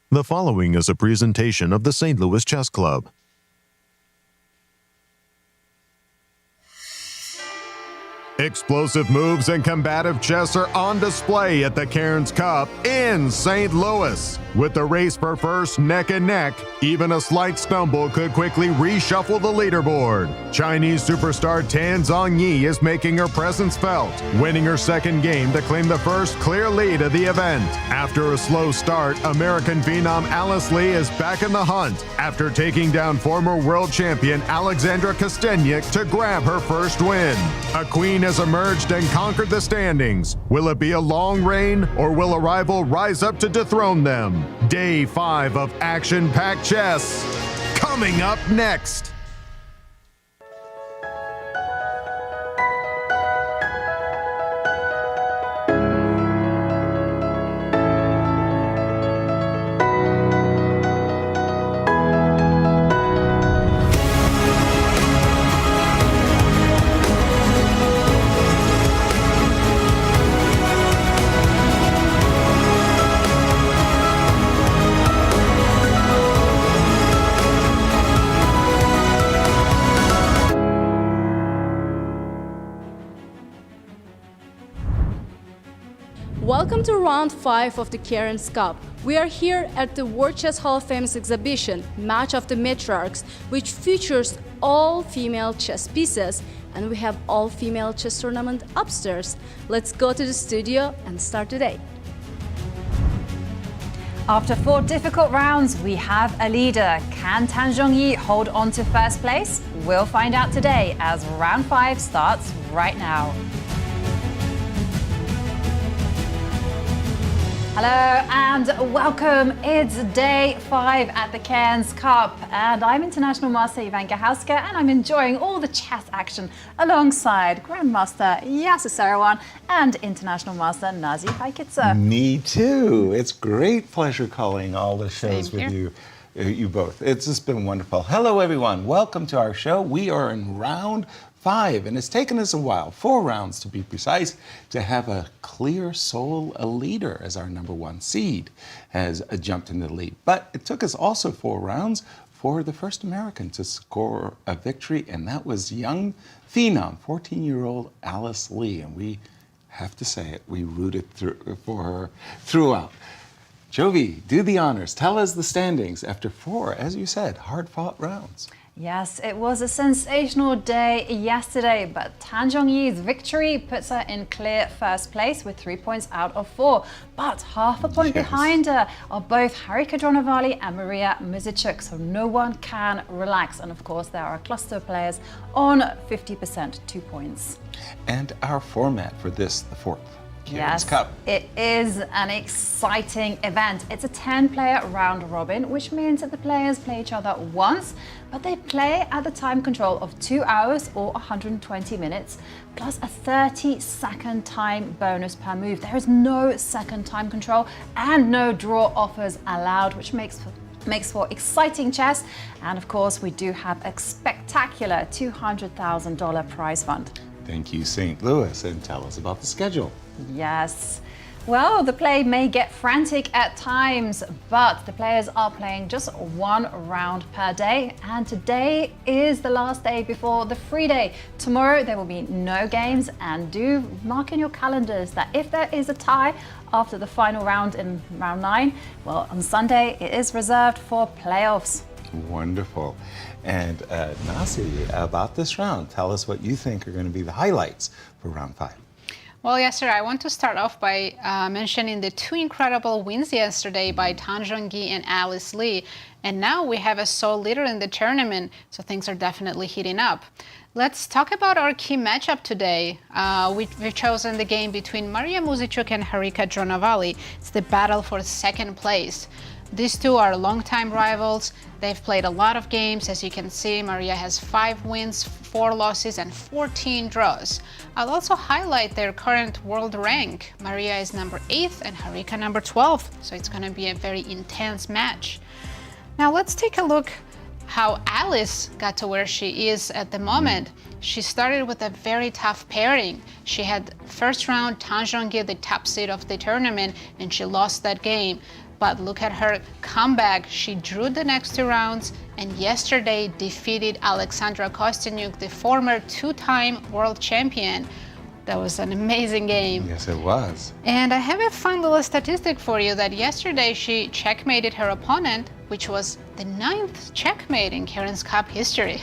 The following is a presentation of the St. Louis Chess Club. Explosive moves and combative chess are on display at the Cairns Cup in St. Louis. With the race for first neck and neck, even a slight stumble could quickly reshuffle the leaderboard. Chinese superstar Tan Zhongyi is making her presence felt, winning her second game to claim the first clear lead of the event. After a slow start, American phenom Alice Lee is back in the hunt after taking down former world champion Alexandra Kosteniuk to grab her first win. A queen has emerged and conquered the standings. Will it be a long reign, or will a rival rise up to dethrone them? Day 5 of action-packed chess, coming up next. Welcome to round 5 of the Cairns Cup. We are here at the World Chess Hall of Fame's exhibition, Match of the Matriarchs, which features all-female chess pieces, and we have all-female chess tournament upstairs. Let's go to the studio and start today. After 4 difficult rounds, we have a leader. Can Tan Zhongyi hold on to first place? We'll find out today as round 5 starts right now. Hello and welcome. It's day 5 at the Cairns Cup, and I'm International Master Jovanka Houska, and I'm enjoying all the chess action alongside Grandmaster Yasser Seirawan and International Master Nazi Paikidze. Me too. It's great pleasure calling all the shows with you both. It's just been wonderful. Hello everyone. Welcome to our show. We are in round 5, and it's taken us a while, 4 rounds to be precise, to have a clear sole leader as our number 1 seed has jumped into the lead. But it took us also 4 rounds for the first American to score a victory, and that was young phenom, 14-year-old Alice Lee, and we have to say it, we rooted for her throughout. Jovi, do the honors. Tell us the standings after 4, as you said, hard-fought rounds. Yes, it was a sensational day yesterday, but Tan Zhongyi's victory puts her in clear first place with 3 points out of 4. But half a point behind her are both Harika Dronavalli and Mariya Muzychuk, so no one can relax. And of course, there are a cluster of players on 50%, 2 points. And our format for this, the 4th. Cairns Cup. It is an exciting event. It's a 10-player round robin, which means that the players play each other once, but they play at the time control of 2 hours or 120 minutes, plus a 30-second time bonus per move. There is no second time control and no draw offers allowed, which makes for exciting chess. And of course, we do have a spectacular $200,000 prize fund. Thank you, St. Louis, and tell us about the schedule. Yes. Well, the play may get frantic at times, but the players are playing just 1 round per day, and today is the last day before the free day. Tomorrow there will be no games, and do mark in your calendars that if there is a tie after the final round in round 9, well, on Sunday it is reserved for playoffs. Wonderful. And Nasi, about this round, tell us what you think are going to be the highlights for round 5. Well, Yasser, I want to start off by mentioning the 2 incredible wins yesterday by Tan Zhongyi and Alice Lee. And now we have a sole leader in the tournament, so things are definitely heating up. Let's talk about our key matchup today. We've chosen the game between Mariya Muzychuk and Harika Dronavalli. It's the battle for 2nd place. These two are longtime rivals. They've played a lot of games. As you can see, Mariya has 5 wins, 4 losses, and 14 draws. I'll also highlight their current world rank. Mariya is number 8th and Harika number 12th, so it's going to be a very intense match. Now let's take a look how Alice got to where she is at the moment. She started with a very tough pairing. She had first round Tan Zhongyi, the top seed of the tournament, and she lost that game. But look at her comeback. She drew the next 2 rounds and yesterday defeated Alexandra Kosteniuk, the former 2-time world champion. That was an amazing game. Yes, it was. And I have a fun little statistic for you that yesterday she checkmated her opponent, which was the 9th checkmate in Cairns Cup history.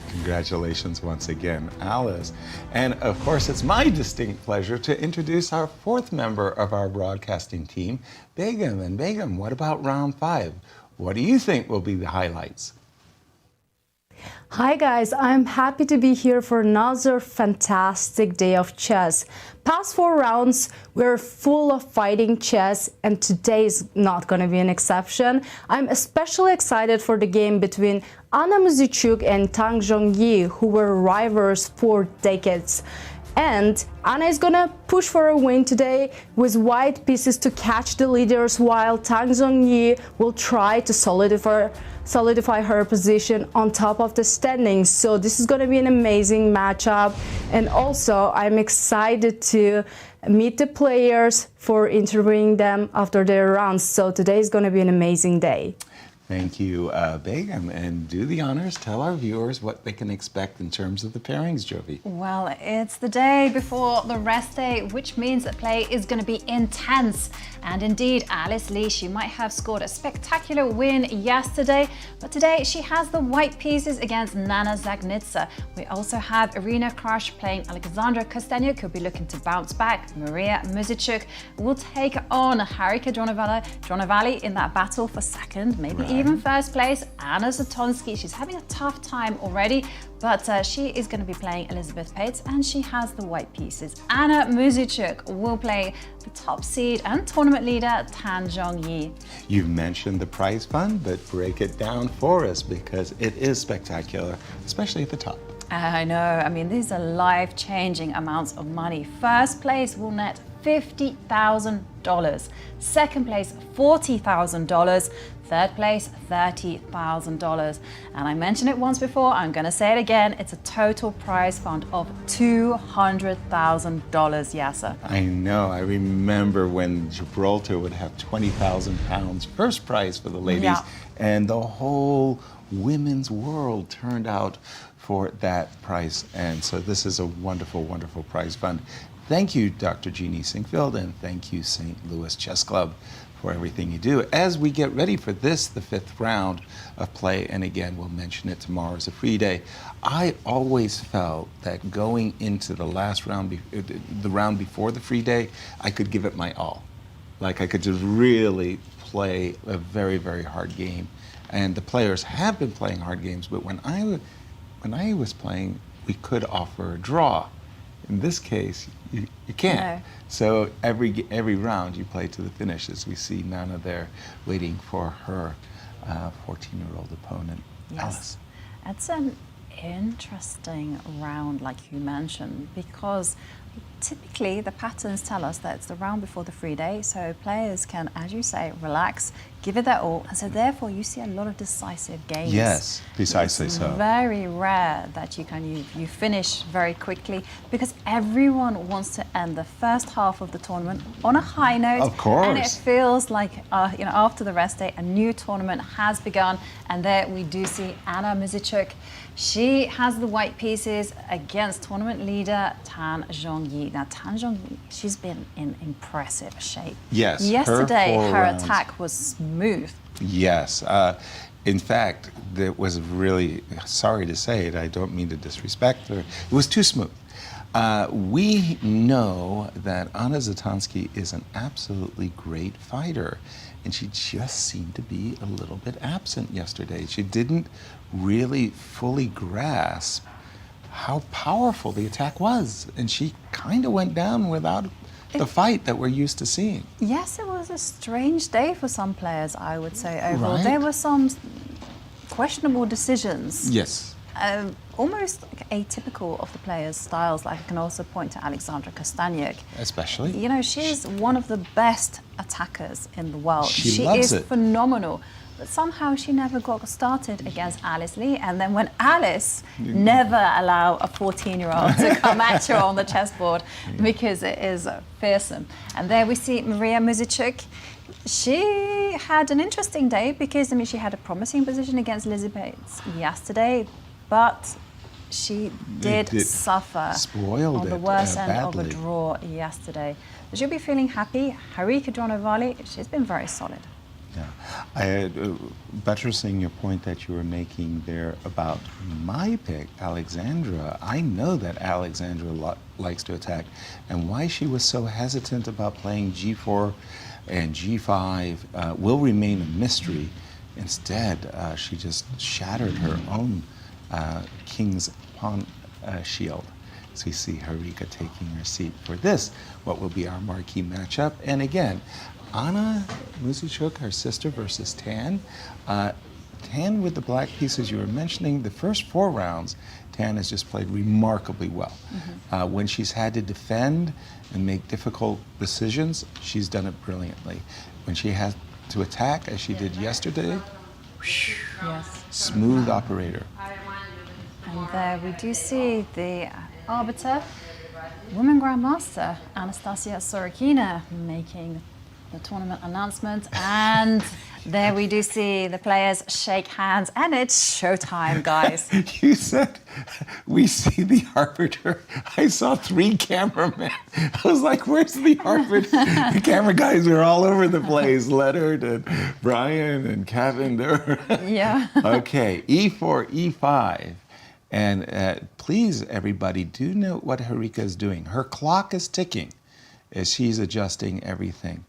Congratulations once again, Alice. And of course, it's my distinct pleasure to introduce our 4th member of our broadcasting team, Begim. And Begim, what about round 5? What do you think will be the highlights? Hi guys, I'm happy to be here for another fantastic day of chess. Past 4 rounds were full of fighting chess and today is not going to be an exception. I'm especially excited for the game between Anna Muzychuk and Zhongyi, who were rivals for decades. And Anna is gonna push for a win today with white pieces to catch the leaders, while Zhongyi will try to solidify her position on top of the standings. So this is gonna be an amazing matchup. And also I'm excited to meet the players for interviewing them after their rounds. So today is gonna be an amazing day. Thank you, Begim. And do the honors, tell our viewers what they can expect in terms of the pairings, Jovi. Well, it's the day before the rest day, which means that play is going to be intense. And indeed, Alice Lee, she might have scored a spectacular win yesterday, but today she has the white pieces against Nana Dzagnidze. We also have Irina Krush playing Alexandra Kosteniuk, who'll be looking to bounce back. Mariya Muzychuk will take on Harika Dronavalli in that battle for second, maybe even first place. Anna Zatonskih, she's having a tough time already, but she is going to be playing Elisabeth Paehtz, and she has the white pieces. Anna Muzychuk will play the top seed and tournament leader Zhongyi. You've mentioned the prize fund, but break it down for us because it is spectacular, especially at the top. I know, I mean, these are life-changing amounts of money. First place will net $50,000. Second place, $40,000. Third place, $30,000. And I mentioned it once before, I'm going to say it again. It's a total prize fund of $200,000, Yasser. I know. I remember when Gibraltar would have £20,000 first prize for the ladies, Yeah. and the whole women's world turned out for that prize. And so this is a wonderful, wonderful prize fund. Thank you, Dr. Jeannie Sinkfield, and thank you, St. Louis Chess Club, for everything you do. As we get ready for this, the 5th round of play, and again, we'll mention it tomorrow as a free day, I always felt that going into the last round, the round before the free day, I could give it my all. Like I could just really play a very, very hard game. And the players have been playing hard games, but when I was playing, we could offer a draw. In this case, you can't. No. So every round you play to the finish, as we see Nana there waiting for her 14-year-old opponent, Alice. It's an interesting round, like you mentioned, because typically the patterns tell us that it's the round before the free day, so players can, as you say, relax, give it their all, and so therefore you see a lot of decisive games. Yes, precisely so. It's very rare that you finish very quickly, because everyone wants to end the first half of the tournament on a high note. Of course. And it feels like after the rest day, a new tournament has begun, and there we do see Anna Muzychuk. She has the white pieces against tournament leader Zhongyi. Now, Zhongyi, she's been in impressive shape. Yes. Yesterday, her rounds. attack was smooth. Yes. In fact, it was really, sorry to say it, I don't mean to disrespect her, it was too smooth. We know that Anna Zatonskih is an absolutely great fighter, and she just seemed to be a little bit absent yesterday. She didn't really fully grasp how powerful the attack was, and she kind of went down without the fight that we're used to seeing. Yes, it was a strange day for some players, I would say, overall. Right. There were some questionable decisions. Yes. Almost like atypical of the players' styles. Like I can also point to Alexandra Kosteniuk. Especially. You know, she's one of the best attackers in the world. She loves is it. phenomenal. but somehow she never got started against Alice Lee. And then when Alice never allow a 14-year-old to come at her on the chessboard because it is fearsome. And there we see Mariya Muzychuk. She had an interesting day because, I mean, she had a promising position against Elisabeth yesterday, but she did suffer on the worst end of a draw yesterday. But she'll be feeling happy. Harika Dronavalli, she's been very solid. Yeah, buttressing your point that you were making there about my pick, Alexandra. I know that Alexandra likes to attack, and why she was so hesitant about playing G4 and G5 will remain a mystery. Instead, she just shattered her own king's pawn shield. So we see Harika taking her seat for this, what will be our marquee matchup. And again, Anna Muzychuk, her sister, versus Tan. Tan with the black pieces you were mentioning, the first 4 rounds, Tan has just played remarkably well. When she's had to defend and make difficult decisions, she's done it brilliantly. When she has to attack, as she did yesterday, smooth operator. And there we do see the arbiter, women grandmaster Anastasia Sorokina, making the tournament announcement. And there we do see the players shake hands, and it's showtime, guys. You said we see the arbiter. I saw 3 cameramen. I was like, where's the arbiter? The camera guys are all over the place. Leonard and Brian and Kevin. Yeah. Okay, E4, E5. And please, everybody, do note what Harika is doing. Her clock is ticking as she's adjusting everything.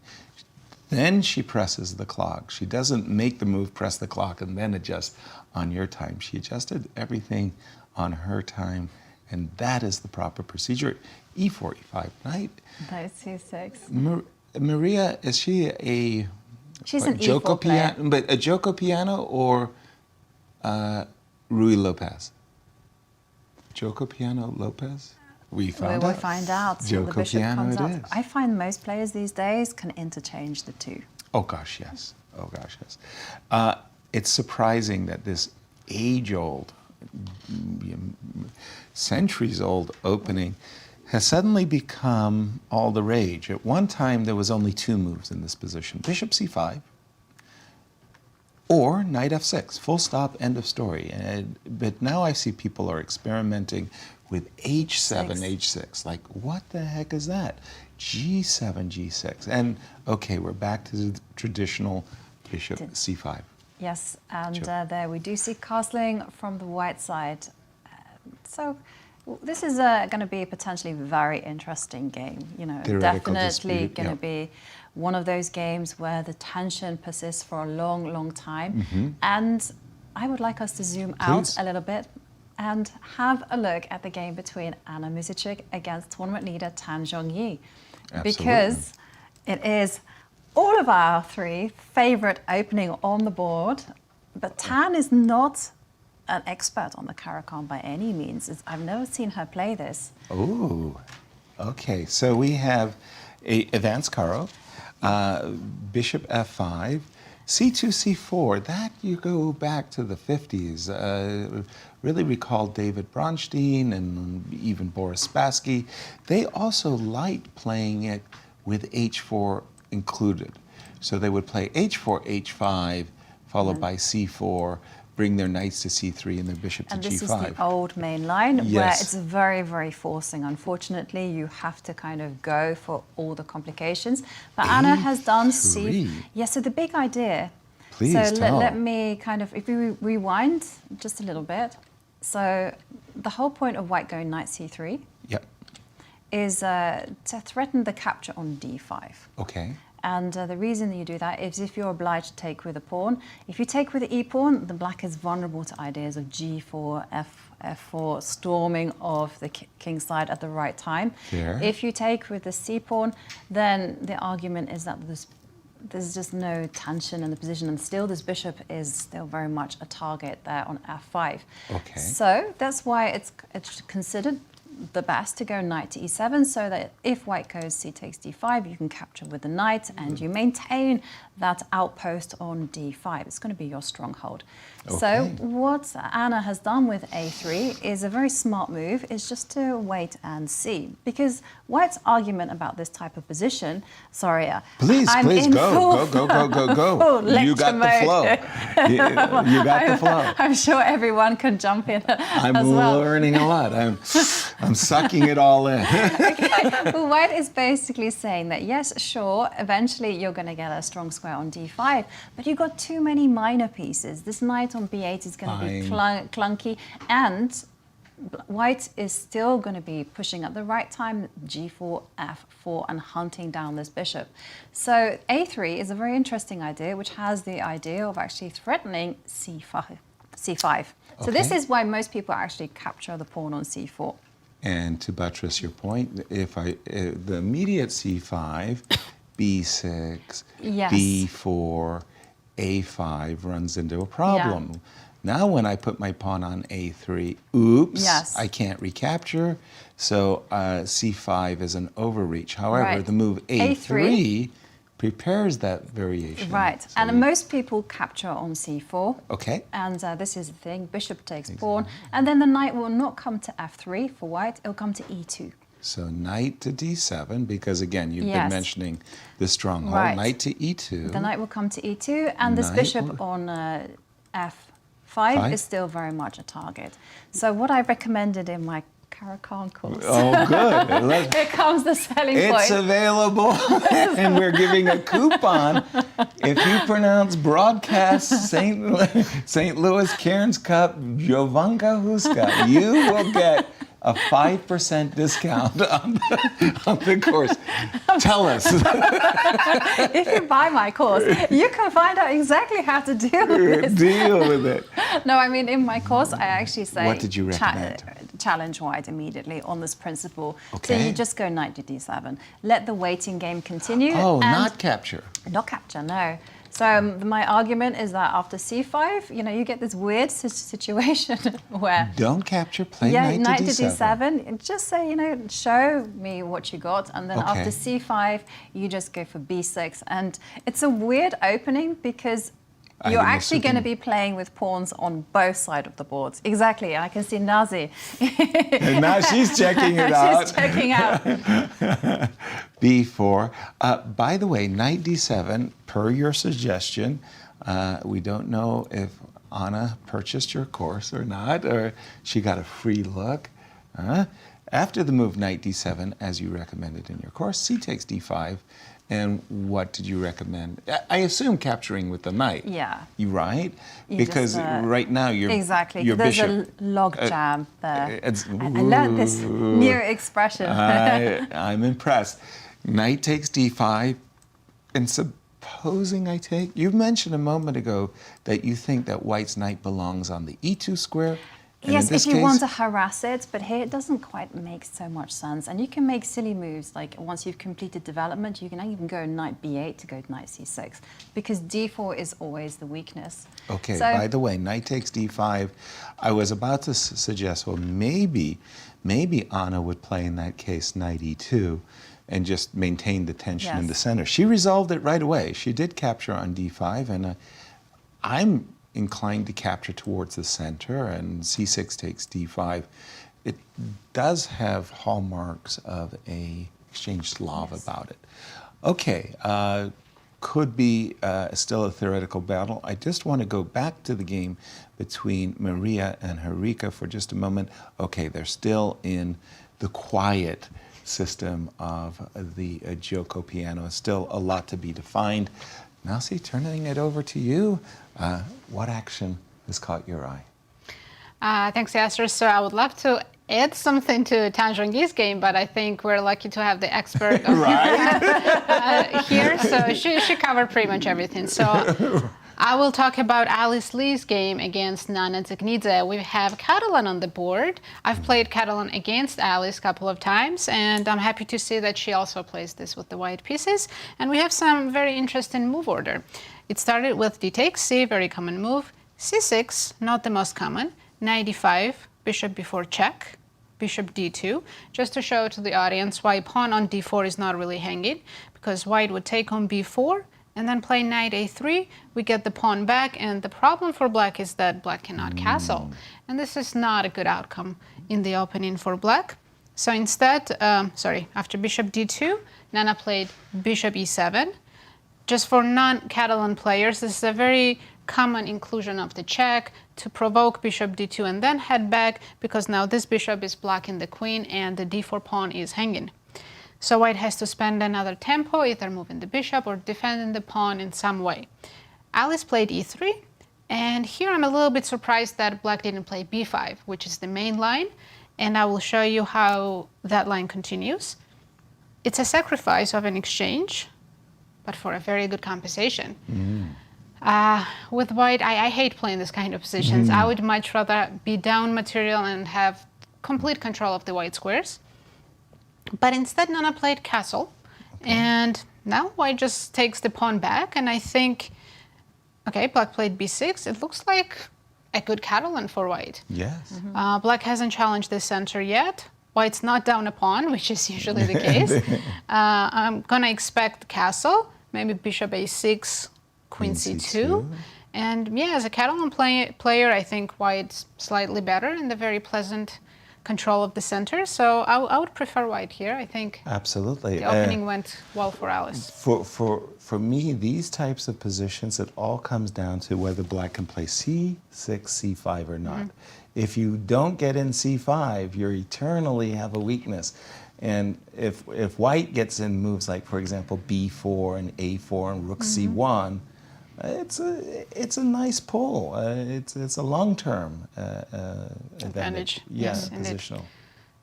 Then she presses the clock. She doesn't make the move, press the clock, and then adjust on your time. She adjusted everything on her time, and that is the proper procedure. E4, E5, right? That is C6. Mariya, is she a... She's an E4 player. But a Joko piano or Rui Lopez? Joko piano Lopez? We will find out. Joko the bishop piano comes it out. is. I find most players these days can interchange the two. Oh gosh, yes. Oh gosh, yes. It's surprising that this age-old, centuries-old opening has suddenly become all the rage. At one time, there was only 2 moves in this position: Bishop C5 or Knight F6. Full stop. End of story. But now I see people are experimenting with H7, H6. Like, what the heck is that? G7, G6. And okay, we're back to the traditional Bishop C5. Yes, and there we do see castling from the white side. So this is going to be a potentially very interesting game. You know, definitely going to be one of those games where the tension persists for a long, long time. And I would like us to zoom out a little bit and have a look at the game between Anna Muzychuk against tournament leader Tan Zhongyi. Because it is all of our 3 favorite opening on the board, but Tan is not an expert on the Caro-Kann by any means. I've never seen her play this. Oh, okay. So we have a advanced Caro, Bishop F5, C2, C4. That you go back to the 50s. Really recall David Bronstein and even Boris Spassky. They also liked playing it with H4 included. So they would play H4, H5, followed by C4, bring their knights to C3 and their bishop to G5. And this is the old main line where it's very, very forcing. Unfortunately, you have to kind of go for all the complications. But Anna has done C. Yeah, so the big idea. Please let me kind of, if we rewind just a little bit. So the whole point of white going knight C3 is to threaten the capture on D5. Okay. And the reason you do that is if you're obliged to take with a pawn. If you take with the e-pawn, the black is vulnerable to ideas of G4, F4, storming of the king's side at the right time. Fair. If you take with the c-pawn, then the argument is that there's just no tension in the position, and still this bishop is still very much a target there on f5. Okay. So that's why it's considered the best to go knight to e7, so that if white goes c takes d5, you can capture with the knight and you maintain that outpost on d5. It's going to be your stronghold. Okay. So what Anna has done with a3 is a very smart move, is just to wait and see. Because white's argument about this type of position, sorry, please go. You got the flow. You got the flow. I'm sure everyone can jump in I'm as well. learning a lot. I'm sucking it all in. Okay. Well, white is basically saying that, yes, sure, eventually you're going to get a strong square on d5, but you've got too many minor pieces. This knight on b8 is going to be clunky, and white is still going to be pushing at the right time, g4, f4, and hunting down this bishop. So a3 is a very interesting idea, which has the idea of actually threatening c5. So this is why most people actually capture the pawn on c4. And to buttress your point, if the immediate c5, b6, Yes. b4, a5 runs into a problem. Yeah. Now when I put my pawn on a3, oops, Yes. I can't recapture. So c5 is an overreach. However, Right. the move a3 prepares that variation. Right, So and most people capture on c4. Okay. And this is the thing, bishop takes pawn, and then the knight will not come to f3 for white, it'll come to e2. So knight to d7, because again, you've been Yes. mentioning the stronghold. Right. Knight to e2. The knight will come to e2, and this Knight bishop will- on f5 Five? is still very much a target. So what I recommended in my Caracan course, Oh, good. here comes the selling It's point. available, and we're giving a coupon. If you pronounce broadcast St. Louis Cairns Cup Jovanka Houska, you will get a 5% discount on the course. Tell us. If you buy my course, you can find out exactly how to deal with this. Deal with it. No, I mean, in my course, I actually say... What did you recommend? Challenge white immediately on this principle. Okay. So you just go knight to d7. Let the waiting game continue. Oh, and not capture. Not capture, no. So my argument is that after c5, you get this weird situation where... Don't capture, play Yeah, knight to to d7. d7. And just say, show me what you got. And then Okay. after c5, you just go for b6. And it's a weird opening because you're actually going to be playing with pawns on both sides of the boards. Exactly. I can see Nazi. And now she's checking it out. She's checking out. b4. By the way, knight d7, per your suggestion, we don't know if Anna purchased your course or not, or she got a free look. After the move knight d7, as you recommended in your course, c takes d5. And what did you recommend? I assume capturing with the knight. Yeah. You right? You Because just, right now your Exactly. There's bishop. a log jam there. It's- I learned this new expression. I'm impressed. Knight takes d5, and supposing I take... You mentioned a moment ago that you think that white's knight belongs on the e2 square. And Yes, in this if you case, want to harass it, but here it doesn't quite make so much sense. And you can make silly moves, like once you've completed development, you can even go knight b8 to go to knight c6, because d4 is always the weakness. Okay, So- by the way, knight takes d5. I was about to suggest, well, maybe Anna would play in that case knight e2 and just maintain the tension in Yes. the center. She resolved it right away. She did capture on d5, and I'm inclined to capture towards the center, and c6 takes d5. It does have hallmarks of a exchange Slav about it. Okay, could be still a theoretical battle. I just want to go back to the game between Mariya and Harika for just a moment. Okay, they're still in the quiet system of the Joko piano. Still a lot to be defined. Nasi, turning it over to you. What action has caught your eye? Thanks, Yasser. So I would love to add something to Zhongyi's game, but I think we're lucky to have the expert here. So she covered pretty much everything. So I will talk about Alice Lee's game against Nana Dzagnidze. We have Catalan on the board. I've played Catalan against Alice a couple of times, and I'm happy to see that she also plays this with the white pieces. And we have some very interesting move order. It started with d takes c, very common move. c6, not the most common. Knight d5, bishop before check. bishop d2, just to show to the audience why pawn on d4 is not really hanging, because white would take on b4 and then play knight a3. We get the pawn back, and the problem for black is that black cannot castle. And this is not a good outcome in the opening for black. So instead, after bishop d2, Nana played bishop e7. Just for non-Catalan players, this is a very common inclusion of the check to provoke bishop d2 and then head back, because now this bishop is blocking the queen and the d4 pawn is hanging. So white has to spend another tempo, either moving the bishop or defending the pawn in some way. Alice played e3, and here I'm a little bit surprised that black didn't play b5, which is the main line, and I will show you how that line continues. It's a sacrifice of an exchange, but for a very good compensation. With white, I hate playing this kind of positions. I would much rather be down material and have complete control of the white squares. But instead, Nana played castle, and now white just takes the pawn back, and I think, okay, black played b6. It looks like a good Catalan for white. Yes. Black hasn't challenged the center yet. White's not down a pawn, which is usually the case. I'm gonna expect castle, maybe bishop a6, queen c2. And yeah, as a Catalan player, I think white's slightly better and a very pleasant control of the center. So I would prefer white here. I think absolutely the opening went well for Alice. For me, these types of positions, it all comes down to whether black can play c6, c5 or not. If you don't get in c5, you eternally have a weakness. And if white gets in moves like, for example, b4 and a4 and rook c1, it's a nice pull. It's a long-term advantage. Yes, positional.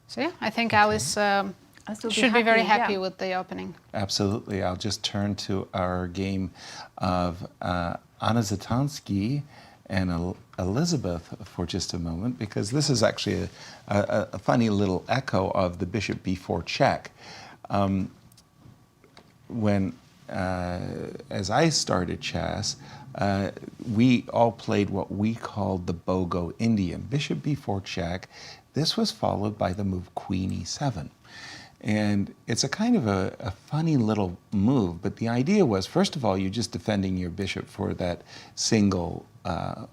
So yeah, I think Alice should be very happy with the opening. Absolutely. I'll just turn to our game of Anna Zatonskih and Elisabeth for just a moment, because this is actually a funny little echo of the bishop b4 check. As I started chess, we all played what we called the Bogo Indian. Bishop b4 check. This was followed by the move queen e7. And it's a kind of a funny little move, but the idea was, first of all, you're just defending your bishop for that single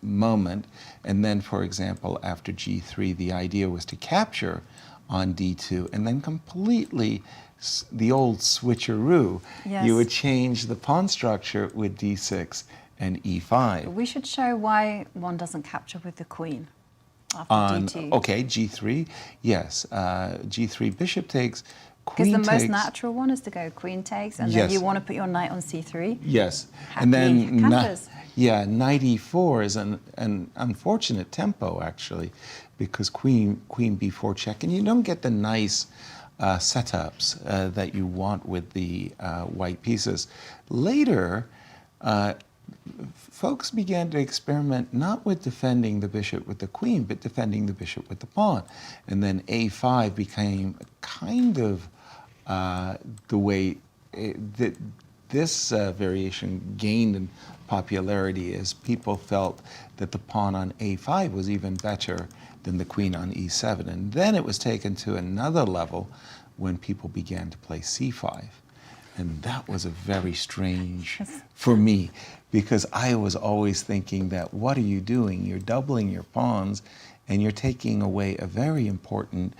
moment. And then, for example, after g3, the idea was to capture on d2 and then completely the old switcheroo. Yes. You would change the pawn structure with d6 and e5. We should show why one doesn't capture with the queen after d2. Okay, g3, yes. g3, bishop takes, queen Because the takes. most natural one is to go queen takes, and Yes. then you want to put your knight on c3. Yes, Happy and then campers. knight e4 is an unfortunate tempo, actually, because queen b4 check, and you don't get the nice setups that you want with the white pieces. Later, folks began to experiment not with defending the bishop with the queen, but defending the bishop with the pawn. And then a5 became kind of the way that this variation gained in popularity, as people felt that the pawn on a5 was even better than the queen on e7. And then it was taken to another level when people began to play c5. And that was a very strange for me, because I was always thinking that, what are you doing? You're doubling your pawns and you're taking away a very important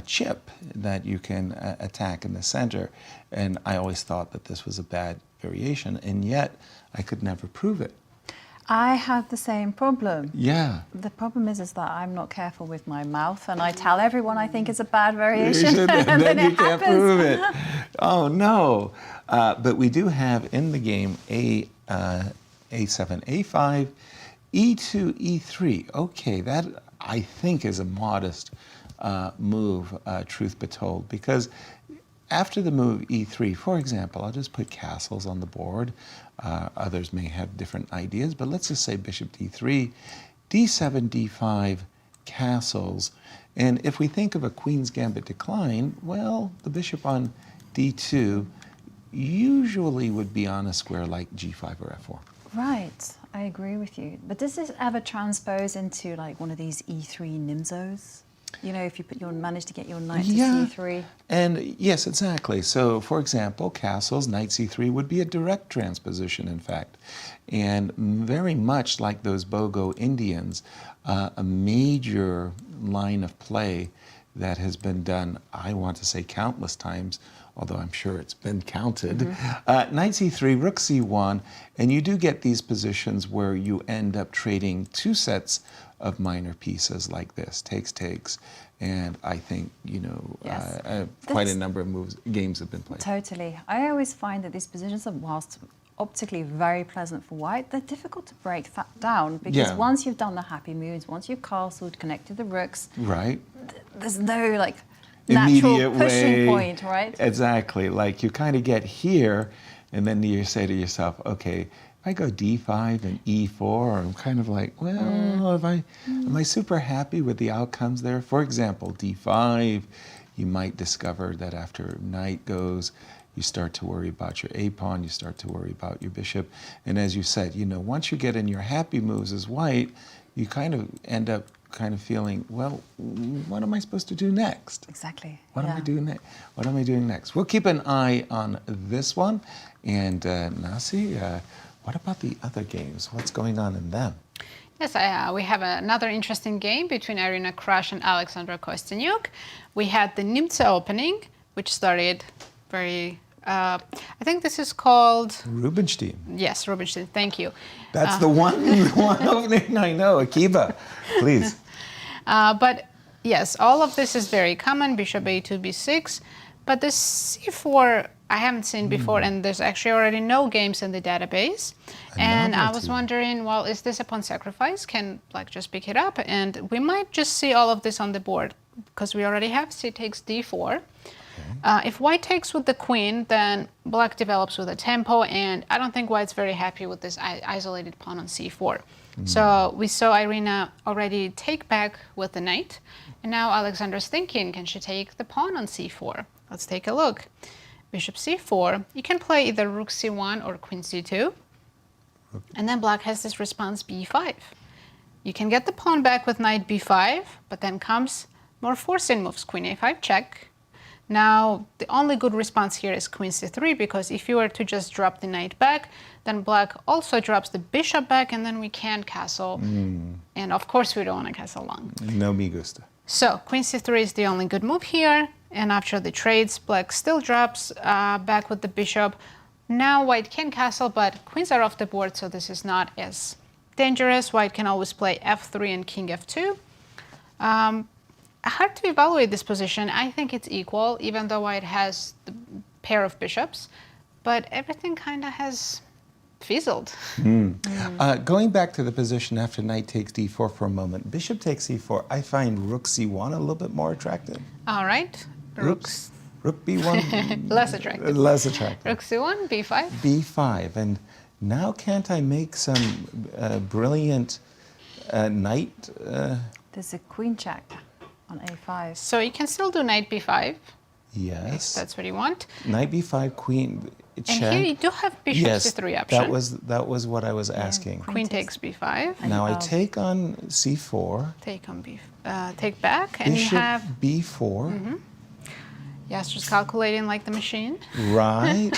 chip that you can attack in the center. And I always thought that this was a bad variation, and yet I could never prove it. I have the same problem. Yeah. The problem is that I'm not careful with my mouth, and I tell everyone I think it's a bad variation, and then you it can't happens. prove it. Oh no! But we do have in the game a7, a5, e2, e3. Okay, that I think is a modest move, truth be told, because after the move e3, for example, I'll just put castles on the board. Others may have different ideas, but let's just say bishop d3, d7, d5, castles. And if we think of a queen's gambit decline, well, the bishop on d2 usually would be on a square like g5 or f4. Right, I agree with you. But does this ever transpose into like one of these e3 nimzos? You know, if you manage to get your knight to Yeah. c3. And yes, exactly. So, for example, castles, knight c3 would be a direct transposition, in fact. And very much like those Bogo Indians, a major line of play that has been done, I want to say countless times, although I'm sure it's been counted. Knight c3, rook c1, and you do get these positions where you end up trading two sets of minor pieces like this, takes, and I think, you know, Yes. quite a number of games have been played. Totally. I always find that these positions are, whilst optically very pleasant for white, they're difficult to break down because Yeah. once you've done the happy moves, once you've castled, connected the rooks, Right. there's no like natural Immediate pushing way. point, right? Exactly. Like you kind of get here, and then you say to yourself, okay, if I go d5 and e4, I'm kind of like, well, am I super happy with the outcomes there? For example, d5, you might discover that after knight goes, you start to worry about your a pawn, you start to worry about your bishop, and as you said, you know, once you get in your happy moves as white, you kind of end up kind of feeling, well, what am I supposed to do next? Exactly. What am I doing next? What am I doing next? We'll keep an eye on this one. And Nasi, what about the other games? What's going on in them? Yes, we have another interesting game between Irina Krush and Alexandra Kosteniuk. We had the Nimtse opening, which started very, I think this is called... Rubinstein. Yes, Rubinstein, thank you. That's the one opening I know. Akiba, please. But yes, all of this is very common, bishop a2, b6. But the c4 I haven't seen before, and there's actually already no games in the database. And I was wondering, well, is this a pawn sacrifice? Can black just pick it up? And we might just see all of this on the board, because we already have c takes d4. If white takes with the queen, then black develops with a tempo, and I don't think white's very happy with this isolated pawn on c4. So we saw Irina already take back with the knight, and now Alexandra's thinking, can she take the pawn on c4? Let's take a look. Bishop c4, you can play either rook c1 or queen c2, and then black has this response b5. You can get the pawn back with knight b5, but then comes more forcing moves, queen a5 check. Now, the only good response here is queen c3, because if you were to just drop the knight back, then black also drops the bishop back, and then we can't castle. And of course, we don't want to castle long. No me gusta. So, queen c3 is the only good move here. And after the trades, black still drops back with the bishop. Now, white can castle, but queens are off the board, so this is not as dangerous. White can always play f3 and king f2. Hard to evaluate this position. I think it's equal, even though white has the pair of bishops, but everything kind of has fizzled. Going back to the position after knight takes d4 for a moment, bishop takes e4, I find rook c1 a little bit more attractive. All right, rooks. Rook b1. Less attractive. Less attractive. Rook c1, b5. b5, and now can't I make some brilliant knight? There's a queen check on a5. So you can still do knight b5. Yes. If that's what you want. Knight b5, queen check. And here you do have bishop Yes, c3 option. that was what I was asking. Queen takes b5. Now I Oh. take on c4. Take on take back, and Bishop you have b4. Yasser's calculating like the machine. Right.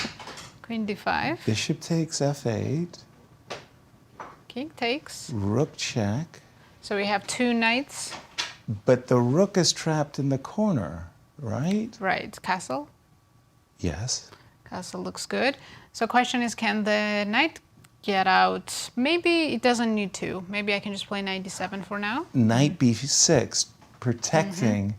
Queen d5. Bishop takes f8. King takes. Rook check. So we have two knights. But the rook is trapped in the corner, right? Right, castle. Yes. Castle looks good. So question is, can the knight get out? Maybe it doesn't need to. Maybe I can just play knight d7 for now. Knight b6, protecting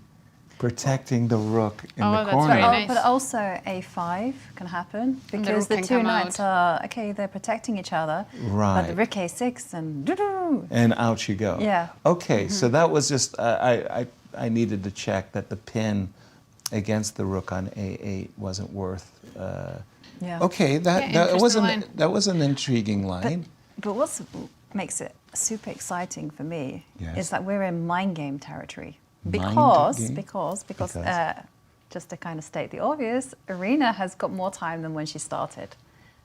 the rook in Oh, the that's corner. very Oh, nice. but also a5 can happen And the because rook the can two come knights out. are, okay, they're protecting each other. But Right. the rook a6 and doo-doo. And out you go. Yeah. Okay, so that was just, I needed to check that the pin against the rook on a8 wasn't worth. Yeah. Okay, that interesting line. was an intriguing line. But what makes it super exciting for me Yes. is that we're in mind game territory. Mind game? Because Because? just to kind of state the obvious, Irina has got more time than when she started.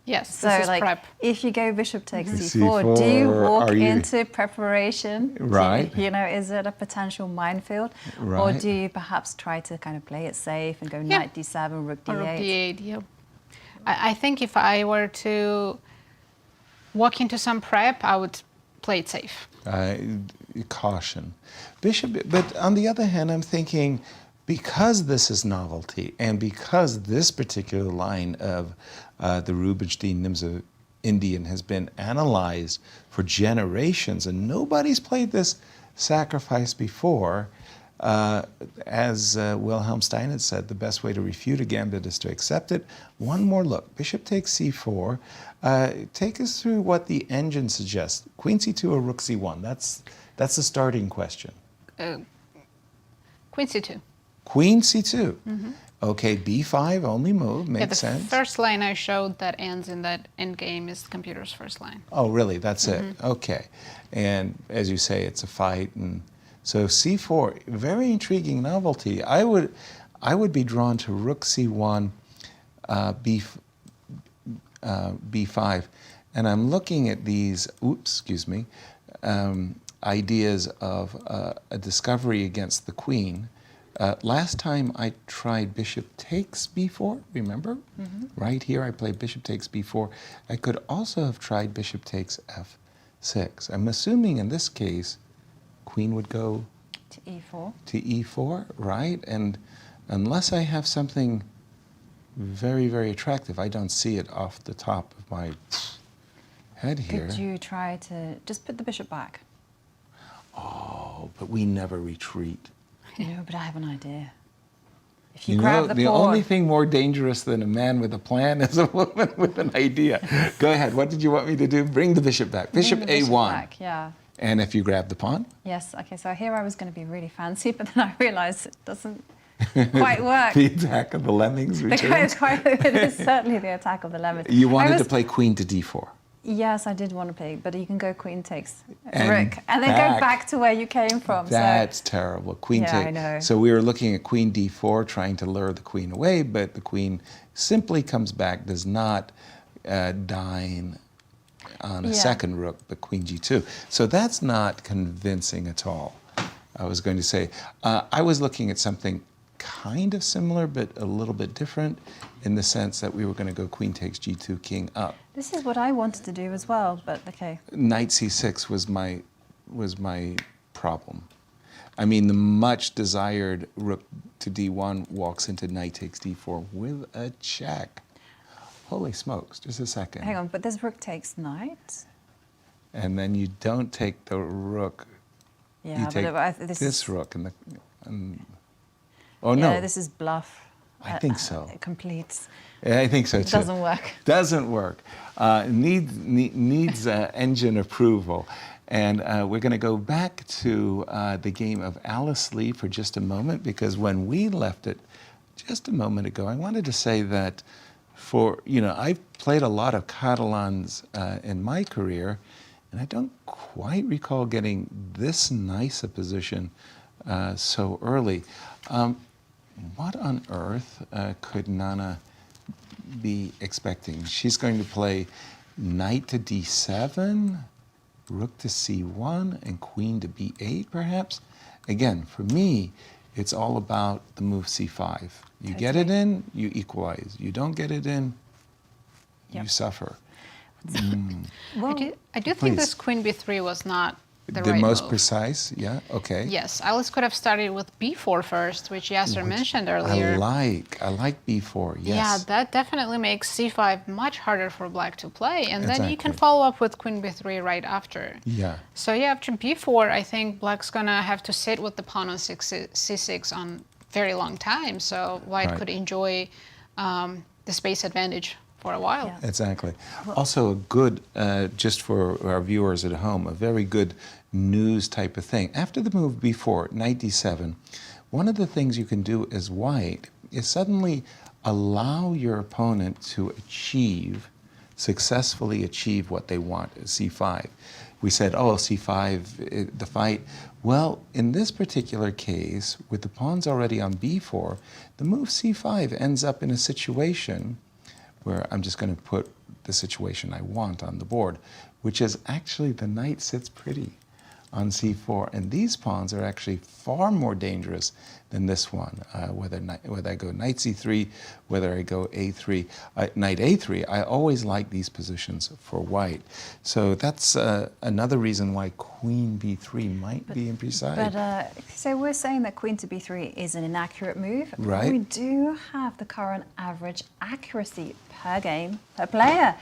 Yes, So, this is like, prep. if you go bishop takes C4, c4, do you walk are you- into preparation? Right. You know, is it a potential minefield? Or Right. do you perhaps try to kind of play it safe and go Yeah. knight d7, rook d8? Or rook d8, yeah. I think if I were to walk into some prep, I would play it safe. Caution. Bishop, but on the other hand, I'm thinking, because this is novelty, and because this particular line of the Rubinstein Nimzo Indian has been analyzed for generations, and nobody's played this sacrifice before, as Wilhelm Stein had said, the best way to refute a gambit is to accept it. One more look. Bishop takes c4. Take us through what the engine suggests. Queen c2 or rook c1? That's the starting question. Queen c2. Queen c2. Okay, b5, only move, makes Yeah, the sense. first line I showed that ends in that endgame is the computer's first line. Oh, really? That's it? Okay. And as you say, it's a fight. And so c4, very intriguing novelty. I would be drawn to rook c1, b5. And I'm looking at these, ideas of a discovery against the queen. Last time I tried bishop takes b4, remember? Right here I played bishop takes b4. I could also have tried bishop takes f6. I'm assuming in this case, queen would go To e4. to e4, right? And unless I have something very, very attractive, I don't see it off the top of my head here. Could you try to just put the bishop back? Oh, but we never retreat. No, but I have an idea. If you, You grab know, the the pawn, only thing more dangerous than a man with a plan is a woman with an idea. Go ahead. What did you want me to do? Bring the bishop back. Bishop bring the bishop a1. back, yeah. And if you grab the pawn? Yes, okay, so here I was going to be really fancy, but then I realized it doesn't quite work. The attack of the lemmings returns. It is certainly the attack of the lemon. You wanted to play queen to d4. Yes, I did want to play, but you can go queen takes And rook, and then back. go back to where you came from. That's terrible. Queen Yeah, take. I know. So we were looking at queen d4, trying to lure the queen away, but the queen simply comes back, does not dine on a second rook, but queen g2. So that's not convincing at all. I was going to say, I was looking at something kind of similar, but a little bit different in the sense that we were going to go queen takes g2, king up. This is what I wanted to do as well, but okay. Knight c6 was my problem. I mean, the much desired rook to d1 walks into knight takes d4 with a check. Holy smokes, just a second. Hang on, but there's rook takes knight. And then you don't take the rook. Yeah, you take but this rook and oh no. Yeah, this is bluff. I think so. It completes. Yeah, I think so It too. doesn't work. Doesn't work. Needs engine approval. And we're going to go back to the game of Alice Lee for just a moment, because when we left it just a moment ago, I wanted to say that I've played a lot of Catalans in my career, and I don't quite recall getting this nice a position so early. What on earth could Nana be expecting? She's going to play knight to d7, rook to c1, and queen to b8, perhaps? Again, for me, it's all about the move c5. You get it in, you equalize. You don't get it in, you suffer. Well, I do Please. think this queen b3 was not the The right most move. precise, yeah, okay. Yes, Alice could have started with b4 first, which Yasser mentioned earlier. I like b4, yes. Yeah, that definitely makes c5 much harder for black to play, and then you can Exactly. follow up with queen b3 right after. Yeah. So yeah, after b4, I think black's gonna have to sit with the pawn on c6 on very long time, so white Right. could enjoy the space advantage for a while. Yeah. Exactly. Also a good, just for our viewers at home, a very good news type of thing. After the move b4, knight d7, one of the things you can do as white is suddenly allow your opponent to successfully achieve what they want, c5. We said, oh, c5, the fight. Well, in this particular case, with the pawns already on b4, the move c5 ends up in a situation where I'm just going to put the situation I want on the board, which is actually the knight sits pretty on c4, and these pawns are actually far more dangerous than this one. Whether I go knight c3, whether I go a3, knight a3, I always like these positions for white. So that's another reason why queen b3 might be imprecise. But so we're saying that queen to b3 is an inaccurate move. Right. We do have the current average accuracy per game per player,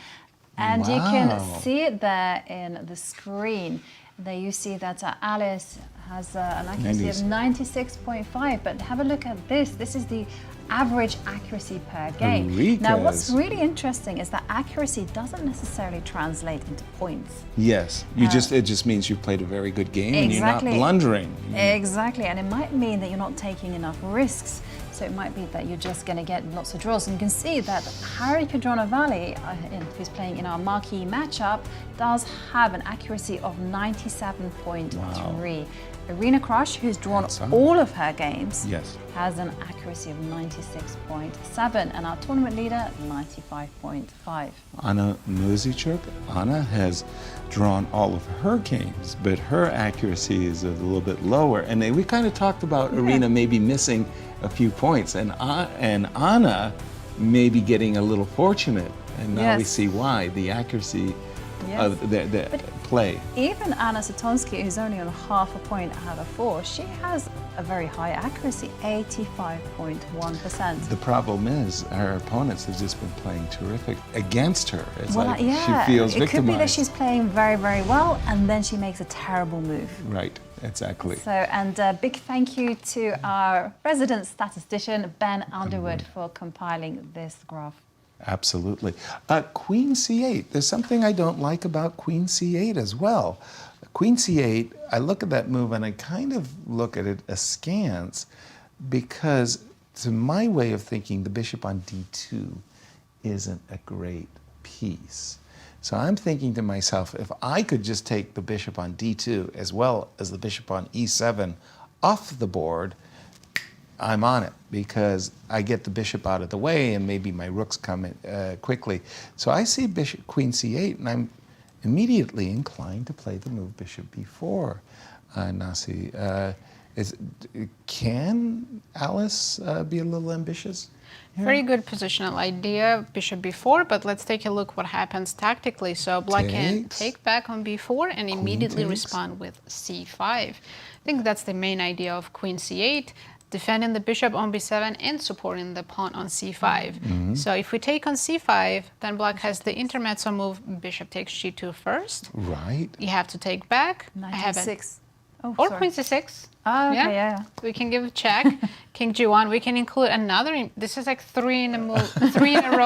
and you can see it there in the screen. There you see that Alice has an accuracy of 96.5, but have a look at this. This is the average accuracy per game. Harika's. Now, what's really interesting is that accuracy doesn't necessarily translate into points. Yes, it just means you've played a very good game and you're not Exactly. blundering. Exactly, and it might mean that you're not taking enough risks. So it might be that you're just going to get lots of draws. And you can see that Harika Dronavalli, who's playing in our marquee matchup, does have an accuracy of 97.3. Irina Krush, who's drawn all of her games, Yes. has an accuracy of 96.7, and our tournament leader, 95.5. Anna Muzychuk, Anna has drawn all of her games, but her accuracy is a little bit lower. And we kind of talked about Irina maybe missing a few points, and Anna may be getting a little fortunate, and now we Yes. see why. The accuracy Yes. of the play. Even Anna Zatonskih, who's only on half a point out of 4, she has a very high accuracy, 85.1%. The problem is her opponents have just been playing terrific against her. It's like yeah, she feels it victimized. could be that she's playing very, very well, and then she makes a terrible move. Right, exactly. So, and a big thank you to our resident statistician, Ben Underwood, for compiling this graph. Absolutely. Queen c8. There's something I don't like about queen c8 as well. Queen c8, I look at that move and I kind of look at it askance because to my way of thinking, the bishop on d2 isn't a great piece. So I'm thinking to myself, if I could just take the bishop on d2 as well as the bishop on e7 off the board, I'm on it because I get the bishop out of the way and maybe my rooks come in quickly. So I see bishop queen c8 and I'm immediately inclined to play the move bishop b4. Nasi, can Alice be a little ambitious? Very good positional idea, bishop b4, but let's take a look what happens tactically. So black can Takes. take back on b4 and immediately takes. respond with c5. I think that's the main idea of queen c8, defending the bishop on b7 and supporting the pawn on c5. So if we take on c5, then black has the intermezzo move, bishop takes g2 first. Right. You have to take back. I have it. 96. Oh, Or sorry. queen c6. Oh, okay, yeah. We can give a check. King g1. We can include another. This is like three in a row.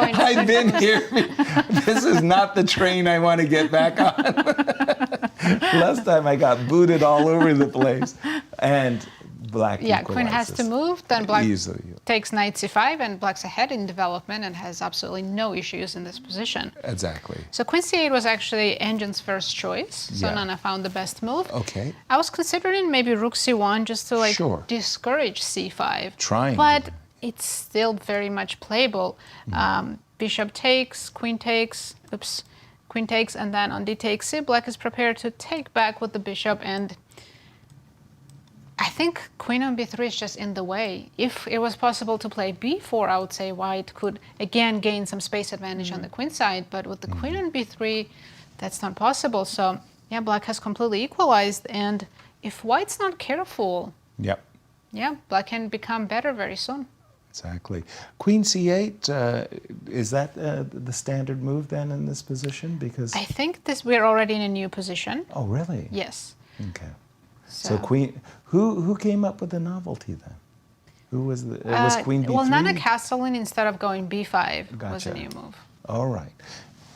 I've been here. This is not the train I want to get back on. Last time I got booted all over the place. And black Yeah, queen has to equalizes move. Then black easily. takes knight c5, and black's ahead in development and has absolutely no issues in this position. Exactly. So queen c8 was actually Engine's first choice. So Yeah. Nana found the best move. Okay. I was considering maybe rook c1 just to like Sure. discourage c5. Trying. But it's still very much playable. Bishop takes, queen takes, queen takes, and then on d takes c, black is prepared to take back with the bishop, and I think queen on b3 is just in the way. If it was possible to play b4, I would say white could again gain some space advantage on the queen side, but with the queen on b3, that's not possible. So yeah, black has completely equalized, and if white's not careful, Yep. yeah, black can become better very soon. Exactly. Queen c8, is that the standard move then in this position? Because I think we're already in a new position. oh, really? Yes. Okay. So queen, who came up with the novelty then? Who was the was queen b3? Well, Nana castling instead of going b5 was a Gotcha. new move. All right.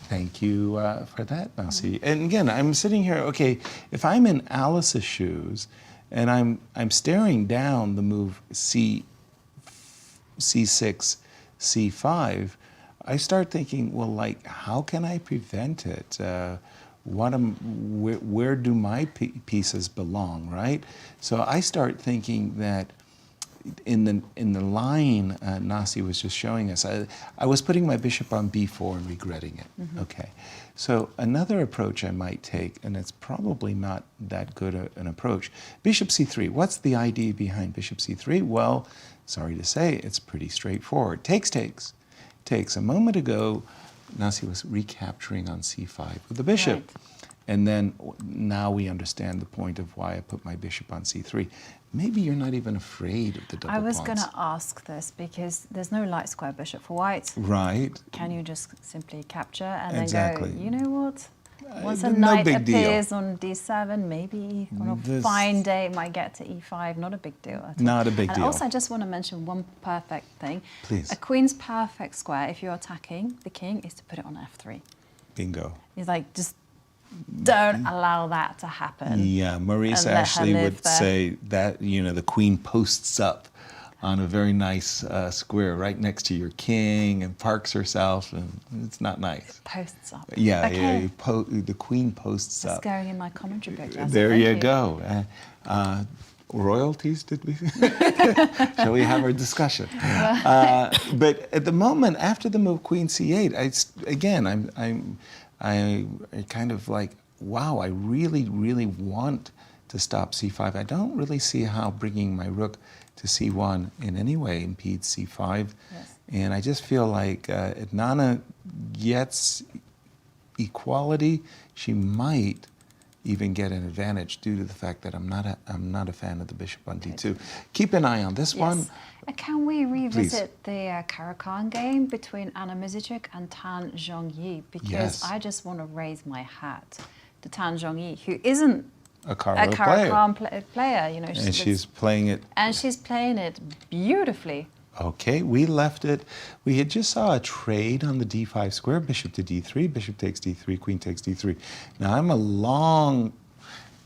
Thank you for that, Nasi. And again, I'm sitting here. Okay, if I'm in Alice's shoes, and I'm staring down the move c6, c5, I start thinking, well, like, how can I prevent it? Where do my pieces belong, right? So I start thinking that in the line Nasi was just showing us, I was putting my bishop on b4 and regretting it. Okay, so another approach I might take, and it's probably not that good an approach, bishop c3. What's the idea behind bishop c3? Well, sorry to say, it's pretty straightforward. Takes. A moment ago, Nasi was recapturing on c5 with the bishop. Right. And then now we understand the point of why I put my bishop on c3. Maybe you're not even afraid of the double I was pawns. going to ask this because there's no light square bishop for white. Right. Can you just simply capture and Exactly. then go, you know what? Once a no knight big deal. appears on d7, maybe on a fine day it might get to e5. Not a big deal at all. Not a big and deal. also, I just want to mention one perfect thing. Please. A queen's perfect square, if you're attacking the king, is to put it on f3. Bingo. It's like, just don't allow that to happen. Yeah, Maurice And let her actually live would there. say that, the queen posts up on a very nice square right next to your king and parks herself, and it's not nice. Posts up. Yeah, Okay. the queen posts That's up. going in my commentary book. Jazzy. There Thank you go. Royalties, did we? Shall we have our discussion? But at the moment, after the move Queen C8, I kind of like, wow, I really, really want to stop C5. I don't really see how bringing my rook to C1 in any way impedes C5. Yes. And I just feel like if Nana gets equality, she might even get an advantage due to the fact that I'm not a fan of the bishop on D2. Keep an eye on this one. Yes. Can we revisit the Caro-Kann game between Anna Muzychuk and Tan Zhongyi? Because Yes. I just want to raise my hat to Tan Zhongyi, who isn't A Caro player. Caro-Kann player. And she's playing it. And she's playing it beautifully. Okay, we left it. We had just saw a trade on the d5 square, bishop to d3, bishop takes d3, queen takes d3. Now I'm a long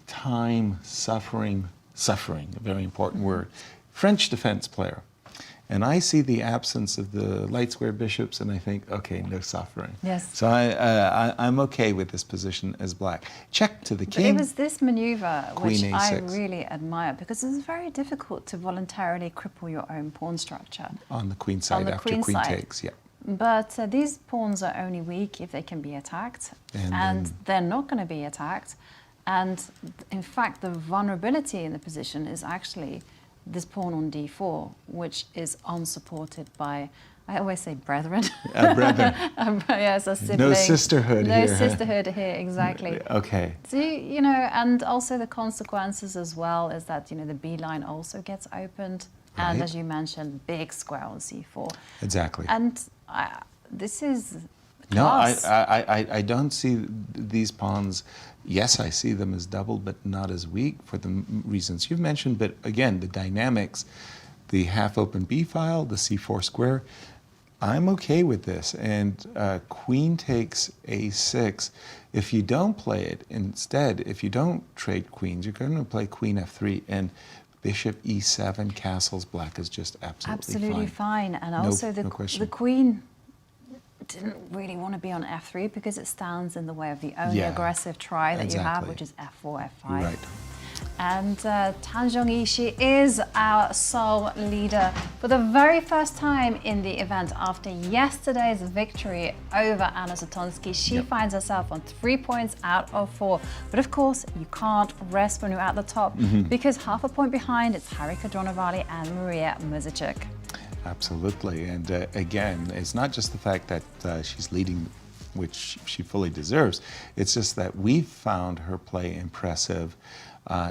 time suffering, a very important word, French defense player. And I see the absence of the light square bishops and I think, okay, no suffering. Yes. So I'm okay with this position as black. Check to the But king. it was this maneuver which Queen I A6. really admire because it's very difficult to voluntarily cripple your own pawn structure. On the queen side the after queen queen side. takes, yeah. But these pawns are only weak if they can be attacked, And and then- they're not going to be attacked. And in fact, the vulnerability in the position is actually this pawn on d4, which is unsupported by, I always say brethren. Brethren. Yes, a sibling. No sisterhood No here. sisterhood here, exactly. Okay. So, and also the consequences as well is that, the B line also gets opened. And Right. as you mentioned, big square on c4. Exactly. And this is No, class. I don't see these pawns. Yes, I see them as double, but not as weak for the reasons you've mentioned. But again, the dynamics, the half-open B file, the C4 square, I'm okay with this. And queen takes A6. If you don't play it, instead, if you don't trade queens, you're going to play queen F3 and bishop E7 castles. Black is just absolutely fine. And No- also no question. the queen didn't really want to be on f3 because it stands in the way of the only Yeah, aggressive try that you have, exactly. which is f4, f5. Right. And Tan Zhongyi, she is our sole leader for the very first time in the event after yesterday's victory over Anna Zatonskih. She finds herself on 3 points out of 4. But of course, you can't rest when you're at the top because half a point behind, it's Harika Dronavalli and Mariya Muzychuk. Absolutely, and again, it's not just the fact that she's leading, which she fully deserves, it's just that we've found her play impressive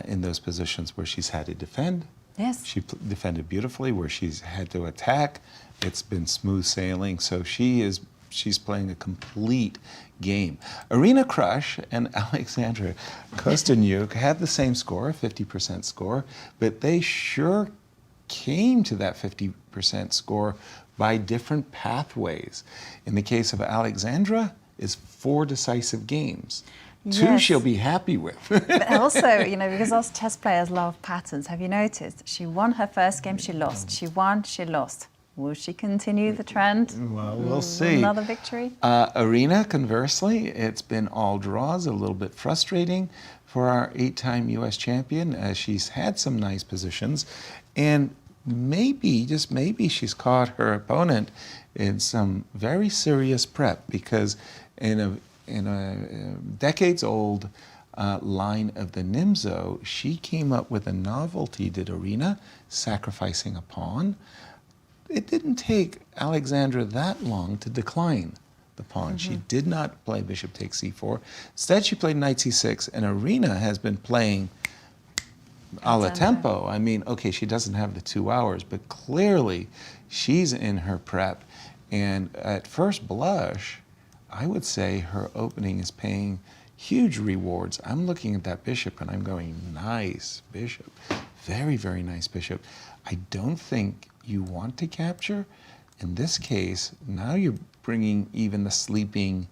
in those positions where she's had to defend. Yes. She defended beautifully, where she's had to attack. It's been smooth sailing, so she's playing a complete game. Irina Krush and Alexandra Kosteniuk had the same score, 50% score, but they sure came to that 50% score by different pathways. In the case of Alexandra, is 4 decisive games. 2 Yes. she'll be happy with. But also, because us chess players love patterns, have you noticed? She won her first game, she lost. She won, she lost. Will she continue the trend? Well, we'll see. Another victory? Irina, conversely, it's been all draws, a little bit frustrating for our 8-time U.S. champion. She's had some nice positions. And maybe, just maybe, she's caught her opponent in some very serious prep, because in a decades-old line of the Nimzo, she came up with a novelty, did Irina, sacrificing a pawn. It didn't take Alexandra that long to decline the pawn. She did not play bishop takes c4. Instead, she played knight c6, and Irina has been playing a la tempo. I mean, okay, she doesn't have the 2 hours, but clearly she's in her prep. And at first blush, I would say her opening is paying huge rewards. I'm looking at that bishop and I'm going, nice bishop. Very, very nice bishop. I don't think you want to capture. In this case, now you're bringing even the sleeping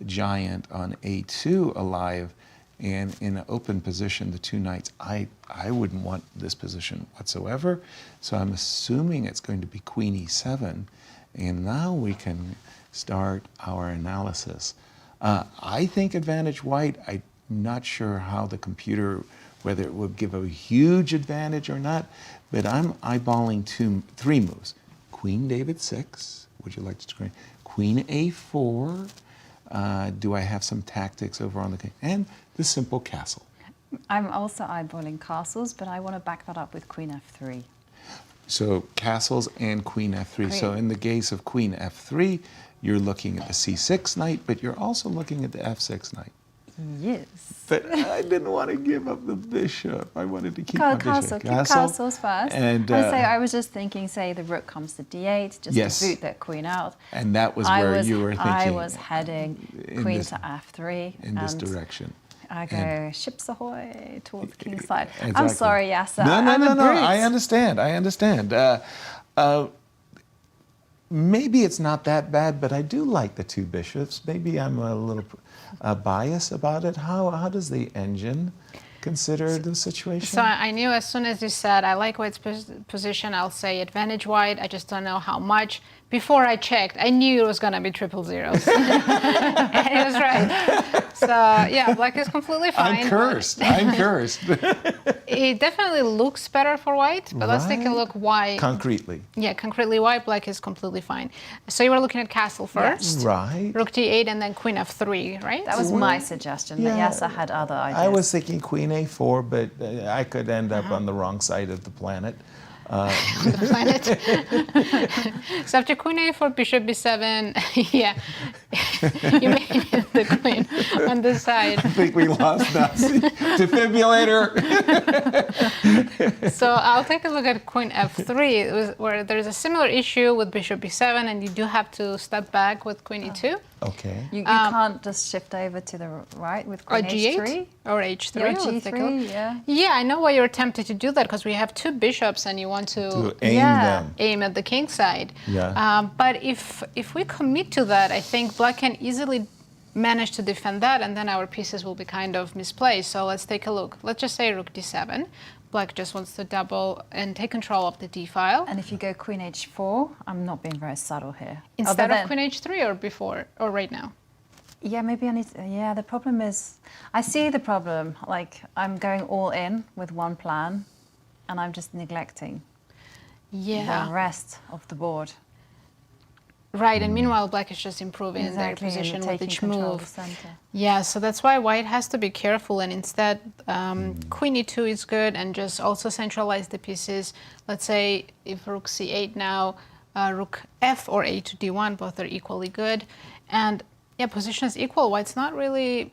giant on a2 alive, and in an open position, the two knights, I wouldn't want this position whatsoever. So I'm assuming it's going to be queen e7. And now we can start our analysis. I think advantage white. I'm not sure how the computer, whether it would give a huge advantage or not, but I'm eyeballing three moves. Queen David 6, would you like to screen? Queen a4, do I have some tactics over on the, and the simple castle. I'm also eyeballing castles, but I want to back that up with queen f3. So castles and queen f3. So in the case of queen f3, you're looking at the c6 knight, but you're also looking at the f6 knight. Yes. But I didn't want to give up the bishop. I wanted to keep my bishop. Keep castles first. And I was just thinking, say the rook comes to d8, just to boot that queen out. And that was where you were thinking. I was heading queen to f3. In this direction. I go ships ahoy towards the king's side. Exactly. I'm sorry, Yasser. No. I understand. Maybe it's not that bad, but I do like the two bishops. Maybe I'm a little biased about it. How does the engine consider the situation? So I knew as soon as you said, I like white's position, I'll say advantage white. I just don't know how much. Before I checked, I knew it was going to be triple zeros. And it was right. So yeah, black is completely fine. I'm cursed. It definitely looks better for white, but let's take a look why. Concretely. Yeah, concretely why black is completely fine. So you were looking at castle first. Yes. Right. Rook d8 and then queen f3, right? That was my suggestion, but Yasser had other ideas. I was thinking queen a4, but I could end up on the wrong side of the planet. On the planet. So after queen a4, bishop b7, yeah, you made the queen on the side. I think we lost Nazi. Defibrillator. So I'll take a look at queen f3, where there's a similar issue with bishop b7, and you do have to step back with queen e2. Okay. You can't just shift over to the right with queen g8 or h3. Or g3, yeah. Yeah, I know why you're tempted to do that, because we have two bishops and you want to aim them. Aim at the king side. Yeah. But if we commit to that, I think black can easily manage to defend that, and then our pieces will be kind of misplaced. So let's take a look. Let's just say rook d7. Black just wants to double and take control of the d file. And if you go queen h4, I'm not being very subtle here. Instead of queen h3 or before, or right now? Yeah, maybe I need to, the problem is, I see the problem, like I'm going all in with one plan and I'm just neglecting the rest of the board. Right, and meanwhile black is just improving their position with each move. Yeah, so that's why white has to be careful, and instead queen e2 is good, and just also centralize the pieces. Let's say if rook c8 now, rook f or a to d1, both are equally good. And yeah, position is equal. White's not really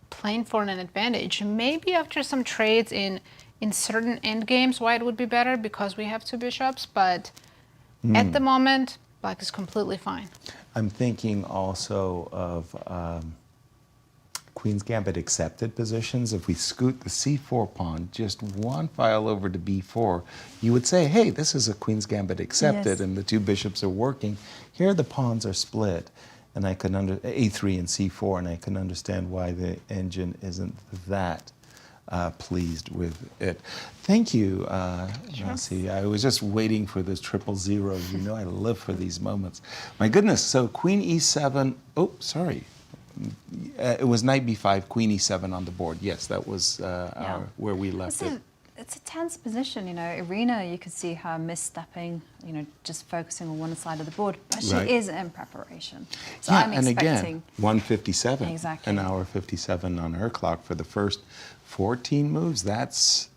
playing for an advantage. Maybe after some trades in certain endgames, white would be better because we have two bishops, but at the moment, black is completely fine. I'm thinking also of Queen's Gambit accepted positions. If we scoot the c4 pawn just one file over to b4, you would say, hey, this is a Queen's Gambit accepted, and the two bishops are working. Here the pawns are split, and I can a3 and c4, and I can understand why the engine isn't that pleased with it. Thank you, Nancy. I was just waiting for those triple zeros. You know I live for these moments. My goodness, so queen e7, oh, sorry. It was knight b5, queen e7 on the board. Yes, that was where we left it. it's a tense position, you know. Irina, you could see her misstepping, you know, just focusing on one side of the board, but she Right. is in preparation. So Yeah, I'm and expecting. again, 1:57, Exactly. an hour 57 on her clock for the first 14 moves. That's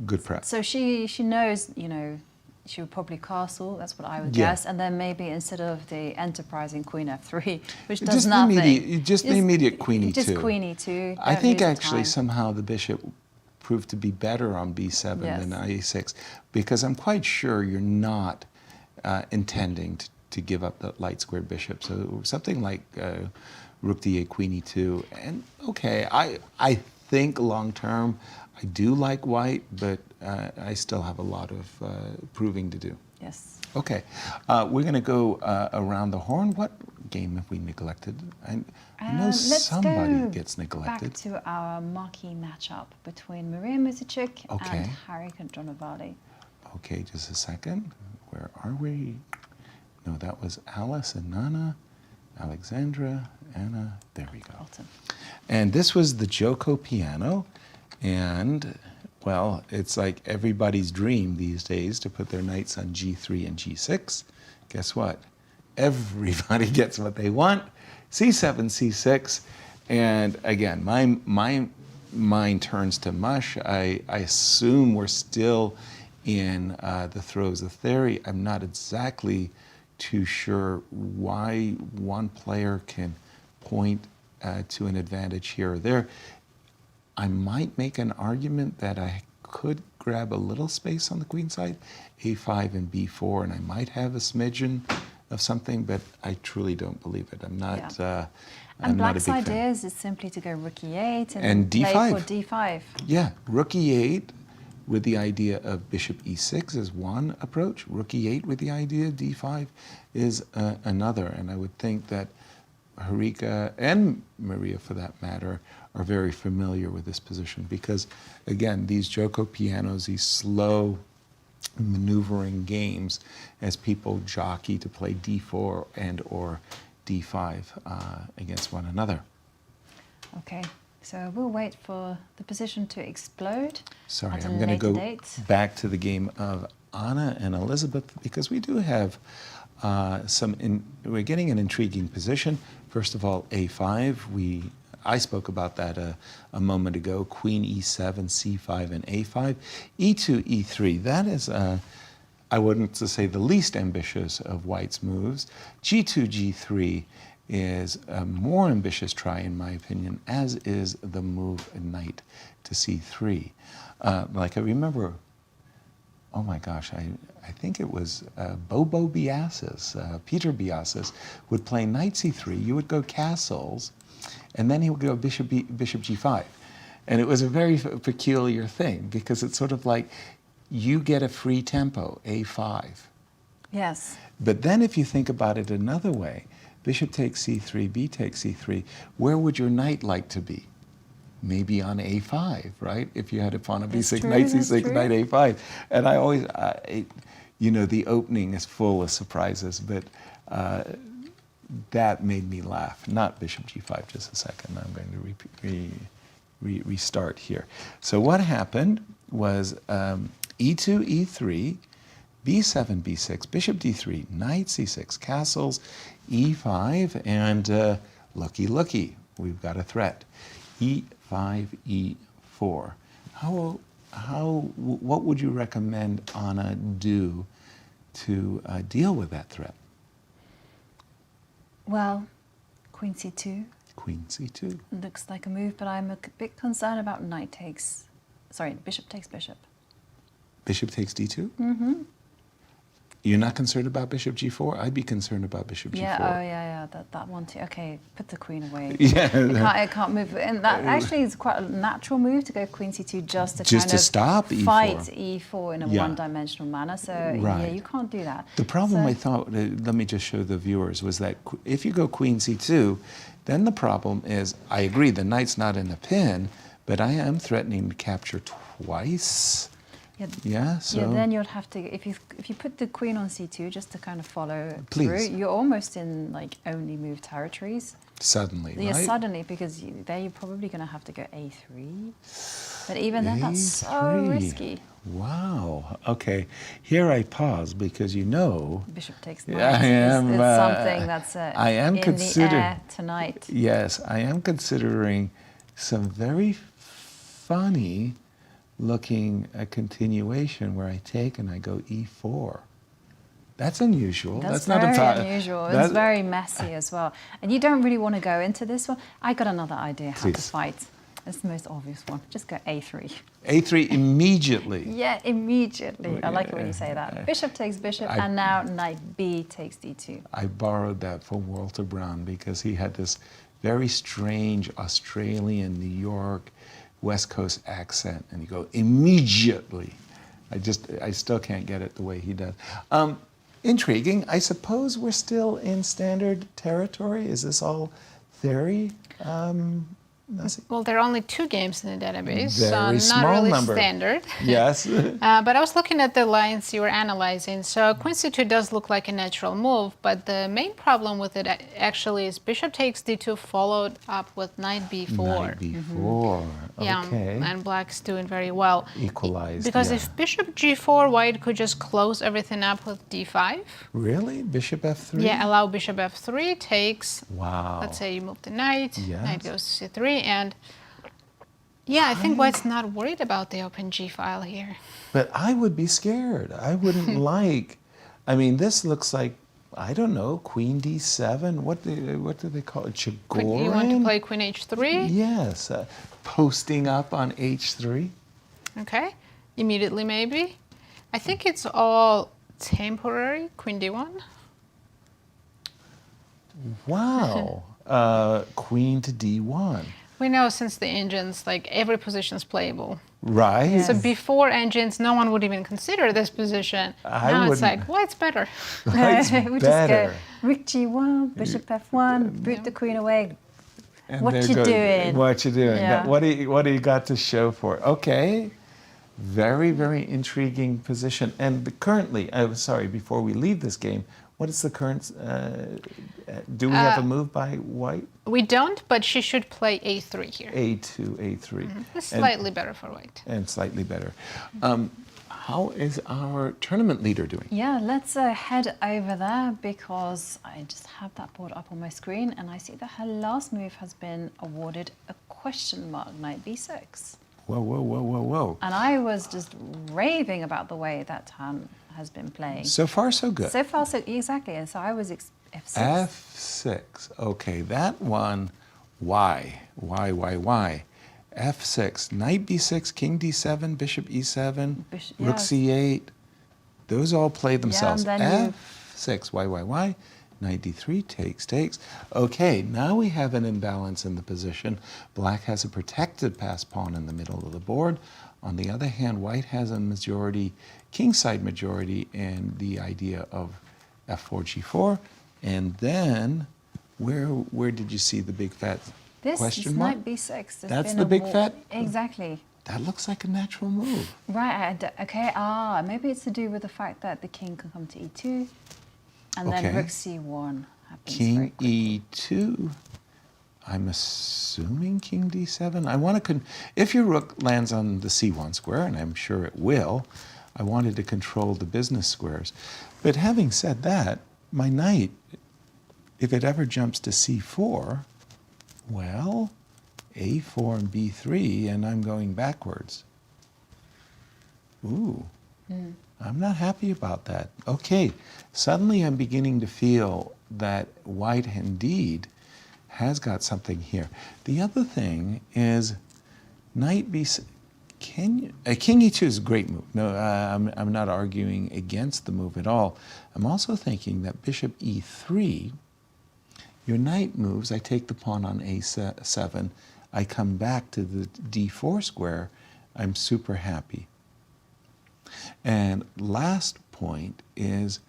good prep. So she knows, you know, she would probably castle, that's what I would Yeah. guess, and then maybe instead of the enterprising queen f3, which does Just the nothing. immediate queen e2. Just queen e2. I don't think lose the actually time. somehow the bishop proved to be better on b7 than a6, because I'm quite sure you're not intending to give up the light squared bishop. So something like rook d8, queen e2, and okay, I think long term I do like white, but I still have a lot of proving to do. Yes. Okay, we're going to go around the horn. What game have we neglected? I know Let's somebody go gets neglected. back to our marquee matchup between Mariya Muzychuk Okay. and Harika Dronavalli. Okay, just a second. Where are we? No, that was Alice and Nana, Alexandra, Anna. There we go. Bottom. And this was the Joko piano. And, well, it's like everybody's dream these days to put their knights on g3 and g6. Guess what? Everybody gets what they want. c7, c6. And again, my mind turns to mush. I assume we're still in the throes of theory. I'm not exactly too sure why one player can point to an advantage here or there. I might make an argument that I could grab a little space on the queen side, a5 and b4, and I might have a smidgen of something, but I truly don't believe it. I'm not. Yeah. I'm And not a Black's big idea fan. is simply to go rook e8 And play d5. for d5. Yeah, rook e8 with the idea of bishop e6 is one approach. Rook e8 with the idea of d5 is another, and I would think that Harika and Mariya, for that matter, are very familiar with this position because, again, these Joko pianos, these slow maneuvering games as people jockey to play d4 and or d5 against one another. Okay, so we'll wait for the position to explode. Sorry, at a I'm going to later go date. back to the game of Anna and Elisabeth because we do have we're getting an intriguing position. First of all, a5. I spoke about that a moment ago. Queen e7, c5, and a5. e2, e3. That is, I wouldn't to say the least ambitious of White's moves. g2, g3 is a more ambitious try, in my opinion, as is the move knight to c3. Like I remember, oh my gosh, I think it was Bobo Biasis, Peter Biasis, would play knight c3. You would go castles, and then he would go bishop g5. And it was a very peculiar thing because it's sort of like you get a free tempo, a5. Yes. But then if you think about it another way, bishop takes c3, b takes c3, where would your knight like to be? Maybe on a5, right? If you had a pawn on b6, true, knight that's c6, true. knight a5. And I always, you know, the opening is full of surprises, but that made me laugh. Not bishop g5, just a second. I'm going to restart here. So what happened was e2, e3, b7, b6, bishop d3, knight c6, castles, e5, and looky, we've got a threat. e5, e4. What would you recommend Anna do to deal with that threat? Well, queen c2 Queen c2. looks like a move, but I'm a bit concerned about bishop takes bishop. Bishop takes d2? Mm-hmm. You're not concerned about bishop g4? I'd be concerned about bishop g4. Yeah, oh yeah, that one too. Okay, put the queen away. Yeah. It can't move. And that actually is quite a natural move to go queen c2 just to Just kind to of stop e4. fight e4 in a Yeah. one-dimensional manner. So yeah, Right. you can't do that. The problem So- I thought, let me just show the viewers, was that if you go queen c2, then the problem is, I agree, the knight's not in a pin, but I am threatening to capture twice. Yeah, Yeah, so yeah, then you'll have to, if you put the queen on c2 just to kind of follow Please. through, you're almost in like only move territories. suddenly, Yeah, right? suddenly, because there you're probably going to have to go a3. But even then, that's so A3. risky. Wow. Okay. Here I pause because you know. Bishop takes Yeah, knight. I am, It's something that's I am in the air tonight. Yes, I am considering some very funny looking a continuation where I take and I go e4. That's unusual. That's not very a unusual. It's very messy as well. And you don't really want to go into this one. I got another idea how to Please. fight. It's the most obvious one. Just go a3. A3 immediately. Yeah, immediately. I like it when you say that. Bishop takes bishop, and now knight b takes d2. I borrowed that from Walter Brown because he had this very strange Australian, New York, West Coast accent, and you go immediately. I still can't get it the way he does. Intriguing. I suppose we're still in standard territory. Is this all theory? Well, there are only 2 games in the database, Very so not small really number. standard. Yes. But I was looking at the lines you were analyzing. So queen c2 does look like a natural move, but the main problem with it actually is bishop takes d2 followed up with knight b4. Knight b4. Yeah, Okay. and black's doing very well. Equalized. Because yeah. if bishop g4, white could just close everything up with d5. Really? Bishop f3? Yeah, allow bishop f3 takes. Wow. Let's say you move the knight, Yes. knight goes to c3, and yeah, I think white's not worried about the open g file here. But I would be scared. I wouldn't like. I mean, this looks like, I don't know, queen d7. What do they call it? Chigorin? You want to play queen h3? Yes. Posting up on h3. Okay, immediately maybe. I think it's all temporary. Queen d1. Wow. Queen to d1. We know since the engines, like every position's playable. Right? So before engines, no one would even consider this position. I Now it's wouldn't. like, white's better. White's we just better. go rook g1, bishop f1, boot the queen away. And What there you goes- doing? What you doing? Yeah. What do you got to show for it? Okay. Very, very intriguing position. And currently, sorry, before we leave this game, what is the current, do we have a move by white? We don't, but she should play a3 here. A2, A3. It's slightly better for white. And slightly better. How is our tournament leader doing? Yeah, let's head over there because I just have that board up on my screen and I see that her last move has been awarded a question mark, knight b6. Whoa, whoa, whoa, whoa, whoa. And I was just raving about the way that Tan has been playing. So far, so good. So far, so exactly. And so I was f6. F6. Okay, that one, why? F6, knight b6, king d7, bishop e7, rook yes. c8. Those all play themselves. and then F6, why? Knight d3, takes. Okay, now we have an imbalance in the position. Black has a protected pass pawn in the middle of the board. On the other hand, white has a majority, kingside majority, and the idea of f4, g4. And then, where did you see the big fat This question is mark? knight b6. There's That's been the a big war- fat- Exactly. That looks like a natural move. Right, okay. Maybe it's to do with the fact that the king can come to e2, and Okay. then rook c1 happens very King quickly. e2. I'm assuming king d7. I want to, if your rook lands on the c1 square, and I'm sure it will, I wanted to control the business squares. But having said that, my knight, if it ever jumps to c4, well, a4 and b3, and I'm going backwards. Ooh. I'm not happy about that. Okay, suddenly I'm beginning to feel that white indeed has got something here. The other thing is knight b6. King e2 is a great move. No, I'm not arguing against the move at all. I'm also thinking that bishop e3, your knight moves, I take the pawn on a7, I come back to the d4 square, I'm super happy. And last point is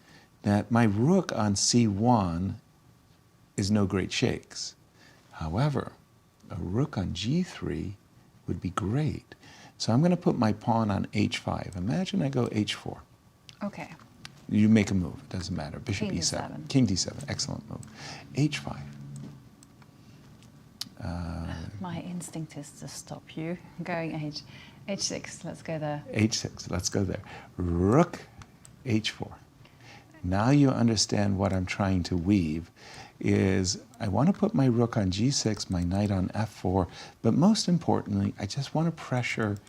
that my rook on c1 is no great shakes. However, a rook on g3 would be great. So I'm going to put my pawn on h5. Imagine I go h4. Okay. You make a move, it doesn't matter. Bishop King e7. d7. King d7, excellent move. h5. My instinct is to stop you going h6. Let's go there. h6, let's go there. Rook h4. Now you understand what I'm trying to weave is I want to put my rook on g6, my knight on f4, but most importantly, I just want to pressure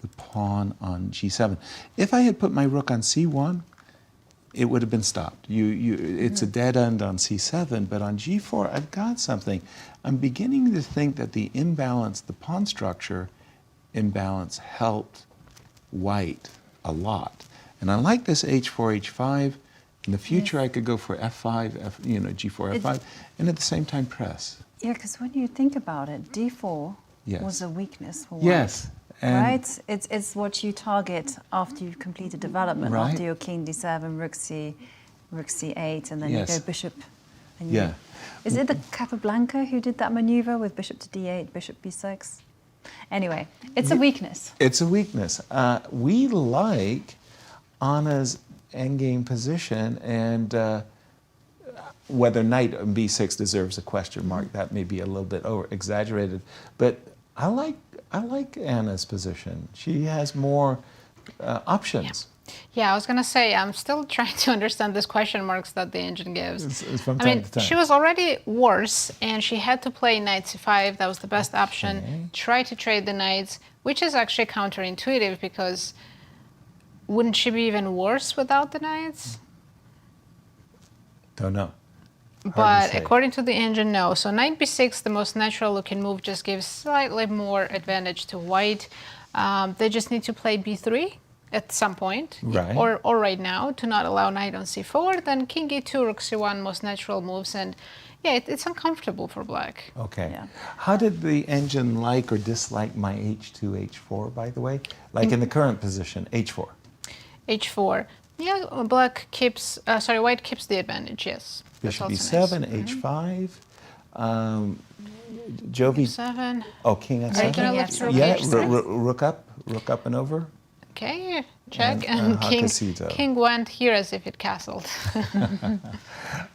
the pawn on g7. If I had put my rook on c1, it would have been stopped. It's a dead end on c7, but on g4, I've got something. I'm beginning to think that the pawn structure imbalance helped white a lot. And I like this h4, h5. In the future, I could go for f5, g4, f5, and at the same time press. Yeah, because when you think about it, d4 Yes. was a weakness for white. Yes. And Right? It's what you target after you've completed development, Right. after your king d7, rook c8, and then you Yes. go bishop. And Yeah. Is it the Capablanca who did that maneuver with bishop to d8, bishop b6? Anyway, it's a weakness. It's a weakness. We like Anna's endgame position, and whether knight on b6 deserves a question mark, that may be a little bit exaggerated. But I like Anna's position. She has more options. Yeah, I was going to say, I'm still trying to understand these question marks that the engine gives. It's from I time mean, to time. she was already worse, and she had to play knight c5. That was the best option. Try to trade the knights, which is actually counterintuitive because wouldn't she be even worse without the knights? Don't know. But according to the engine, no. So knight b6, the most natural looking move, just gives slightly more advantage to white. They just need to play b3 at some point, Right. or right now, to not allow knight on c4. Then king e2, rook c1, most natural moves, and yeah, it's uncomfortable for black. Okay. Yeah. How did the engine like or dislike my h2, h4, by the way? Like in the current position, h4. h4. Yeah, black keeps, white keeps the advantage, yes. That's Bishop also e7, nice. h5. Jovi. e7. Oh, king Are you f7. gonna lift rook Yeah, h6? rook up and over. Okay, check, And, and Hakasito. king went here as if it castled.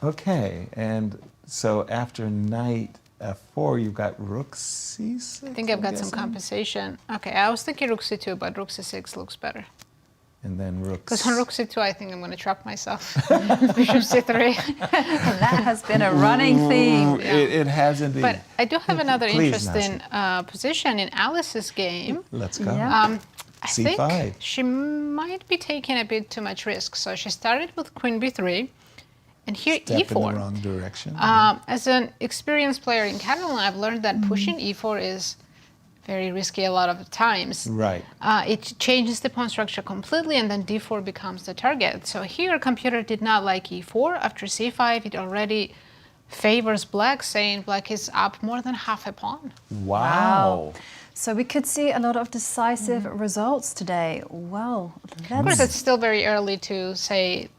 Okay, and so after knight f4, you've got rook c6. I think I've got some guessing? compensation. Okay, I was thinking rook c2, but rook c6 looks better. And then rook. Because on rook c2, I think I'm going to trap myself. Bishop c3. That has been a running theme. It has indeed. But I do have another Please, interesting position in Alice's game. Let's go. Yeah. I C5. think she might be taking a bit too much risk. So she started with queen b3, and here Step in the e4. wrong direction. As an experienced player in Catalan, I've learned that pushing e4 is very risky a lot of the times. Right. It changes the pawn structure completely, and then d4 becomes the target. So here, computer did not like e4. After c5, it already favors black, saying black is up more than half a pawn. Wow. So we could see a lot of decisive results today. Well, Of course, let's... it's still very early to say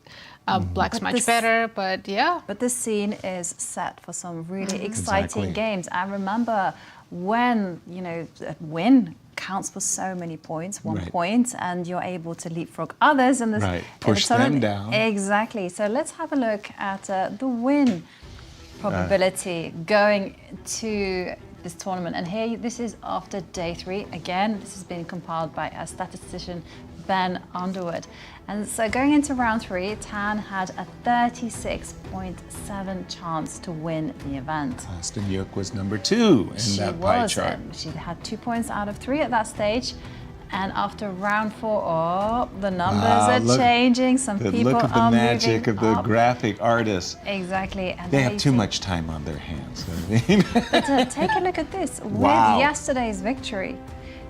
black's But much this- better, but yeah. But this scene is set for some really exciting Exactly. games. I remember when, a win counts for so many points, 1 Right. point, and you're able to leapfrog others. And Right. Push them down. Exactly. So let's have a look at the win probability going to this tournament. And here, this is after day 3. Again, this has been compiled by a statistician, Ben Underwood. And so going into round 3, Tan had a 36.7 chance to win the event. Kosteniuk was number 2 in that pie chart. She had 2 points out of 3 at that stage. And after round 4, the numbers are changing. Some people Look at the are magic moving of the up. graphic artists. Exactly. And They there have you too see- much time on their hands. I mean, But take a look at this. Wow. With yesterday's victory,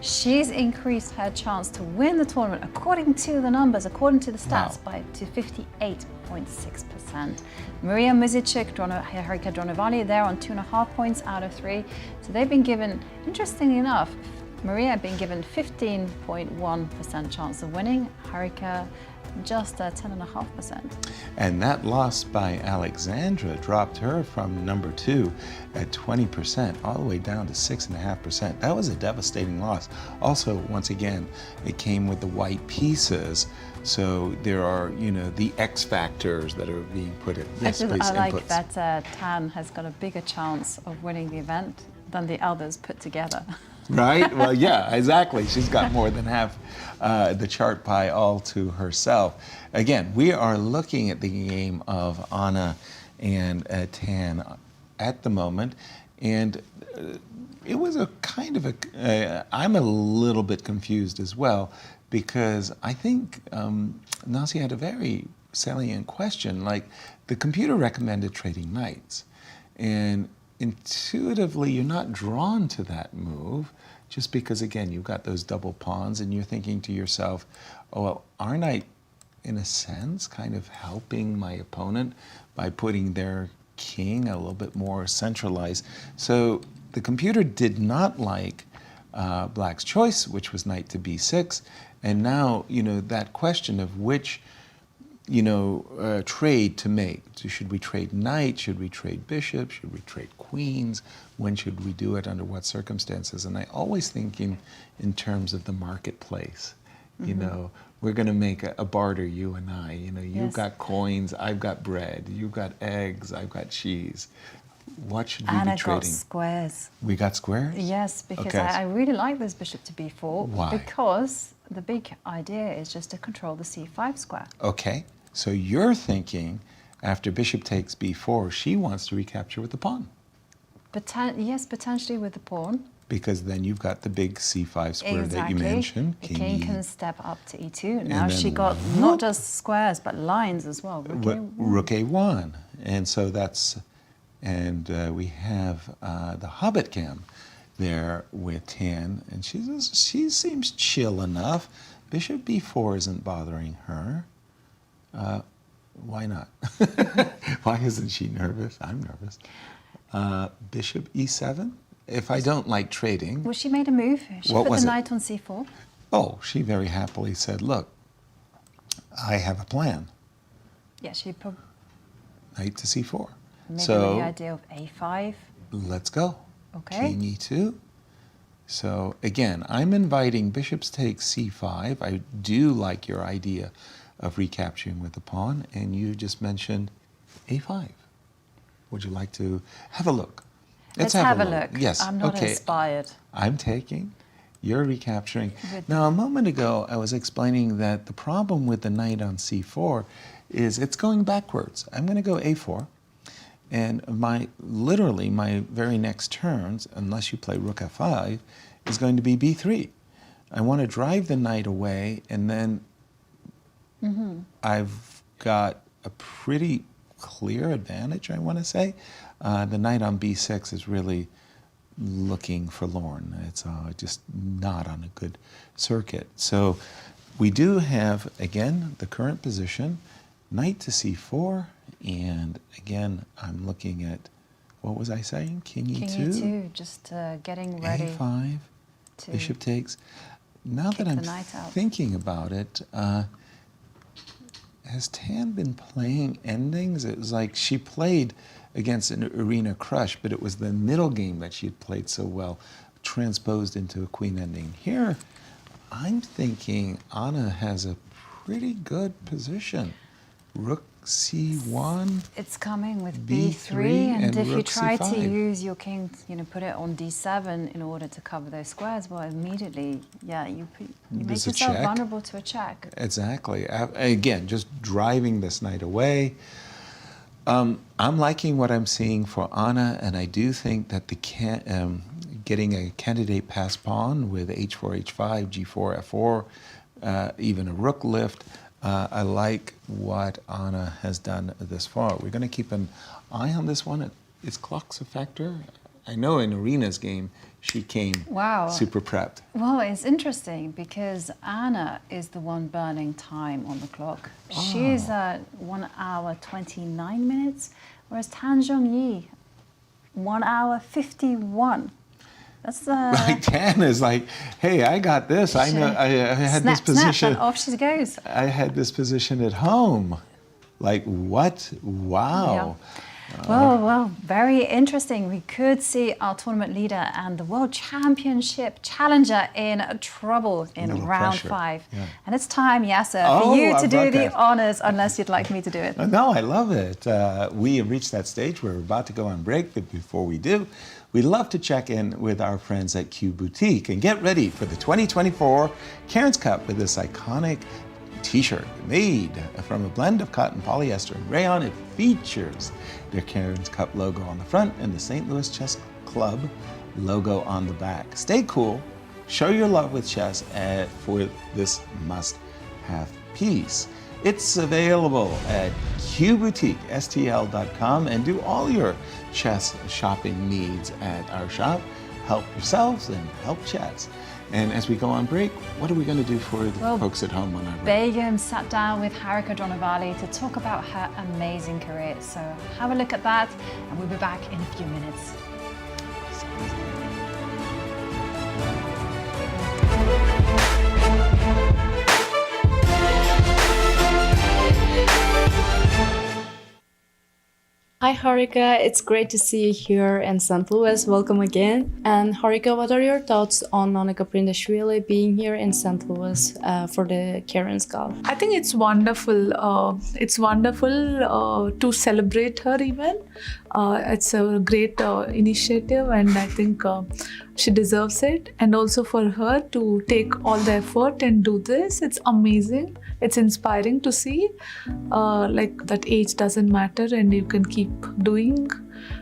she's increased her chance to win the tournament, according to the numbers, according to the stats, to 58.6%. Mariya, Muzychuk, Harika Dronavalli, they're on 2.5 points out of 3. So they've been given, interestingly enough, Mariya had been given 15.1% chance of winning, Harika just 10.5%. and that loss by Alexandra dropped her from number 2 at 20% all the way down to 6.5%. That was a devastating loss. Also, once again, it came with the white pieces. So there are, the X factors that are being put in. Yes, please, I like inputs. that Tan has got a bigger chance of winning the event than the others put together. Right? Well, yeah, exactly. She's got more than half the chart pie all to herself. Again, we are looking at the game of Anna and Tan at the moment, and it was a kind of a, I'm a little bit confused as well, because I think Nasi had a very salient question, like the computer recommended trading knights, and intuitively you're not drawn to that move just because, again, you've got those double pawns and you're thinking to yourself, oh, well, aren't I in a sense kind of helping my opponent by putting their king a little bit more centralized? So the computer did not like Black's choice, which was knight to b6, and now, you know, that question of which, you know, trade to make. So should we trade knight? Should we trade bishop? Should we trade queens? When should we do it? Under what circumstances? And I always think in terms of the marketplace. You know, we're going to make a barter, you and I. You know, you've got coins, I've got bread. You've got eggs, I've got cheese. What should we be trading? Got squares. We got squares? Yes, because Okay. I really like this bishop to b4. Why? Because the big idea is just to control the c5 square. Okay, so you're thinking after bishop takes b4, she wants to recapture with the pawn. Yes, potentially with the pawn. Because then you've got the big c5 square that you mentioned. The king can step up to e2. Now then she got not just squares, but lines as well. Rook a1. And so that's, and we have the Hobbit cam there with Tan, and she seems chill enough. Bishop b4 isn't bothering her. Why not? Why isn't she nervous? I'm nervous. Bishop e7. If I don't like trading... Well, she made a move. She What put was the it? knight on c4. Oh, she very happily said, look, I have a plan. Yeah, she put Knight to c4. maybe So the idea of a5. let's go. Okay. King e2. So again, I'm inviting bishops take c5. I do like your idea of recapturing with the pawn, and you just mentioned a5. Would you like to have a look? Let's have a look. Yes. I'm not okay. inspired. I'm taking. You're recapturing. Now, a moment ago, I was explaining that the problem with the knight on c4 is it's going backwards. I'm going to go a4, and literally my very next turns, unless you play rook f5, is going to be b3. I want to drive the knight away, and then I've got a pretty clear advantage, I want to say. The knight on b6 is really looking forlorn. It's just not on a good circuit. So we do have, again, the current position, knight to c4, and again, I'm looking at, what was I saying? King e2? King e2, just getting ready. a5, bishop takes. Now that I'm the knight out. thinking about it, has Tan been playing endings? It was like she played against an Irina Krush, but it was the middle game that she had played so well, transposed into a queen ending. Here, I'm thinking Anna has a pretty good position. Rook c1. It's coming with B3 b3, and and if you rook try to c5. use your king, put it on d7 in order to cover those squares, well, immediately, yeah, you make There's a yourself check. vulnerable to a check. Exactly. Again, just driving this knight away. I'm liking what I'm seeing for Anna, and I do think that getting a candidate pass pawn with h4, h5, g4, f4, even a rook lift, I like what Anna has done this far. We're going to keep an eye on this one. Is clocks a factor? I know in Irina's game, she came super prepped. Well, it's interesting because Anna is the one burning time on the clock. She's at 1 hour 29 minutes, whereas Zhongyi, 1 hour 51. That's Like Tan is like, hey, I got this. I know. I had this position. Snap, and off she goes. I had this position at home. Like what? Wow. Yeah. Well, very interesting. We could see our tournament leader and the World Championship challenger in trouble in round 5. Yeah. And it's time, Yasser, for you to do the honors, unless you'd like me to do it. No, I love it. We have reached that stage where we're about to go on break, but before we do, we'd love to check in with our friends at Q Boutique and get ready for the 2024 Cairns Cup with this iconic t-shirt made from a blend of cotton, polyester, and rayon. It features their Cairns Cup logo on the front and the St. Louis Chess Club logo on the back. Stay cool, show your love with chess for this must-have piece. It's available at qboutique.stl.com and do all your chess shopping needs at our shop. Help yourselves and help chess. And as we go on break, what are we going to do for the folks at home on our break? Begim sat down with Harika Dronavalli to talk about her amazing career. So have a look at that, and we'll be back in a few minutes. Hi Harika, it's great to see you here in St. Louis. Welcome again. And Harika, what are your thoughts on Annika Prindashvili being here in St. Louis for the Cairns Cup? I think it's wonderful. It's wonderful to celebrate her even. It's a great initiative, and I think she deserves it. And also for her to take all the effort and do this, it's amazing. It's inspiring to see like that age doesn't matter, and you can keep doing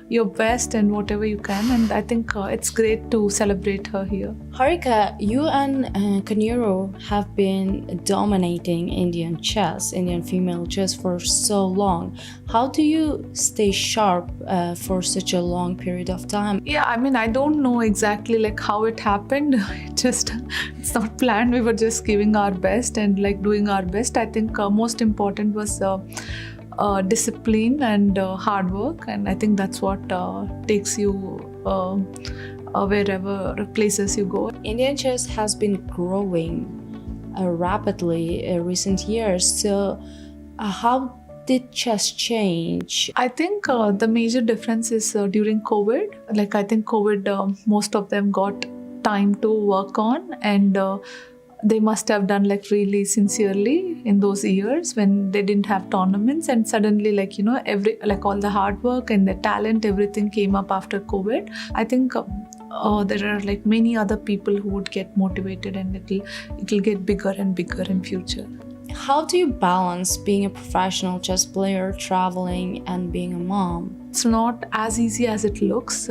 your best and whatever you can. And I think it's great to celebrate her here. Harika, you and Kaniro have been dominating Indian female chess for so long. How do you stay sharp for such a long period of time? Yeah, I mean, I don't know exactly like how it happened. It's not planned. We were just giving our best and like doing our best. I think most important was discipline and hard work, and I think that's what takes you wherever places you go. Indian chess has been growing rapidly in recent years. So how did chess change? I think the major difference is during COVID. Like I think COVID, most of them got time to work on, and they must have done like really sincerely in those years when they didn't have tournaments, and suddenly like all the hard work and the talent, everything came up after COVID. I think there are like many other people who would get motivated, and it'll get bigger and bigger in future. How do you balance being a professional chess player, traveling, and being a mom? It's not as easy as it looks.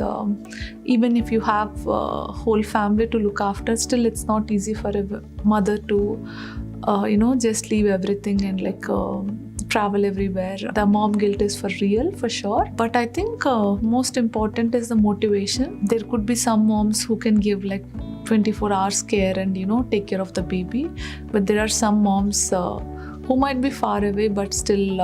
Even if you have a whole family to look after, still it's not easy for a mother to, just leave everything and like travel everywhere. The mom guilt is for real, for sure. But I think most important is the motivation. There could be some moms who can give like 24 hours care and take care of the baby, but there are some moms who might be far away but still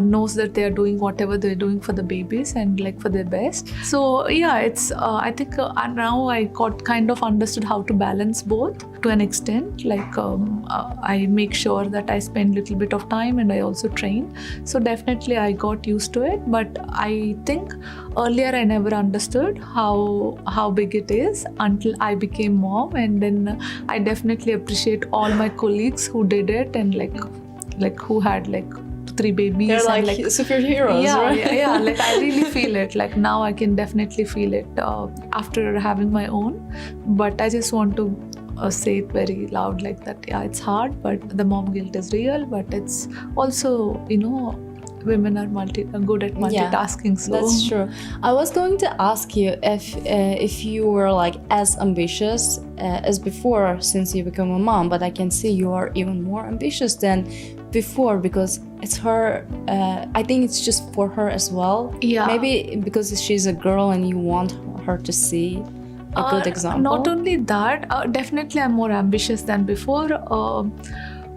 knows that they are doing whatever they're doing for the babies and like for their best. So yeah, it's I think now I kind of understood how to balance both to an extent. Like I make sure that I spend a little bit of time and I also train. So definitely I got used to it, but I think earlier I never understood how big it is until I became mom, and then I definitely appreciate all my colleagues who did it and like who had like 3 babies. They're and like superheroes, yeah, right? yeah. Like I really feel it. Like now I can definitely feel it after having my own. But I just want to say it very loud like that. Yeah, it's hard, but the mom guilt is real. But it's also, women are good at multitasking. So that's true. I was going to ask you if you were like as ambitious as before since you become a mom, but I can see you are even more ambitious than before because it's her. I think it's just for her as well. Yeah. Maybe because she's a girl and you want her to see a good example. Not only that, definitely I'm more ambitious than before.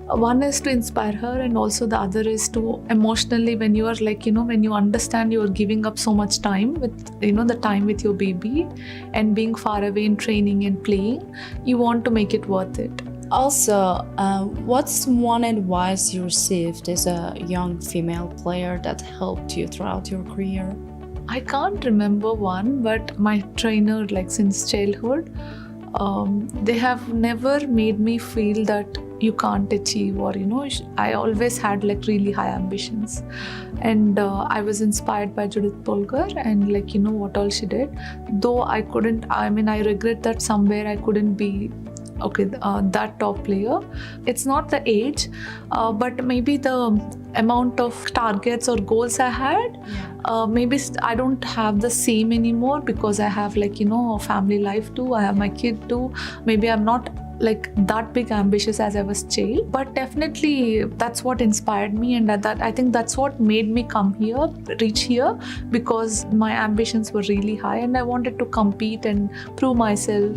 One is to inspire her, and also the other is to emotionally, when you are like, when you understand you are giving up so much time with, the time with your baby and being far away in training and playing, you want to make it worth it. Also, what's one advice you received as a young female player that helped you throughout your career? I can't remember one, but my trainer, like since childhood, they have never made me feel that you can't achieve, or I always had like really high ambitions, and I was inspired by Judith Polgar and what all she did. Though I regret that somewhere I couldn't be that top player. It's not the age, but maybe the amount of targets or goals I had. Maybe I don't have the same anymore because I have a family life too. I have my kid too. Maybe I'm not that big ambitious as I was child, but definitely that's what inspired me, and that I think that's what made me reach here, because my ambitions were really high and I wanted to compete and prove myself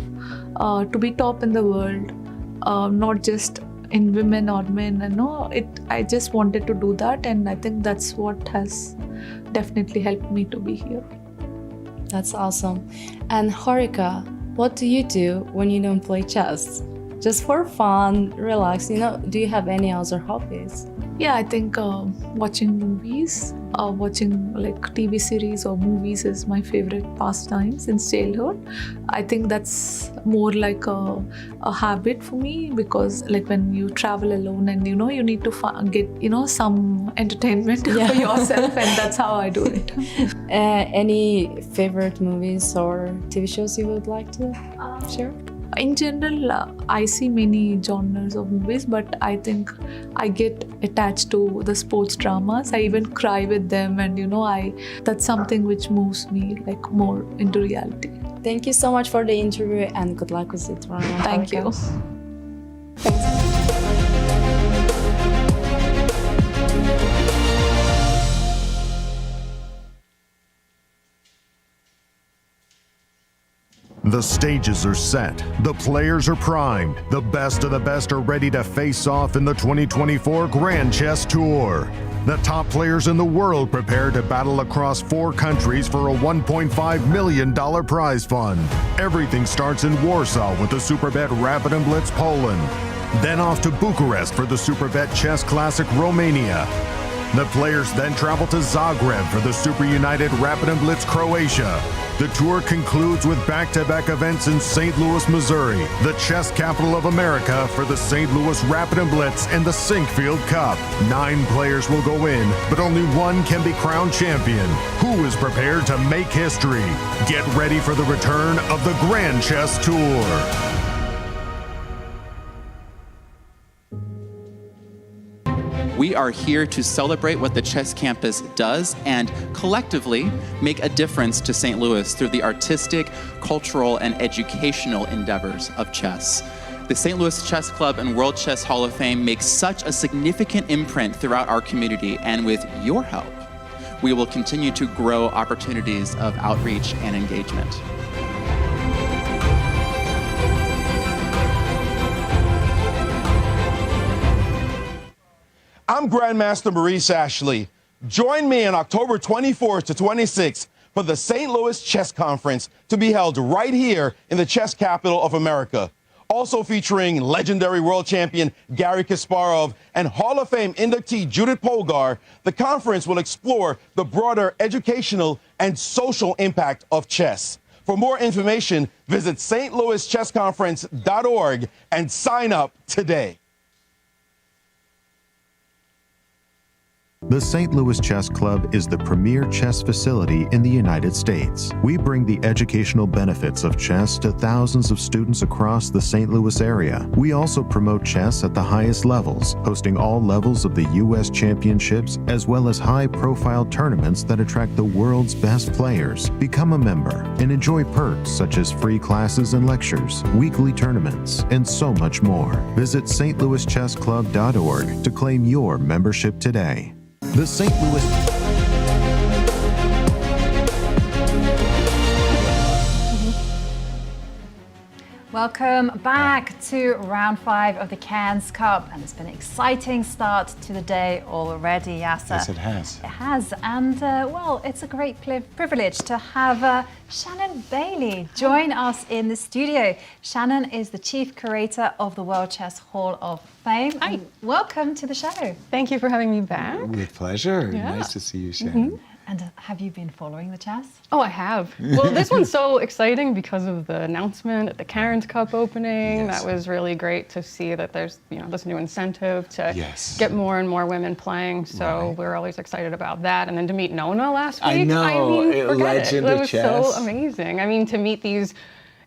to be top in the world, not just in women or men. I just wanted to do that, and I think that's what has definitely helped me to be here. That's awesome. And Harika, what do you do when you don't play chess? Just for fun, relax, do you have any other hobbies? Yeah, I think watching movies, watching TV series or movies is my favorite pastime since childhood. I think that's more like a habit for me, because when you travel alone and you need to get some entertainment for yourself, and that's how I do it. Any favorite movies or TV shows you would like to share? In general, I see many genres of movies, but I think I get attached to the sports dramas. I even cry with them, and that's something which moves me more into reality. Thank you so much for the interview, and good luck with it. Thank you. The stages are set, the players are primed, the best of the best are ready to face off in the 2024 Grand Chess Tour. The top players in the world prepare to battle across 4 countries for a $1.5 million prize fund. Everything starts in Warsaw with the Superbet Rapid and Blitz Poland, then off to Bucharest for the Superbet Chess Classic Romania. The players then travel to Zagreb for the Super United Rapid and Blitz Croatia. The tour concludes with back-to-back events in St. Louis, Missouri, the chess capital of America, for the St. Louis Rapid and Blitz and the Sinkfield Cup. 9 players will go in, but only one can be crowned champion. Who is prepared to make history? Get ready for the return of the Grand Chess Tour. We are here to celebrate what the Chess Campus does and collectively make a difference to St. Louis through the artistic, cultural, and educational endeavors of chess. The St. Louis Chess Club and World Chess Hall of Fame makes such a significant imprint throughout our community, and with your help, we will continue to grow opportunities of outreach and engagement. I'm Grandmaster Maurice Ashley. Join me on October 24th to 26th for the St. Louis Chess Conference, to be held right here in the chess capital of America. Also featuring legendary world champion Garry Kasparov and Hall of Fame inductee Judith Polgar, the conference will explore the broader educational and social impact of chess. For more information, visit stlouischessconference.org and sign up today. The St. Louis Chess Club is the premier chess facility in the United States. We bring the educational benefits of chess to thousands of students across the St. Louis area. We also promote chess at the highest levels, hosting all levels of the U.S. championships, as well as high-profile tournaments that attract the world's best players. Become a member and enjoy perks such as free classes and lectures, weekly tournaments, and so much more. Visit stlouischessclub.org to claim your membership today. The St. Louis... Welcome back to round 5 of the Cairns Cup, and it's been an exciting start to the day already, Yasser. Yes, it has. It has, and well, it's a great privilege to have Shannon Bailey join us in the studio. Shannon is the Chief Curator of the World Chess Hall of Fame. Hi. Welcome to the show. Thank you for having me back. With pleasure. Yeah. Nice to see you, Shannon. And have you been following the chess? Oh, I have. Well, this one's so exciting because of the announcement at the Cairns Cup opening. Yes. That was really great to see that there's, this new incentive to Yes. get more and more women playing. So Right. we're always excited about that. And then to meet Nona last week. I know, a forget legend it. of It was chess. so amazing. I mean, to meet these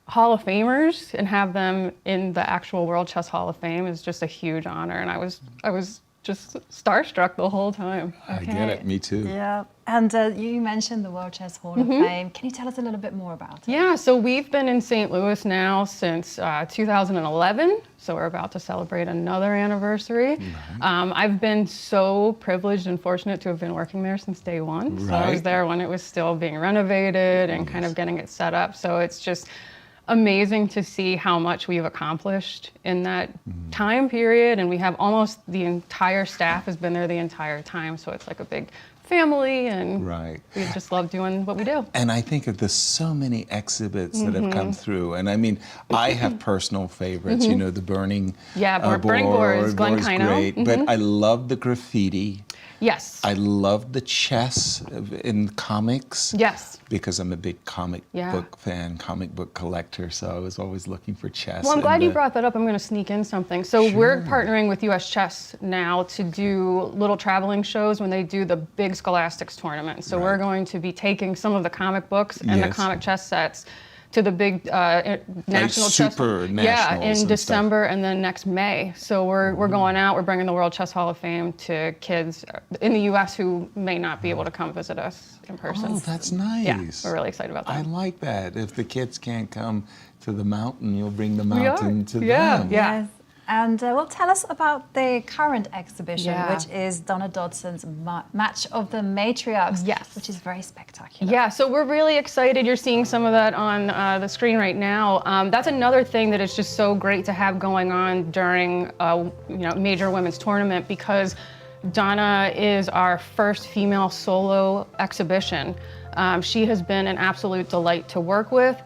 Hall of Famers and have them in the actual World Chess Hall of Fame is just a huge honor. And I was just starstruck the whole time. I get it. Me too. Yeah, and you mentioned the World Chess Hall of Fame. Can you tell us a little bit more about it? Yeah, so we've been in St. Louis now since 2011, so we're about to celebrate another anniversary. I've been so privileged and fortunate to have been working there since day one. So I was Right. there when it was still being renovated and kind of getting it set up. So it's just amazing to see how much we've accomplished in that time period, and we have almost the entire staff has been there the entire time, so it's like a big family, and Right. we just love doing what we do. And I think of the so many exhibits that have come through. And I mean, I have personal favorites, you know, the burning Burning Boar is Glenn board Kino. great, but I love the graffiti. Yes. I love the chess in comics. Yes. Because I'm a big comic Yeah. book fan, comic book collector, so I was always looking for chess. Well, I'm and glad you the- brought that up. I'm going to sneak in something. So we're partnering with US Chess now to do little traveling shows when they do the big Scholastics tournament. So we're going to be taking some of the comic books and the Yes. comic chess sets to the big national chess. super Yeah, nationals and in stuff. December and then next May. So we're going out. We're bringing the World Chess Hall of Fame to kids in the U.S. who may not be able to come visit us in person. Oh, that's nice. Yeah, we're really excited about that. I like that. If the kids can't come to the mountain, you'll bring the We are. mountain to Yeah, them. yeah. Yes. And well, tell us about the current exhibition, Yeah. which is Donna Dodson's Match of the Matriarchs, Yes. which is very spectacular. Yeah, so we're really excited. You're seeing some of that on the screen right now. That's another thing that is just so great to have going on during major women's tournament, because Donna is our first female solo exhibition. She has been an absolute delight to work with.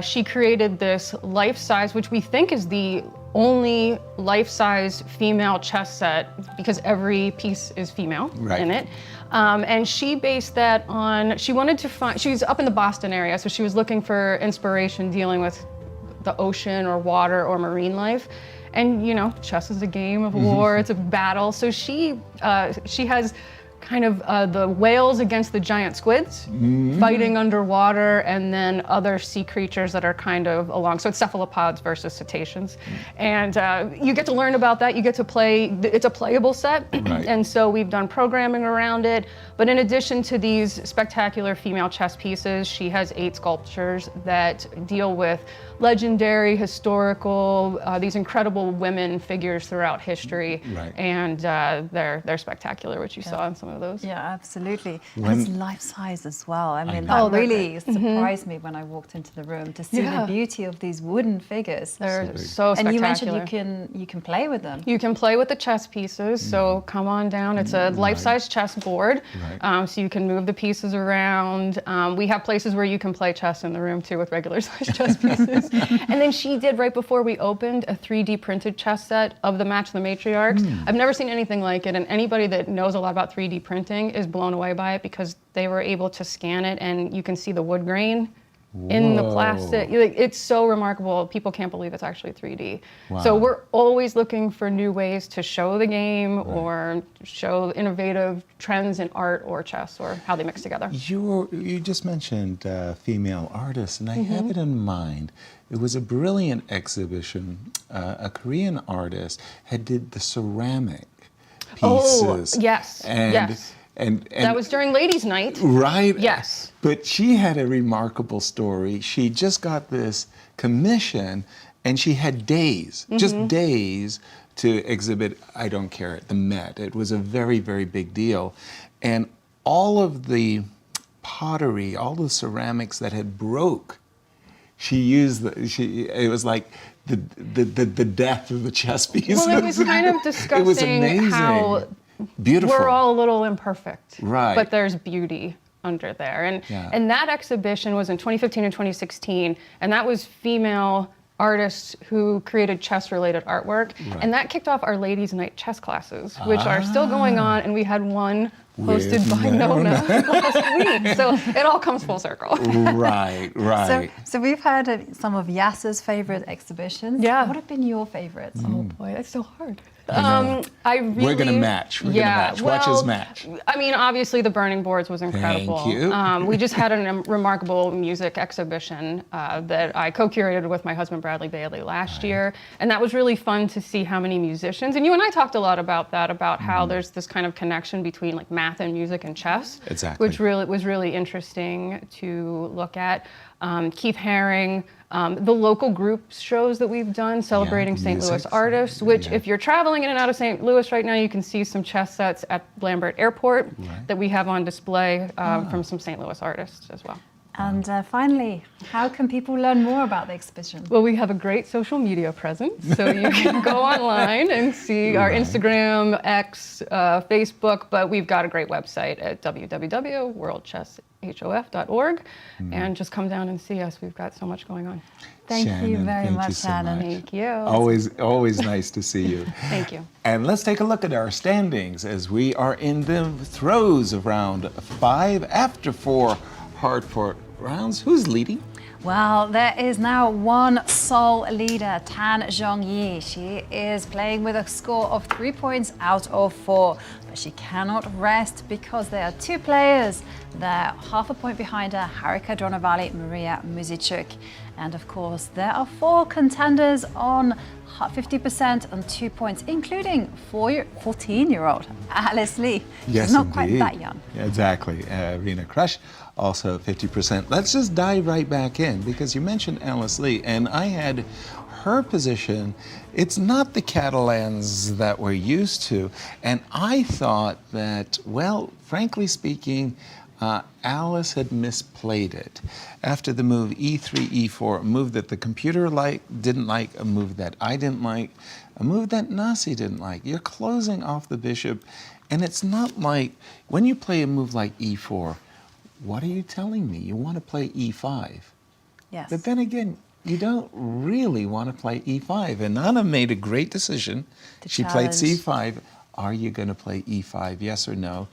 She created this life-size, which we think is the only life-size female chess set, because every piece is female in it. And she based that on, she wanted to find, she's up in the Boston area, so she was looking for inspiration dealing with the ocean or water or marine life. And chess is a game of war, it's a battle. So she has kind of the whales against the giant squids, fighting underwater, and then other sea creatures that are kind of along. So it's cephalopods versus cetaceans. And you get to learn about that. You get to play, it's a playable set. And so we've done programming around it. But in addition to these spectacular female chess pieces, she has 8 sculptures that deal with legendary, historical, these incredible women figures throughout history. And they're spectacular, which you saw in some of those. Yeah, absolutely. And it's life-size as well. I mean, that Oh, they're really surprised me when I walked into the room to see the beauty of these wooden figures. They're so spectacular. And you mentioned you can play with them. You can play with the chess pieces, so come on down. It's a life-size chess board, so you can move the pieces around. We have places where you can play chess in the room too with regular-sized chess pieces. And then she did, right before we opened, a 3D printed chess set of the Match of the Matriarchs. I've never seen anything like it, and anybody that knows a lot about 3D printing is blown away by it, because they were able to scan it and you can see the wood grain in the plastic. It's so remarkable. People can't believe it's actually 3D. So we're always looking for new ways to show the game or show innovative trends in art or chess or how they mix together. You just mentioned female artists, and I have it in mind. It was a brilliant exhibition. A Korean artist had did the ceramic pieces. Oh, yes, yes. And that was during Ladies' Night. Right. Yes. But she had a remarkable story. She just got this commission, and she had days, just days, to exhibit I Don't Care at the Met. It was a very, very big deal. And all of the pottery, all the ceramics that had broke, She used it was like the death of the chess piece. Well, it was kind of disgusting. It was amazing. How beautiful. We're all a little imperfect, right? But there's beauty under there, and that exhibition was in 2015 and 2016, and that was female artists who created chess-related artwork, and that kicked off our Ladies' Night chess classes, which are still going on, and we had one hosted by Nona last week. So it all comes full circle. Right. So we've heard some of Yasser's favorite exhibitions. Yeah. What have been your favorites? Oh boy, that's so hard. We're gonna match. We're gonna match. Watch us match. I mean, obviously, the Burning Boards was incredible. Thank you. We just had a remarkable music exhibition that I co-curated with my husband Bradley Bailey last year, and that was really fun to see how many musicians. And you and I talked a lot about that, about how there's this kind of connection between like math and music and chess, exactly, which was really interesting to look at. Keith Haring. The local group shows that we've done celebrating St. Louis artists, which if you're traveling in and out of St. Louis right now, you can see some chess sets at Lambert Airport that we have on display from some St. Louis artists as well. And finally, how can people learn more about the exhibition? Well, we have a great social media presence, so you can go online and see our Instagram, X, Facebook, but we've got a great website at www.worldchesshof.org, and just come down and see us. We've got so much going on. Thank you very much, Shannon. Thank you. Always nice to see you. Thank you. And let's take a look at our standings as we are in the throes of round 5 after 4 hard-fought rounds. Who's leading? Well, there is now one sole leader, Tan Zhongyi. She is playing with a score of 3 points out of 4, but she cannot rest because there are 2 players. They're half a point behind her, Harika Dronavalli, Mariya, Muzychuk. And of course, there are 4 contenders on 50% and 2 points, including 14-year-old Alice Lee. Yes, She's not indeed. quite that young. Exactly. Irina Krush, also 50%. Let's just dive right back in because you mentioned Alice Lee, and I had her position. It's not the Catalans that we're used to, and I thought that, well, frankly speaking, Alice had misplayed it. After the move E3, E4, a move that the computer didn't like, a move that I didn't like, a move that Nasi didn't like. You're closing off the bishop, and it's not like, when you play a move like E4, what are you telling me? You want to play E5. Yes. But then again, you don't really want to play E5. And Nana made a great decision. She played C5. Are you going to play E5, yes or no?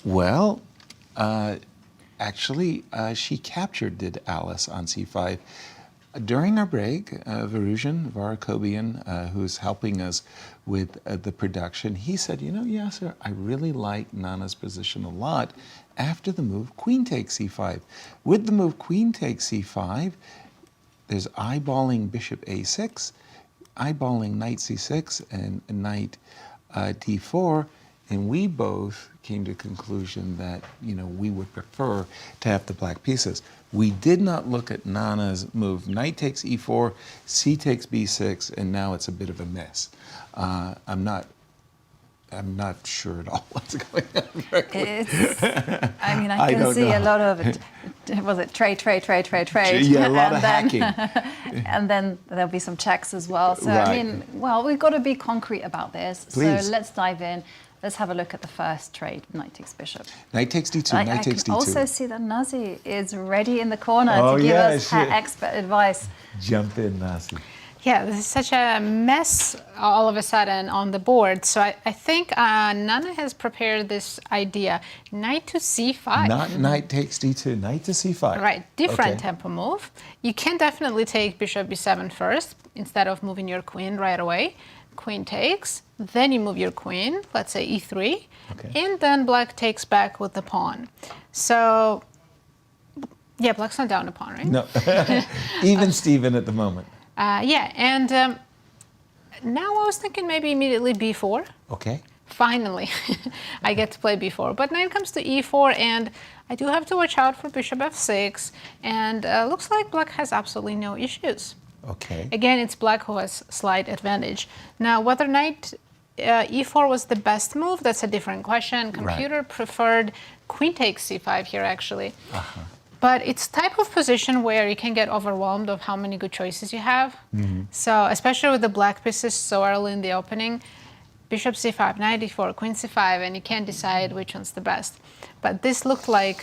Well, actually, she did Alice on C5. During our break, Varuzhan Varakobian, who's helping us with the production, he said, you know, Yasser, I really like Nana's position a lot after the move queen takes C5. With the move queen takes C5, there's eyeballing bishop A6, eyeballing knight C6, and knight D4, and we both came to the conclusion that, you know, we would prefer to have the black pieces. We did not look at Nana's move. Knight takes E4, C takes B6, and now it's a bit of a mess. I'm not sure at all what's going on. I mean, I can see a lot of it. Was it trade? Yeah, a lot of hacking. And then there'll be some checks as well. So, Right. I mean, well, we've got to be concrete about this. Please. So let's dive in. Let's have a look at the first trade, knight takes bishop. Knight takes D2, I knight takes can D2. also see that Nazi is ready in the corner Oh, to give yeah, us her she- expert advice. Jump in, Nasi. Yeah, this is such a mess all of a sudden on the board. So I think Nana has prepared this idea. Knight to C5. Not knight takes D2, knight to C5. Right, different Okay. tempo move. You can definitely take bishop B7 first instead of moving your queen right away. Queen takes, then you move your queen, let's say E3, and then black takes back with the pawn. So, yeah, black's not down a pawn, right? No, even Steven at the moment. Yeah, and now I was thinking maybe immediately B4. Okay. Finally, I get to play B4. But now it comes to E4, and I do have to watch out for bishop F6, and looks like black has absolutely no issues. Okay. Again, it's black who has slight advantage. Now, whether knight E4 was the best move, that's a different question. Computer preferred queen takes C5 here, actually. But it's type of position where you can get overwhelmed of how many good choices you have. So especially with the black pieces so early in the opening, bishop c5, knight d4, queen c5, and you can't decide which one's the best. But this looked like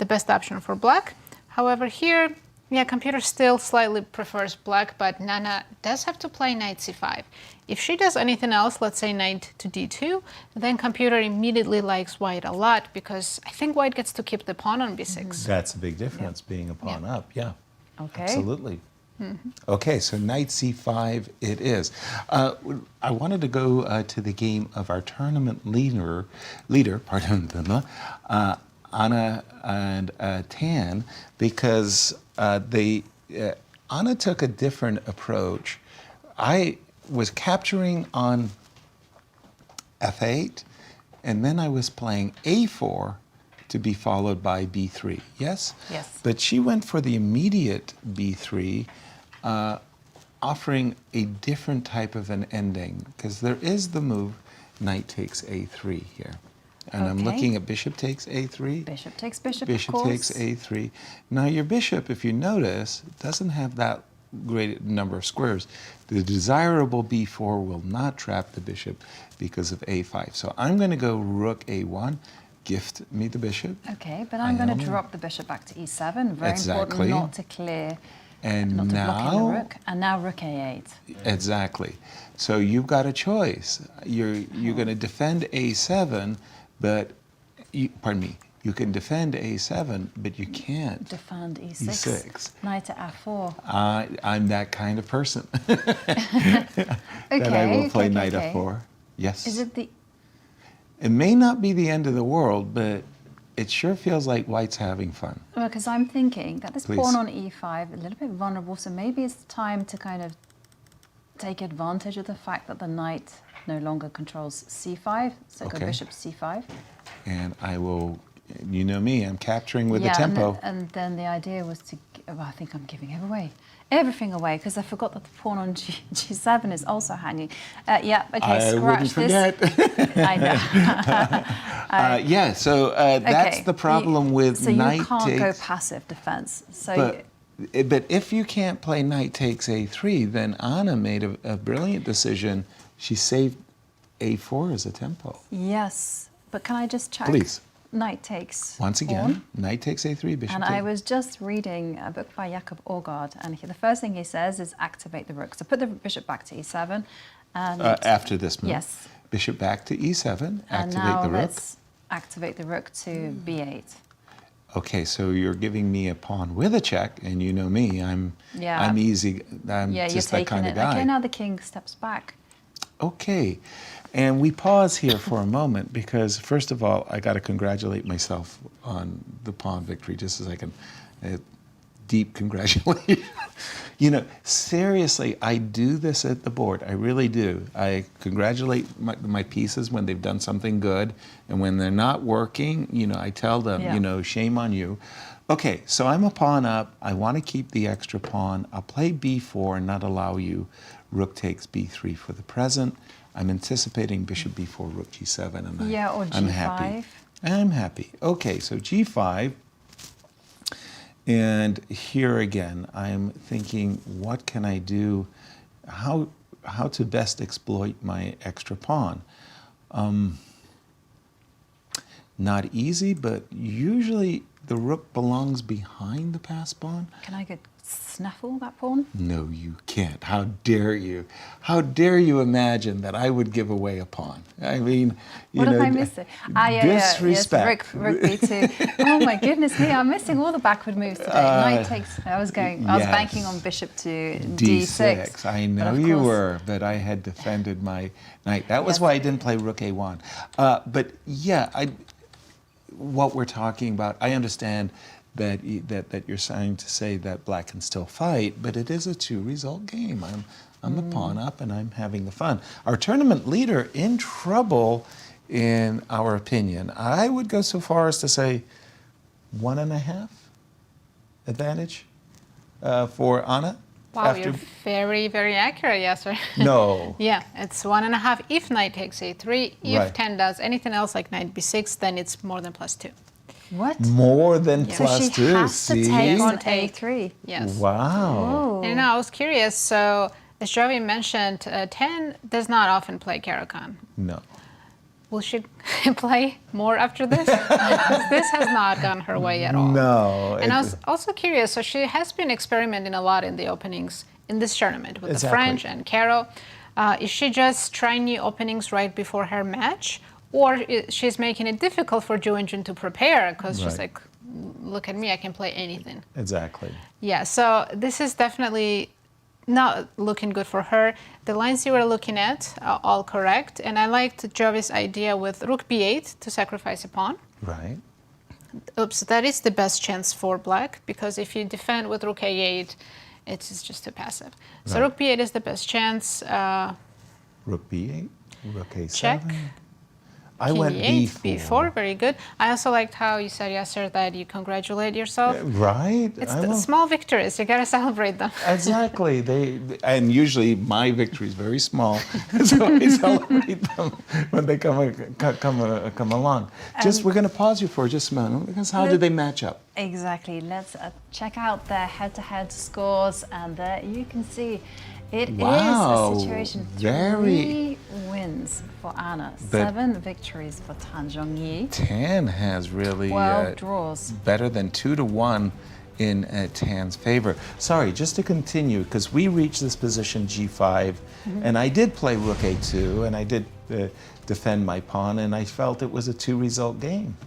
the best option for black. However, here, yeah, computer still slightly prefers black, but Nana does have to play knight c5. If she does anything else, let's say knight to d2, then computer immediately likes white a lot because I think white gets to keep the pawn on b6. That's a big difference, being a pawn up, yeah. Okay. Absolutely. Okay, so knight c5 it is. I wanted to go to the game of our tournament leader, Anna and Tan, because Anna took a different approach. I was capturing on f8, and then I was playing a4 to be followed by b3, yes? Yes. But she went for the immediate b3, offering a different type of an ending, because there is the move knight takes a3 here. And I'm looking at bishop takes a3. Bishop takes bishop, Bishop of course. takes a3. Now your bishop, if you notice, doesn't have that great number of squares. The desirable b4 will not trap the bishop because of a5. So I'm going to go rook a1, gift me the bishop. Okay, but I'm going to drop the bishop back to e7. Very Exactly. important not to clear, And not to block in the now, rook. And now rook a8. exactly. So you've got a choice. You're going to defend a7, but pardon me. You can defend a7, but you can't Defend e6. e6. Knight to f4. I'm that kind of person. That I will play knight f4. Yes. Is it the... It may not be the end of the world, but it sure feels like white's having fun. Well, because I'm thinking that this Please. pawn on e5, a little bit vulnerable, so maybe it's time to kind of take advantage of the fact that the knight no longer controls c5, so go bishop c5. And I will, you know me, I'm capturing with the Yeah, tempo. and then the idea was to, well, I think I'm giving everything away, because I forgot that the pawn on g7 is also hanging. Yeah, okay, I scratch wouldn't this. forget. I know. Yeah, so that's Okay, the problem with so knight you can't takes. go passive defense. So But if you can't play knight takes a3, then Anna made a brilliant decision. She saved a4 as a tempo. yes, but can I just check? Please. Knight takes Once again, pawn. knight takes a3, bishop And takes. I was just reading a book by Jakob Aagaard, and the first thing he says is activate the rook. So put the bishop back to e7. And After this move. Yes. Bishop back to e7, And activate now the rook. let's activate the rook to b8. Okay, so you're giving me a pawn with a check, and you know me, I'm easy. I'm Yeah, just you're that taking kind it. of guy. Okay, now the king steps back. Okay, and we pause here for a moment because, first of all, I got to congratulate myself on the pawn victory, just as I can. Deep congratulations. You know, seriously, I do this at the board. I really do. I congratulate my pieces when they've done something good, and when they're not working, you know, I tell them, you know, shame on you. Okay, so I'm a pawn up. I want to keep the extra pawn. I'll play b4 and not allow you. Rook takes b3 for the present. I'm anticipating bishop b4, rook g7, and or I'm g5. happy. I'm happy. Okay, so g5. And here again, I'm thinking, what can I do? How to best exploit my extra pawn? Not easy, but usually the rook belongs behind the passed pawn. Can I get snaffle that pawn? No, you can't. How dare you? How dare you imagine that I would give away a pawn? I mean, you what know, am I missing? disrespect. Yes, rook b2. Oh my goodness me, I'm missing all the backward moves today. Knight takes. I was banking on bishop to d6. I know you were, but I had defended my knight. That was why I didn't play rook a1. But yeah, what we're talking about, I understand that you're trying to say that black can still fight, but it is a two-result game. I'm the pawn up, and I'm having the fun. Our tournament leader in trouble, in our opinion. I would go so far as to say 1.5 advantage for Anna. Wow, you're very, very accurate, Yasser. No. Yeah, it's 1.5 if knight takes a3. If 10 does anything else like knight b6, then it's more than +2. What? More than Yeah. plus So she 2. has See? to take on Take. A3. Yes. Wow. And now I was curious. So as Jovi mentioned, 10 does not often play Caro-Kann. No. Will she play more after this? This has not gone her way at all. No. And I was also curious. So she has been experimenting a lot in the openings in this tournament with the French and Caro. Is she just trying new openings right before her match? Or she's making it difficult for Jo and Jun to prepare because she's like, look at me, I can play anything. Exactly. Yeah, so this is definitely not looking good for her. The lines you were looking at are all correct. And I liked Jovi's idea with Rook B8 to sacrifice a pawn. Right. Oops, that is the best chance for black because if you defend with Rook A8, it's just too passive. So Rook B8 is the best chance. Rook B8, Rook A7. Check. I went B8, B4. B4, very good. I also liked how you said, Yasser, that you congratulate yourself. Right. It's the small victories. You gotta celebrate them. Exactly. And usually my victory is very small, so I celebrate them when they come along. We're going to pause you for just a moment because how do they match up? Exactly. Let's check out their head-to-head scores, and there you can see it is a situation. 3 wins for Anna, 7 victories for Zhongyi. 10 has really 12 draws. Better than 2-1 in Tan's favor. Sorry, just to continue, because we reached this position G5, and I did play Rook A2, and I did defend my pawn, and I felt it was a 2-result game.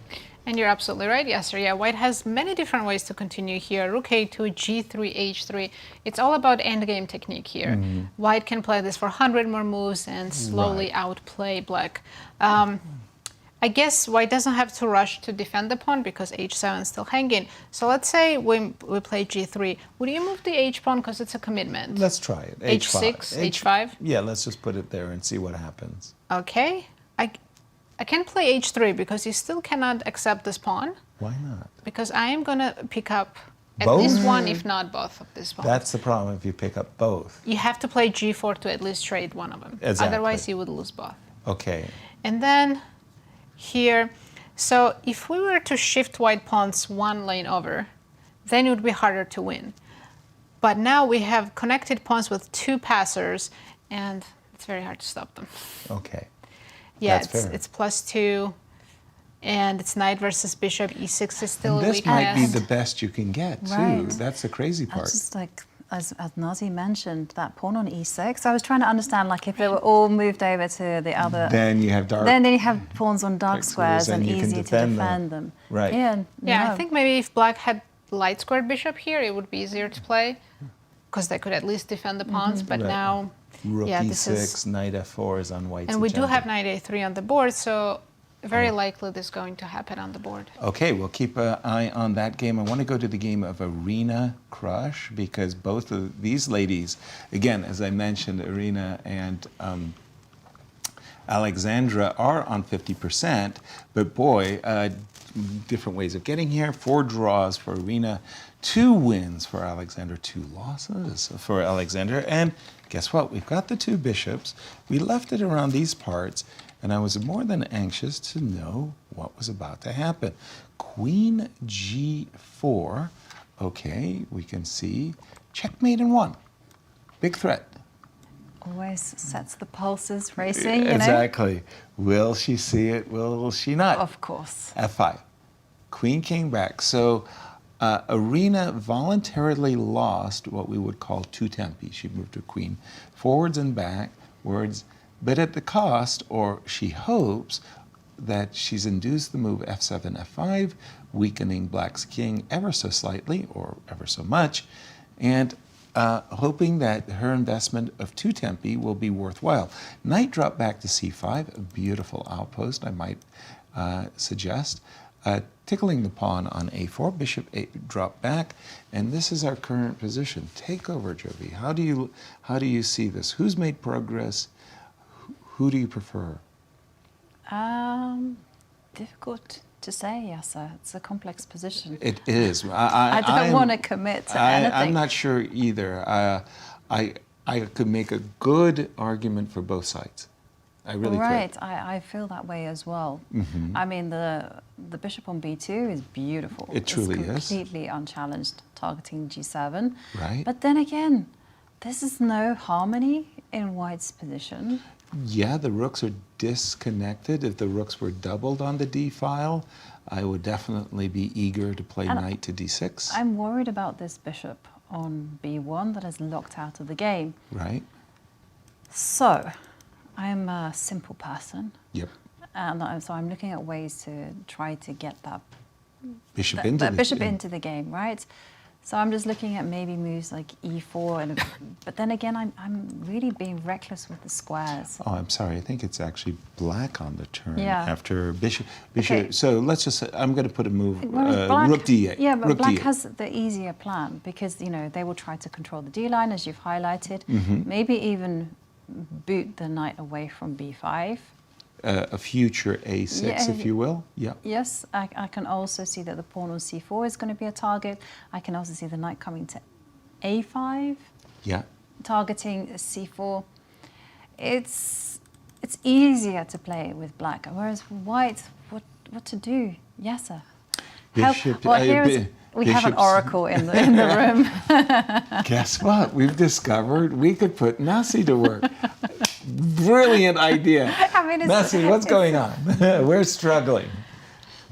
And you're absolutely right, Yasser. Yeah, White has many different ways to continue here. Rook A2, G3, H3. It's all about endgame technique here. White can play this for 100 more moves and slowly outplay Black. I guess White doesn't have to rush to defend the pawn because H7 is still hanging. So let's say we play G3. Would you move the H pawn because it's a commitment? Let's try it. H6, H5? Yeah, let's just put it there and see what happens. Okay. I can play H3 because you still cannot accept this pawn. Why not? Because I am going to pick up at Both? least one, if not both, of these pawns. That's the problem if you pick up both. You have to play G4 to at least trade one of them. Exactly. Otherwise, you would lose both. Okay. And then here, so if we were to shift White pawns one lane over, then it would be harder to win. But now we have connected pawns with 2 passers, and it's very hard to stop them. Okay. Yeah, That's fair. it's +2, and it's knight versus bishop. E6 is still a This weakness. might be the best you can get, too. Right. That's the crazy And part. just like, as Nazi mentioned, that pawn on E6, I was trying to understand, like, if they were all moved over to the other... Then you have dark... Then you have pawns on dark squares squares and and you can easy to defend defend them. Right. Yeah, no. I think maybe if Black had light squared bishop here, it would be easier to play, because they could at least defend the pawns, but Right. now... Rook yeah, E6, this is... knight F4 is on White's And we do agenda. have knight A3 on the board, so very likely this is going to happen on the board. Okay, we'll keep an eye on that game. I want to go to the game of Irina Krush because both of these ladies, again, as I mentioned, Irina and Alexandra are on 50%, but boy, different ways of getting here. 4 draws for Irina, 2 wins for Alexandra, 2 losses for Alexandra, and guess what? We've got the 2 bishops. We left it around these parts, and I was more than anxious to know what was about to happen. Queen G4. Okay, we can see checkmate in 1. Big threat. Always sets the pulses racing, you know? Exactly. Will she see it? Will she not? Of course. F5. Queen came back. So Irina voluntarily lost what we would call 2 tempi. She moved her queen forwards and backwards, but at the cost, or she hopes, that she's induced the move F7, F5, weakening Black's king ever so slightly, or ever so much, and hoping that her investment of 2 tempi will be worthwhile. Knight dropped back to C5, a beautiful outpost, I might suggest. Tickling the pawn on A4, bishop dropped back, and this is our current position. Take over, Jovi. How do you see this? Who's made progress? Who do you prefer? Difficult to say, Yasser. It's a complex position. It is. I don't want to commit to anything. I'm not sure either. I could make a good argument for both sides. I really right. could. I feel that way as well. I mean, the bishop on b2 is beautiful. It truly is. It's completely unchallenged, targeting g7. Right. But then again, this is no harmony in white's position. Yeah, the rooks are disconnected. If the rooks were doubled on the d file, I would definitely be eager to play knight to d6. I'm worried about this bishop on b1 that is locked out of the game. Right. So, I'm a simple person. Yep. And so I'm looking at ways to try to get that Bishop into the game, right? So I'm just looking at maybe moves like e4, but then again, I'm really being reckless with the squares. Oh, I'm sorry. I think it's actually black on the turn after bishop. Okay. So let's just. I'm going to put a move. Black, rook d8. Yeah, but rook black d8. has the easier plan because they will try to control the d line as you've highlighted. Maybe even boot the knight away from b5. A future a6, if you will. Yeah. Yes, I can also see that the pawn on c4 is going to be a target. I can also see the knight coming to a5. Yeah. Targeting c4. It's easier to play with black, whereas white, what to do? Yasser. Bishop. We have an oracle in the room. Guess what? We've discovered we could put Nasi to work. Brilliant idea. Nasi, what's going on? We're struggling.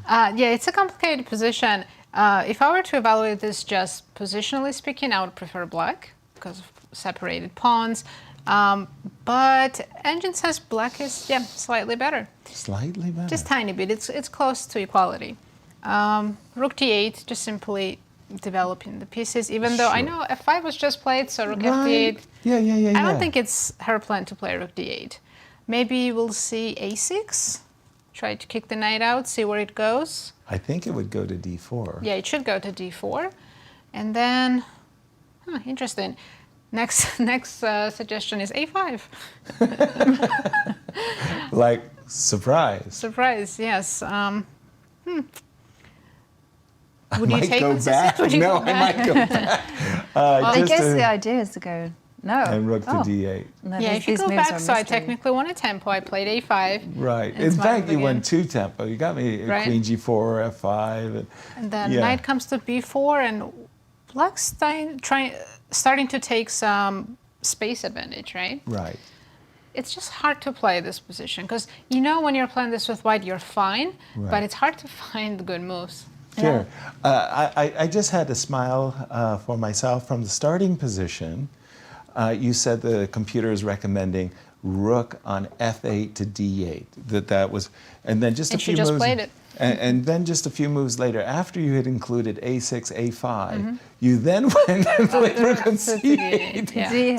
Yeah, it's a complicated position. If I were to evaluate this just positionally speaking, I would prefer black because of separated pawns. But engine says black is, slightly better. Slightly better? Just tiny bit. It's close to equality. Rook d8, just simply developing the pieces, even though I know f5 was just played, so rook f8. Yeah. I don't think it's her plan to play rook d8. Maybe we'll see a6, try to kick the knight out, see where it goes. I think it would go to d4. Yeah, it should go to d4. And then, interesting. Next suggestion is a5. Like, surprise. Surprise, yes. Would I you might take go this? back. Would you No, go I back? might go back. I guess the idea is to go no. And rook to d8. No, Yeah, if you go back, so I technically won a tempo. I played a5. Right. It's In fact, you again. went 2 tempo. You got me Right. queen g4, f5. And then knight comes to b4, and black's starting to take some space advantage, right? Right. It's just hard to play this position because when you're playing this with white, you're fine, but it's hard to find good moves. Sure. I just had to smile for myself from the starting position. You said the computer is recommending rook on f8 to d8. That was, and then just a few moves. She just played it. And then just a few moves later, after you had included a6, a5, you then went and played rook on c8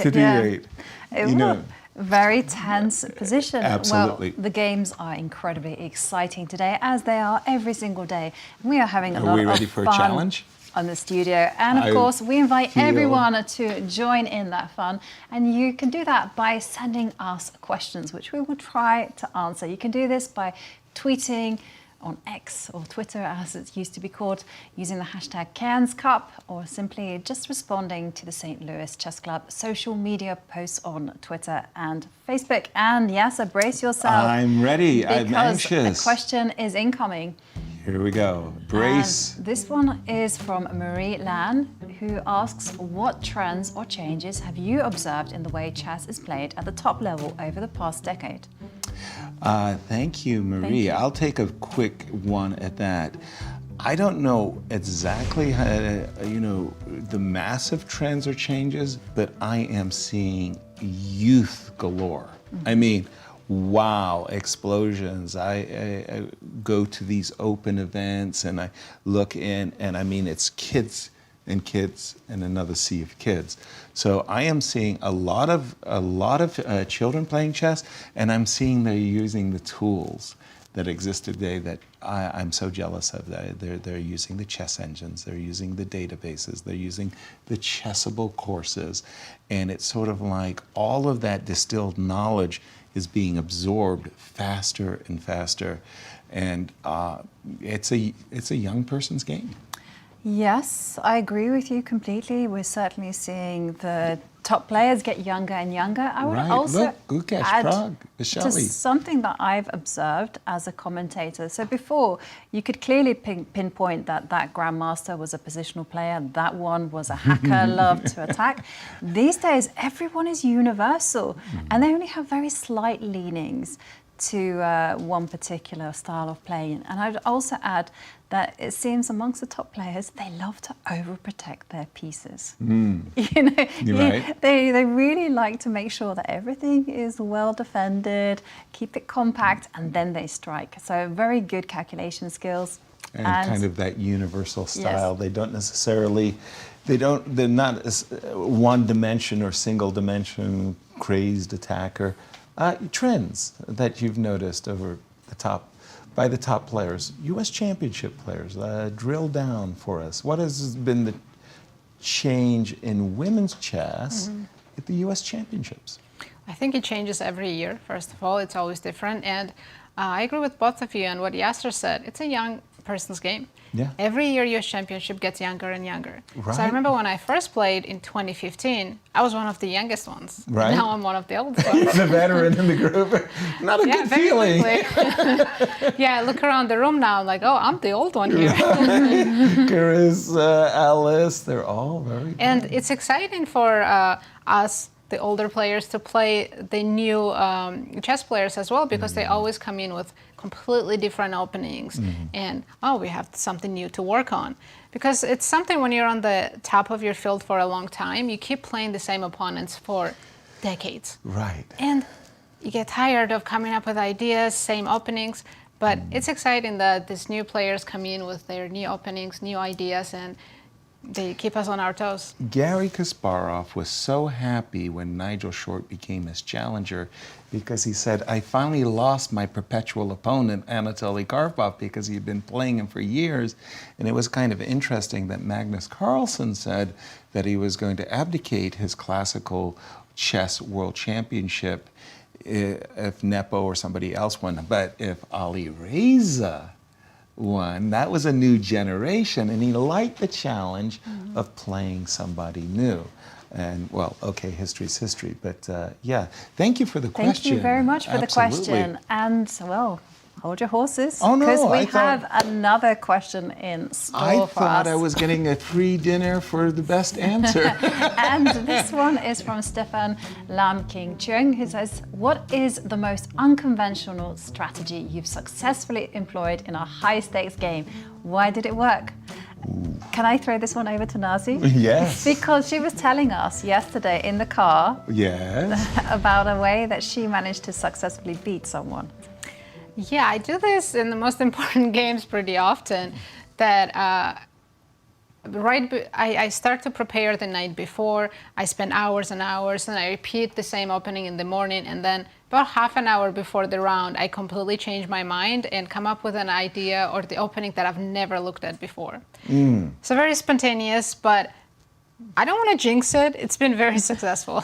to d8. Very tense position. Absolutely. Well, the games are incredibly exciting today, as they are every single day. We are having a lot of fun. Are we ready for a challenge? On the studio. And of course, we invite everyone to join in that fun. And you can do that by sending us questions, which we will try to answer. You can do this by tweeting on X or Twitter, as it used to be called, using the hashtag Cairns Cup, or simply just responding to the St. Louis Chess Club social media posts on Twitter and Facebook. And Yasser, brace yourself. I'm ready. I'm anxious. Because the question is incoming. Here we go. Brace. And this one is from Marie Lan, who asks, what trends or changes have you observed in the way chess is played at the top level over the past decade? Thank you, Marie. Thank you. I'll take a quick one at that. I don't know exactly how, the massive trends or changes, but I am seeing youth galore. I mean, wow, explosions. I go to these open events and I look in, and I mean, it's kids and another sea of kids. So I am seeing a lot of children playing chess, and I'm seeing they're using the tools that exist today that I'm so jealous of. They're using the chess engines, they're using the databases, they're using the Chessable courses, and it's sort of like all of that distilled knowledge is being absorbed faster and faster, and it's a young person's game. Yes, I agree with you completely. We're certainly seeing the top players get younger and younger. I would also add to something that I've observed as a commentator. So before, you could clearly pinpoint that grandmaster was a positional player, that one was a hacker, loved to attack. These days, everyone is universal, and they only have very slight leanings to one particular style of playing. And I'd also add that it seems amongst the top players, they love to overprotect their pieces. You know, they really like to make sure that everything is well defended, keep it compact, and then they strike. So very good calculation skills. And kind of that universal style. Yes. They don't necessarily, they're not one dimension or single dimension crazed attacker. Trends that you've noticed over the top, by the top players, U.S. Championship players, drill down for us. What has been the change in women's chess at the U.S. Championships? I think it changes every year, first of all. It's always different. And I agree with both of you and what Yasser said. It's a young person's game. Yeah. Every year U.S. Championship gets younger and younger. Right. So I remember when I first played in 2015, I was one of the youngest ones. Right. Now I'm one of the oldest ones. The veteran in the group. Not a good feeling. Yeah, I look around the room now, I'm like, oh, I'm the old one here. Krush, Alice, they're all very good. And it's exciting for us, the older players, to play the new chess players as well, because they always come in with completely different openings and we have something new to work on. Because it's something when you're on the top of your field for a long time, you keep playing the same opponents for decades. Right. And you get tired of coming up with ideas, same openings, but it's exciting that these new players come in with their new openings, new ideas, and they keep us on our toes. Garry Kasparov was so happy when Nigel Short became his challenger because he said, I finally lost my perpetual opponent, Anatoly Karpov, because he'd been playing him for years. And it was kind of interesting that Magnus Carlsen said that he was going to abdicate his classical chess world championship if Nepo or somebody else won. But if Ali Reza won, that was a new generation, and he liked the challenge of playing somebody new. And well, okay, history's history, but yeah, thank you for the question. Thank you very much for the question. And well, hold your horses. Oh no, because we have another question in store for us. I thought I was getting a free dinner for the best answer. And this one is from Stefan Lam King Chung, who says, what is the most unconventional strategy you've successfully employed in a high-stakes game? Why did it work? Ooh. Can I throw this one over to Nazi? Yes. Because she was telling us yesterday in the car about a way that she managed to successfully beat someone. Yeah, I do this in the most important games pretty often. That I start to prepare the night before. I spend hours and hours, and I repeat the same opening in the morning, and then about half an hour before the round, I completely change my mind and come up with an idea or the opening that I've never looked at before. So very spontaneous, but I don't want to jinx it. It's been very successful.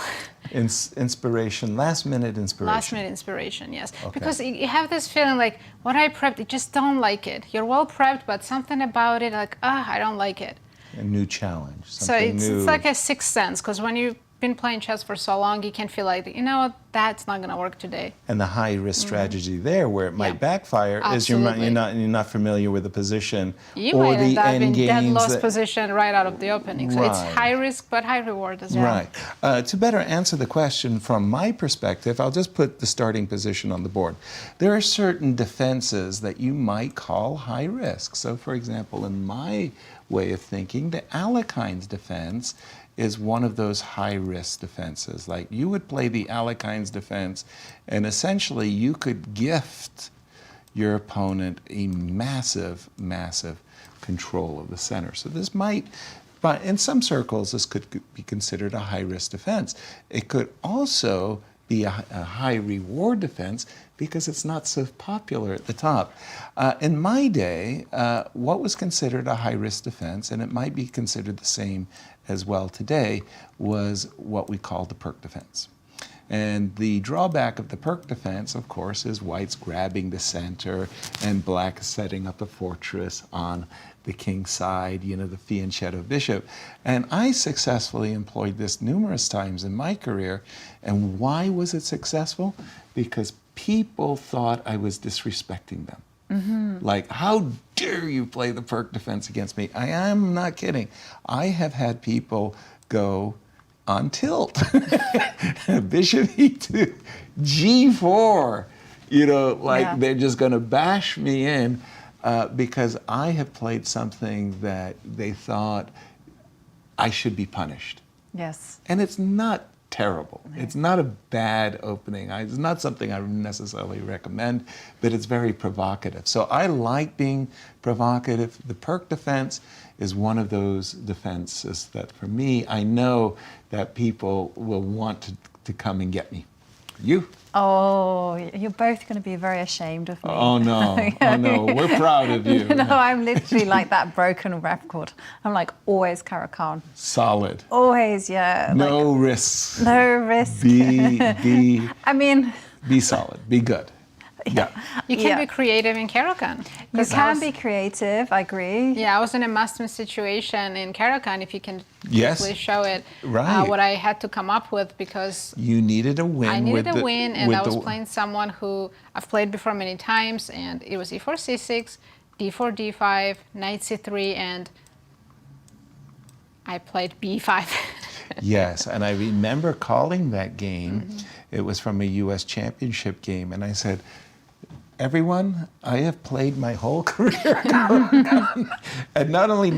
Inspiration, last minute inspiration. Last minute inspiration, yes. Okay. Because you have this feeling like, what I prepped, you just don't like it. You're well prepped, but something about it, like, I don't like it. A new challenge. So it's like a sixth sense, because when you've been playing chess for so long, you can feel like, you know, that's not going to work today. And the high risk strategy there, where it might backfire, is you're not familiar with the position or the end games. You might end up in dead lost position right out of the opening. So it's high risk but high reward as well. Right. To better answer the question from my perspective, I'll just put the starting position on the board. There are certain defenses that you might call high risk. So, for example, in my way of thinking, the Alekhines defense is one of those high-risk defenses. Like, you would play the Alekhines defense, and essentially you could gift your opponent a massive, massive control of the center. So this might, but in some circles, this could be considered a high-risk defense. It could also be a high-reward defense because it's not so popular at the top. In my day, what was considered a high-risk defense, and it might be considered the same as well today, was what we call the Perk defense. And the drawback of the Perk defense, of course, is white's grabbing the center and black is setting up a fortress on the king's side, you know, the fianchetto bishop. And I successfully employed this numerous times in my career. And why was it successful? Because people thought I was disrespecting them. Like, how dare you play the Perk defense against me? I am not kidding. I have had people go on tilt. Bishop E2, G4. You know, like they're just going to bash me in because I have played something that they thought I should be punished. Yes. And it's not terrible. No. It's not a bad opening. It's not something I would necessarily recommend, but it's very provocative. So I like being provocative. The Perk defense is one of those defenses that, for me, I know that people will want to come and get me. You? Oh, you're both going to be very ashamed of me. Oh no, oh no, we're proud of you. No, I'm literally like that broken record. I'm like always Caracan. Solid. Always, yeah. No like, risks. No risks. I mean, be solid, be good. Yeah. You can be creative in Caracan. You can be creative, I agree. Yeah, I was in a must-win situation in Caracan, if you can yes. quickly show it. Right. What I had to come up with, because you needed a win. I needed a win, and I was playing someone who I've played before many times, and it was e4, c6, d4, d5, knight c3, and I played b5. Yes, and I remember calling that game. It was from a U.S. championship game, and I said, everyone, I have played my whole career. And not only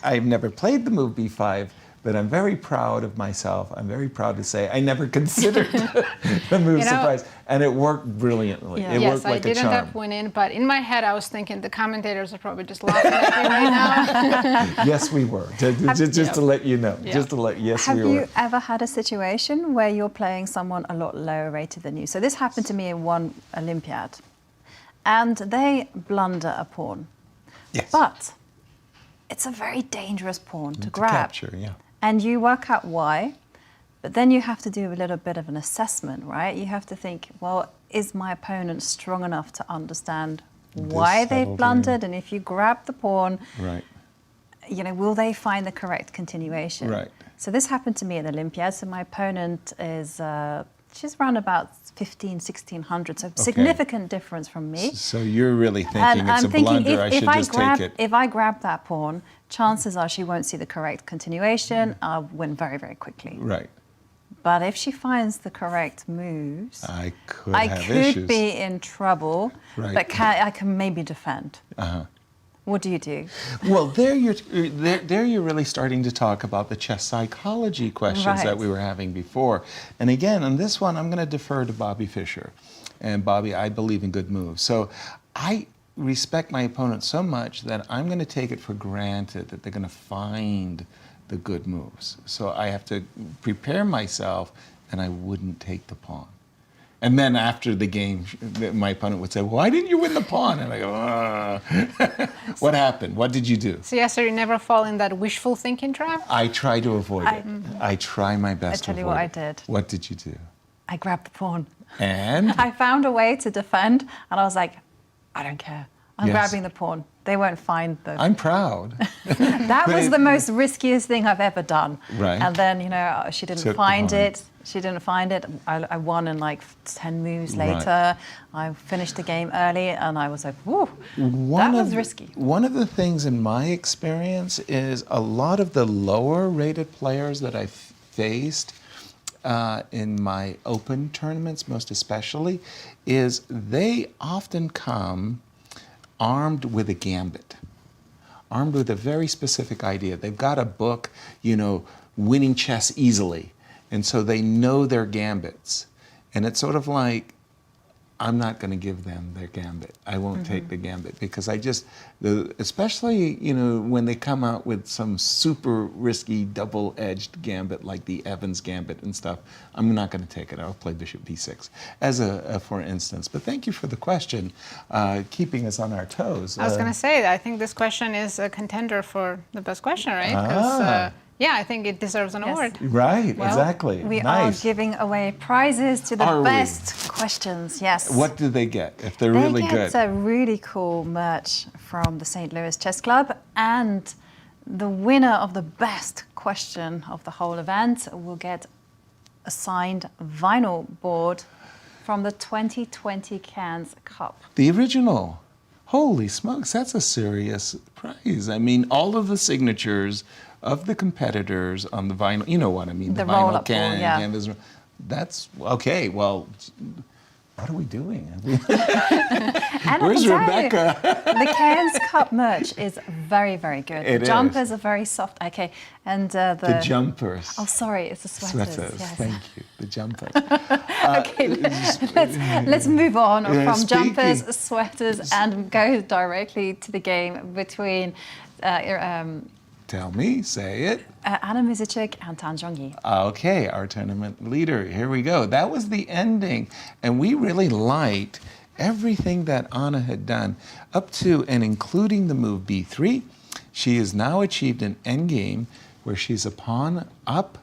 I've never played the move b5, but I'm very proud of myself. I'm very proud to say I never considered the move surprise. And it worked brilliantly. Yeah. It yes, worked like I did a charm. end up winning, but in my head I was thinking the commentators are probably just laughing at me right now. Yes, we were. Just to let you know. Yeah. Just to let, yes, Have we were. you ever had a situation where you're playing someone a lot lower rated than you? So this happened to me in one Olympiad. And they blunder a pawn. Yes. But it's a very dangerous pawn to grab. Capture, yeah. And you work out why, but then you have to do a little bit of an assessment, right? You have to think, well, is my opponent strong enough to understand why they've blundered? And if you grab the pawn, right. you know, will they find the correct continuation? Right. So this happened to me at Olympiad. So my opponent is, she's around about 1600, so significant difference from me. So you're really thinking And it's I'm a thinking blunder, I should just take it. If I grab that pawn, chances are she won't see the correct continuation. I'll win very, very quickly. Right. But if she finds the correct moves, I could be in trouble, Right. but I can maybe defend. What do you do? Well, there you're really starting to talk about the chess psychology questions that we were having before. And again, on this one, I'm going to defer to Bobby Fischer. And Bobby, I believe in good moves. So I respect my opponent so much that I'm going to take it for granted that they're going to find the good moves. So I have to prepare myself, and I wouldn't take the pawn. And then after the game, my opponent would say, why didn't you win the pawn? And I go, what happened? What did you do? So yes, sir, you never fall in that wishful thinking trap? I try to avoid it. I try my best to avoid it. I tell you what I did. What did you do? I grabbed the pawn. And? I found a way to defend, and I was like, I don't care. I'm grabbing the pawn. They won't find the... I'm proud. That was the most riskiest thing I've ever done. Right. And then, you know, she didn't find it. She didn't find it. I won in like 10 moves later. I finished the game early, and I was like, whoa, that was risky. One of the things in my experience is a lot of the lower-rated players that I've faced in my open tournaments, most especially, is they often come armed with a gambit, armed with a very specific idea. They've got a book, you know, Winning Chess Easily, and so they know their gambits. And it's sort of like, I'm not going to give them their gambit. I won't take the gambit because especially, you know, when they come out with some super risky double-edged gambit like the Evans gambit and stuff, I'm not going to take it. I'll play Bishop B6 as a for instance. But thank you for the question, keeping us on our toes. I was going to say, I think this question is a contender for the best question, right? Because Yeah, I think it deserves an award. Right, Well, exactly. We Nice. are giving away prizes to the Are we? best questions. Yes. What do they get if they're They really get good? a really cool merch from the St. Louis Chess Club, and the winner of the best question of the whole event will get a signed vinyl board from the 2020 Cairns Cup. The original. Holy smokes, that's a serious prize. I mean, all of the signatures of the competitors on the vinyl, you know what I mean, The vinyl roll-up board, yeah. canvas. That's, okay, well, what are we doing? And Where's I can tell Rebecca? you, the Cairns Cup merch is very, very good. It the is. jumpers are very soft. Okay, and The jumpers. Oh, sorry, it's the sweaters. Yes. Thank you. The jumpers. Okay, let's move on from speaking- jumpers, sweaters, and go directly to the game between Tell me, say it. Anna Muzychuk and Zhongyi. Okay, our tournament leader. Here we go. That was the ending. And we really liked everything that Anna had done up to and including the move b3. She has now achieved an endgame where she's a pawn up.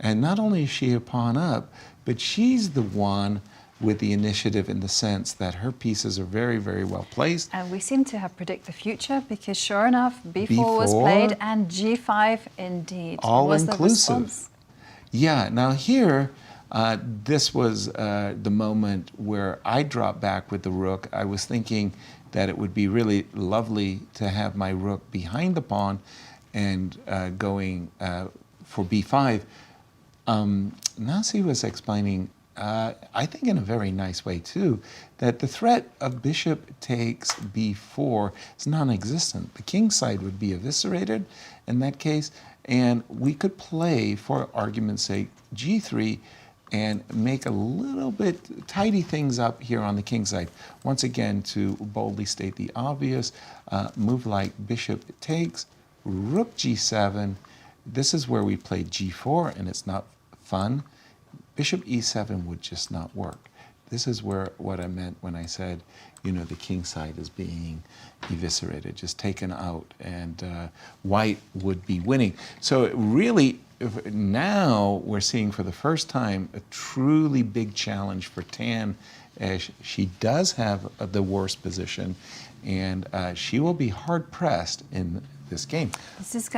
And not only is she a pawn up, but she's the one with the initiative in the sense that her pieces are very, very well placed. And we seem to have predicted the future because sure enough, b4 was played and g5 indeed All was inclusive. the response. Yeah, now here, this was the moment where I dropped back with the rook. I was thinking that it would be really lovely to have my rook behind the pawn and going for b5. Nancy was explaining, I think in a very nice way too, that the threat of bishop takes b4 is non-existent. The king side would be eviscerated in that case, and we could play, for argument's sake, g3 and make a little bit, tidy things up here on the king side. Once again, to boldly state the obvious, move like bishop takes, rook g7. This is where we play g4 and it's not fun. Bishop e7 would just not work. This is where what I meant when I said, you know, the king side is being eviscerated, just taken out, and white would be winning. So it really, now we're seeing for the first time a truly big challenge for Tan, as she does have the worst position, and she will be hard pressed in this game. This is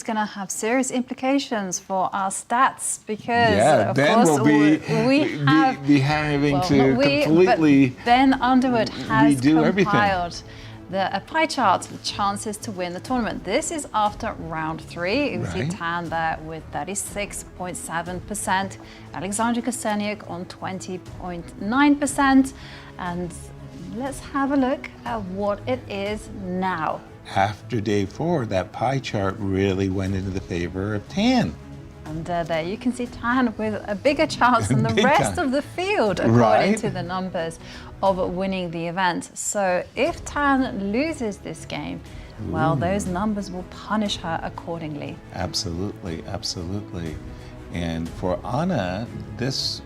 going to have serious implications for our stats because of Ben course will be having to completely but Ben Underwood has redo everything. compiled a pie chart with chances to win the tournament. This is after round 3. You see Right. Tan there with 36.7%, Alexandra Kosteniuk on 20.9%, and let's have a look at what it is now. After day 4, that pie chart really went into the favor of Tan. And there you can see Tan with a bigger chance than the Big rest time. of the field, according Right. to the numbers of winning the event. So if Tan loses this game, well, those numbers will punish her accordingly. Absolutely, absolutely. And for Anna, this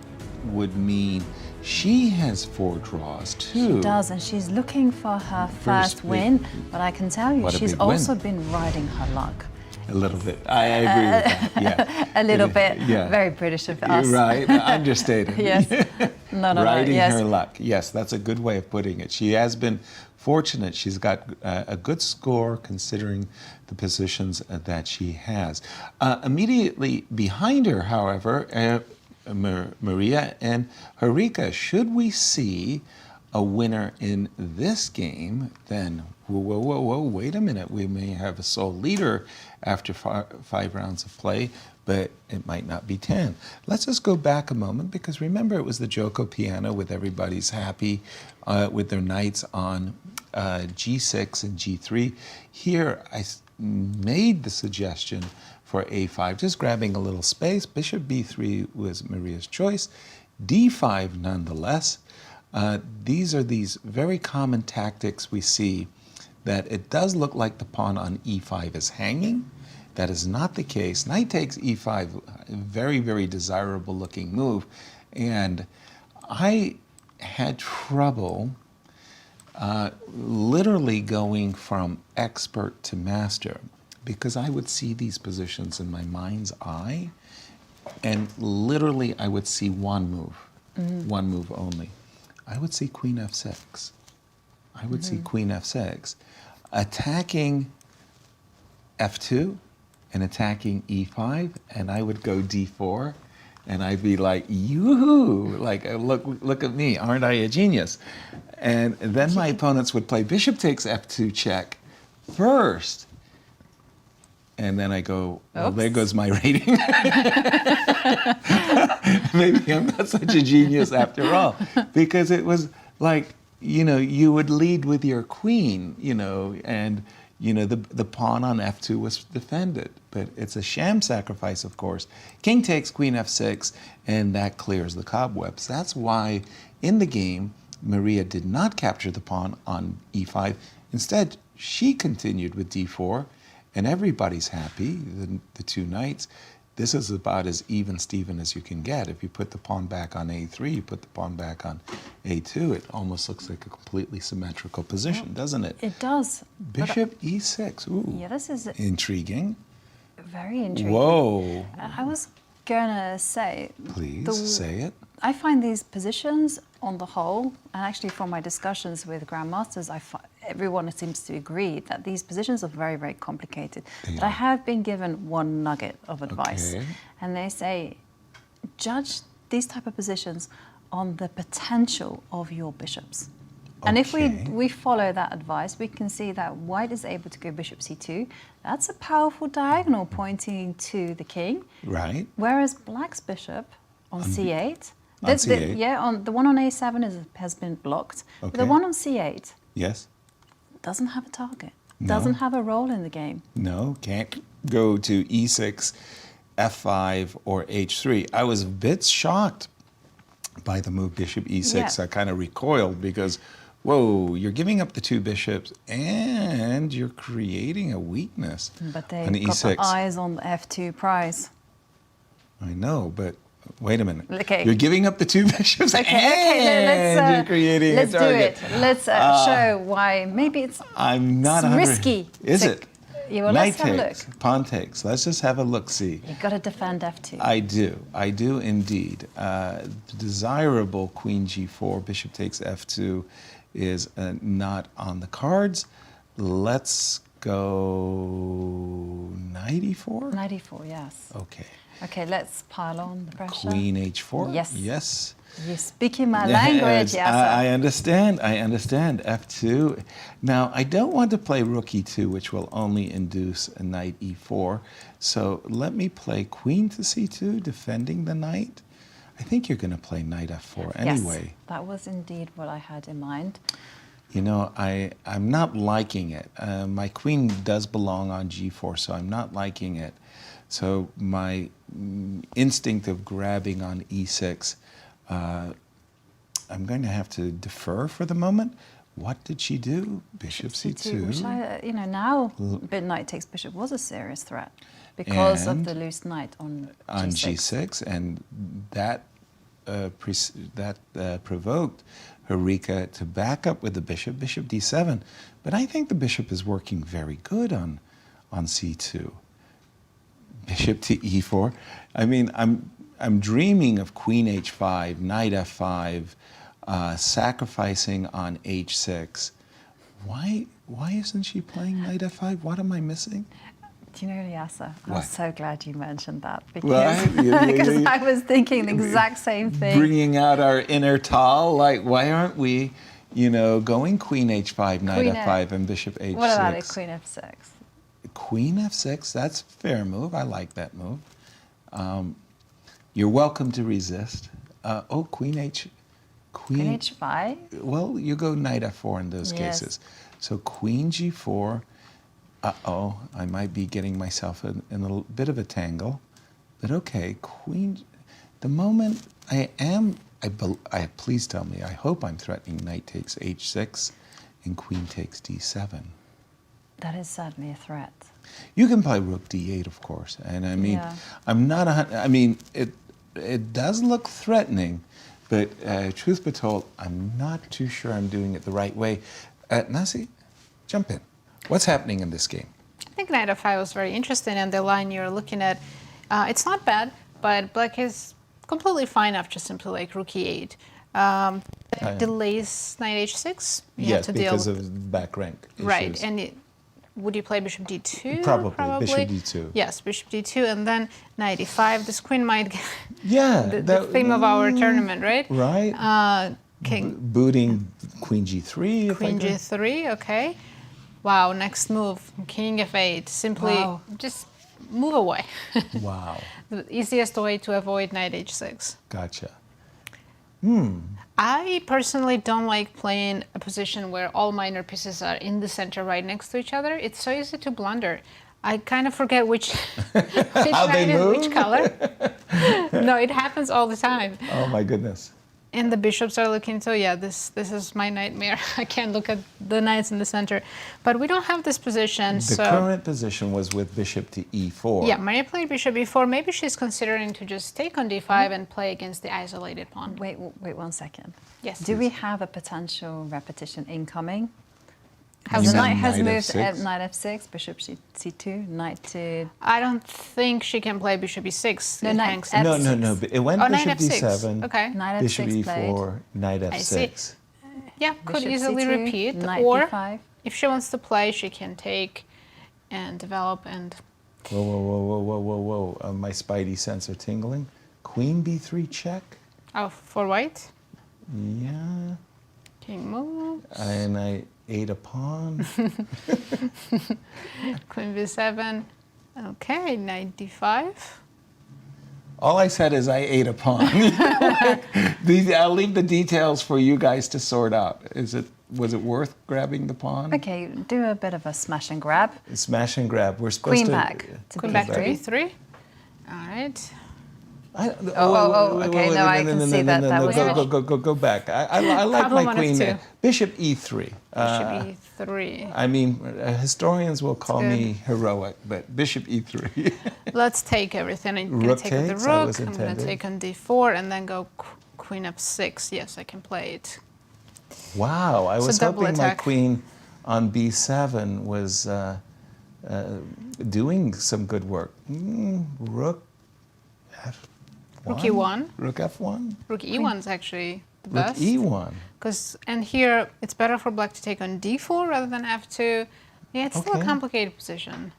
would mean she has 4 draws too. She does, and she's looking for her First first big- win. But I can tell you, What a she's big win. also been riding her luck. A little bit. I agree with that. Yeah. A little bit. Yeah. Very British of us. Right. Understated. Yes. No, Riding yes. her luck. Yes, that's a good way of putting it. She has been fortunate. She's got a good score considering the positions that she has. Immediately behind her, however, Mariya and Harika. Should we see a winner in this game, then whoa, wait a minute. We may have a sole leader after 5 rounds of play, but it might not be 10. Let's just go back a moment, because remember it was the Joko piano with everybody's happy with their knights on g6 and g3. Here I made the suggestion for a5, just grabbing a little space. Bishop b3 was Mariya's choice. d5 nonetheless. These are these very common tactics we see, that it does look like the pawn on e5 is hanging. That is not the case. Knight takes e5, a very, very desirable looking move. And I had trouble literally going from expert to master. because I would see these positions in my mind's eye, and literally I would see one move only. I would see queen f6. I would see queen f6, attacking f2 and attacking e5, and I would go d4, and I'd be like, yoo-hoo, like, look at me, aren't I a genius? And then my opponents would play bishop takes f2 check first. And then I go, well, there goes my rating. Maybe I'm not such a genius after all. Because it was like, you would lead with your queen, and the pawn on f2 was defended. But it's a sham sacrifice, of course. King takes queen f6, and that clears the cobwebs. That's why in the game, Mariya did not capture the pawn on e5. Instead, she continued with d4, and everybody's happy, the two knights. This is about as even Steven as you can get. If you put the pawn back on a3, you put the pawn back on a2, it almost looks like a completely symmetrical position, doesn't it? It does. Bishop e6, ooh. Yeah, this is intriguing. very intriguing. Whoa. I was gonna say... Please, say it. I find these positions on the whole, and actually from my discussions with grandmasters, everyone seems to agree that these positions are very, very complicated. But I have been given one nugget of advice, and they say, judge these type of positions on the potential of your bishops. And if we follow that advice, we can see that white is able to go bishop c2. That's a powerful diagonal pointing to the king. Right. Whereas black's bishop on c8, C8. the one on a7 has been blocked. But the one on c8 doesn't have a target, doesn't have a role in the game. No, can't go to e6, f5, or h3. I was a bit shocked by the move bishop e6. I kind of recoiled because, whoa, you're giving up the two bishops and you're creating a weakness. But they've on got e6. the eyes on the f2 prize. I know, but wait a minute. Okay. You're giving up the two bishops and you're creating a target. Let's do it. Let's show why maybe it's risky. Is it? Yeah, well, Knight let's have a look. takes, pawn takes. Let's just have a look-see. You've got to defend f2. I do indeed. Desirable queen g4, bishop takes f2 is not on the cards. Let's go knight e4? Knight e4, yes. Okay. Okay, let's pile on the pressure. Queen h4? Yes. Yes. You're speaking my language, Yasser. I understand. f2. Now, I don't want to play rook e2, which will only induce a knight e4. So let me play queen to c2, defending the knight. I think you're going to play knight f4 anyway. Yes, that was indeed what I had in mind. You know, I'm not liking it. My queen does belong on g4, so I'm not liking it. So my instinct of grabbing on e6, I'm going to have to defer for the moment. What did she do? Bishop c2. Which now knight takes bishop was a serious threat because of the loose knight on g6, and that provoked Harika to back up with the bishop d7. But I think the bishop is working very good on c2. Bishop to e4. I mean, I'm dreaming of queen h5, knight f5, sacrificing on h6. Why isn't she playing knight f5? What am I missing? Do you know, Yasser, I'm so glad you mentioned that because, well, I was thinking the exact same thing. Bringing out our inner Tal, like why aren't we, going queen h5, knight f5, and bishop h6? What about it, queen f6? Queen f6, that's a fair move. I like that move. You're welcome to resist. Queen h5? Well, you go knight f4 in those cases. So queen g4. Uh-oh, I might be getting myself in a bit of a tangle. But okay, queen. The moment please tell me, I hope I'm threatening knight takes h6 and queen takes d7. That is certainly a threat. You can play rook d8, of course, and I mean, I'm not. It does look threatening, but truth be told, I'm not too sure I'm doing it the right way. Nasi, jump in. What's happening in this game? think knight f5 was very interesting, and the line you're looking at, it's not bad, but black is completely fine after simply like rook e8. Delays knight h6. You have to because deal of back rank issues. right, and would you play bishop d2? Probably. Bishop d2. Yes, bishop d2, and then knight e5. This queen might get the that, theme of our tournament, right? Right. King. Booting queen g3. Queen g3, okay. Wow, next move, king f8. Simply just move away. Wow. The easiest way to avoid knight h6. Gotcha. I personally don't like playing a position where all minor pieces are in the center right next to each other. It's so easy to blunder. I kind of forget which knight is which color. No, it happens all the time. Oh my goodness. And the bishops are looking, so yeah, this is my nightmare. I can't look at the knights in the center. But we don't have this position, The current position was with bishop to e4. Yeah, Mariya played bishop e4. Maybe she's considering to just take on d5 and play against the isolated pawn. Wait 1 second. Yes. Do we have a potential repetition incoming? How's The that? knight has Knight moved f6? knight f6, bishop c2, knight to... I don't think she can play bishop e6. No, It knight hangs. f- No, no. But it went Oh, bishop knight f6. d7, Okay. Knight bishop f6 e4, knight I see. f6. Yeah, could Bishop easily c2, repeat. knight Or d5. if she wants to play, she can take and develop and... Whoa. My spidey sense are tingling. Queen b3 check. Oh, for white? Yeah. King move. And I ate a pawn. Queen b7. Okay, knight d5. All I said is I ate a pawn. I'll leave the details for you guys to sort out. Was it worth grabbing the pawn? Okay, do a bit of a smash and grab. Smash and grab. We're supposed Queen to back to Queen back to b3. b3. All right. Okay, no, I can see that that was... Go back. I like Problem my on queen F2. there. Bishop e3. Bishop e3. I mean, historians will call good. me heroic, but bishop e3. Let's take everything. I'm going to Rook take the takes, that was rook. I'm going to intended. take on d4 and then go queen f6. Yes, I can play it. Wow, I So was double hoping my attack. queen on b7 was doing some good work. Rook f1. Rook e1. Rook f1. Rook e1 is actually the Rook best. e1. And here it's better for black to take on d4 rather than f2. Yeah, it's still a Okay. complicated position.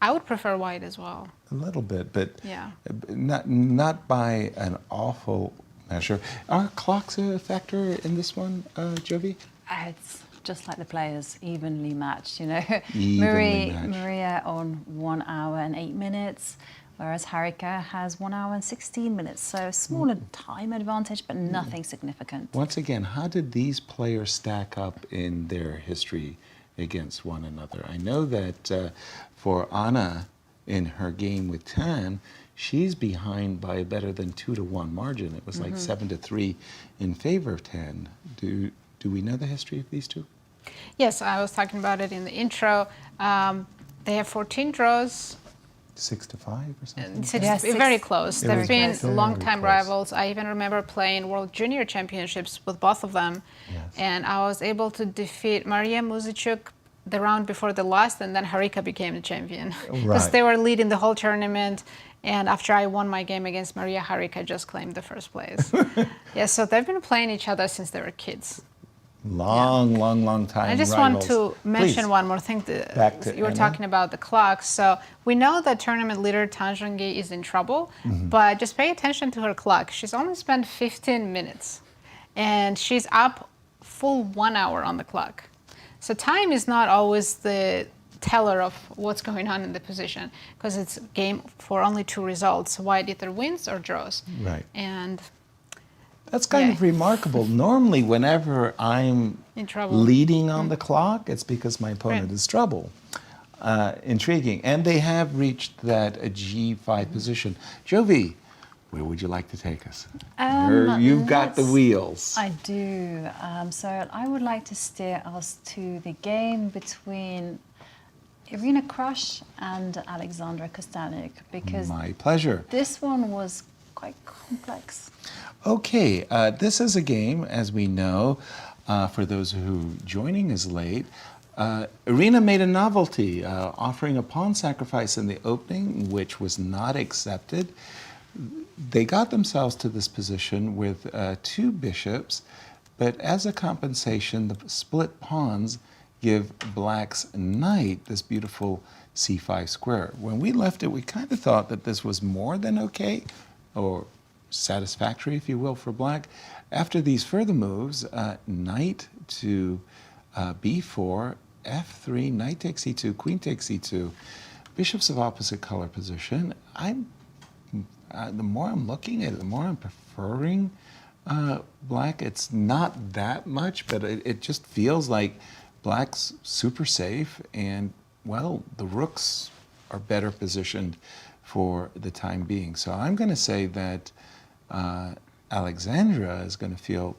I would prefer white as well. A little bit, but Yeah. not by an awful measure. Are clocks a factor in this one, Jovi? It's just like the players, evenly matched, you know. Evenly matched. Mariya on 1 hour and 8 minutes, whereas Harika has 1 hour and 16 minutes. So smaller time advantage, but nothing significant. Once again, how did these players stack up in their history against one another? I know that for Anna, in her game with Tan, she's behind by a better than 2-1 margin. It was like 7-3 in favor of Tan. Do we know the history of these two? Yes, I was talking about it in the intro. They have 14 draws. 6-5 or something? Very close. Very They've been close. Very long-time close. rivals. I even remember playing World Junior Championships with both of them. Yes. And I was able to defeat Mariya Muzychuk the round before the last, and then Harika became the champion. Because Right. they were leading the whole tournament. And after I won my game against Mariya, Harika just claimed the first place. Yeah, so they've been playing each other since they were kids. Long time I just rivals. want to mention Please. one more thing. Back to You were Anna. talking about the clocks. So we know that tournament leader Zhongyi is in trouble, but just pay attention to her clock. She's only spent 15 minutes, and she's up full 1 hour on the clock. So time is not always the teller of what's going on in the position, because it's a game for only 2 results. White either wins or draws. Right. And That's kind Yeah. of remarkable. Normally, whenever I'm in trouble. leading on the clock, it's because my opponent Right. is trouble. Intriguing. And they have reached that G5 position. Jovi, where would you like to take us? You've got the wheels. I do. So I would like to steer us to the game between Irina Krush and Alexandra Kosteniuk, because My pleasure. this one was quite complex. Okay, this is a game, as we know, for those who joining us late, Irina made a novelty, offering a pawn sacrifice in the opening, which was not accepted. They got themselves to this position with 2 bishops, but as a compensation, the split pawns give Black's knight this beautiful c5 square. When we left it, we kind of thought that this was more than okay, or satisfactory, if you will, for Black. After these further moves, knight to b4, f3, knight takes e2, queen takes e2, bishops of opposite color position. The more I'm looking at it, the more I'm preferring Black. It's not that much, but it just feels like Black's super safe, and, well, the rooks are better positioned for the time being. So I'm going to say that Alexandra is going to feel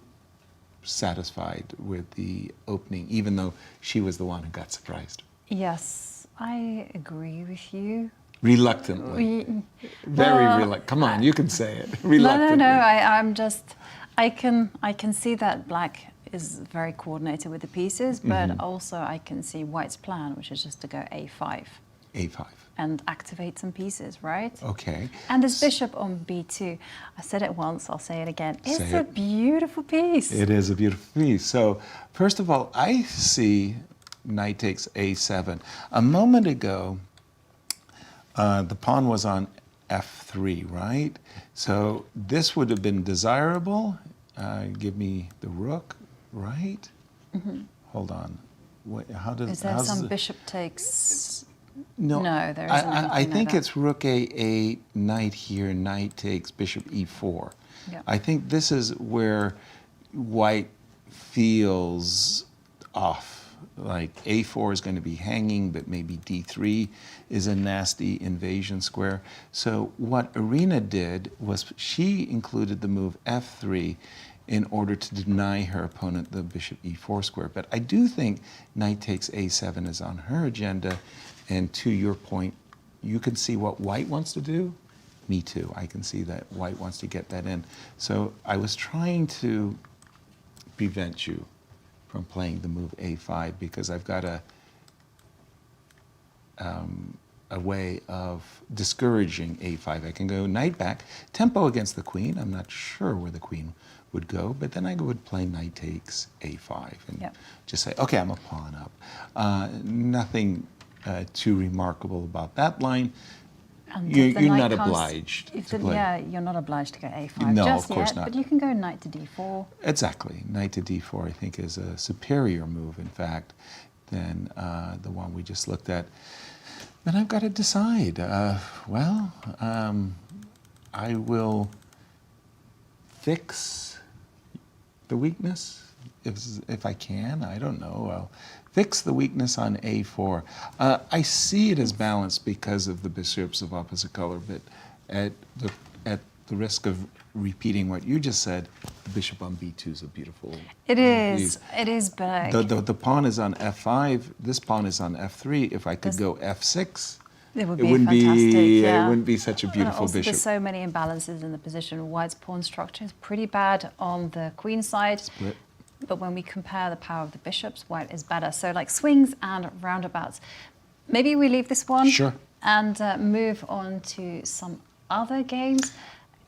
satisfied with the opening, even though she was the one who got surprised. Yes, I agree with you. Reluctantly. Very reluctant. Come on, you can say it. Reluctantly. No. I'm just, I can see that Black is very coordinated with the pieces, but also I can see White's plan, which is just to go a5. a5. And activate some pieces, right? Okay. And this bishop on b2, I said it once, I'll say it again. It's Say a it. beautiful piece. It is a beautiful piece. So, first of all, I see knight takes a7. A moment ago, the pawn was on f3, right? So this would have been desirable. Give me the rook, right? Hold on. How does? Is there how's some the- bishop takes? No, No, there isn't I anything think like that. it's rook a8, knight here, knight takes bishop e4. Yeah. I think this is where White feels off. Like a4 is going to be hanging, but maybe d3 is a nasty invasion square. So what Irina did was she included the move f3 in order to deny her opponent the bishop e4 square. But I do think knight takes a7 is on her agenda. And to your point, you can see what White wants to do. Me too. I can see that White wants to get that in. So I was trying to prevent you from playing the move a5 because I've got a way of discouraging a5. I can go knight back, tempo against the queen. I'm not sure where the queen would go, but then I would play knight takes a5 and just say, okay, I'm a pawn up. Nothing too remarkable about that line. And if the You're knight not comes- obliged if to the- play. Yeah, you're not obliged to go a5 No, just of course yet, not. but you can go knight to d4. Exactly. Knight to d4, I think, is a superior move, in fact, than the one we just looked at. Then I've got to decide. I will fix the weakness if I can. I don't know. I'll fix the weakness on a4. I see it as balanced because of the bishops of opposite color, but at the risk of repeating what you just said, the bishop on b2 is a beautiful. It is, but The pawn is on f5. This pawn is on f3. If I could go f6, it would it be wouldn't fantastic. it wouldn't be such a And beautiful also, bishop. there's so many imbalances in the position. White's pawn structure is pretty bad on the queen side. Split. But when we compare the power of the bishops, White is better. So like swings and roundabouts. Maybe we leave this one Sure. and move on to some other games.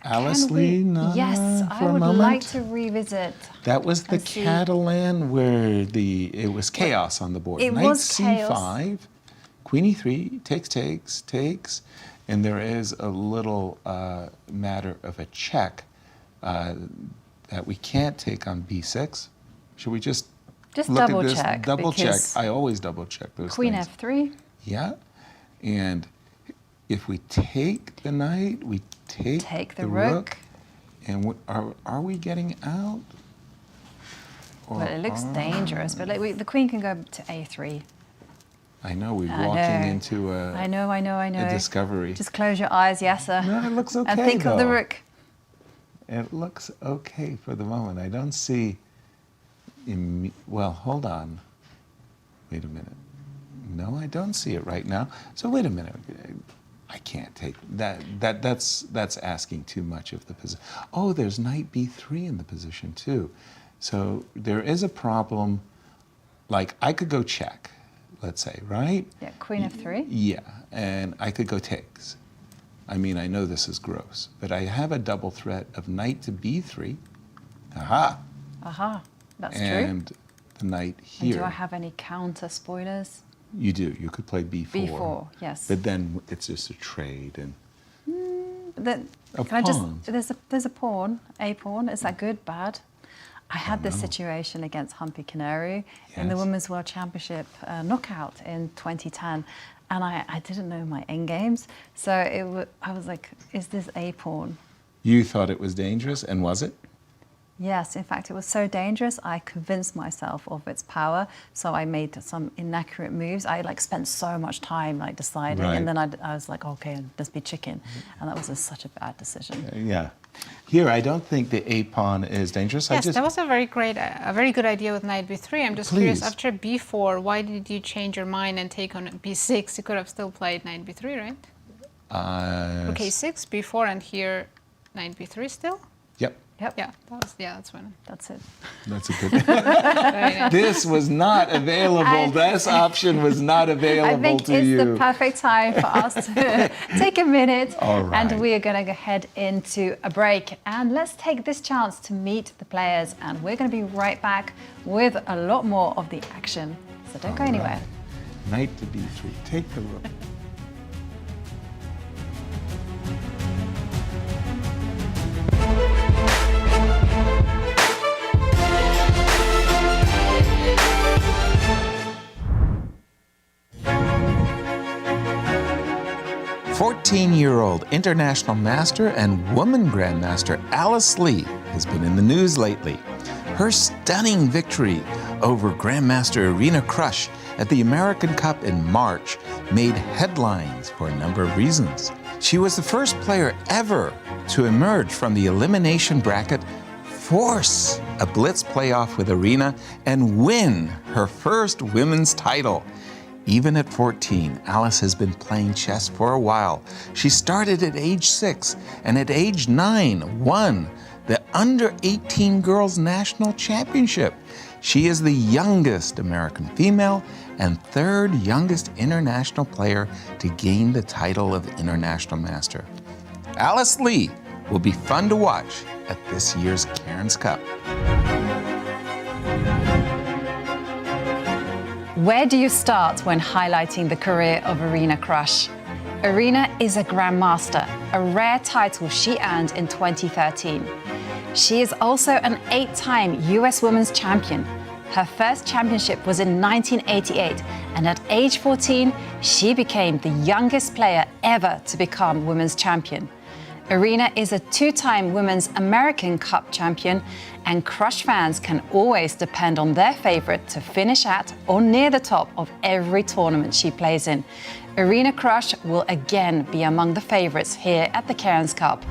Alice Can we- Lee, Nana, Yes, for I a would moment. like to revisit. That was the and see- Catalan where it was chaos on the board. It Knight was c5, queen e3, takes, and there is a little matter of a check that we can't take on b6. Should we just look double at this? check, Double check. because I always double check those Queen things. f3. Yeah, and if we take the knight, we take the rook. and are we getting out? Or Well, it looks are- dangerous, but like the queen can go to a3. I know we're I walking know. into I know. a discovery. Just close your eyes, Yasser. No, it looks okay And think of the though. rook. It looks okay for the moment. I don't see. Well, hold on. Wait a minute. No, I don't see it right now. So wait a minute. I can't take that. That's asking too much of the position. Oh, there's knight b3 in the position too. So there is a problem. Like I could go check. let's say, right? Yeah, queen f3. Yeah, and I could go takes. I mean, I know this is gross, but I have a double threat of knight to b3. Aha. Aha, that's true. And the knight here. And do I have any counter spoilers? You do. You could play b4. b4, yes. But then it's just a trade and Then, a can pawn. I just, there's a pawn, a pawn. Is that good, bad? I had this situation against Humpy Canary in the Yes. Women's World Championship knockout in 2010. And I didn't know my endgames. So I was like, is this a pawn? You thought it was dangerous, and was it? Yes, in fact, it was so dangerous, I convinced myself of its power. So I made some inaccurate moves. I spent so much time deciding, Right. and then I was like, okay, let's be chicken. And that was such a bad decision. Yeah. Here, I don't think the a pawn is dangerous. Yes, that was a very good idea with knight b3. I'm just curious, Please. after b4, why did you change your mind and take on b6? You could have still played knight b3, right? Okay, 6, b4, and here knight b3 still? Yep. Yep. Yeah, that's when. That's it. That's a good. This was not available. This option was not available I think to it's you. the perfect time for us to take a minute. All right. And we are going to head into a break. And let's take this chance to meet the players. And we're going to be right back with a lot more of the action. So don't go anywhere. Knight to b3. Take the rook. "14-year-old international master and woman grandmaster Alice Lee has been in the news lately. Her stunning victory over Grandmaster Irina Krush at the American Cup in March made headlines for a number of reasons. She was the first player ever to emerge from the elimination bracket, force a blitz playoff with Irina, and win her first women's title. Even at 14, Alice has been playing chess for a while. She started at age 6 and at age 9 won the Under-18 Girls National Championship. She is the youngest American female and third youngest international player to gain the title of International Master. Alice Lee will be fun to watch at this year's Cairns Cup. Where do you start when highlighting the career of Irina Krush? Irina is a grandmaster, a rare title she earned in 2013. She is also an 8-time US Women's Champion. Her first championship was in 1988, and at age 14, she became the youngest player ever to become Women's Champion. Irina is a 2-time Women's American Cup champion, and Krush fans can always depend on their favorite to finish at or near the top of every tournament she plays in. Irina Krush will again be among the favorites here at the Cairns Cup.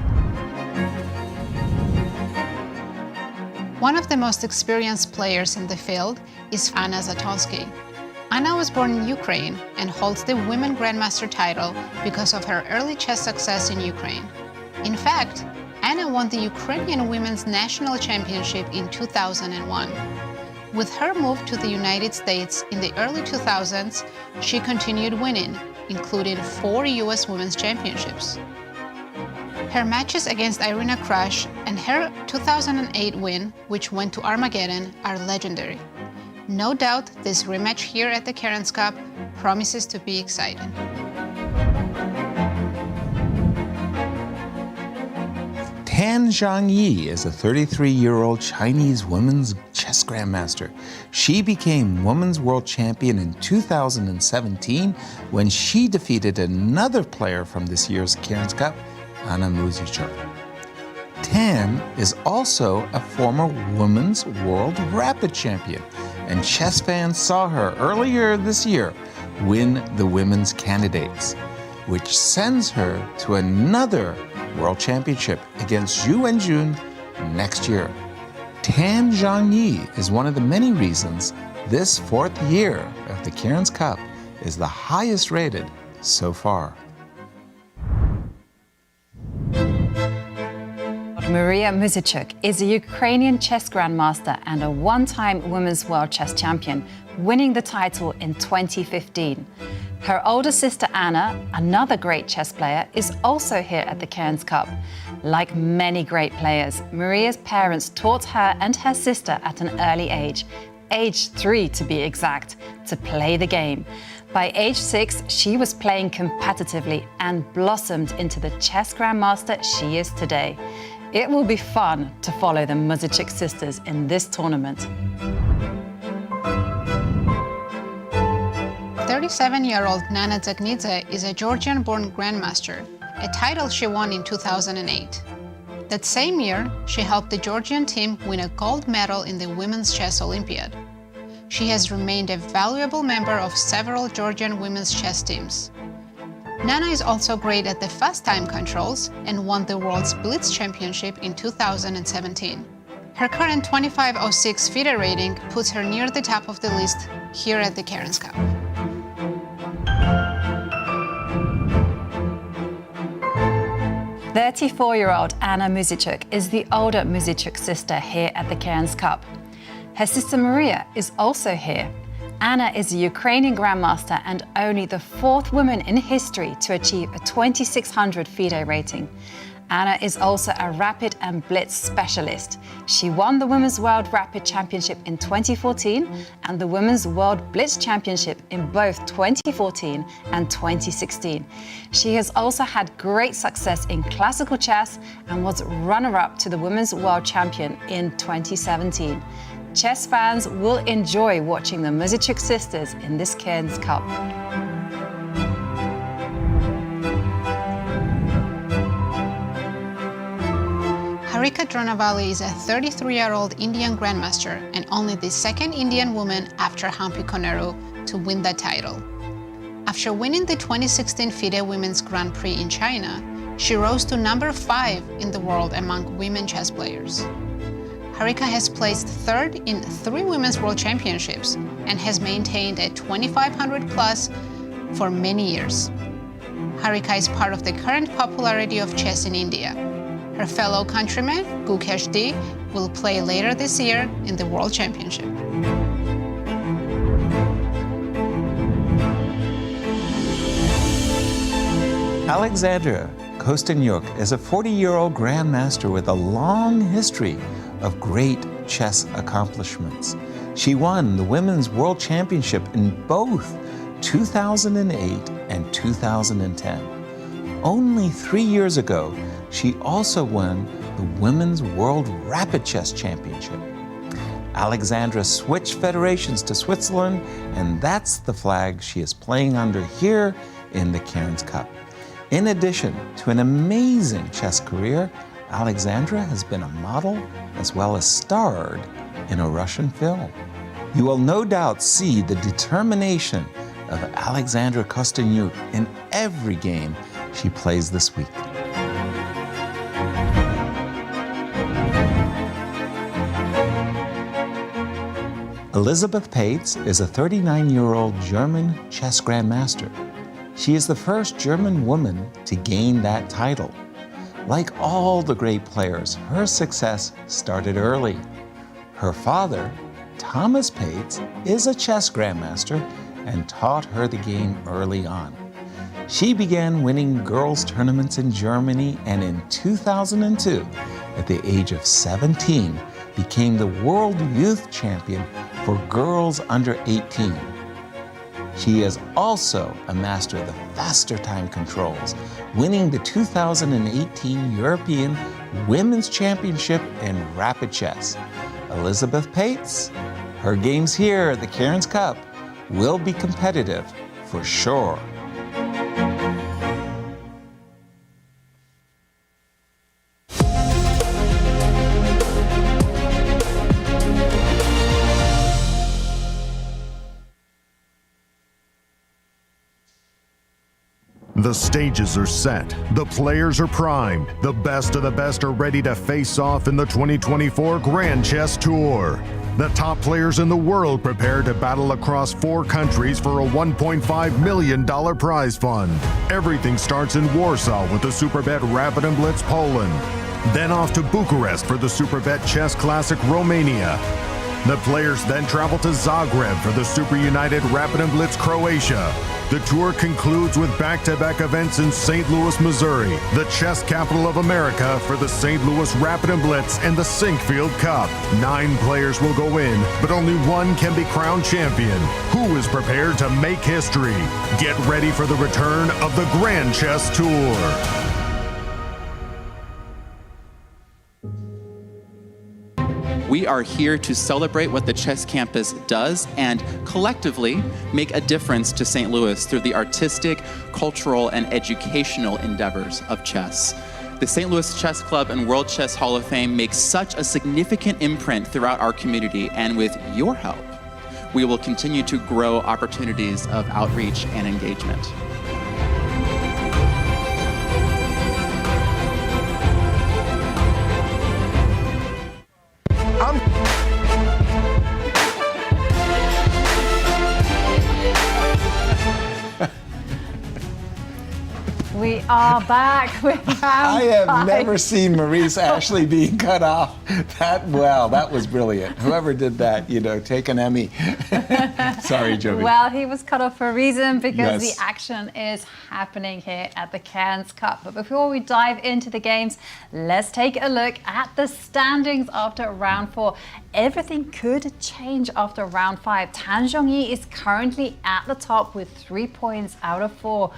One of the most experienced players in the field is Anna Zatonskih. Anna was born in Ukraine and holds the Women Grandmaster title because of her early chess success in Ukraine. In fact, Anna won the Ukrainian Women's National Championship in 2001. With her move to the United States in the early 2000s, she continued winning, including 4 US Women's Championships. Her matches against Irina Krush and her 2008 win, which went to Armageddon, are legendary. No doubt this rematch here at the Cairns Cup promises to be exciting. Zhongyi is a 33-year-old Chinese women's chess grandmaster. She became women's world champion in 2017 when she defeated another player from this year's Cairns Cup, Anna Muzychuk. Tan is also a former women's world rapid champion, and chess fans saw her earlier this year win the women's candidates, which sends her to another World Championship against Zhu Wenjun next year. Tan Zhongyi is one of the many reasons this 4th year of the Cairns Cup is the highest rated so far. Mariya Muzychuk is a Ukrainian chess grandmaster and a one-time women's world chess champion, winning the title in 2015. Her older sister Anna, another great chess player, is also here at the Cairns Cup. Like many great players, Mariya's parents taught her and her sister at an early age 3 to be exact, to play the game. By age 6, she was playing competitively and blossomed into the chess grandmaster she is today. It will be fun to follow the Muzychuk sisters in this tournament. 37-year-old Nana Dzagnidze is a Georgian-born grandmaster, a title she won in 2008. That same year, she helped the Georgian team win a gold medal in the Women's Chess Olympiad. She has remained a valuable member of several Georgian women's chess teams. Nana is also great at the fast time controls and won the World's Blitz Championship in 2017. Her current 25.06 FIDE rating puts her near the top of the list here at the Cairns Cup. The 34-year-old Anna Muzychuk is the older Muzychuk sister here at the Cairns Cup. Her sister Mariya is also here. Anna is a Ukrainian grandmaster and only the 4th woman in history to achieve a 2600 FIDE rating. Anna is also a rapid and blitz specialist. She won the Women's World Rapid Championship in 2014 and the Women's World Blitz Championship in both 2014 and 2016. She has also had great success in classical chess and was runner-up to the Women's World Champion in 2017. Chess fans will enjoy watching the Muzychuk sisters in this Cairns Cup. Harika Dronavalli is a 33-year-old Indian grandmaster and only the second Indian woman after Hampi Koneru to win that title. After winning the 2016 FIDE Women's Grand Prix in China, she rose to number 5 in the world among women chess players. Harika has placed 3rd in 3 Women's World Championships and has maintained a 2500 plus for many years. Harika is part of the current popularity of chess in India. Her fellow countryman, Gukesh D, will play later this year in the World Championship. Alexandra Kosteniuk is a 40-year-old grandmaster with a long history of great chess accomplishments. She won the Women's World Championship in both 2008 and 2010. Only 3 years ago, she also won the Women's World Rapid Chess Championship. Alexandra switched federations to Switzerland, and that's the flag she is playing under here in the Cairns Cup. In addition to an amazing chess career, Alexandra has been a model as well as starred in a Russian film. You will no doubt see the determination of Alexandra Kosteniuk in every game she plays this week. Elisabeth Paehtz is a 39-year-old German chess grandmaster. She is the first German woman to gain that title. Like all the great players, her success started early. Her father, Thomas Paehtz, is a chess grandmaster and taught her the game early on. She began winning girls' tournaments in Germany and in 2002, at the age of 17, became the World Youth Champion for girls under 18. She is also a master of the faster time controls, winning the 2018 European Women's Championship in Rapid Chess. Elisabeth Paehtz, her games here at the Cairns Cup will be competitive for sure. The stages are set, the players are primed, the best of the best are ready to face off in the 2024 Grand Chess Tour. The top players in the world prepare to battle across 4 countries for a $1.5 million prize fund. Everything starts in Warsaw with the Superbet Rapid and Blitz Poland. then off to Bucharest for the Superbet Chess Classic Romania. The players then travel to Zagreb for the Super United Rapid and Blitz Croatia. The tour concludes with back-to-back events in St. Louis, Missouri, the chess capital of America, for the St. Louis Rapid and Blitz and the Sinkfield Cup. 9 players will go in, but only one can be crowned champion. Who is prepared to make history? Get ready for the return of the Grand Chess Tour. We are here to celebrate what the chess campus does and collectively make a difference to St. Louis through the artistic, cultural, and educational endeavors of chess. The St. Louis Chess Club and World Chess Hall of Fame make such a significant imprint throughout our community, and with your help, we will continue to grow opportunities of outreach and engagement. We are back with round I have 5. never seen Maurice Ashley being cut off that well. That was brilliant. Whoever did that, take an Emmy. Sorry, Jovi. Well, he was cut off for a reason, because Yes. the action is happening here at the Cairns Cup. But before we dive into the games, let's take a look at the standings after round 4. Everything could change after round 5. Zhongyi is currently at the top with 3 points out of 4.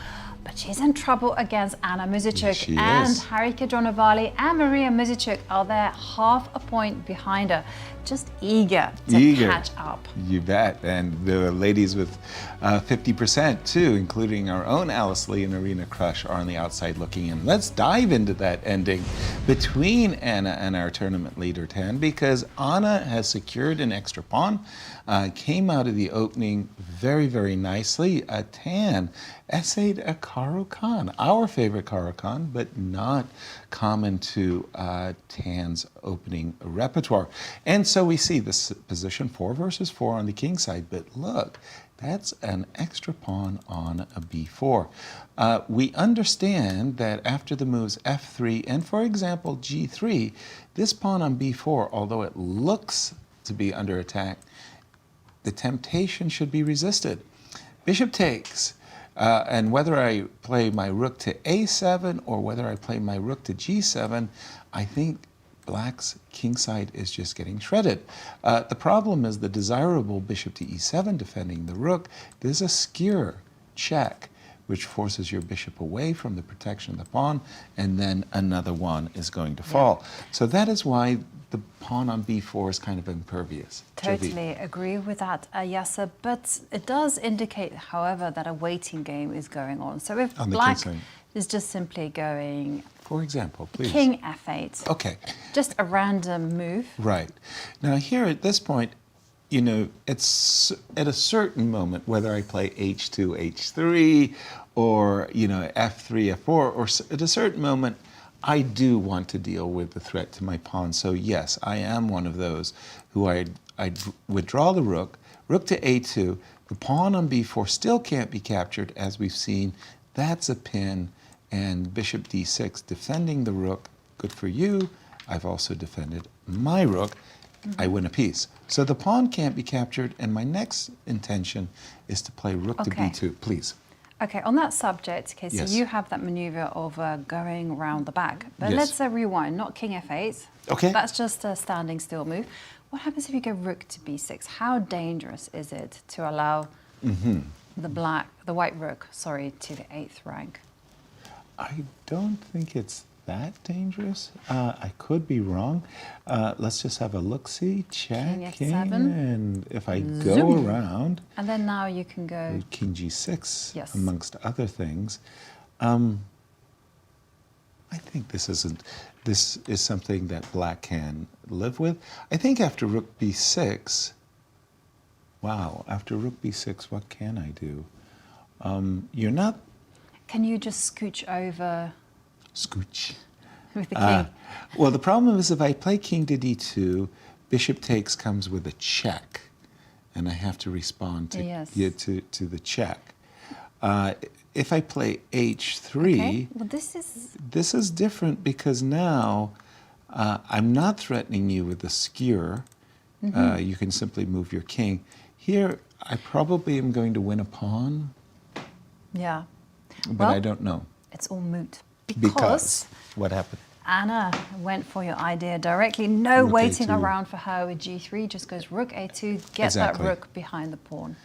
But she's in trouble against Anna Muzychuk, She and is. Harika Dronavalli and Mariya Muzychuk are there half a point behind her, just eager to catch up. You bet. And the ladies with 50% too, including our own Alice Lee and Irina Krush, are on the outside looking in. Let's dive into that ending between Anna and our tournament leader, Tan, because Anna has secured an extra pawn, came out of the opening very, very nicely. Tan essayed a Caro-Kann, our favorite Caro-Kann, but not common to Tan's opening repertoire. And so we see this position 4 versus 4 on the king side, but look, that's an extra pawn on a b4. We understand that after the moves f3 and, for example, g3, this pawn on b4, although it looks to be under attack, the temptation should be resisted. Bishop takes. And whether I play my rook to a7 or whether I play my rook to g7, I think Black's kingside is just getting shredded. The problem is the desirable bishop to e7 defending the rook. There's a skewer check, which forces your bishop away from the protection of the pawn, and then another one is going to fall. So that is why the pawn on b4 is kind of impervious. Totally agree with that, Yasser, but it does indicate, however, that a waiting game is going on. So if On the Black kingside. is just simply going, For example, please. king f8, Okay. just a random move. Right. Now here at this point, it's at a certain moment, whether I play h2, h3, or, f3, f4, or at a certain moment, I do want to deal with the threat to my pawn. So yes, I am one of those who I'd withdraw the rook, rook to a2, the pawn on b4 still can't be captured, as we've seen. That's a pin, and bishop d6, defending the rook, good for you. I've also defended my rook. I win a piece. So the pawn can't be captured, and my next intention is to play rook to b2, please. Okay, on that subject, okay, so Yes. you have that maneuver of going around the back. But Yes. let's rewind, not king f8. Okay. That's just a standing still move. What happens if you go rook to b6? How dangerous is it to allow the white rook, to the 8th rank? I don't think it's that dangerous. I could be wrong. Let's just have a look-see, check, King f7. and if I go Zoom. around, And then now you can go... king g6, Yes. amongst other things. I think this is something that Black can live with. I think after rook b6, after rook b6, what can I do? You're not... Can you just scooch over Scooch. with the king? Well, the problem is if I play king to d2, bishop takes comes with a check, and I have to respond to Yes. to the check. If I play h3, Okay, well this is... this is different because now I'm not threatening you with the skewer. You can simply move your king. Here, I probably am going to win a pawn, Yeah. but Well, I don't know. It's all moot. Because what happened? Anna went for your idea directly. No Rook waiting A2. around for her with G3. Just goes Rook A2, get Exactly. that rook behind the pawn.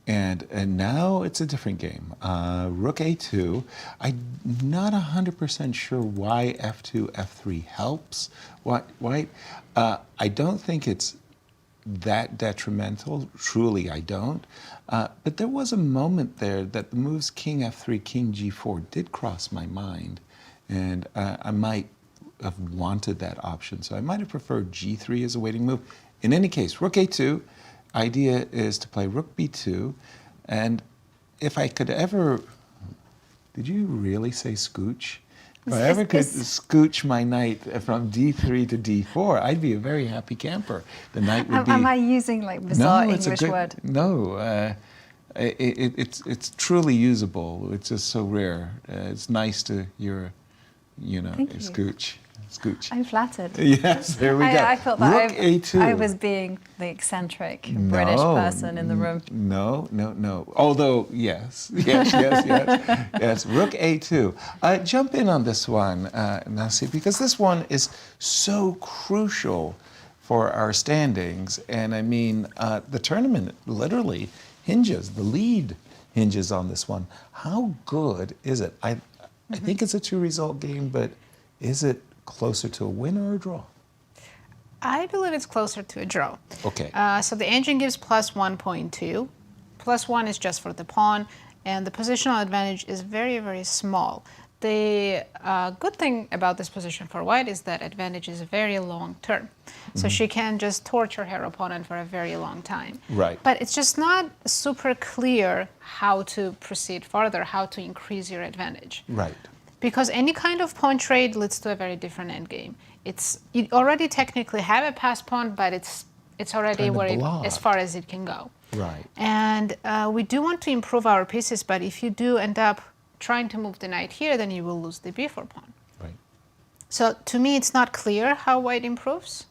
And now it's a different game. Rook A2. I'm not 100% sure why F2, F3 helps. Why? I don't think it's that detrimental. Truly, I don't. But there was a moment there that the moves King F3, King G4 did cross my mind. And I might have wanted that option. So I might have preferred G3 as a waiting move. In any case, Rook A2. Idea is to play Rook B2. And if I could ever, did you really say scooch? If I ever could scooch my knight from D3 to D4, I'd be a very happy camper. The knight would be... Am I using like bizarre it's English a good, word? No, it's truly usable. It's just so rare. It's nice to hear, Thank you. scooch. Scooch. I'm flattered. Yes, there we go. I thought that Rook A2. I was being the eccentric British person in the room. No. Although, yes. Rook A2. Jump in on this one, Nasi, because this one is so crucial for our standings. And I mean, the tournament literally hinges, the lead hinges on this one. How good is it? I think it's a 2-result game, but is it closer to a win or a draw? I believe it's closer to a draw. Okay. So the engine gives plus 1.2. Plus 1 is just for the pawn, and the positional advantage is very, very small. The good thing about this position for white is that advantage is very long term. So she can just torture her opponent for a very long time. Right. But it's just not super clear how to proceed further, how to increase your advantage. Right. Because any kind of pawn trade leads to a very different endgame. You already technically have a pass pawn, but it's already as far as it can go. Right. And we do want to improve our pieces, but if you do end up trying to move the knight here, then you will lose the b4 pawn. Right. So to me, it's not clear how white improves.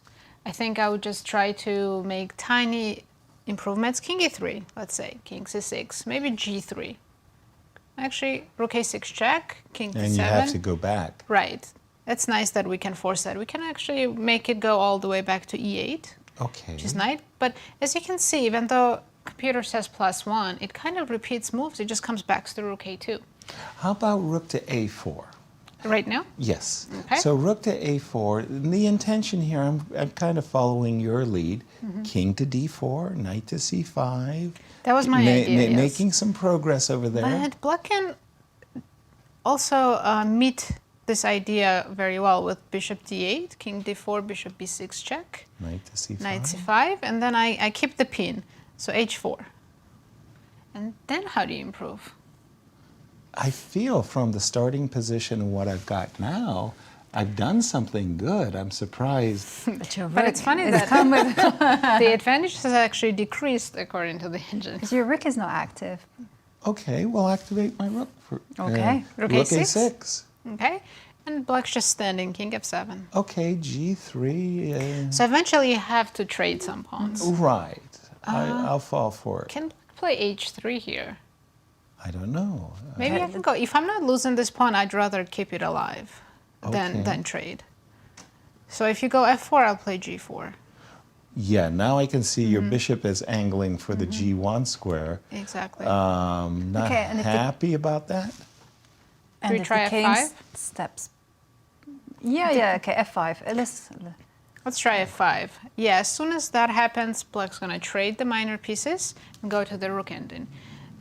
I think I would just try to make tiny improvements. King e3, let's say, king c6, maybe g3. Actually, rook a6 check, king And d7. you have to go back. Right. It's nice that we can force that. We can actually make it go all the way back to e8, Okay. which is knight. But as you can see, even though computer says plus 1, it kind of repeats moves. It just comes back to rook a2. How about rook to a4? Right now? Yes. Okay. So rook to a4. The intention here, I'm kind of following your lead. King to d4, knight to c5. That was my idea, yes. Making some progress over there. But black can also meet this idea very well with bishop d8, king d4, bishop b6 check, Knight to c5. knight c5, and then I keep the pin, so h4. And then how do you improve? I feel from the starting position and what I've got now, I've done something good. I'm surprised. But it's funny that the advantage has actually decreased according to the engine. Because your rook is not active. Okay, we'll activate my rook. Okay. Rook Rook a6. a6. Okay, and black's just standing, king f7. Okay, g3. So eventually you have to trade some pawns. Right. I'll fall for it. Can black play h3 here? I don't know. Maybe I can go. If I'm not losing this pawn, I'd rather keep it alive than trade. So if you go f4, I'll play g4. Yeah, now I can see your bishop is angling for the g1 square. Exactly. Not Okay, and if happy about that. And Do we if try the king f5? steps. Yeah, okay, f5. Let's try f5. Yeah, as soon as that happens, black's going to trade the minor pieces and go to the rook ending.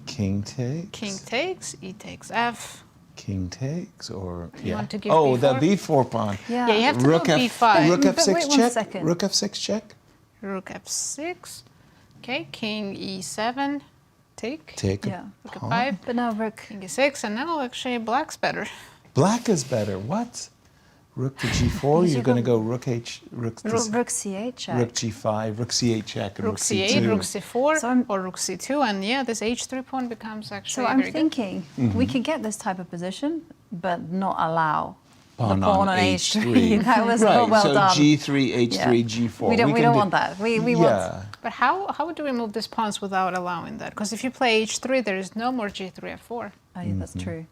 King takes. King takes, e takes f. King takes, or You want to give oh, b4? the b4 pawn. Yeah. Yeah, you have to Rook go b5. Rook But f6 wait 1 check. second. Rook f6 check. Rook f6. Okay, king e7. Take. Take Yeah. a Rook pawn. f5. But now rook. King e6, and now actually black's better. Black is better. What? Rook to g4. You're going to go rook Rook c8 check. rook g5, rook c8 check, and Rook rook c8, c2. rook c4, So or rook c2, and yeah, this h3 pawn becomes actually So I'm very thinking we could get this type of position, but not allow pawn pawn on on h3. That was right, well so done. g3, h3, Yeah. g4. We don't can want that. We want. But how do we move these pawns without allowing that? Because if you play h3, there is no more g3, f4. Oh, yeah, that's true.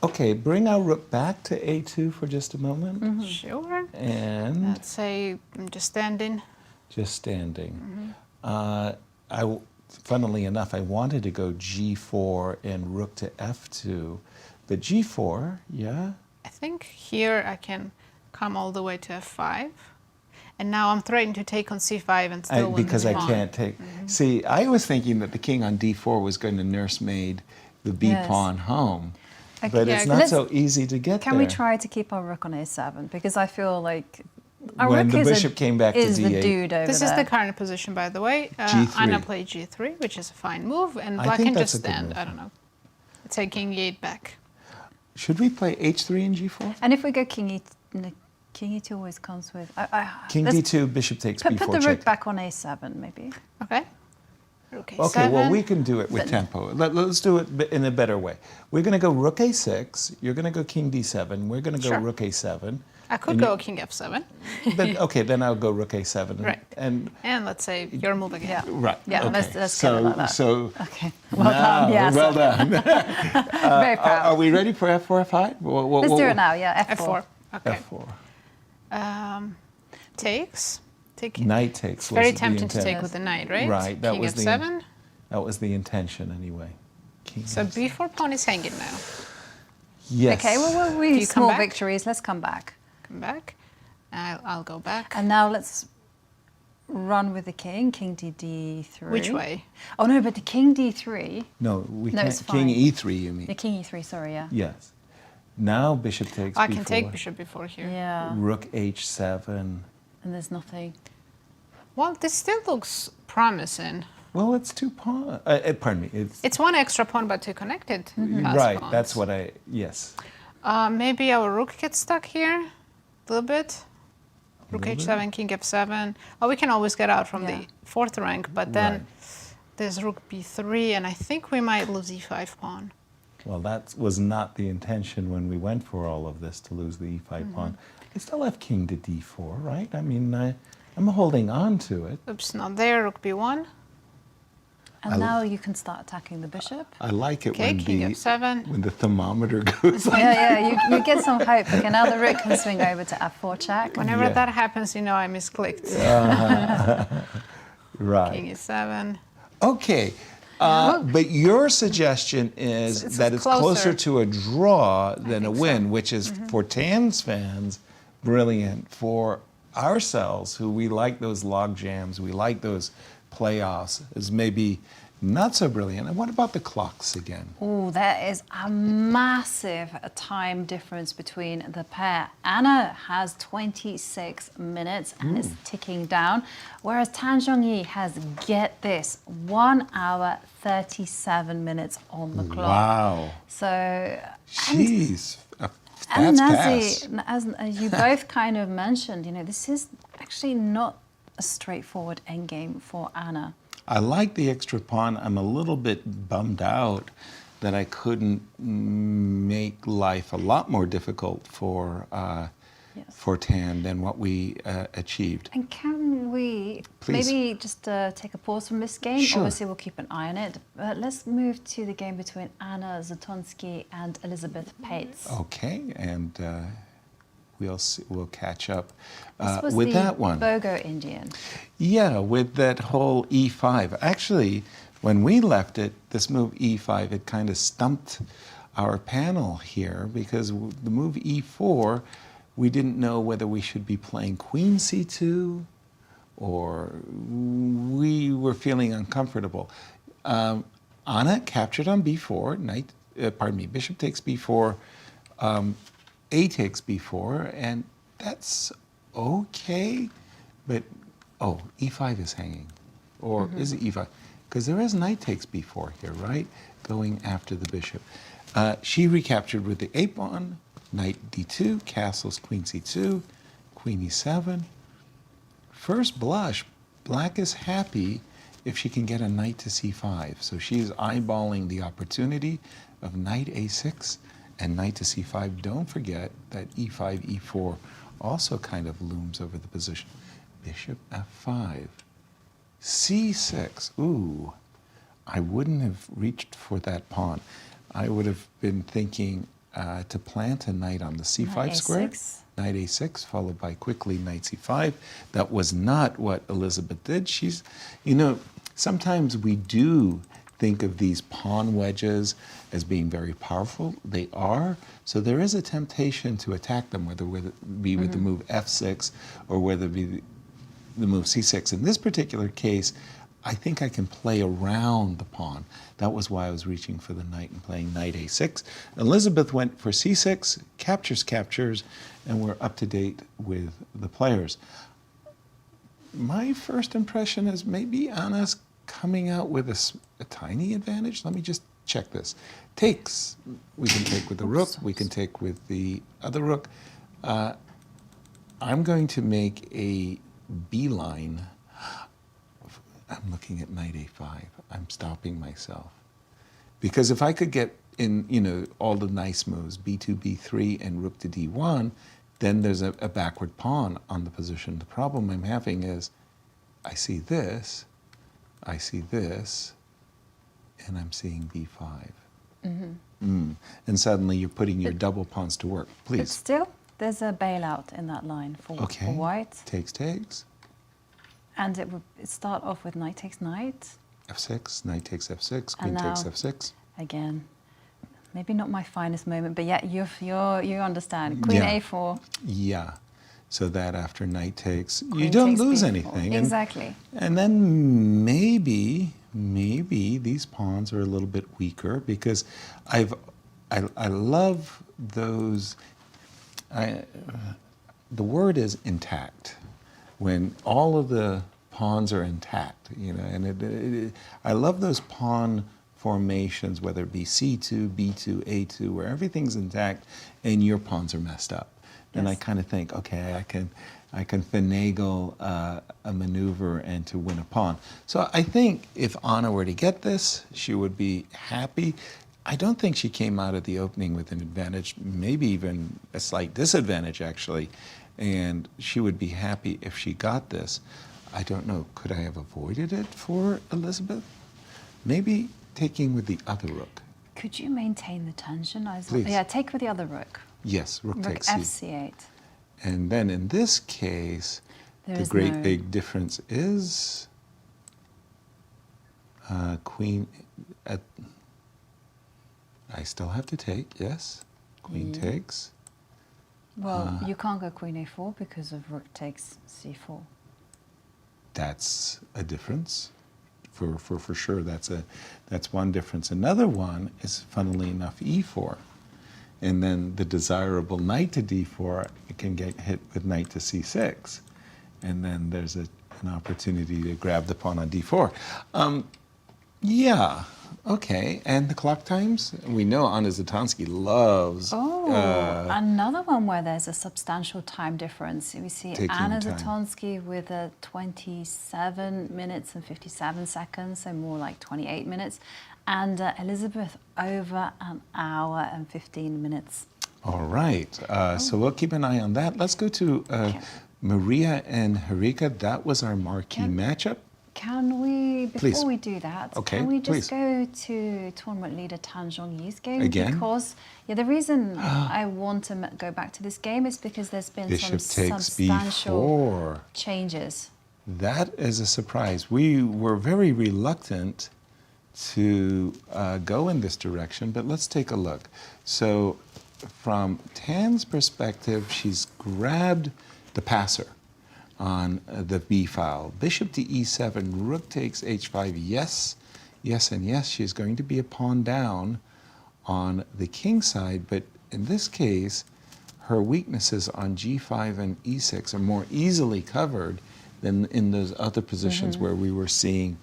Okay, bring our rook back to a2 for just a moment. Sure. And Let's say I'm just standing. just standing. Funnily enough, I wanted to go g4 and rook to f2, but g4, yeah? I think here I can come all the way to f5. And now I'm threatening to take on c5 and still win Because this I pawn. can't take. See, I was thinking that the king on d4 was going to nursemaid the b Yes. pawn home, Okay. but Yeah, it's not let's- so easy to get Can there. we try to keep our rook on a7? Because I feel like our When rook the is bishop came back to is the d8. dude over This there. is the current position, by the way. G3. Anna played g3, which is a fine move, and I black think can that's just a good stand. move. I don't know. Take king e8 back. Should we play h3 and g4? And if we go king e, no, king e2 always comes with. King let's d2, bishop takes Put b4 the check. rook back on a7, maybe. Okay. Rook a7. Okay, well, we can do it with tempo. Let's do it in a better way. We're going to go rook a6. You're going to go king d7. We're going to go Sure. rook a7. I could and go king f7. But, okay, then I'll go rook a7. Right. And And let's say your move again. Yeah. right. Yeah, okay. let's get it like that. So Okay. Well done. Yes. well done. Very proud. Are we ready for f4, f5? Let's do it now. Yeah. F4. f4. Okay. f4. Takes. Take. Knight takes. It's very was the tempting to intent. take with the knight, right? Right. That king was f7. That was the intention anyway. King So f7. b4 pawn is hanging now. Yes. Okay. Well, Do we you come small back? victories. Let's come back. Come back. I'll go back. And now let's run with the king. King to d3. Which way? Oh no, but the king d3. No, we No, can't. it's King fine. e3, you mean? The king e3. Sorry. Yeah. Yes. Now bishop takes I b4. can take bishop before here. Yeah. Rook h7. And there's nothing. Well, this still looks promising. Well, it's two pawn. Pardon me. It's one extra pawn, but two connected. pass right. pawns. That's what I. Yes. Maybe our rook gets stuck here a little bit. Rook little h7, king f7. Oh, we can always get out from Yeah. the fourth rank, but then Right. there's rook b3, and I think we might lose e5 pawn. Well, that was not the intention when we went for all of this to lose the e5 pawn. I still have king to d4, right? I mean, I'm holding on to it. Oops, not there. Rook b1. And now you can start attacking the bishop. I like it Okay, king f7. when the thermometer goes like Yeah. You get some hope. Okay. Now the rook can swing over to f4 check. Whenever Yeah. that happens, you know I misclicked. right. King e7. Okay. But your suggestion is It's that it's closer. closer to a draw than a think win, so. which is for Tan's fans brilliant. For ourselves, who we like those log jams, we like those playoffs, is maybe not so brilliant. And what about the clocks again? Oh, there is a massive time difference between the pair. Anna has 26 minutes and is ticking down, whereas Zhongyi has, get this, 1 hour, 37 minutes on the clock. Wow. So, Jeez. and That's fast. as you both kind of mentioned, this is actually not a straightforward endgame for Anna. I like the extra pawn. I'm a little bit bummed out that I couldn't make life a lot more difficult for Tan than what we achieved. And can we Please. maybe just take a pause from this game? Sure. Obviously, we'll keep an eye on it. But let's move to the game between Anna Zatonskih and Elisabeth Paehtz. Okay, and we'll catch up This was with the that one. Bogo Indian. Yeah, with that whole e5. Actually, when we left it, this move e5, it kind of stumped our panel here because the move e4, we didn't know whether we should be playing queen c2 or we were feeling uncomfortable. Anna captured on b4, bishop takes b4, a takes b4, and that's okay, but, e5 is hanging, or is it e5? Because there is knight takes b4 here, right? Going after the bishop. She recaptured with the a pawn, knight d2, castles queen c2, queen e7. First blush, black is happy if she can get a knight to c5. So she's eyeballing the opportunity of knight a6 and knight to c5. Don't forget that e5, e4 also kind of looms over the position. Bishop f5, c6. Ooh, I wouldn't have reached for that pawn. I would have been thinking to plant a knight on the c5 Knight square. A6. Knight a6, followed by quickly knight c5. That was not what Elisabeth did. She's, you know, sometimes we do think of these pawn wedges as being very powerful. They are. So there is a temptation to attack them, whether it be with the move f6 or whether it be the move c6. In this particular case, I think I can play around the pawn. That was why I was reaching for the knight and playing knight a6. Elisabeth went for c6, captures, and we're up to date with the players. My first impression is maybe Anna's coming out with a tiny advantage. Let me just check this. Takes, we can take with the rook, we can take with the other rook. I'm going to make a beeline. I'm looking at knight a5. I'm stopping myself. Because if I could get in, you know, all the nice moves, b2, b3, and rook to d1, then there's a backward pawn on the position. The problem I'm having is I see this, and I'm seeing b5. And suddenly you're putting your double pawns to work. But Please. still, there's a bailout in that line for white. Takes. And it would start off with knight takes knight. f6, knight takes f6, And queen takes now- f6. Again, maybe not my finest moment, but yeah, you understand. Queen Yeah. a4. Yeah. So that after knight takes, you Queen don't takes lose b4. anything. Exactly. And then maybe these pawns are a little bit weaker because I love those. The word is intact. When all of the pawns are intact, you know, and I love those pawn formations, whether it be c2, b2, a2, where everything's intact and your pawns are messed up. Then I kind of think, okay, I can finagle a maneuver and to win a pawn. So I think if Anna were to get this, she would be happy. I don't think she came out of the opening with an advantage, maybe even a slight disadvantage, actually. And she would be happy if she got this. I don't know, could I have avoided it for Elisabeth? Maybe taking with the other rook. Could you maintain the tension? Please. Yeah, take with the other rook. Yes, rook Rook takes c. fc8. And then in this case, There the is great no- big difference is queen. I still have to take, yes. Queen takes. Well, you can't go queen a4 because of rook takes c4. That's a difference. For sure, that's one difference. Another one is, funnily enough, e4. And then the desirable knight to d4 can get hit with knight to c6. And then there's an opportunity to grab the pawn on d4. Yeah, okay. And the clock times? We know Anna Zatonskih loves... Another one where there's a substantial time difference. We see Taking Anna time. Zatonskih with a 27 minutes and 57 seconds, so more like 28 minutes. And Elisabeth over an hour and 15 minutes. All right. So we'll keep an eye on that. Let's go to Mariya and Harika. That was our marquee matchup. Can we, before Please. we do that, Okay, can we just please. go to tournament leader Tan Zhongyi's game? Again? Because, yeah, the reason I want to go back to this game is because there's been Bishop some takes substantial b4. changes. That is a surprise. We were very reluctant to go in this direction, but let's take a look. So from Tan's perspective, she's grabbed the passer on the b file. Bishop to e7, rook takes h5, yes, and yes. She's going to be a pawn down on the king side, but in this case, her weaknesses on g5 and e6 are more easily covered than in those other positions where we were seeing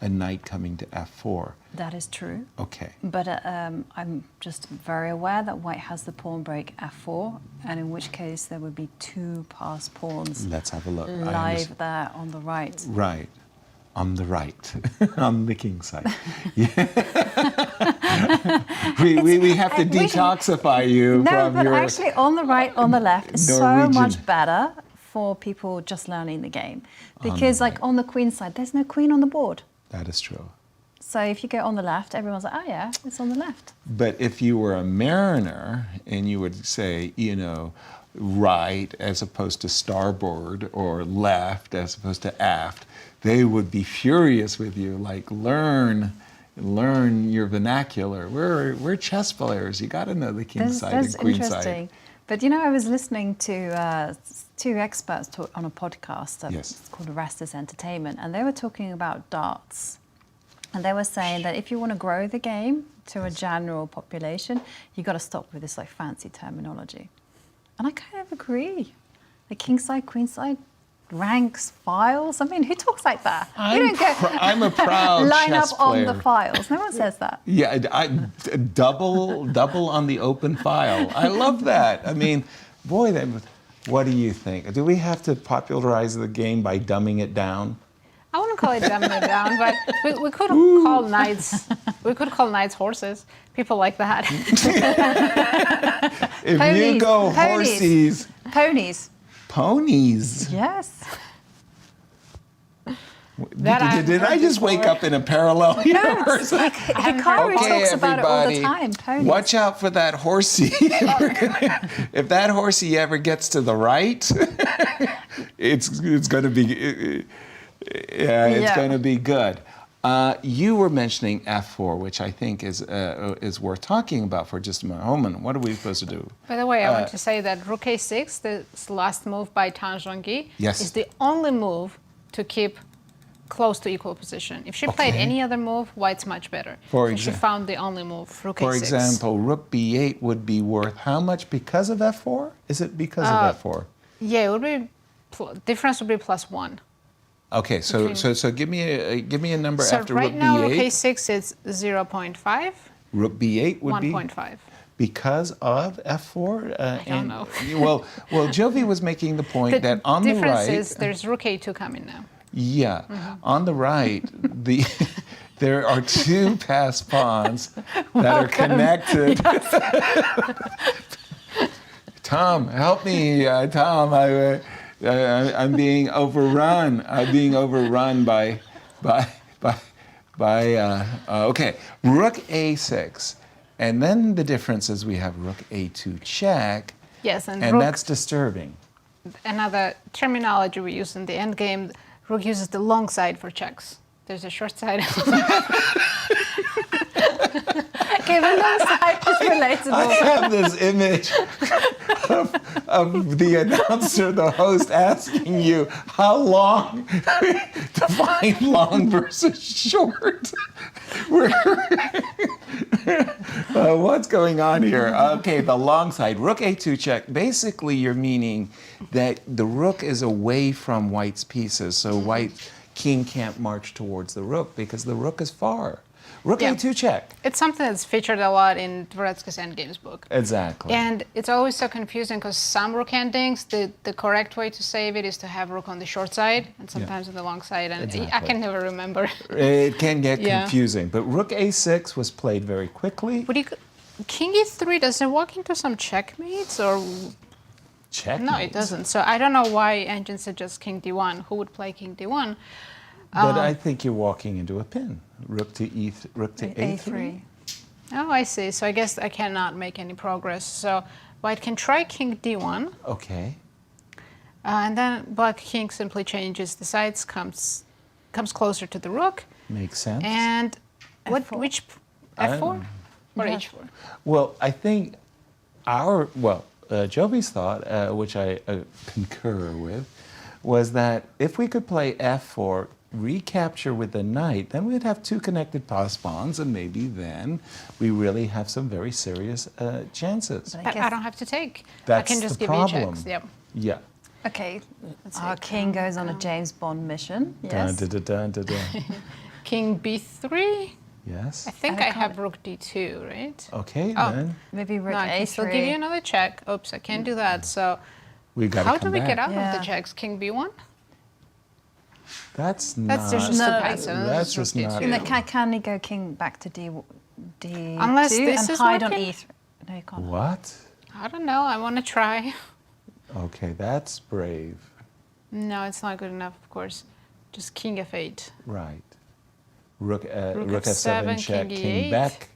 a knight coming to f4. That is true. Okay. But I'm just very aware that white has the pawn break f4, and in which case there would be two passed pawns Let's have a look. live there on the right. Right. On the right, on the king side. we have to detoxify you No, from but your actually on the right, on the left is so Norwegian. much better for people just learning the game. Because like on the queen side, there's no queen on the board. That is true. So if you go on the left, everyone's like, oh yeah, it's on the left. But if you were a mariner and you would say, you know, right as opposed to starboard or left as opposed to aft, they would be furious with you, like learn your vernacular. We're chess players. You got to know the king side and queen interesting. side. But you know, I was listening to two experts talk on a podcast. Yes. It's called Restless Entertainment, and they were talking about darts. And they were saying that if you want to grow the game to a general population, you got to stop with this like fancy terminology. And I kind of agree. The king side, queen side, ranks, files. I mean, who talks like that? I'm a proud line chess up on player. the files. No one says that. Yeah, double on the open file. I love that. I mean, boy, what do you think? Do we have to popularize the game by dumbing it down? I wouldn't call it dumbing it down, but we could call knights. We could call knights horses. People like that. If Ponies, you go ponies. horsies, ponies. Yes. Did I just wake up in a parallel universe? Like Hikaru talks about it all the time. Ponies. Watch out for that horsey. If that horsey ever gets to the right, it's going to be. It's going to be good. You were mentioning F4, which I think is worth talking about for just a moment. What are we supposed to do? By the way, I want to say that Rook A6, this last move by Zhongyi, Yes. is the only move to keep close to equal position. If she played any other move, White's much better. For so she found the only move, Rook A6. For example, Rook B8 would be worth how much because of F4? Is it because of F4? Yeah, it would be difference would be +1. Okay, so give me a number So after right Rook now, B8. Rook A6 is 0.5. Rook B8 would be 1.5. because of F4. I don't know. Well, Jovi was making the point that on the difference right. is there's Rook A2 coming now. Yeah, on the right, there are two passed pawns that are connected. Tom, help me, Tom. I'm being overrun. I'm being overrun by okay, Rook A6, and then the difference is we have Rook A2 check. Yes, and that's disturbing. Another terminology we use in the endgame. Rook uses the long side for checks. There's a short side. Okay, the long side is relatable. I have this image of the announcer, the host, asking you how long, define long versus short. What's going on here? Okay, the long side, Rook A2 check. Basically, you're meaning that the rook is away from White's pieces, so White king can't march towards the rook because the rook is far. Rook A2 check. It's something that's featured a lot in Dvoretsky's Endgames book. Exactly. And it's always so confusing because some rook endings, the correct way to save it is to have rook on the short side and sometimes on the long side. And I can never remember. It can get confusing. But Rook A6 was played very quickly. But King E3, does it walk into some checkmates or? Checkmates? No, it doesn't. So I don't know why Engine suggests King D1. Who would play King D1? But I think you're walking into a pin. Rook to A3. Oh, I see. So I guess I cannot make any progress. So White can try King D1. Okay. And then Black King simply changes the sides, comes closer to the rook. Makes sense. And which F4 or H4? Well, I think Jovi's thought, which I concur with, was that if we could play F4, recapture with the knight, then we'd have two connected passed pawns, and maybe then we really have some very serious chances. But I don't have to take. That's I can just the give problem. you checks. Yep. Yeah. Okay, our king goes on a James Bond mission. Yes. Dun. King B3. Yes. I think I have Rook D2, right? Okay, Oh. then Maybe Rook No, I can still A3. give you another check. Oops, I can't do that. So we got to how come do we back. get out of Yeah. the checks? King B1? That's just No, a pass. That's just not. And can he go king back to D2 Unless this and is hide on working? E3? No, you can't. What? I don't know. I want to try. Okay, that's brave. No, it's not good enough, of course. Just king f8. Right. Rook F7, f7 check, king king E8. back.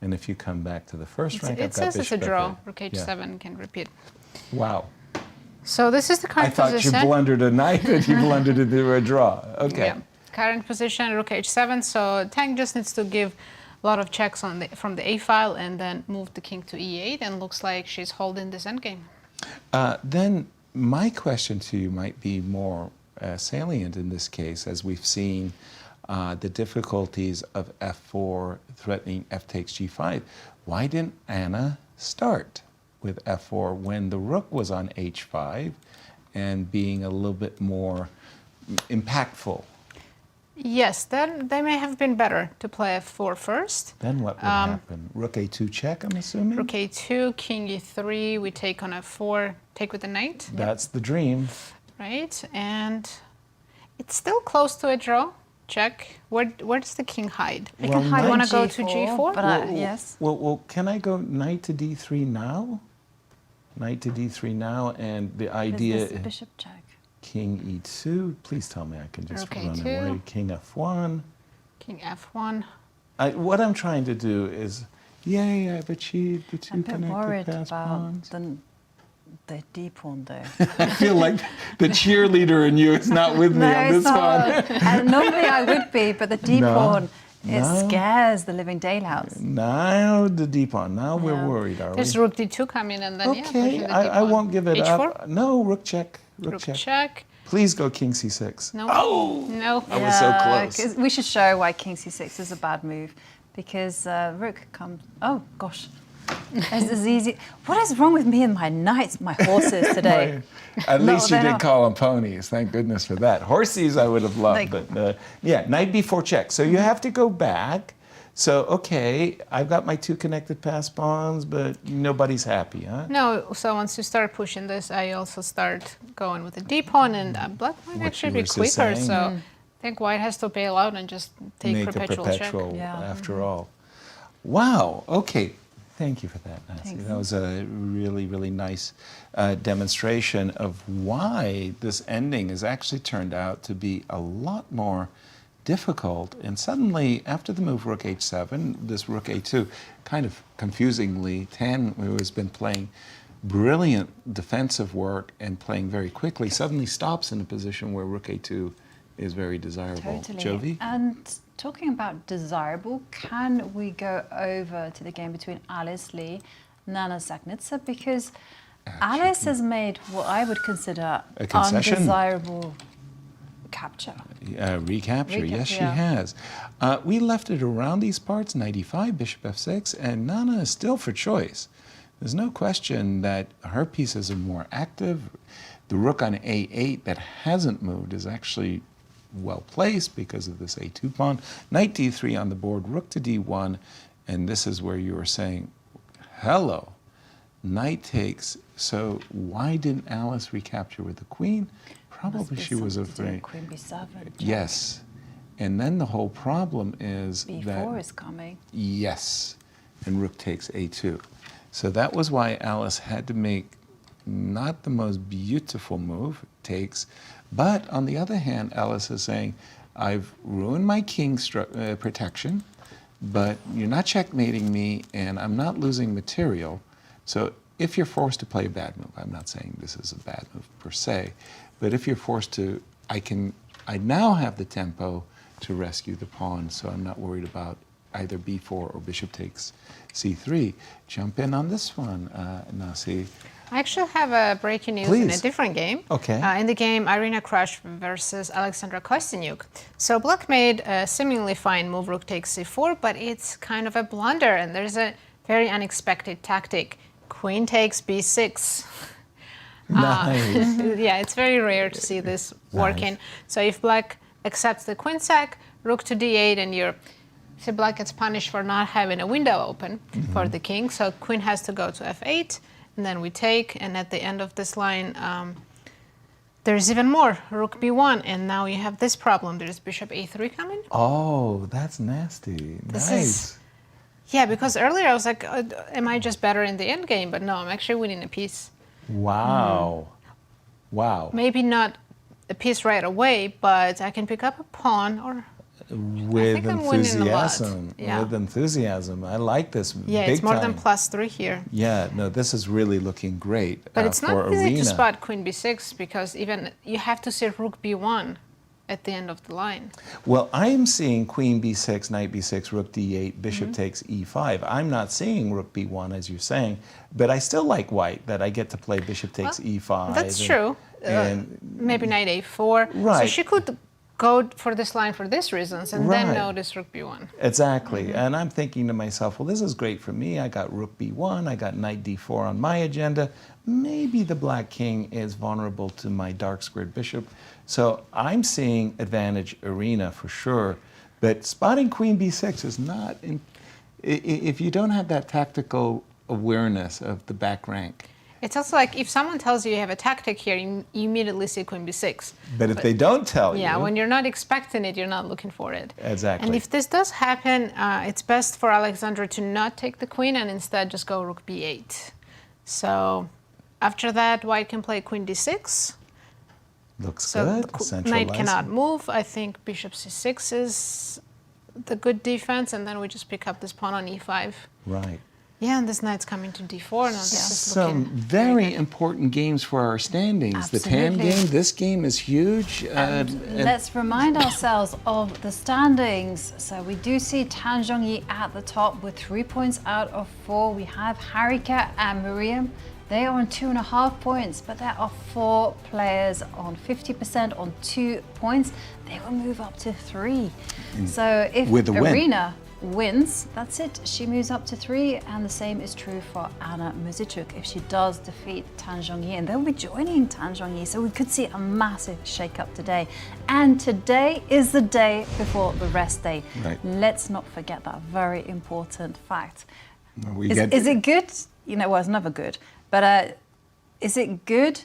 And if you come back to the first rank, I've It got says it's a bishop draw. f8. Rook h7 can repeat. Wow. So this is the I current thought position. you blundered a knight, but you blundered into a draw. Okay. Yeah. Current position, rook h7. So Tang just needs to give a lot of checks from the a file and then move the king to e8, and looks like she's holding this endgame. Then my question to you might be more salient in this case, as we've seen the difficulties of f4 threatening f takes g5. Why didn't Anna start with f4 when the rook was on h5 and being a little bit more impactful? Yes, then they may have been better to play f4 first. Then what would happen? Rook a2 check, I'm assuming? Rook a2, king e3, we take on f4, take with the knight. That's the dream. Right, and it's still close to a draw. Check. Where does the king hide? You can hide You on want to go to g4? But yes. Well, can I go knight to d3 now? Knight to d3 now, and the idea Is this bishop check? king e2. Please tell me I can just Rook run a2. away. King f1. King f1. What I'm trying to do is, yeah, but the two I'm a bit connected worried pass about pawns. the D pawn though. I feel like the cheerleader in you is not with me on this one. And normally I would be, but the D No, pawn, it no. scares the living daylights. Now the d pawn. Now we're worried, are we? There's rook d2 coming, and then Okay, pushing the I d-pawn. won't give it h4? up. No, rook check. Rook check. Please go king c6. No. Oh! No. I was so close. 'Cause we should show why king c6 is a bad move, because rook comes. Oh gosh, this is easy. What is wrong with me and my knights, my horses today? At No, least you they're did not. call them ponies. Thank goodness for that. Horses I would have loved, Like- but yeah, knight b4 check. So you have to go back. So, okay, I've got my two connected pass pawns, but nobody's happy, huh? No, so once you start pushing this, I also start going with the d-pawn, and black might What actually you be were just quicker, saying. so I think white has to bail out and just take Make perpetual a check. perpetual Yeah. after all. Wow, okay. Thank you for that, Nancy. Thanks. That was a really, really nice demonstration of why this ending has actually turned out to be a lot more difficult. And suddenly, after the move rook h7, this rook a2, kind of confusingly, Tan, who has been playing brilliant defensive work and playing very quickly, suddenly stops in a position where rook a2 is very desirable. Totally. Jovi? And talking about desirable, can we go over to the game between Alice Lee and Anna Dzagnidze? Because Alice has made what I would consider A concession? undesirable capture. Recapture, yes, she yeah. has. We left it around these parts, 95, bishop f6, and Nana is still for choice. There's no question that her pieces are more active. The rook on a8 that hasn't moved is actually well placed because of this a2 pawn. Knight d3 on the board, rook to d1, and this is where you were saying, hello, knight takes. So why didn't Alice recapture with the queen? Probably she was afraid. Queen b7. Yes. And then the whole problem is b4 that, is coming. yes, and rook takes a2. So that was why Alice had to make not the most beautiful move, takes, but on the other hand, Alice is saying, I've ruined my king protection, but you're not checkmating me, and I'm not losing material. So if you're forced to play a bad move, I'm not saying this is a bad move per se, but if you're forced to, I now have the tempo to rescue the pawn, so I'm not worried about either b4 or bishop takes c3. Jump in on this one, Nasi. I actually have a breaking news in a Please. different game. Okay. In the game, Irina Krush versus Alexandra Kosteniuk. So black made a seemingly fine move, rook takes c4, but it's kind of a blunder, and there's a very unexpected tactic. Queen takes b6. Nice. Yeah, it's very rare to see this working. So if black accepts the queen sack, rook to d8, and so black gets punished for not having a window open for the king. So queen has to go to f8, and then we take, and at the end of this line, there's even more. Rook b1, and now you have this problem. There's bishop a3 coming. Oh, that's nasty. This nice. is, yeah, because earlier I was like, am I just better in the endgame? But no, I'm actually winning a piece. Wow. Wow. Maybe not a piece right away, but I can pick up a pawn or... With I'm winning a lot. enthusiasm. Yeah. With enthusiasm. I like this Yeah, big it's more time. than +3 here. Yeah, no, this is really looking great But it's for not easy Irina. to spot queen b6 because even you have to see rook b1 at the end of the line. Well, I am seeing queen b6, knight b6, rook d8, bishop takes e5. I'm not seeing rook b1 as you're saying, but I still like white that I get to play bishop takes e5. That's true. And Maybe knight a4. Right. So she could go for this line for these reasons and then Right. notice rook b1. Exactly. And I'm thinking to myself, well, this is great for me. I got rook b1, I got knight d4 on my agenda. Maybe the black king is vulnerable to my dark squared bishop. So I'm seeing advantage Irina for sure. But spotting queen b6 is not, if you don't have that tactical awareness of the back rank. It's also like if someone tells you you have a tactic here, you immediately see queen b6. But if they don't tell you. Yeah, when you're not expecting it, you're not looking for it. Exactly. And if this does happen, it's best for Alexandra to not take the queen and instead just go rook b8. So after that, white can play queen d6. Looks So good. the knight cannot move. I think bishop c6 is the good defense, and then we just pick up this pawn on e5. Right. Yeah, and this knight's coming to d4. Now this is Some looking very important games for our standings. The tan Absolutely. game, this game is huge. and Let's remind ourselves of the standings. So we do see Zhongyi at the top with 3 points out of 4. We have Harika and Mariya. They are on 2.5 points, but there are 4 players on 50% on 2 points. They will move up to 3. So if With a win. Irina wins, that's it. She moves up to 3, and the same is true for Anna Muzychuk if she does defeat Zhongyi, and they'll be joining Zhongyi. So we could see a massive shake-up today. And today is the day before the rest day. Right. Let's not forget that very important fact. we Is, get is it good? You know, well, it's never good. But is it good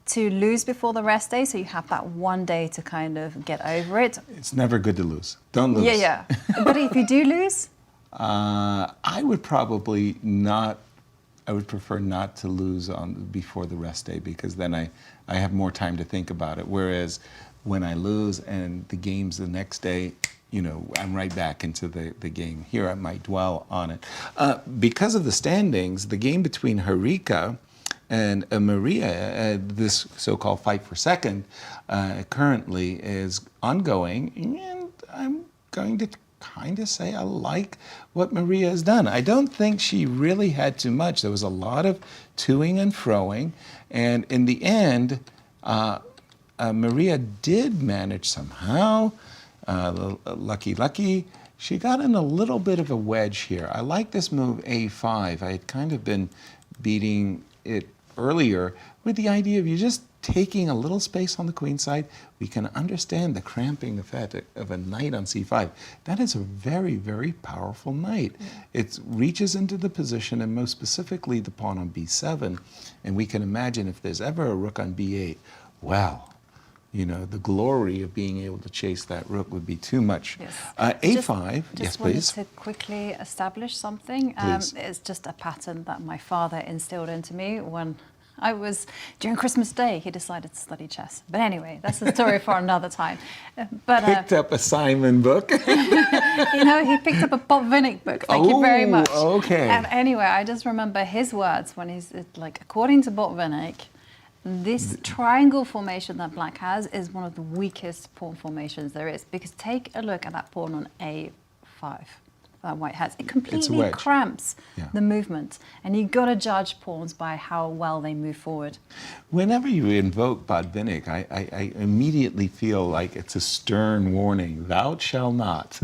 to lose before the rest day so you have that one day to kind of get over it? It's never good to lose. Don't lose. Yeah. But if you do lose? I would probably not. I would prefer not to lose before the rest day because then I have more time to think about it. Whereas when I lose and the game's the next day, you know, I'm right back into the game. Here I might dwell on it. Because of the standings, the game between Harika and Mariya, this so-called fight for second, currently is ongoing, and I'm going to kind of say I like what Mariya has done. I don't think she really had too much. There was a lot of toing and froing, and in the end, Mariya did manage somehow. Lucky. She got in a little bit of a wedge here. I like this move a5. I had kind of been beating it earlier with the idea of you just taking a little space on the queen side. We can understand the cramping effect of a knight on c5. That is a very, very powerful knight. It reaches into the position, and most specifically the pawn on b7. And we can imagine if there's ever a rook on b8, well, you know, the glory of being able to chase that rook would be too much. Yes. A5, yes, please. Just wanted to quickly establish something. Please. It's just a pattern that my father instilled into me when I was, during Christmas Day, he decided to study chess. But anyway, that's a story for another time. But Picked up a Simon book. you know, he picked up a Bob Vinnick book. Thank you very much. Okay. And anyway, I just remember his words when he's like, according to Bob Vinnick, this triangle formation that black has is one of the weakest pawn formations there is, because take a look at that pawn on a5 that white has. It completely wedge. cramps Yeah. the movement, and you've got to judge pawns by how well they move forward. Whenever you invoke Bodvinnik, I immediately feel like it's a stern warning. Thou shalt not.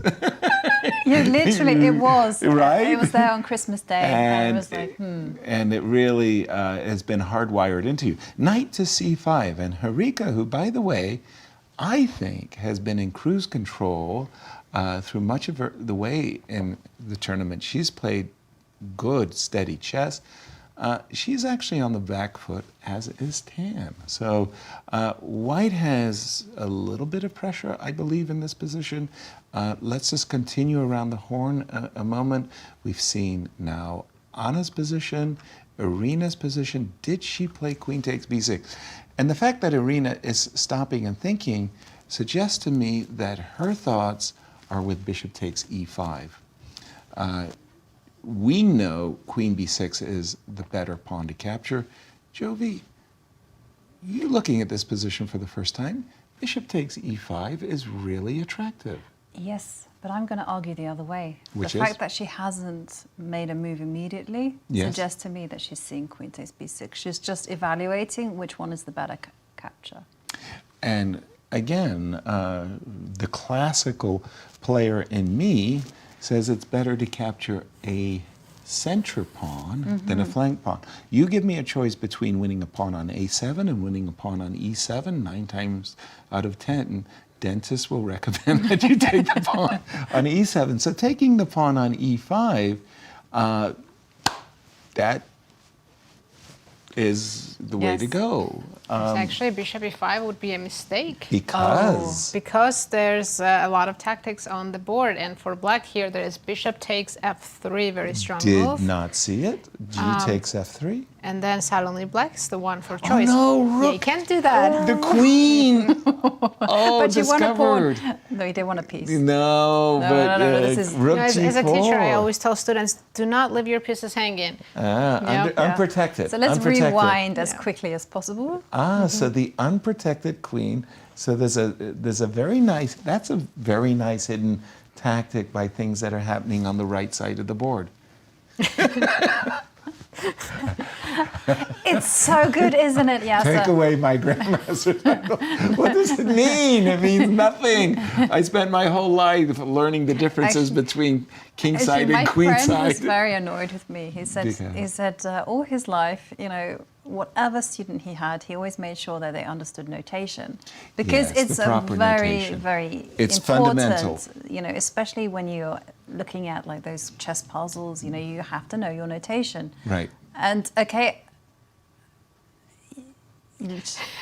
Yeah, literally, it was. Right? It was there on Christmas Day, and it was like, And it really has been hardwired into you. Knight to c5, and Harika, who, by the way, I think has been in cruise control through much of the way in the tournament. She's played good, steady chess. she's actually on the back foot, as is Tan. So White has a little bit of pressure, I believe, in this position. Let's just continue around the horn a moment. We've seen now Anna's position, Irina's position. Did she play queen takes b6? And the fact that Irina is stopping and thinking suggests to me that her thoughts are with bishop takes e5. We know queen b6 is the better pawn to capture. Jovi, you looking at this position for the first time, bishop takes e5 is really attractive. Yes, but I'm going to argue the other way. Which the is? fact that she hasn't made a move immediately Yes. suggests to me that she's seeing queen takes b6. She's just evaluating which one is the better capture. And again, the classical player in me says it's better to capture a center pawn than a flank pawn. You give me a choice between winning a pawn on a7 and winning a pawn on e7, 9 times out of 10, dentists will recommend that you take the pawn on e7. So taking the pawn on e5, that is the way to go. Actually, bishop e5 would be a mistake. Because there's a lot of tactics on the board, and for black here, there is bishop takes f3, very strong did move. not see it. G takes f3. And then suddenly black's the one for choice. Oh no, Yeah, rook. you can't do that. The queen. Oh, But you want a pawn. discovered. No, you did want a piece. No, but no, this is- rook As g4. a teacher, I always tell students, do not leave your pieces hanging. Unprotected. So let's unprotected. rewind as quickly as possible. So the unprotected queen. So there's a very nice. That's a very nice hidden tactic by things that are happening on the right side of the board. It's so good, isn't it, Yasser? Take away my grandmaster title. What does it mean? It means nothing. I spent my whole life learning the differences between king side and queen my friend side. was very annoyed with me. He said all his life, whatever student he had, he always made sure that they understood notation, because Yes, it's the a proper very, notation. very It's important. fundamental. Especially when you're looking at like those chess puzzles. You have to know your notation. Right. And okay.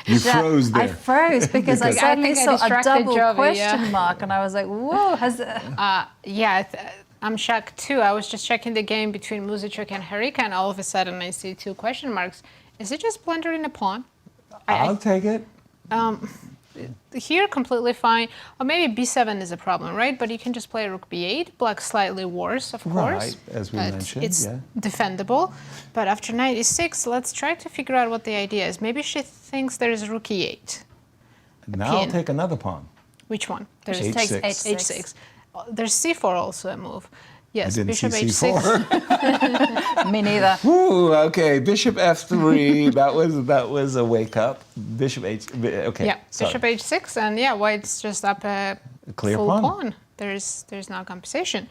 You froze there. I froze because I Because I suddenly think I saw a distracted double Jovi, question mark, and I was like, "Whoa!" I'm shocked too. I was just checking the game between Muzychuk and Harika, and all of a sudden I see 2 question marks. Is it just blundering a pawn? I'll take it. Here, completely fine. Or maybe b7 is a problem, right? But you can just play rook b8. Black slightly worse, of course. Right, as we mentioned. It's yeah. defendable. But after knight e6, let's try to figure out what the idea is. Maybe she thinks there is rook e8. Now I'll pin. take another pawn. Which one? There's H6. h6. There's c4 also a move. Yes, I didn't bishop see h6. C4. Me neither. Ooh, okay. Bishop f3. that was a wake up. Bishop h. Okay. Yeah, sorry. bishop h6, and White's just up a clear full pawn. There's no compensation.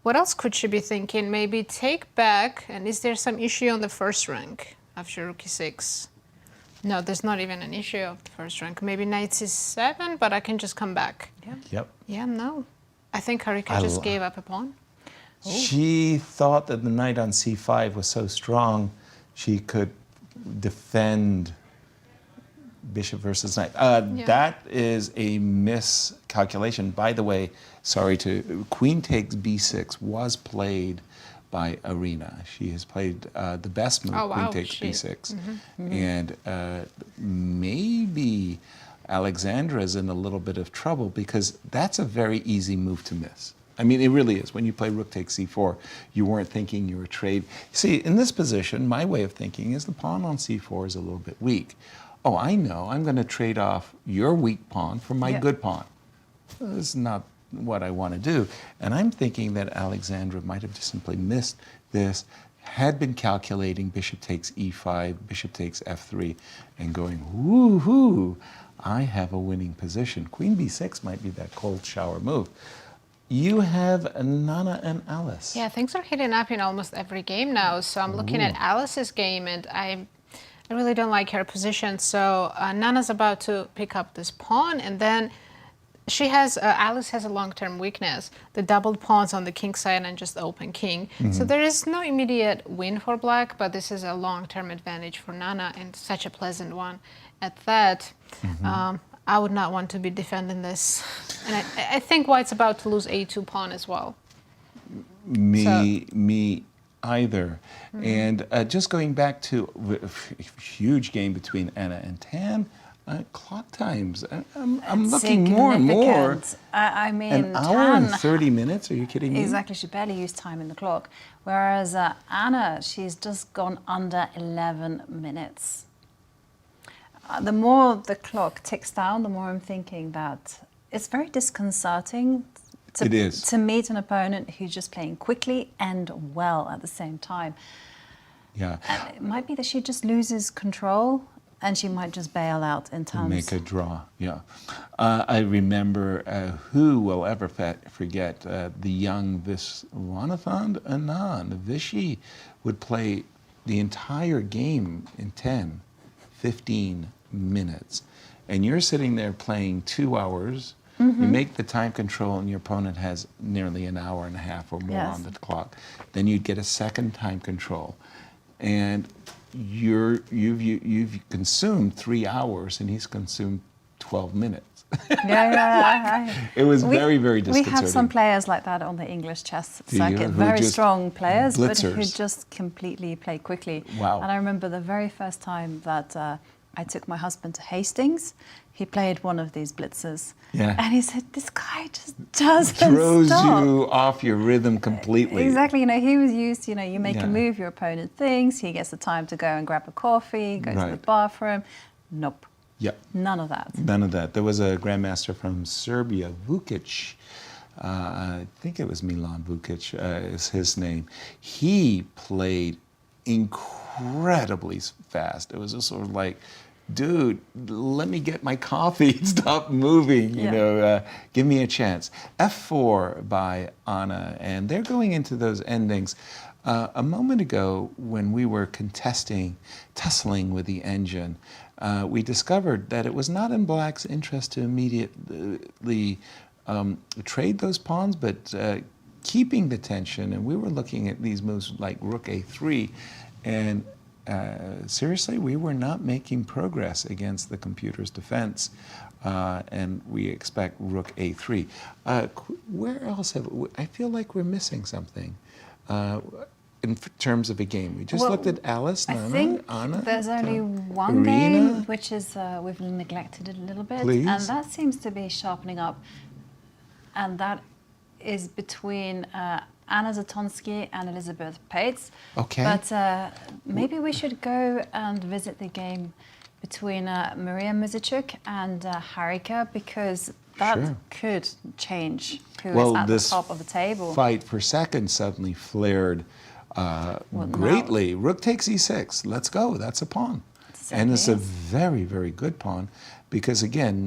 What else could she be thinking? Maybe take back, and is there some issue on the first rank after rook e6? No, there's not even an issue of the first rank. Maybe knight c7, but I can just come back. Yep. Yeah, no. I think Harika just gave up a pawn. She thought that the knight on c5 was so strong, she could defend bishop versus knight. That is a miscalculation. By the way, queen takes b6 was played by Irina. She has played the best move, queen takes b6. And maybe Alexandra is in a little bit of trouble because that's a very easy move to miss. I mean, it really is. When you play rook takes c4, you weren't thinking you were trade. See, in this position, my way of thinking is the pawn on c4 is a little bit weak. Oh, I know. I'm going to trade off your weak pawn for my good pawn. This is not what I want to do. And I'm thinking that Alexandra might have just simply missed this, had been calculating bishop takes e5, bishop takes f3, and going, woo-hoo, I have a winning position. Queen b6 might be that cold shower move. You have Nana and Alice. Yeah, things are heating up in almost every game now. So I'm looking at Alice's game, and I really don't like her position. So Nana's about to pick up this pawn, and then She has, Alice has a long-term weakness, the doubled pawns on the king side and just open king. So there is no immediate win for black, but this is a long-term advantage for Nana and such a pleasant one at that. I would not want to be defending this. And I think white's about to lose a2 pawn as well. Me either. And just going back to a huge game between Anna and Tan, clock times. I'm looking more and more. I mean, an hour and Tan, 30 minutes? Are you kidding me? exactly, she barely used time in the clock. Whereas Anna, she's just gone under 11 minutes. The more the clock ticks down, the more I'm thinking that it's very disconcerting to meet an opponent who's just playing quickly and well at the same time. Yeah. And it might be that she just loses control and she might just bail out in terms. Make a draw, yeah. I remember, who will ever forget the young Viswanathan Anand. Vishy would play the entire game in 10, 15 minutes. And you're sitting there playing 2 hours. You make the time control and your opponent has nearly an hour and a half or more on the clock. Then you'd get a second time control. And you've consumed 3 hours and he's consumed 12 minutes. It was very, very disconcerting. We have some players like that on the English chess circuit, very strong players, but who just completely play quickly. Wow. And I remember the very first time that I took my husband to Hastings, he played one of these blitzers. Yeah. And he said, this guy just doesn't throws stop. you off your rhythm completely. Exactly, he was used to, you make a move, your opponent thinks, he gets the time to go and grab a coffee, go to the bathroom. Nope. Yep. None of that. None of that. There was a grandmaster from Serbia, Vukic. I think it was Milan Vukic is his name. He played incredibly fast. It was just sort of like, dude, let me get my coffee, stop moving, give me a chance. F4 by Anna, and they're going into those endings. A moment ago, when we were tussling with the engine, we discovered that it was not in black's interest to immediately trade those pawns, but keeping the tension. And we were looking at these moves like rook a3, and seriously, we were not making progress against the computer's defense, and we expect rook a3. Where else I feel like we're missing something in terms of a game. We just looked at Alice, Nana, I think Anna. There's only one Irina. game, which is we've neglected it a little bit, Please. and that seems to be sharpening up, and that is between Anna Zatonskih and Elisabeth Paehtz. Okay. But maybe we should go and visit the game between Mariya Muzychuk and Harika, because that could change who is at the top of the table. Fight for second suddenly flared greatly. Now, Rook takes e6. Let's go. That's a pawn. And it's a very, very good pawn because, again,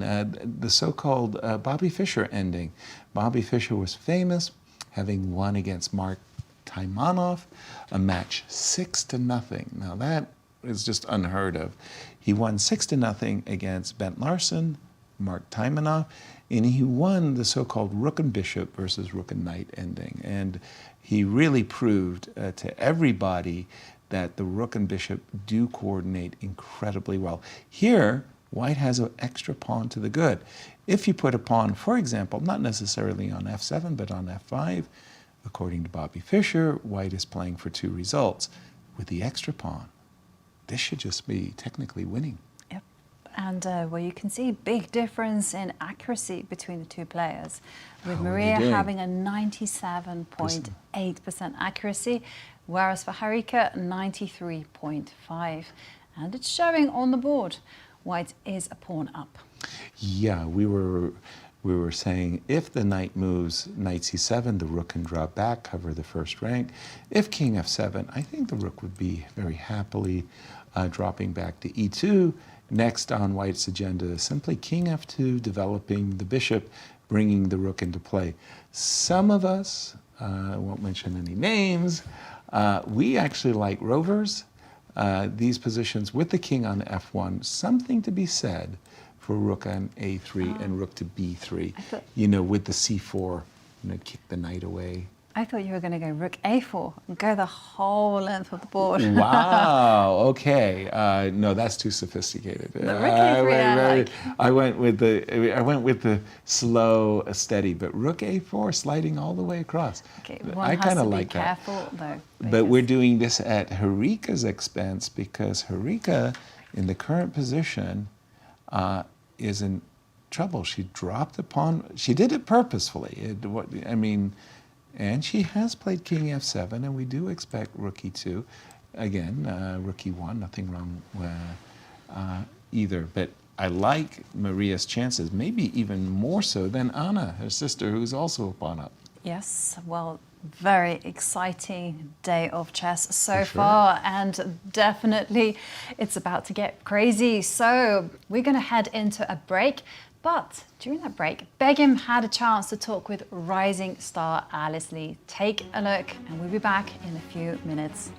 the so-called Bobby Fischer ending. Bobby Fischer was famous, having won against Mark Taimanov, a match 6-0. Now that is just unheard of. He won 6-0 against Bent Larsen, Mark Taimanov, and he won the so-called rook and bishop versus rook and knight ending. And he really proved to everybody that the rook and bishop do coordinate incredibly well. Here, white has an extra pawn to the good. If you put a pawn, for example, not necessarily on f7, but on f5, according to Bobby Fischer, white is playing for 2 results. With the extra pawn, this should just be technically winning. Yep. And well, you can see big difference in accuracy between the two players, with Mariya having a 97.8% accuracy, whereas for Harika, 93.5%. And it's showing on the board. White is a pawn up. Yeah, we were saying if the knight moves knight c7, the rook can drop back, cover the first rank. If king f7, I think the rook would be very happily dropping back to e2. Next on white's agenda is simply king f2, developing the bishop, bringing the rook into play. Some of us, I won't mention any names, we actually like rovers. These positions with the king on f1, something to be said for rook on a3 and rook to b3. You know, with the c4, you know, kick the knight away. I thought you were going to go rook a4 and go the whole length of the board. Wow. Okay. No, that's too sophisticated. The rook a3 I went with the slow, steady, but rook a4 sliding all the way across. Okay, I kind of like that. Careful though. But we're doing this at Harika's expense because Harika, in the current position, is in trouble. She dropped a pawn. She did it purposefully. And she has played king f7, and we do expect rook e2. Again, rook e1, nothing wrong either. But I like Mariya's chances, maybe even more so than Anna, her sister, who's also a pawn up. Yes, well, very exciting day of chess so far, and definitely it's about to get crazy. So we're going to head into a break. But during that break, Begim had a chance to talk with rising star Alice Lee. Take a look, and we'll be back in a few minutes.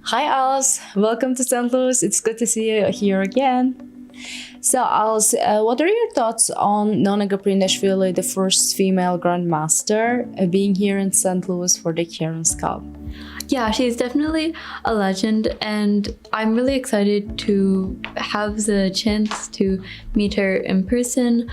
Hi Alice, welcome to St. Louis. It's good to see you here again. So Alice, what are your thoughts on Nona Gaprinashvili, the first female grandmaster, being here in St. Louis for the Cairns Cup? Yeah, she's definitely a legend, and I'm really excited to have the chance to meet her in person.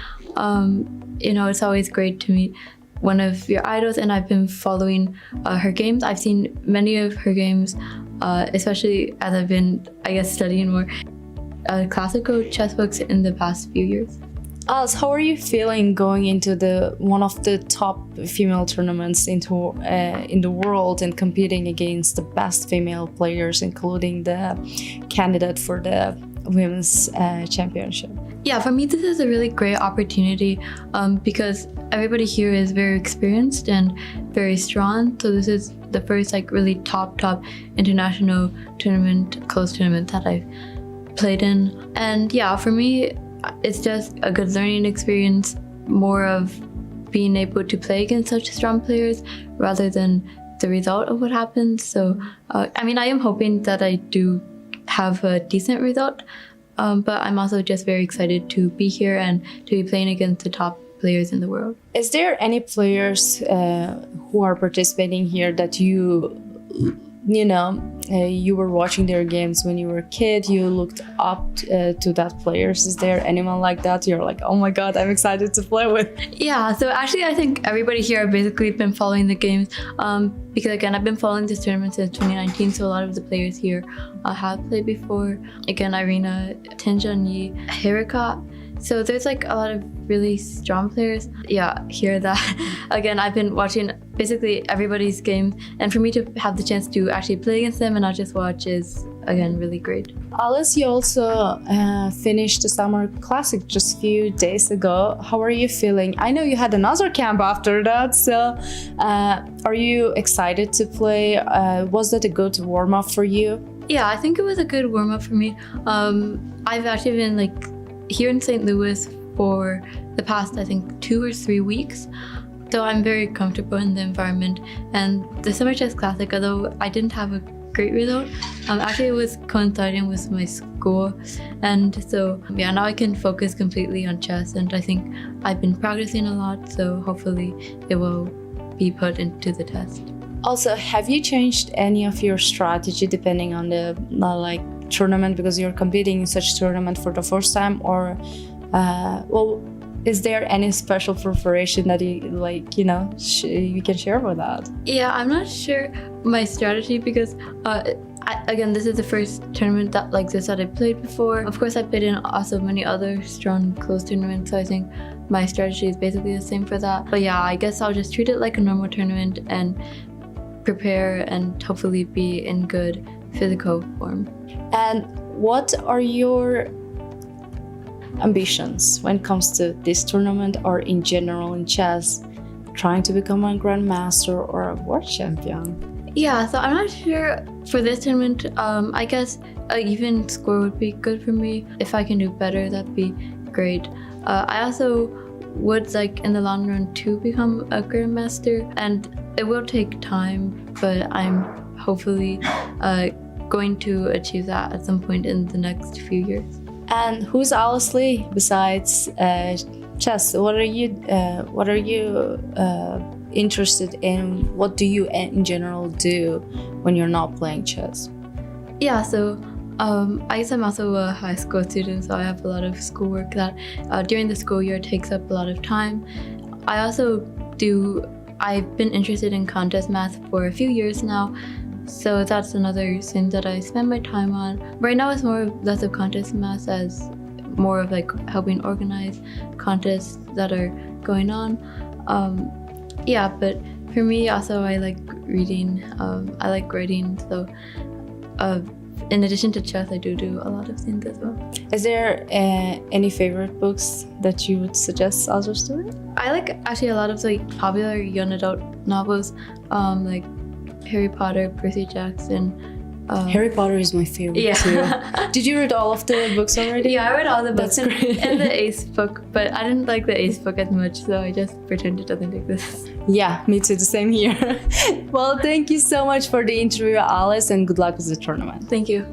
You know, it's always great to meet one of your idols, and I've been following her games. I've seen many of her games, especially as I've been, I guess, studying more classical chess books in the past few years. Alice, how are you feeling going into one of the top female tournaments in the world and competing against the best female players, including the candidate for the women's championship? Yeah, for me this is a really great opportunity because everybody here is very experienced and very strong. So this is the first really top international tournament, close tournament that I've played in. And yeah, for me, it's just a good learning experience, more of being able to play against such strong players rather than the result of what happens. So, I mean, I am hoping that I do have a decent result, but I'm also just very excited to be here and to be playing against the top players in the world. Is there any players who are participating here that you were watching their games when you were a kid, you looked up to that players? Is there anyone like that you're like, oh my god, I'm excited to play with? Yeah, so actually I think everybody here have basically been following the games because again, I've been following this tournament since 2019, so a lot of the players here have played before. Again, Irina, Zhongyi, Harika. So there's a lot of really strong players. Yeah, here that again, I've been watching basically everybody's game, and for me to have the chance to actually play against them and not just watch is again really great. Alice, you also finished the Summer Classic just a few days ago. How are you feeling? I know you had another camp after that, so are you excited to play? Was that a good warm-up for you? Yeah, I think it was a good warm-up for me. I've actually been here in St. Louis for the past, I think, 2 or 3 weeks. So I'm very comfortable in the environment. And the Summer Chess Classic, although I didn't have a great result, actually it was coinciding with my school. And so, yeah, now I can focus completely on chess. And I think I've been practicing a lot, so hopefully it will be put into the test. Also, have you changed any of your strategy depending on the tournament, because you're competing in such tournament for the first time, or is there any special preparation that you you can share with that? Yeah, I'm not sure my strategy because again, this is the first tournament that like this that I played before. Of course, I played in also many other strong close tournaments, so I think my strategy is basically the same for that. But yeah, I guess I'll just treat it like a normal tournament and prepare and hopefully be in good physical form. And what are your ambitions when it comes to this tournament or in general in chess, trying to become a grandmaster or a world champion? Yeah, so I'm not sure for this tournament. I guess an even score would be good for me. If I can do better, that'd be great. I also would like in the long run to become a grandmaster, and it will take time, but I'm hopefully going to achieve that at some point in the next few years. And who's Alice Lee besides chess? What are you interested in? What do you in general do when you're not playing chess? Yeah, so I guess I'm also a high school student, so I have a lot of schoolwork that during the school year takes up a lot of time. I've been interested in contest math for a few years now, so that's another thing that I spend my time on. Right now it's less of contest math as more of like helping organize contests that are going on. Yeah, but for me also I like reading, I like writing, so in addition to chess, I do a lot of things as well. Is there any favorite books that you would suggest other students? I like actually a lot of like popular young adult novels, like Harry Potter, Percy Jackson. Harry Potter is my favorite too. Did you read all of the books already? Yeah, I read all the books That's great. and the Ace book, but I didn't like the Ace book as much, so I just pretended it doesn't exist. Yeah, me too, the same here. Well, thank you so much for the interview, Alice, and good luck with the tournament. Thank you.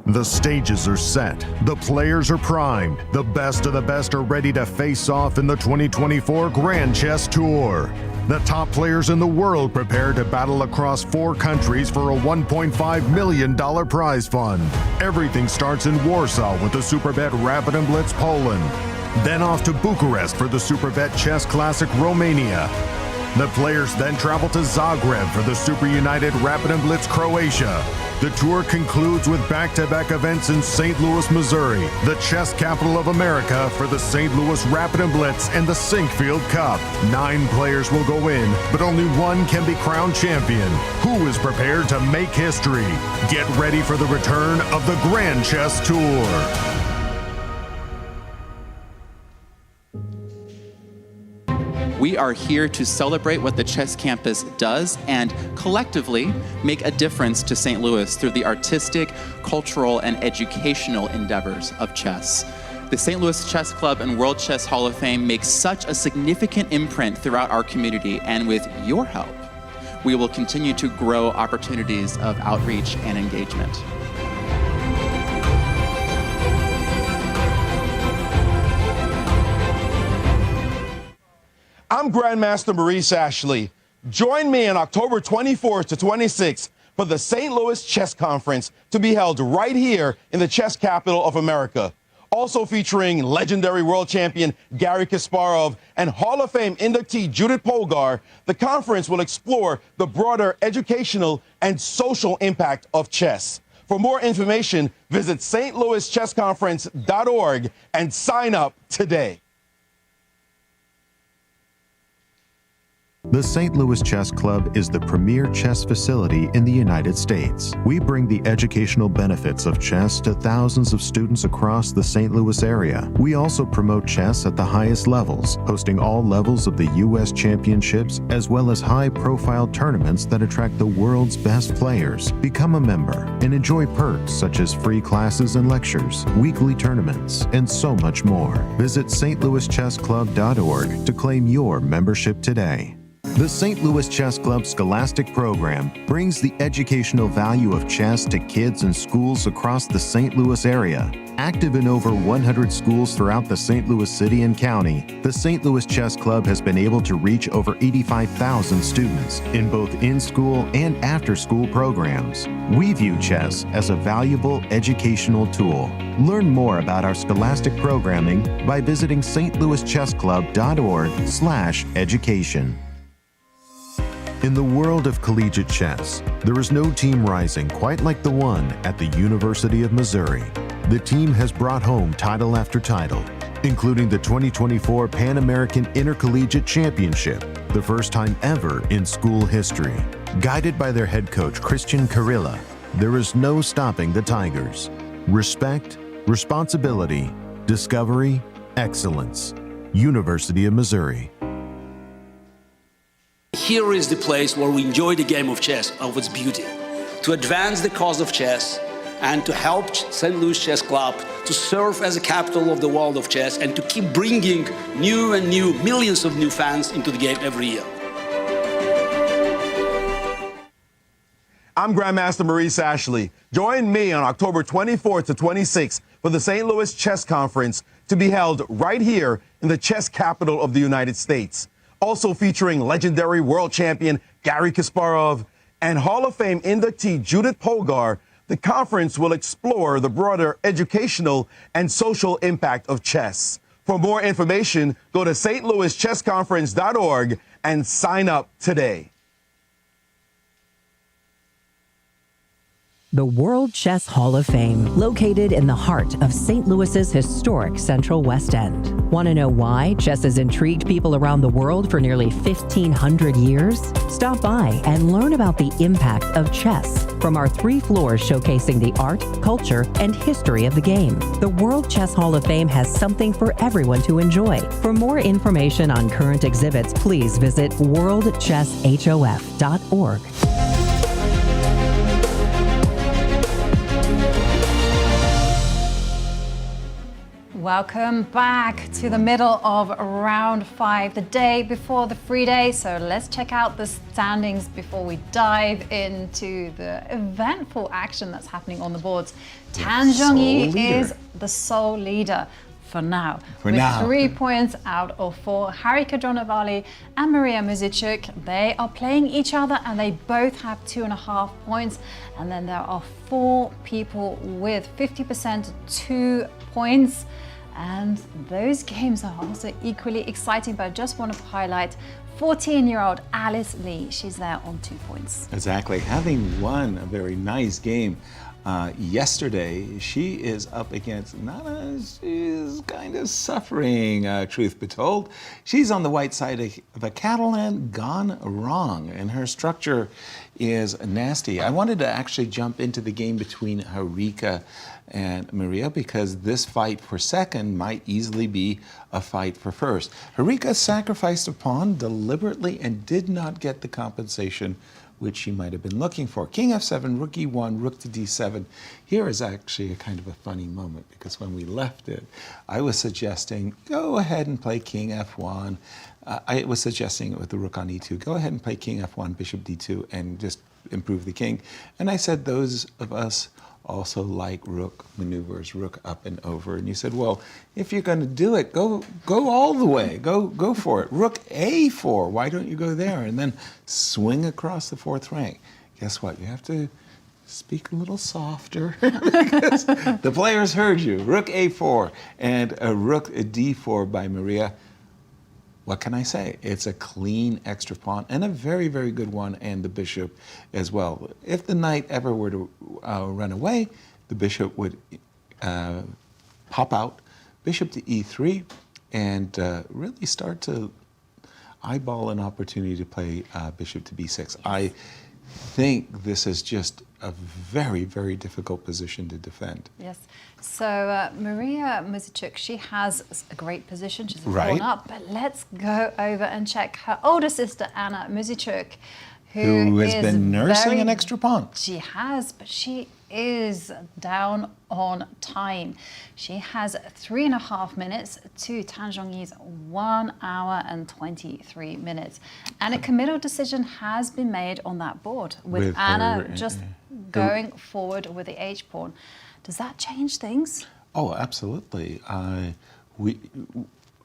The stages are set, the players are primed, the best of the best are ready to face off in the 2024 Grand Chess Tour. The top players in the world prepare to battle across 4 countries for a $1.5 million prize fund. Everything starts in Warsaw with the Superbet Rapid and Blitz Poland. Then off to Bucharest for the Superbet Chess Classic Romania. The players then travel to Zagreb for the Super United Rapid and Blitz Croatia. The tour concludes with back-to-back events in St. Louis, Missouri, the chess capital of America, for the St. Louis Rapid and Blitz and the Sinkfield Cup. 9 players will go in, but only one can be crowned champion. Who is prepared to make history? Get ready for the return of the Grand Chess Tour. We are here to celebrate what the chess campus does and collectively make a difference to St. Louis through the artistic, cultural, and educational endeavors of chess. The St. Louis Chess Club and World Chess Hall of Fame makes such a significant imprint throughout our community, and with your help, we will continue to grow opportunities of outreach and engagement. I'm Grandmaster Maurice Ashley. Join me on October 24th to 26th for the St. Louis Chess Conference to be held right here in the chess capital of America. Also featuring legendary world champion Garry Kasparov and Hall of Fame inductee Judith Polgar, the conference will explore the broader educational and social impact of chess. For more information, visit stlouischessconference.org and sign up today. The St. Louis Chess Club is the premier chess facility in the United States. We bring the educational benefits of chess to thousands of students across the St. Louis area. We also promote chess at the highest levels, hosting all levels of the U.S. championships, as well as high-profile tournaments that attract the world's best players. Become a member and enjoy perks such as free classes and lectures, weekly tournaments, and so much more. Visit stlouischessclub.org to claim your membership today. The St. Louis Chess Club Scholastic Program brings the educational value of chess to kids in schools across the St. Louis area. Active in over 100 schools throughout the St. Louis city and county, the St. Louis Chess Club has been able to reach over 85,000 students in both in-school and after-school programs. We view chess as a valuable educational tool. Learn more about our scholastic programming by visiting stlouischesskclub.org/education. In the world of collegiate chess, there is no team rising quite like the one at the University of Missouri. The team has brought home title after title, including the 2024 Pan American Intercollegiate Championship, the first time ever in school history. Guided by their head coach, Christian Carilla, there is no stopping the Tigers. Respect, responsibility, discovery, excellence. University of Missouri. Here is the place where we enjoy the game of chess, of its beauty, to advance the cause of chess and to help St. Louis Chess Club to serve as a capital of the world of chess and to keep bringing new and new, millions of new fans into the game every year. I'm Grandmaster Maurice Ashley. Join me on October 24th to 26th for the St. Louis Chess Conference to be held right here in the chess capital of the United States. Also featuring legendary world champion Garry Kasparov and Hall of Fame inductee Judith Polgar, the conference will explore the broader educational and social impact of chess. For more information, go to stlouischessconference.org and sign up today. The World Chess Hall of Fame, located in the heart of St. Louis's historic Central West End. Want to know why chess has intrigued people around the world for nearly 1,500 years? Stop by and learn about the impact of chess from our 3 floors showcasing the art, culture, and history of the game. The World Chess Hall of Fame has something for everyone to enjoy. For more information on current exhibits, please visit worldchesshof.org. Welcome back to the middle of round 5, the day before the free day. So let's check out the standings before we dive into the eventful action that's happening on the boards. Zhongyi is the sole leader for now. With 3 points out of 4. Harika Dronavalli and Mariya Muzychuk, they are playing each other and they both have 2.5 points. And then there are 4 people with 50% 2 points. And those games are also equally exciting, but I just want to highlight 14-year-old Alice Lee. She's there on 2 points. Exactly. Having won a very nice game yesterday, she is up against Nana. She's kind of suffering, truth be told. She's on the white side of a Catalan gone wrong, and her structure is nasty. I wanted to actually jump into the game between Harika and Mariya because this fight for second might easily be a fight for first. Harika sacrificed a pawn deliberately and did not get the compensation which she might have been looking for. King f7, rook e1, rook to d7. Here is actually a kind of a funny moment because when we left it, I was suggesting go ahead and play king f1. I was suggesting it with the rook on e2. Go ahead and play king f1, bishop d2, and just improve the king. And I said those of us also like rook maneuvers, rook up and over. And you said, well, if you're going to do it, go all the way. Go for it. Rook a4. Why don't you go there? And then swing across the 4th rank. Guess what? You have to speak a little softer because the players heard you. Rook a4 and a rook d4 by Mariya. What can I say? It's a clean extra pawn and a very, very good one, and the bishop as well. If the knight ever were to run away, the bishop would pop out, bishop to e3, and really start to eyeball an opportunity to play bishop to b6. I think this is just a very, very difficult position to defend. Yes. So Mariya Muzychuk, she has a great position. She's a pawn up. But let's go over and check her older sister, Anna Muzychuk, who has been nursing an extra pawn. She has, but she is down on time. She has 3.5 minutes to Zhongyi's 1 hour and 23 minutes. And a committal decision has been made on that board with Anna just going forward with the h-pawn. Does that change things? Oh, absolutely. We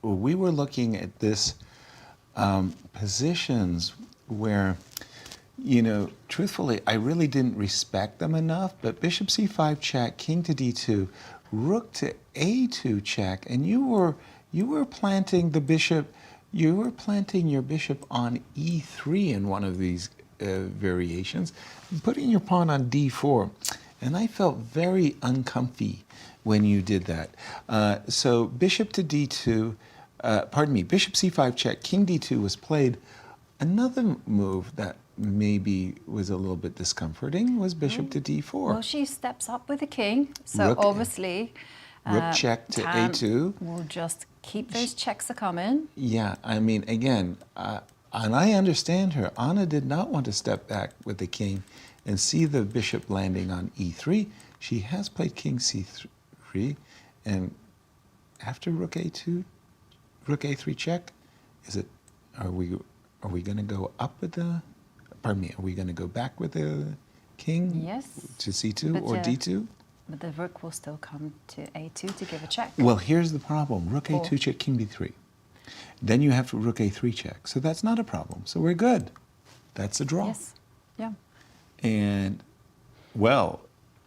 were looking at this positions where, you know, truthfully, I really didn't respect them enough, but bishop c5 check, king to d2, rook to a2 check, and you were planting the bishop, you were planting your bishop on e3 in one of these variations, putting your pawn on d4. And I felt very uncomfy when you did that. So bishop to d2, bishop c5 check, king d2 was played. Another move that maybe was a little bit discomforting was bishop to d4. Well, she steps up with the king, so Rook- obviously Rook check to Tan a2. will just keep those checks a coming. Yeah, I mean, again, and I understand her. Anna did not want to step back with the king and see the bishop landing on e3. She has played king c3, and after rook a2, rook a3 check, are we going to go up with the, pardon me, are we going to go back with the king? Yes. To c2 But, or d2? But the rook will still come to a2 to give a check. Well, here's the problem. Rook a2 check, king b3. Then you have rook a3 check. So that's not a problem. So we're good. That's a draw. Yes. Yeah. And, well,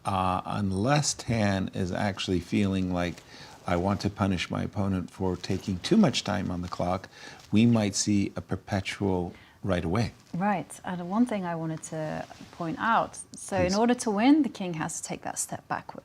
unless Tan is actually feeling like I want to punish my opponent for taking too much time on the clock, we might see a perpetual right away. Right. And one thing I wanted to point out, so Please. in order to win, the king has to take that step backward.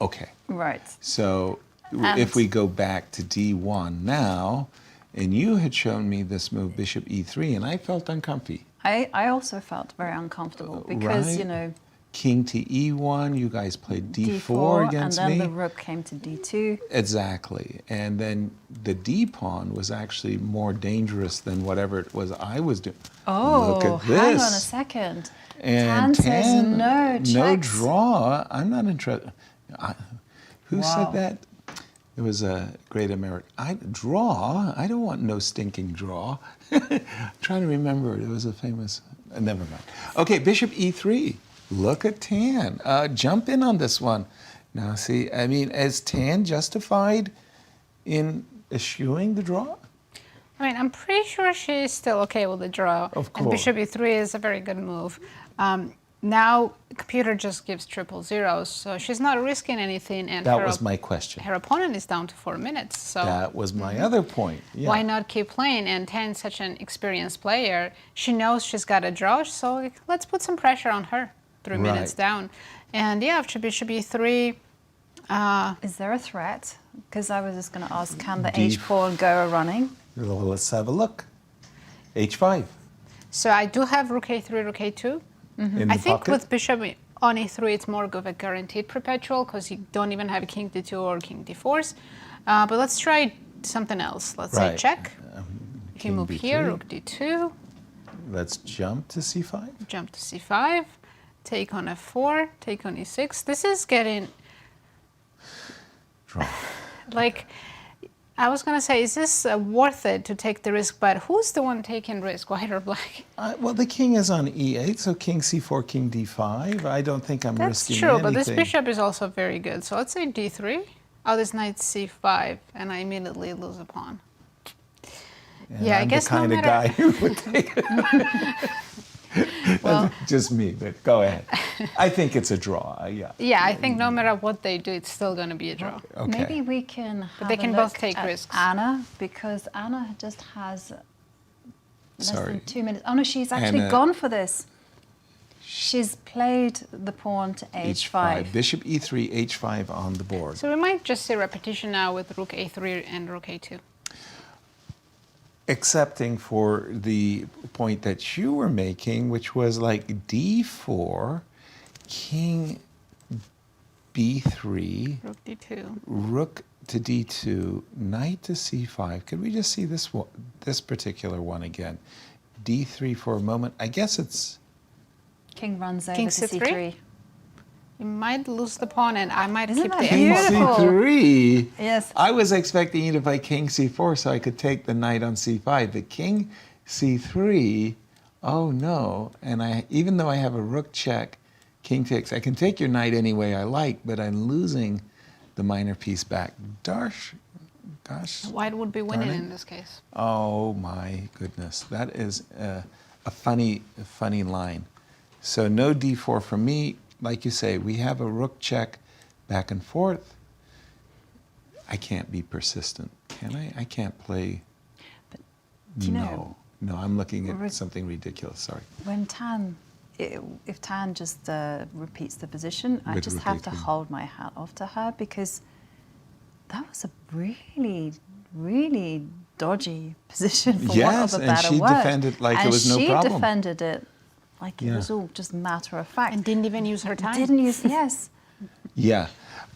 Okay. Right. So And- if we go back to d1 now, and you had shown me this move, bishop e3, and I felt uncomfy. I also felt very uncomfortable because, right. you know, King to e1, you guys played d4 against and then me. the rook came to d2. Exactly. And then the d pawn was actually more dangerous than whatever it was I was doing. Oh, look at this. hang on a second. And Tan says no no checks. draw. I'm not interested. Who Wow. said that? It was a great American. Draw? I don't want no stinking draw. I'm trying to remember it. It was a famous. Never mind. Okay, bishop e3. Look at Tan. Jump in on this one. Now, see, I mean, is Tan justified in eschewing the draw? I mean, I'm pretty sure she's still okay with the draw. Of And course. bishop e3 is a very good move. Now, computer just gives triple zeros, so she's not risking anything. And That was my question. her opponent is down to 4 minutes. So That was my other point. Yeah. why not keep playing? And Tan's such an experienced player. She knows she's got a draw, so let's put some pressure on her. 3 minutes Right. down. And yeah, after bishop e3, Is there a threat? Because I was just going to ask, can the D- h4 go running? Well, let's have a look. h5. so I do have rook a3, rook a2. In I the think pocket. with bishop on e3, it's more of a guaranteed perpetual because you don't even have king d2 or king d4s. But let's try something else. Let's say Right. check. You king can move b3. here, rook d2, Let's jump to c5. jump to c5, take on f4, take on e6. This is getting Draw. like, I was going to say, is this worth it to take the risk? But who's the one taking risk, white or black? Well, the king is on e8, so king c4, king d5. I don't think I'm That's risking true, anything. but this bishop is also very good. So let's say d3. Oh, this knight c5, and I immediately lose a pawn. And yeah, I I'm guess the kind no of matter. guy who would take it. Well- Just me, but go ahead. I think it's a draw. Yeah. Yeah, I think no matter what they do, it's still going to be a draw. Okay. Maybe we can have they a can look both take at risks. Anna, because Anna just has less Sorry. than 2 minutes. Oh no, she's actually Anna- gone for this. She's played the pawn to h5. Bishop e3, h5 on the board. So we might just see repetition now with rook a3 and rook a2. Excepting for the point that you were making, which was like d4, king b3, Rook d2. rook to d2, knight to c5. Could we just see this one, this particular one again? d3 for a moment. I guess it's King runs over King to c3? c3. You might lose the pawn, and I might Isn't keep that the king f4. beautiful? c3. Yes. I was expecting you to play king c4 so I could take the knight on c5. But king c3, oh no. And even though I have a rook check, king takes. I can take your knight any way I like, but I'm losing the minor piece back. Gosh. White would be winning Darn it. in this case. Oh my goodness. That is a funny line. So no d4 for me. Like you say, we have a rook check back and forth. I can't be persistent, can I? I can't play. do you know- No, I'm looking at something ridiculous. Sorry. When if Tan just repeats the position, I With just rook have to a3. hold my hat off to her because that was a really, really dodgy position, for yes, want of a and better she word. defended like it was no problem. And she defended it like it was all just matter of fact. And didn't even use her time. Didn't use, yes. Yeah.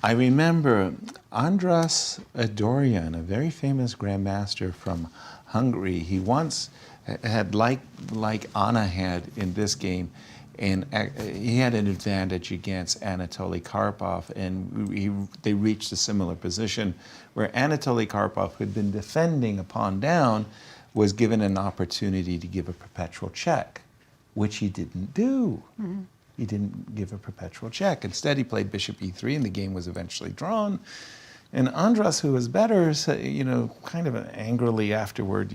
I remember Andras Dorian, a very famous grandmaster from Hungary. He once had, like Anna had in this game, and he had an advantage against Anatoly Karpov, and they reached a similar position where Anatoly Karpov, who had been defending a pawn down, was given an opportunity to give a perpetual check, which he didn't do. Mm-hmm. He didn't give a perpetual check. Instead, he played bishop e3, and the game was eventually drawn. And Andras, who was better, said, kind of angrily afterward,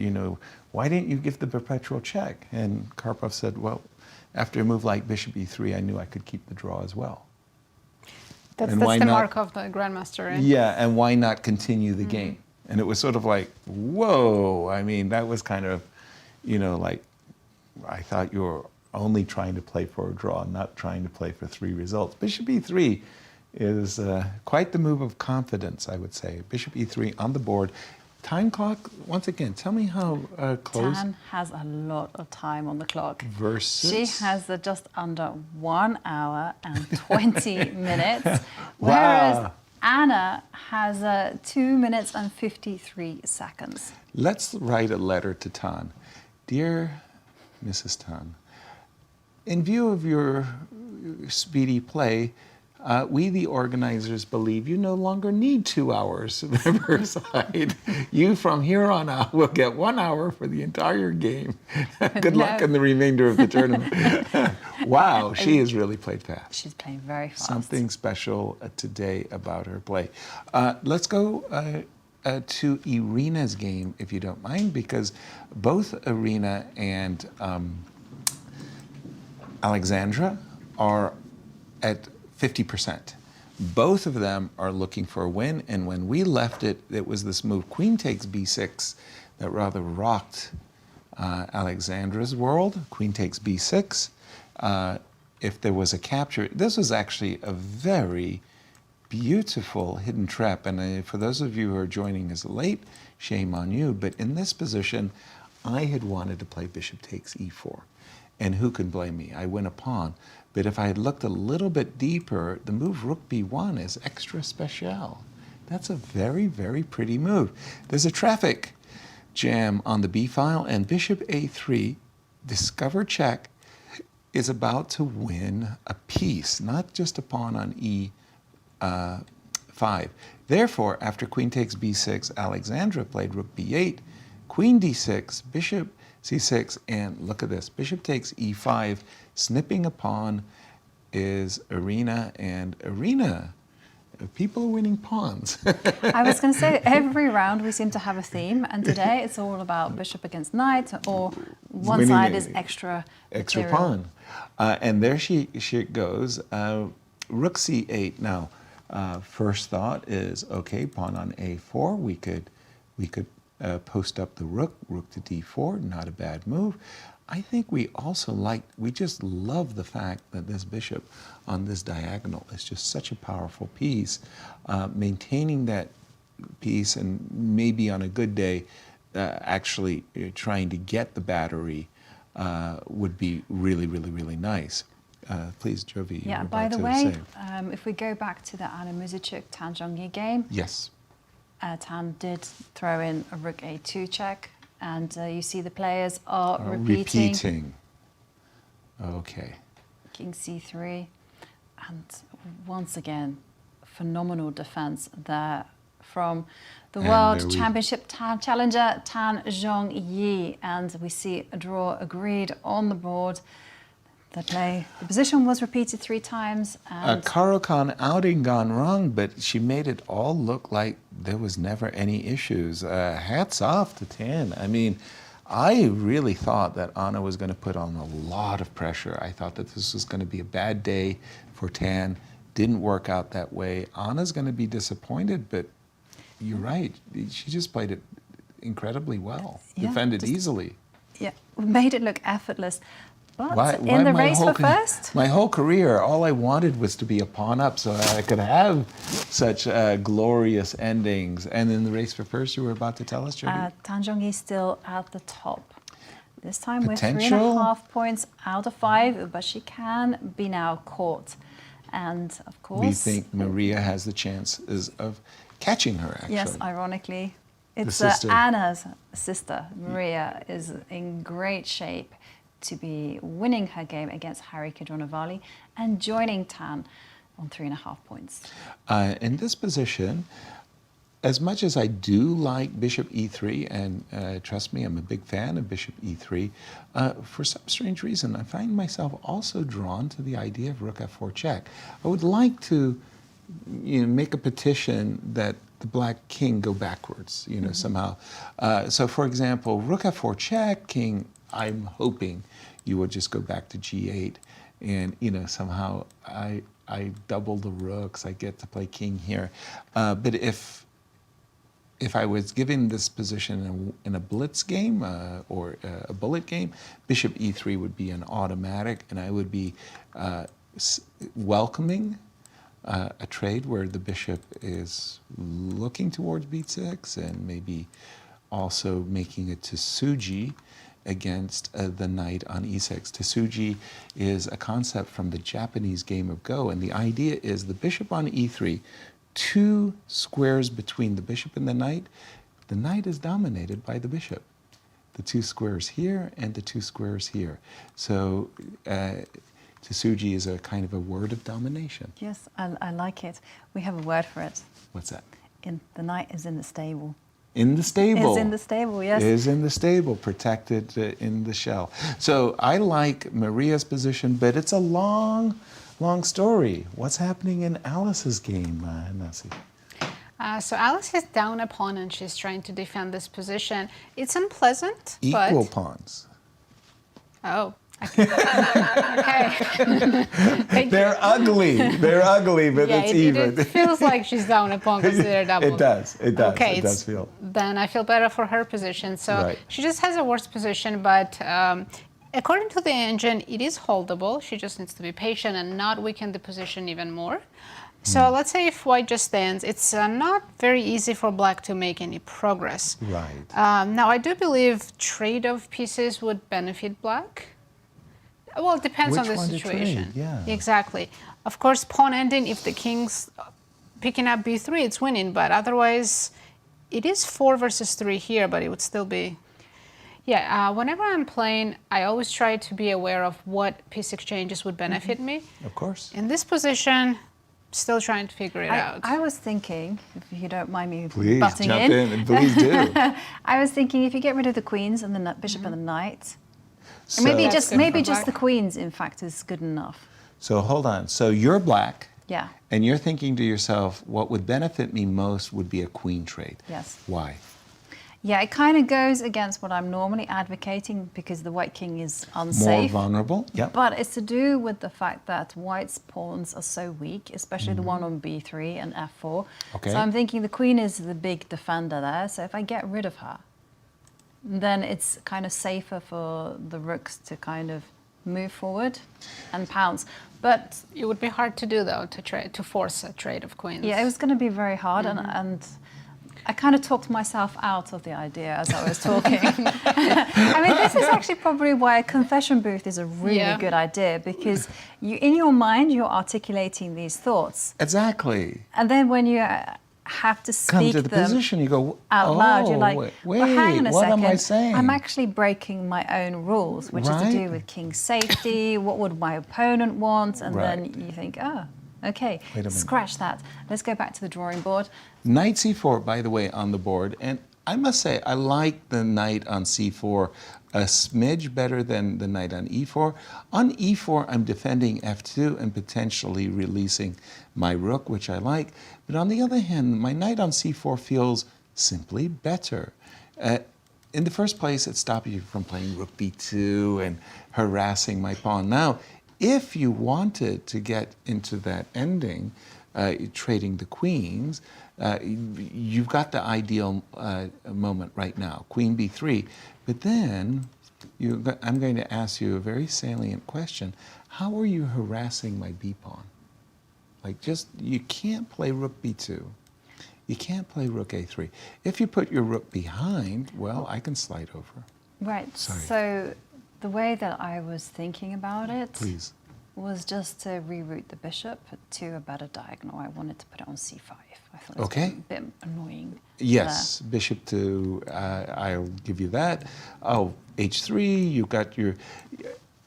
why didn't you give the perpetual check? And Karpov said, well, after a move like bishop e3, I knew I could keep the draw as well. That's the mark of the grandmaster, right? Yeah, and why not continue the game? And it was sort of like, whoa. I mean, that was kind of, like, I thought you were only trying to play for a draw, not trying to play for 3 results. Bishop e3 is quite the move of confidence, I would say. Bishop e3 on the board. Time clock, once again, tell me how close. Tan has a lot of time on the clock. Versus? She has just under 1 hour and 20 minutes, whereas Anna has 2 minutes and 53 seconds. Let's write a letter to Tan. Dear Mrs. Tan, in view of your speedy play, we, the organizers, believe you no longer need 2 hours per side. You, from here on out, will get 1 hour for the entire game. Good luck in the remainder of the tournament. Wow, she has really played fast. She's playing very fast. Something special today about her play. Let's go to Irina's game, if you don't mind, because both Irina and Alexandra are at 50%. Both of them are looking for a win, and when we left it, it was this move, queen takes b6, that rather rocked Alexandra's world. Queen takes b6. If there was a capture, this was actually a very beautiful hidden trap, and for those of you who are joining us late, shame on you, but in this position, I had wanted to play bishop takes e4. And who can blame me? I win a pawn. But if I had looked a little bit deeper, the move rook b1 is extra special. That's a very, very pretty move. There's a traffic jam on the b file, and bishop a3, discover check, is about to win a piece, not just a pawn on e5. Therefore, after queen takes b6, Alexandra played rook b8, queen d6, bishop c6, and look at this, bishop takes e5, snipping a pawn is Irina, and Irina, people are winning pawns. I was going to say, every round we seem to have a theme, and today it's all about bishop against knight, or one side is extra pawn. And there she goes, rook c8. Now, first thought is, okay, pawn on a4, we could post up the rook to d4, not a bad move. I think we just love the fact that this bishop on this diagonal is just such a powerful piece. Maintaining that piece, and maybe on a good day, actually trying to get the battery would be really, really, really nice. Please, Jovi. Yeah, by the way, if we go back to the Anna Muzychuk Tan Zhongyi game. Yes. Tan did throw in a rook a2 check, and you see the players are repeating. Okay. King c3, and once again, phenomenal defense there from the World Championship challenger Tan Zhongyi, and we see a draw agreed on the board. The position was repeated 3 times. And Caro-Kann outing gone wrong, but she made it all look like there was never any issues. Hats off to Tan. I mean, I really thought that Anna was going to put on a lot of pressure. I thought that this was going to be a bad day for Tan. Didn't work out that way. Anna's going to be disappointed, but you're right. She just played it incredibly well. Defended easily. Yeah, made it look effortless. But in the race for first? My whole career, all I wanted was to be a pawn up so I could have such glorious endings. And in the race for first, you were about to tell us, Jody? Zhongyi is still at the top. This time Potential? with 3.5 points out of 5, but she can be now caught. And of course... We think Mariya has the chances of catching her, actually. Yes, ironically. It's sister. Anna's sister, Mariya, is in great shape to be winning her game against Harika Dronavalli and joining Tan on 3.5 points. In this position, as much as I do like bishop e3, and trust me, I'm a big fan of bishop e3, for some strange reason, I find myself also drawn to the idea of rook f4 check. I would like to make a petition that the black king go backwards, somehow. So for example, rook f4 check, king, I'm hoping you would just go back to g8, and somehow I double the rooks, I get to play king here. But if I was given this position in a blitz game or a bullet game, bishop e3 would be an automatic, and I would be welcoming a trade where the bishop is looking towards b6 and maybe also making it to Tsuji against the knight on e6. Tsuji is a concept from the Japanese game of Go, and the idea is the bishop on e3, 2 squares between the bishop and the knight is dominated by the bishop. The 2 squares here and the 2 squares here. So Tsuji is a kind of a word of domination. Yes, I like it. We have a word for it. What's that? The knight is in the stable. In the stable. Is in the stable, yes. Is in the stable, protected in the shell. So I like Mariya's position, but it's a long story. What's happening in Alice's game, Nasi? So Alice is down a pawn and she's trying to defend this position. It's unpleasant, Equal but... pawns. Oh. Okay. They're ugly, but yeah, it's even. It feels like she's down a pawn because they're double. It does. Okay, it does feel. Then I feel better for her position. So right. She just has a worse position, but according to the engine, it is holdable. She just needs to be patient and not weaken the position even more. So let's say if white just stands, it's not very easy for black to make any progress. Right. Now, I do believe trade of pieces would benefit black. Well, it depends on the situation. Yeah. Exactly. Of course, pawn ending, if the king's picking up b3, it's winning. But otherwise, it is 4 versus 3 here, but it would still be... Yeah, whenever I'm playing, I always try to be aware of what piece exchanges would benefit me. Of course. In this position, still trying to figure it out. I was thinking, if you don't mind me Please, butting jump in. Please do. I was thinking if you get rid of the queens and the bishop and the knight, So, maybe just the queens, in fact, is good enough. So hold on. So you're black. Yeah. And you're thinking to yourself, what would benefit me most would be a queen trade. Yes. Why? Yeah, it kind of goes against what I'm normally advocating because the white king is unsafe. More vulnerable. Yep. But it's to do with the fact that white's pawns are so weak, especially the one on b3 and f4. Okay. So I'm thinking the queen is the big defender there. So if I get rid of her, then it's kind of safer for the rooks to kind of move forward and pounce. But it would be hard to do, though, to force a trade of queens. Yeah, it was going to be very hard, and I kind of talked myself out of the idea as I was talking. I mean, this is actually probably why a confession booth is a really good idea, because in your mind, you're articulating these thoughts. Exactly. And then when you have to speak come to the them position, you go, out loud, you're like, wait, well, hang on a what second. am I saying? I'm actually breaking my own rules, which is to do with king safety, what would my opponent want, and then you think, oh, okay, scratch that. Let's go back to the drawing board. Knight c4, by the way, on the board, and I must say, I like the knight on c4 a smidge better than the knight on e4. On e4, I'm defending f2 and potentially releasing my rook, which I like. But on the other hand, my knight on c4 feels simply better. In the first place, it stops you from playing rook b2 and harassing my pawn. Now, if you wanted to get into that ending, trading the queens, you've got the ideal moment right now, queen b3. But then, I'm going to ask you a very salient question. How are you harassing my b pawn? Like, you can't play rook b2. You can't play rook a3. If you put your rook behind, well, I can slide over. Right. Sorry. So the way that I was thinking about it Please. was just to reroute the bishop to a better diagonal. I wanted to put it on c5. I thought it was Okay. a bit annoying. Yes, bishop to, I'll give you that. Oh, h3, you've got your,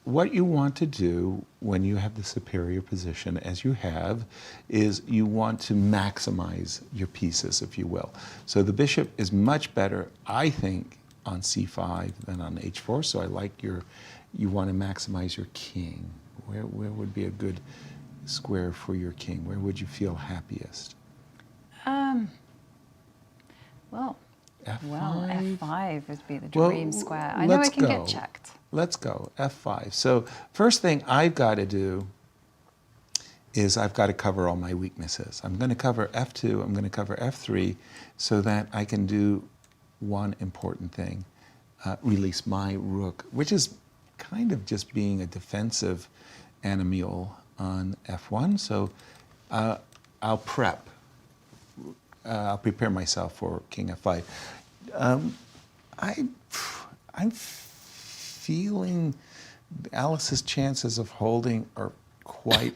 what you want to do when you have the superior position, as you have, is you want to maximize your pieces, if you will. So the bishop is much better, I think, on c5 than on h4, so I like you want to maximize your king. Where would be a good square for your king? Where would you feel happiest? Well, F5? F5 would be the dream square. I know let's I can go. get checked. Let's go, F5. So first thing I've got to do is I've got to cover all my weaknesses. I'm going to cover F2, I'm going to cover F3, so that I can do one important thing, release my rook, which is kind of just being a defensive animal on F1. So I'll prep. I'll prepare myself for King F5. I'm feeling Alice's chances of holding are quite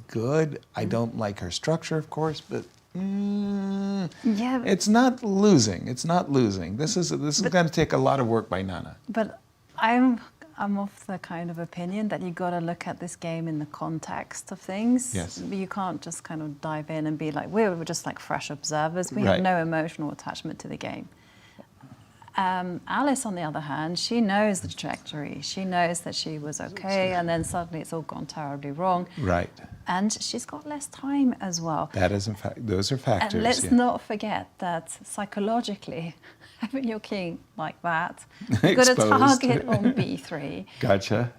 good. I don't like her structure, of course, but Yeah. it's not losing. It's not losing. This is going to take a lot of work by Nana. But I'm of the kind of opinion that you got to look at this game in the context of things. Yes. You can't just kind of dive in and be like, we're just like fresh observers. We Right. have no emotional attachment to the game. Alice, on the other hand, she knows the trajectory. She knows that she was okay, and then suddenly it's all gone terribly wrong. Right. And she's got less time as well. That is, in fact, those are factors. And let's yeah. not forget that psychologically, having your king like that, you've got a Exposed. target on b3. Gotcha.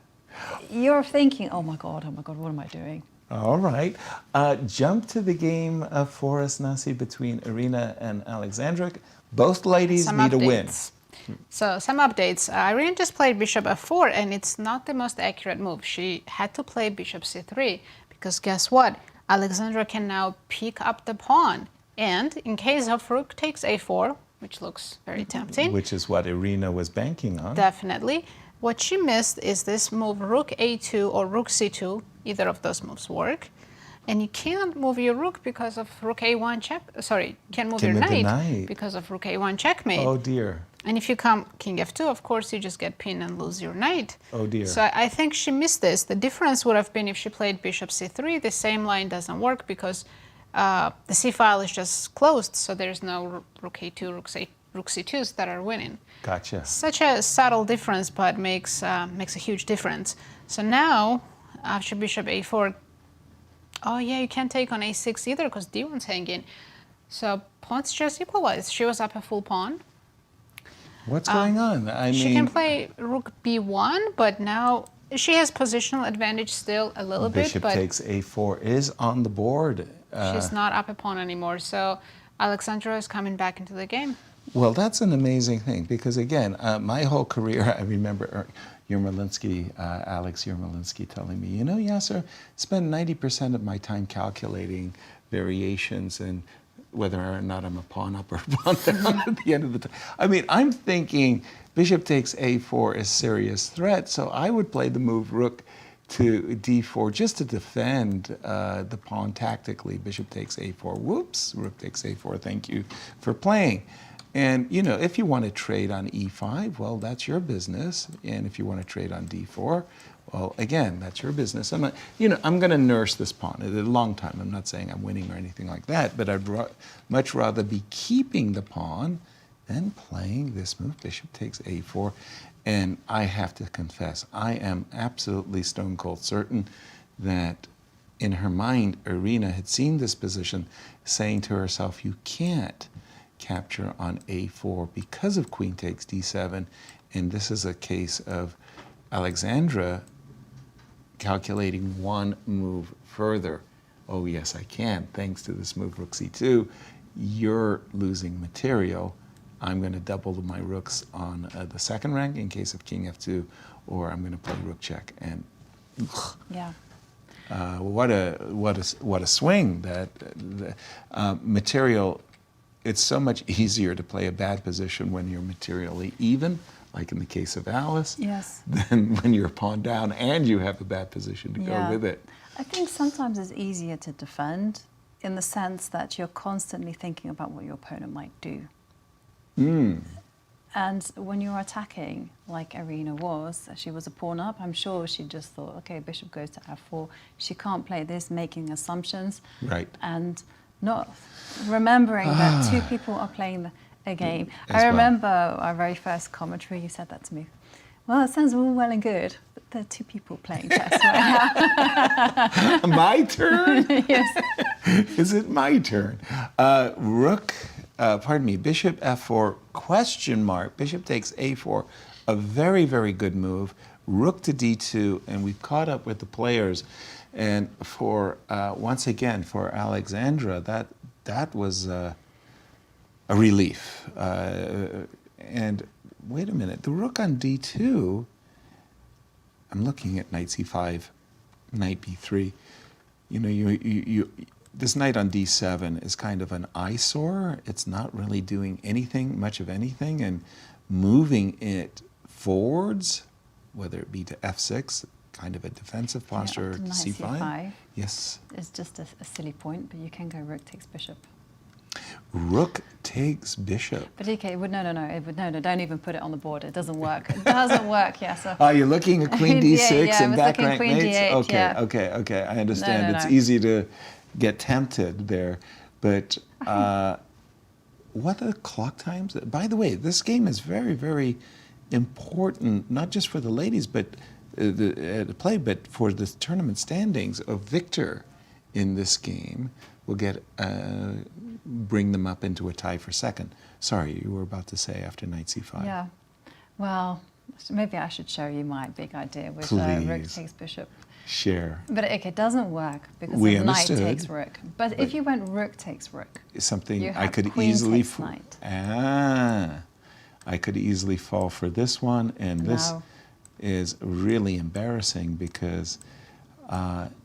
You're thinking, oh my God, what am I doing? All right. Jump to the game of Forest Nasi between Irina and Alexandra. Both ladies Some need a win. updates. So some updates. Irina just played bishop f4, and it's not the most accurate move. She had to play bishop c3 because guess what? Alexandra can now pick up the pawn. And in case of rook takes a4, which looks very tempting. Which is what Irina was banking on. Definitely. What she missed is this move rook a2 or rook c2. Either of those moves work. And you can't move your rook because of rook a1 check. Sorry, you can't move your knight because of rook a1 checkmate. Oh dear. And if you come king f2, of course, you just get pinned and lose your knight. Oh dear. So I think she missed this. The difference would have been if she played bishop c3. The same line doesn't work because the c file is just closed, so there's no rook a2, rook c2s that are winning. Gotcha. Such a subtle difference, but makes a huge difference. So now, after bishop a4, oh yeah, you can't take on a6 either because d1's hanging. So pawns just equalized. She was up a full pawn. What's going on? I mean, She can play rook b1, but now she has positional advantage still a little bit. bishop But takes a4 is on the board. she's not up a pawn anymore. So Alexandra is coming back into the game. Well, that's an amazing thing because, again, my whole career, I remember Alex Yermolinsky telling me, you know, Yasser, spend 90% of my time calculating variations and whether or not I'm a pawn up or a pawn down at the end of the time. I mean, I'm thinking bishop takes a4 is serious threat, so I would play the move rook to d4 just to defend the pawn tactically. Bishop takes a4. Whoops, rook takes a4. Thank you for playing. And, you know, if you want to trade on e5, well, that's your business. And if you want to trade on d4, well, again, that's your business. I'm not, you know, I'm going to nurse this pawn a long time. I'm not saying I'm winning or anything like that, but I'd much rather be keeping the pawn than playing this move. Bishop takes a4. And I have to confess, I am absolutely stone cold certain that in her mind, Irina had seen this position, saying to herself, you can't capture on a4 because of queen takes d7, and this is a case of Alexandra calculating one move further. Oh yes, I can, thanks to this move rook c2. You're losing material. I'm going to double my rooks on the second rank in case of king f2, or I'm going to play rook check. And Yeah. what a swing! That material. It's so much easier to play a bad position when you're materially even, like in the case of Alice, Yes. than when you're pawn down and you have a bad position to go with it. I think sometimes it's easier to defend in the sense that you're constantly thinking about what your opponent might do. And when you're attacking, like Irina was, she was a pawn up, I'm sure she just thought, okay, bishop goes to f4. She can't play this, making assumptions. Right. And not remembering that two people are playing a game. As I remember our very first commentary, you said that to me. Well, it sounds all well and good, but there are two people playing chess right now. My turn? Yes. Is it my turn? Bishop f4, question mark. Bishop takes a4, a very, very good move. Rook to d2, and we've caught up with the players. And for, once again, for Alexandra, that was a relief. And wait a minute, the rook on d2, I'm looking at knight c5, knight b3. You know, this knight on d7 is kind of an eyesore. It's not really doing anything, much of anything, and moving it forwards, whether it be to f6, kind of a defensive posture, to to knight c5. c5. Yes. It's just a silly point, but you can go rook takes bishop. Rook takes bishop. But okay, no, don't even put it on the board. It doesn't work. It doesn't work, Yasser. Are you looking at queen d6 yeah, and back rank queen mates? d8, Okay, yeah. okay, I understand. No. It's easy to get tempted there. But what are the clock times? By the way, this game is very, very important, not just for the ladies, but the play, but for the tournament standings. A victor in this game will get bring them up into a tie for second. Sorry, you were about to say after knight c5. Yeah. Well, maybe I should show you my big idea with rook takes bishop. Share. But it doesn't work because We of knight understood, takes rook. But if you went rook takes rook, something you I have could queen easily takes knight. I could easily fall for this one, and this No. is really embarrassing because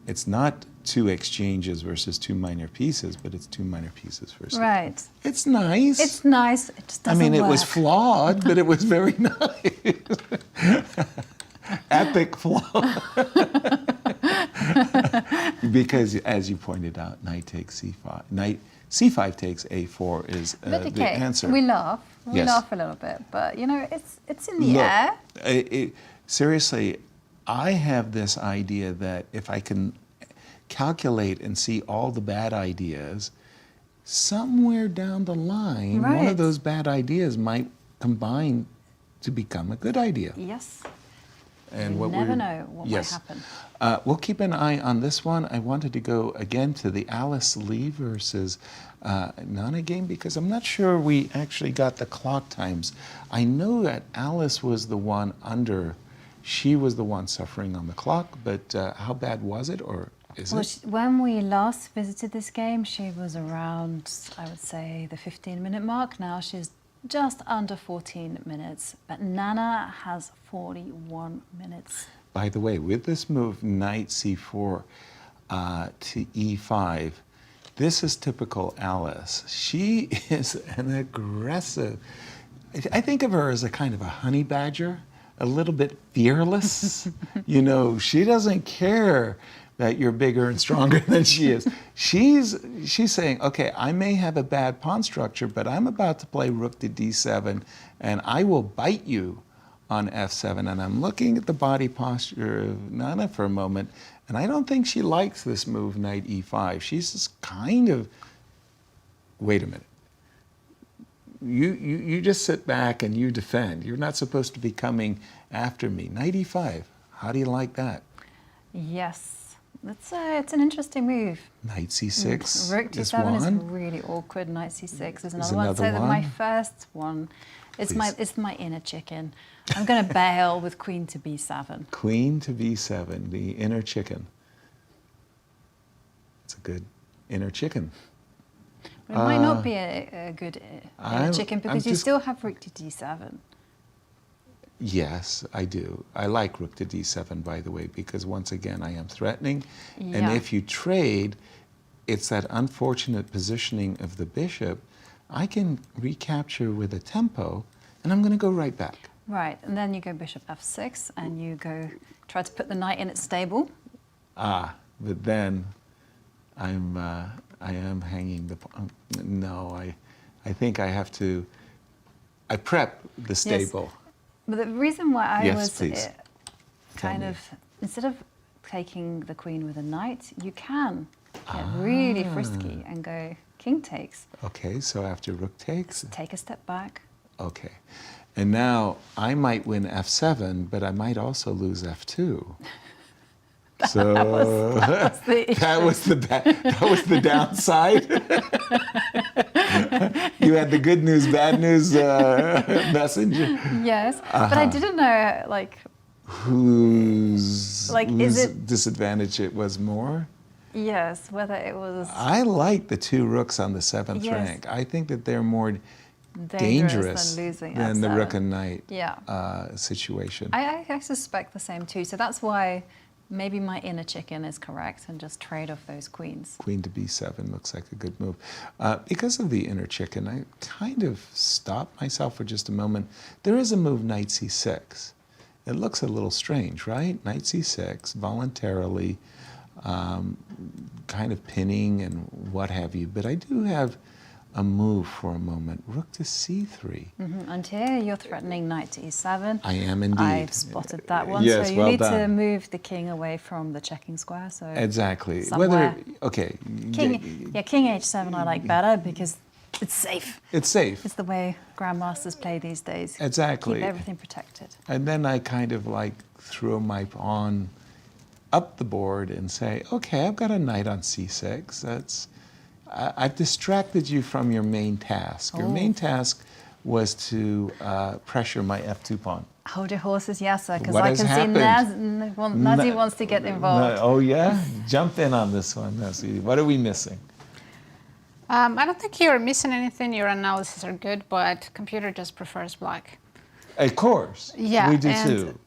it's not two exchanges versus two minor pieces, but it's two minor pieces versus. Right. It's nice. It's nice. It just doesn't I mean, it work. was flawed, but it was very nice. Epic flaw. Because, as you pointed out, knight takes c5. Knight c5 takes a4 is But the answer. we laugh. We Yes. laugh a little bit, but you know, it's in the air. Seriously, I have this idea that if I can calculate and see all the bad ideas, somewhere down the line, one Right. of those bad ideas might combine to become a good idea. Yes. And You what never we're- know what might yes. happen. We'll keep an eye on this one. I wanted to go again to the Alice Lee versus Nana game because I'm not sure we actually got the clock times. I know that Alice was the one under. She was the one suffering on the clock, but how bad was it, or is Well, it? when we last visited this game, she was around, I would say, the 15-minute mark. Now she's just under 14 minutes, but Nana has 41 minutes. By the way, with this move, knight c4 to e5, this is typical Alice. She is an aggressive. I think of her as a kind of a honey badger, a little bit fearless. You know, she doesn't care that you're bigger and stronger than she is. She's saying, okay, I may have a bad pawn structure, but I'm about to play rook to d7, and I will bite you on f7. And I'm looking at the body posture of Nana for a moment, and I don't think she likes this move, knight e5. She's just kind of, wait a minute. You just sit back and you defend. You're not supposed to be coming after me. Knight e5, how do you like that? Yes. It's an interesting move. Knight c6 Rook is d7 is one. really awkward. Knight c6 is Is another one. another So that my one. first one, it's Please. my inner chicken. I'm going to bail with queen to b7. Queen to b7, the inner chicken. It's a good inner chicken. It might not be a good inner chicken because you still have rook to d7. Yes, I do. I like rook to d7, by the way, because once again, I am threatening. Yeah. And if you trade, it's that unfortunate positioning of the bishop. I can recapture with a tempo, and I'm going to go right back. Right, and then you go bishop f6, and you go try to put the knight in its stable. Ah, but then I am hanging the... no, I think I have to... I prep the stable. Yes. But the reason why I was please. kind of, instead of taking the queen with a knight, you can get really frisky and go king takes. Okay, so after rook takes... Take a step back. Okay. And now I might win f7, but I might also lose f2. So that was the downside. You had the good news, bad news messenger. Yes, but I didn't know whose is it disadvantage it was more. Yes, whether it was. I like the two rooks on the 7th rank. I think that they're more dangerous than the rook and knight situation. I suspect the same too. So that's why maybe my inner chicken is correct and just trade off those queens. Queen to b7 looks like a good move. Because of the inner chicken, I kind of stopped myself for just a moment. There is a move knight c6. It looks a little strange, right? Knight c6, voluntarily, kind of pinning and what have you. But I do have a move for a moment. Rook to c3. And here you're threatening knight to e7. I am indeed. I've spotted that one. Yes, so you well need done. to move the king away from the checking square. So exactly. Somewhere. Okay. King h7 I like better because it's safe. It's safe. It's the way grandmasters play these days. Exactly. Keep everything protected. And then I kind of like throw my pawn up the board and say, okay, I've got a knight on c6. I've distracted you from your main task. Your main task was to pressure my f2 pawn. Hold your horses, Yasser, because What I has can happened? see Nazi wants to get involved. Oh yeah? Jump in on this one, Nazi. What are we missing? I don't think you're missing anything. Your analyses are good, but computer just prefers black. Of course. Yeah, we do and too.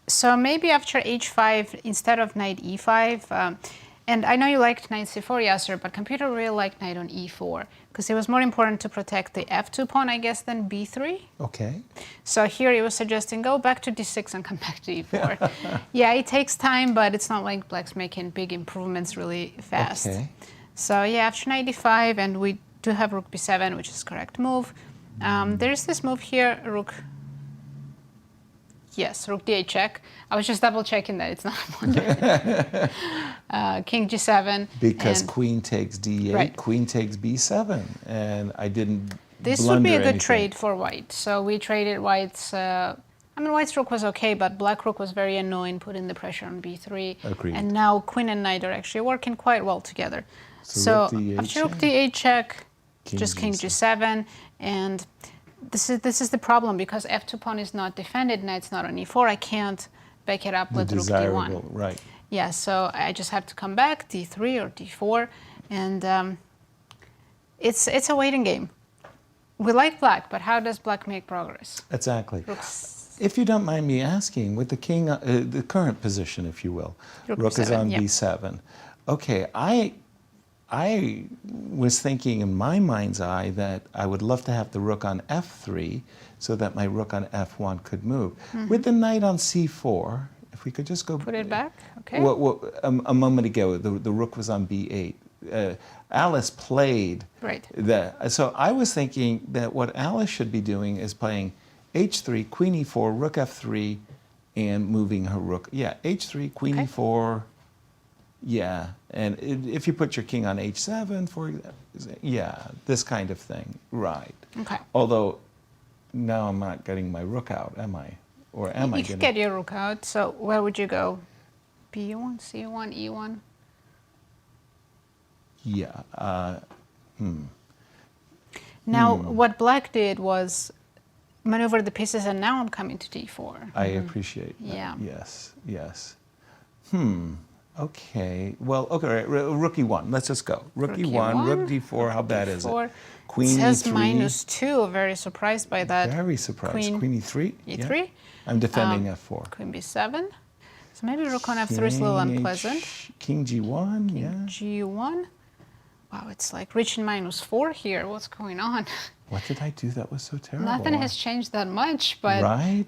So maybe after h5 instead of knight e5. And I know you liked knight c4, Yasser, but computer really liked knight on e4 because it was more important to protect the f2 pawn, I guess, than b3. Okay. So here he was suggesting go back to d6 and come back to e4. Yeah, it takes time, but it's not like black's making big improvements really fast. Okay. So yeah, after knight e5, and we do have rook b7, which is correct move. There's this move here, rook. Yes, rook d8 check. I was just double checking that it's not king g7. Because queen takes d8, queen takes b7, and I didn't This would be a good trade for white. So we traded white's, white's rook was okay, but black rook was very annoying, putting the pressure on b3. Agreed. And now queen and knight are actually working quite well together. So after rook d8 check, just king g7, and this is the problem because f2 pawn is not defended, knight's not on e4. I can't back it up with rook d1. Right. Yeah, so I just have to come back d3 or d4, and it's a waiting game. We like black, but how does black make progress? Exactly. If you don't mind me asking, with the king, the current position, if you will, rook is on b7. Okay, I was thinking in my mind's eye that I would love to have the rook on f3 so that my rook on f1 could move. With the knight on c4, if we could just go... Put it back, okay. A moment ago, the rook was on b8. Alice played that. So I was thinking that what Alice should be doing is playing h3, queen e4, rook f3, and moving her rook. Yeah, h3, queen e4... Yeah, and if you put your king on h7, for this kind of thing, right? Okay. Although now I'm not getting my rook out, am I? Or am I? You could get your rook out. So where would you go? B1, C1, E1. Yeah. Now what black did was maneuver the pieces, and now I'm coming to d4. I appreciate that. Yeah. Yes. Okay. Well, okay. Rook E1. Let's just go. Rook E1, Rook D4. How bad is it? Queen it says E3. -2. Very surprised by that. Very surprised. Queen E3. E3. Yeah. I'm defending F4. Queen B7. So maybe Rook on F3 is a little unpleasant. King G1. King G1. Wow, it's like reaching -4 here. What's going on? What did I do that was so terrible? Nothing has changed that much, but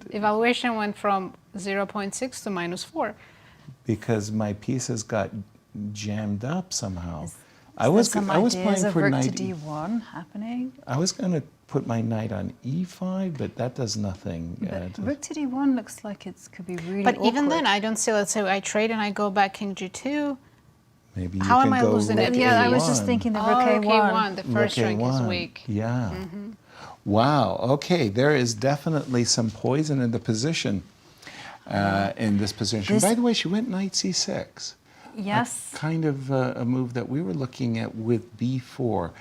evaluation went from 0.6 to -4. Because my pieces got jammed up somehow. I was playing for Rook knight to D1 happening. I was going to put my knight on E5, but that does nothing. Rook to D1 looks like it could be really But awkward. even then, I don't see, let's say I trade and I go back King G2. Maybe you How can am I go losing Rook it? Yeah, I was just thinking the Rook Rook A1. A1, the first rank is weak. Yeah. Wow. Okay. There is definitely some poison in the position. In this position. By the way, she went knight C6. Yes. Kind of a move that we were looking at with B4.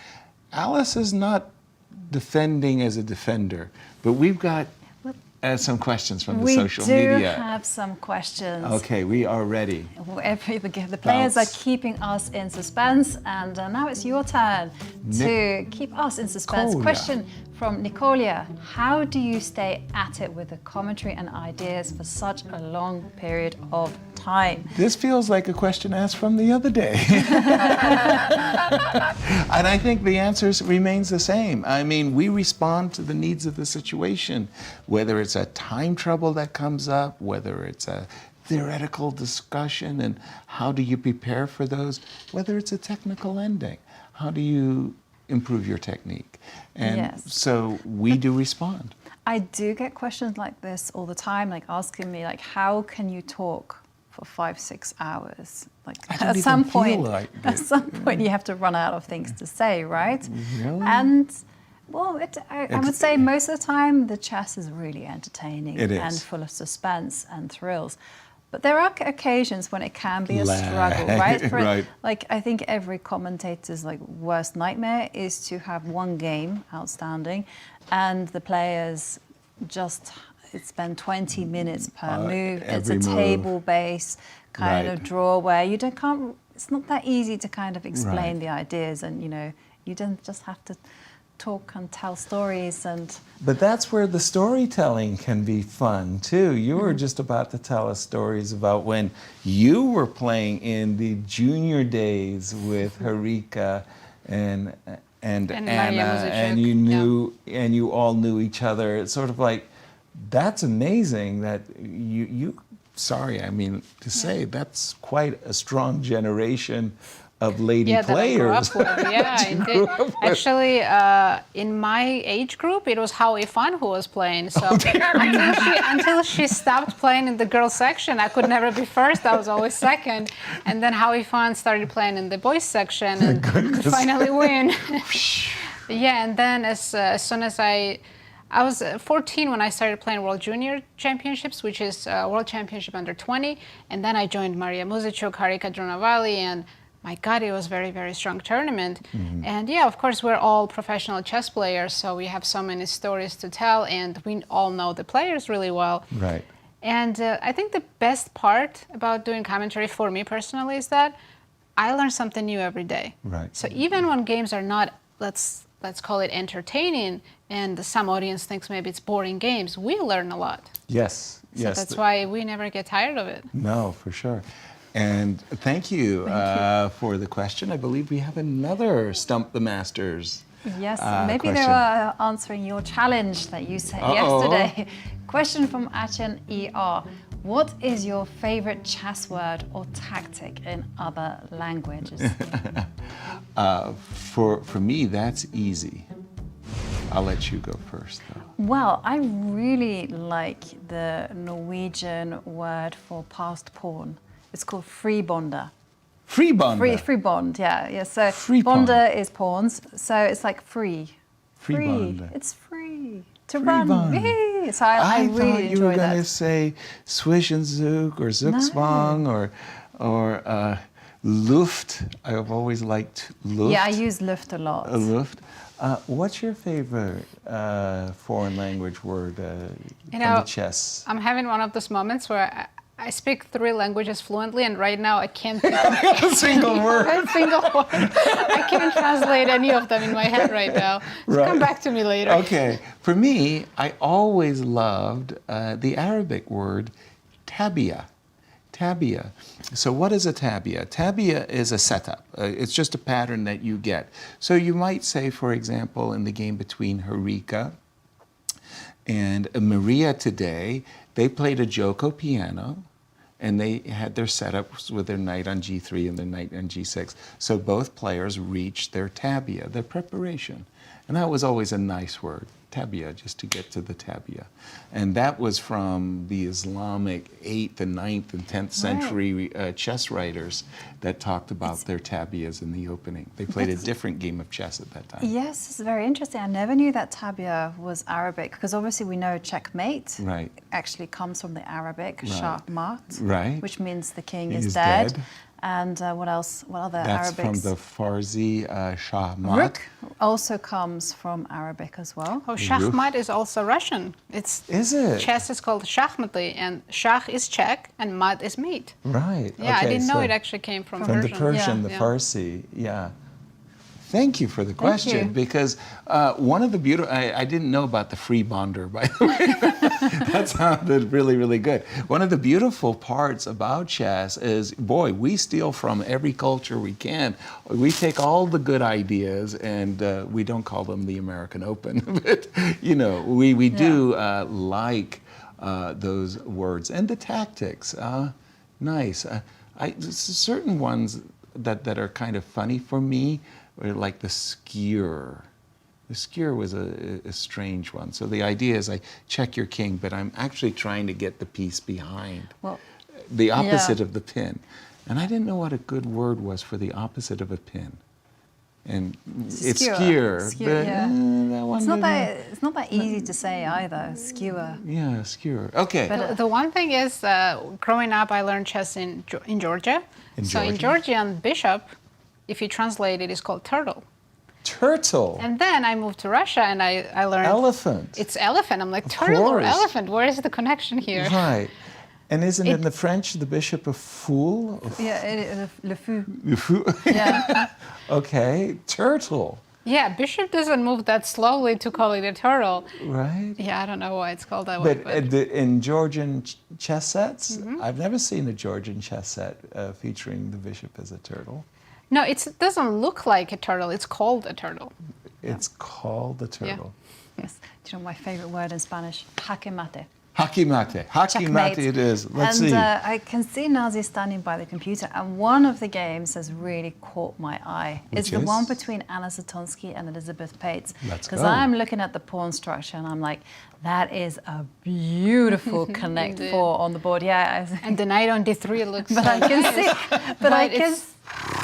Alice is not defending as a defender, but we've got some questions from the social media. We do have some questions. Okay, we are ready. The players are keeping us in suspense, and now it's your turn to keep us in suspense. Question from Nicolia. How do you stay at it with the commentary and ideas for such a long period of time? This feels like a question asked from the other day. And I think the answer remains the same. I mean, we respond to the needs of the situation, whether it's a time trouble that comes up, whether it's a theoretical discussion, and how do you prepare for those, whether it's a technical ending, how do you improve your technique? And so we do respond. I do get questions like this all the time, like asking me, like, how can you talk for 5-6 hours? Like at some point, you have to run out of things to say, right? Really? And well, I would say most of the time the chess is really entertaining and full of suspense and thrills. But there are occasions when it can be a struggle, right? Like I think every commentator's worst nightmare is to have one game outstanding, and the players just spend 20 minutes per move. It's a table-based kind of draw where you can't. It's not that easy to kind of explain the ideas, and you don't just have to talk and tell stories But that's where the storytelling can be fun too. You were just about to tell us stories about when you were playing in the junior days with Harika and Anna, and you knew and you all knew each other. It's sort of like, that's amazing that you sorry, I mean to say that's quite a strong generation of lady players. That I grew up with. Actually, in my age group, it was Hao Ifan who was playing. So until she stopped playing in the girls section, I could never be first. I was always second. And then Hao Ifan started playing in the boys section and finally win. And then as soon as I was 14 when I started playing World Junior Championships, which is World Championship under 20. And then I joined Mariya Muzychuk, Harika Dronavalli, and my God, it was a very, very strong tournament. And of course, we're all professional chess players, so we have so many stories to tell, and we all know the players really well. Right. And I think the best part about doing commentary for me personally is that I learn something new every day. Right. So even when games are not, let's call it entertaining, and some audience thinks maybe it's boring games, we learn a lot. Yes. So that's why we never get tired of it. No, for sure. And thank you for the question. I believe we have another Stump the Masters. Yes, maybe question. they were answering your challenge that you said yesterday. Question from Achen ER. What is your favorite chess word or tactic in other languages? For me, that's easy. I'll let you go first, though. Well, I really like the Norwegian word for passed pawn. It's called fribonda. Fribonda? Free bond, yeah. So free bonda is pawns, so it's like free. Fribonda. It's free to run. Yay. So I really thought you were enjoy going to say Zwischenzug or Zugzwang or Luft. I've always liked Luft. Yeah, I use Luft a lot. Luft. What's your favorite foreign language word from the chess? I'm having one of those moments where I speak 3 languages fluently, and right now I can't think of A single word. a single word. I can't translate any of them in my head right now. So Right. come back to me later. Okay. For me, I always loved the Arabic word tabia. Tabia. So what is a tabia? Tabia is a setup. It's just a pattern that you get. So you might say, for example, in the game between Harika and Mariya today, they played a Joko piano, and they had their setups with their knight on g3 and their knight on g6. So both players reached their tabia, their preparation. And that was always a nice word, tabia, just to get to the tabia. And that was from the Islamic 8th and 9th and 10th century chess writers that talked about their tabias in the opening. They played a different game of chess at that time. Yes, it's very interesting. I never knew that tabia was Arabic, because obviously we know checkmate Right. actually comes from the Arabic, Right. shahmat, Right. which means the king He's is dead. dead. And what else? What other That's Arabics? from the Farsi shahmat. Rook also comes from Arabic as well. Oh, Shachmat is also Russian. Is it? Chess is called Shachmaty, and Shach is Czech, and Mat is mate. Right. Yeah, I okay, didn't know so it actually came from the Persian. Persian, Yeah. the Yeah. Farsi, yeah. Thank you for the question, you. because one of the beautiful, I didn't know about the free bonder, by the way. That sounded really, really good. One of the beautiful parts about chess is, boy, we steal from every culture we can. We take all the good ideas, and we don't call them the American Open, but, you know, we do like those words and the tactics. Nice. Certain ones that are kind of funny for me, or like the skewer. The skewer was a strange one. So the idea is I check your king, but I'm actually trying to get the piece behind. Well, The opposite of the pin. And I didn't know what a good word was for the opposite of a pin. And it's skewer. But, yeah. that one It's not didn't- that easy to say either. Skewer. Yeah, skewer. Okay. The one thing is, growing up, I learned chess in Georgia. In so in Georgia? Georgian, bishop, if you translate it, is called turtle. Turtle. And then I moved to Russia, and I learned Elephant. it's elephant. I'm like, turtle or course. elephant? Where is the connection here? Right. And isn't it in the French the bishop a fool? Yeah, le fou. Le fou? Yeah. Okay. Turtle. Yeah, bishop doesn't move that slowly to call it a turtle. Right. Yeah, I don't know why it's called that way. But in Georgian chess sets, I've never seen a Georgian chess set featuring the bishop as a turtle. No, it doesn't look like a turtle. It's called a turtle. It's called the turtle. Yes. Do you know my favorite word in Spanish? Jaque mate. Haki mate. Haki mate it is. Let's see. I can see Nazi standing by the computer, and one of the games has really caught my eye. Which It's the is? one between Anna Zatonskih and Elisabeth Paehtz. Let's Because go. I'm looking at the pawn structure, and I'm like, that is a beautiful connect Indeed. four on the board. Yeah. And the knight on d3 looks But so I can nice. see, but it's-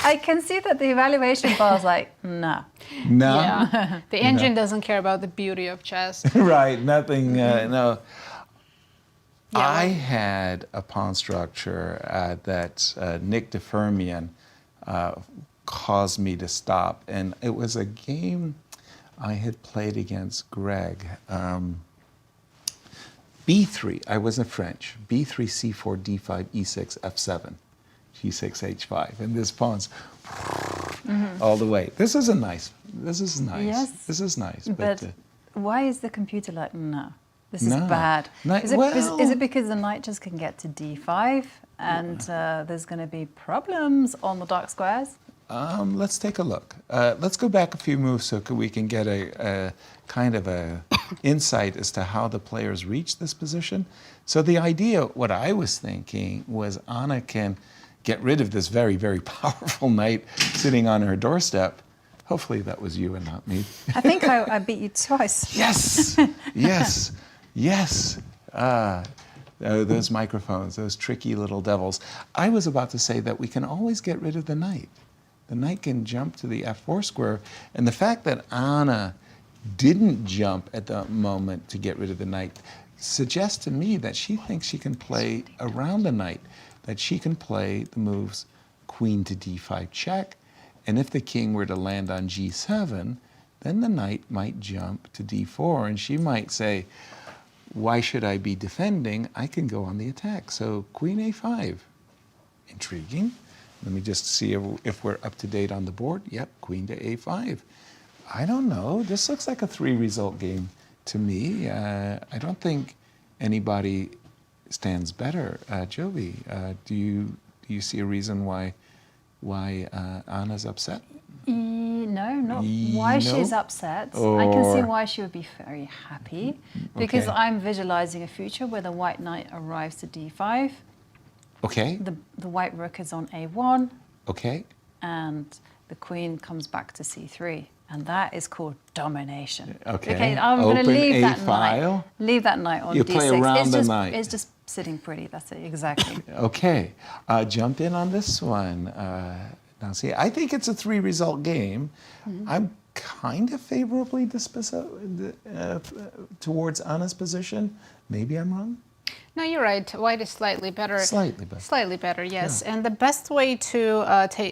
I can see that the evaluation bar is like, no. No. Yeah. The engine doesn't care about the beauty of chess. Right. Nothing. No. Yeah, I had a pawn structure that Nick DeFermian caused me to stop, and it was a game I had played against Greg. B3, I wasn't French. B3, C4, D5, E6, F7, G6, H5, and this pawn's all the way. This is nice. Yes. This is nice. But why is the computer like, no, this is No. bad? No, Is it, well- is it because the knight just can get to d5 and there's going to be problems on the dark squares? Let's take a look. Let's go back a few moves so we can get a kind of a insight as to how the players reach this position. So the idea, what I was thinking, was Anna can get rid of this very, very powerful knight sitting on her doorstep. Hopefully that was you and not me. I think I beat you twice. Yes, yes, yes. Those microphones, those tricky little devils. I was about to say that we can always get rid of the knight. The knight can jump to the f4 square, and the fact that Anna didn't jump at the moment to get rid of the knight suggests to me that she thinks she can play around the knight, that she can play the moves queen to d5 check, and if the king were to land on g7, then the knight might jump to d4, and she might say, why should I be defending? I can go on the attack. So queen a5. Intriguing. Let me just see if we're up to date on the board. Yep, queen to a5. I don't know. This looks like a 3-result game to me. I don't think anybody stands better. Jovi, do you see a reason why Anna's upset? No, not why she's upset. I can see why she would be very happy, because I'm visualizing a future where the white knight arrives to d5. Okay. The white rook is on a1. Okay. And the queen comes back to c3. And that is called domination. Okay. I'm going to leave that file. knight. Leave that knight on you d6. Play around the knight. It's just sitting pretty. That's it, exactly. Okay. Jump in on this one. Now, see, I think it's a 3-result game. I'm kind of favorably towards Anna's position. Maybe I'm wrong. No, you're right. White is slightly better. Slightly better. Slightly better, yes. Yeah. And the best way to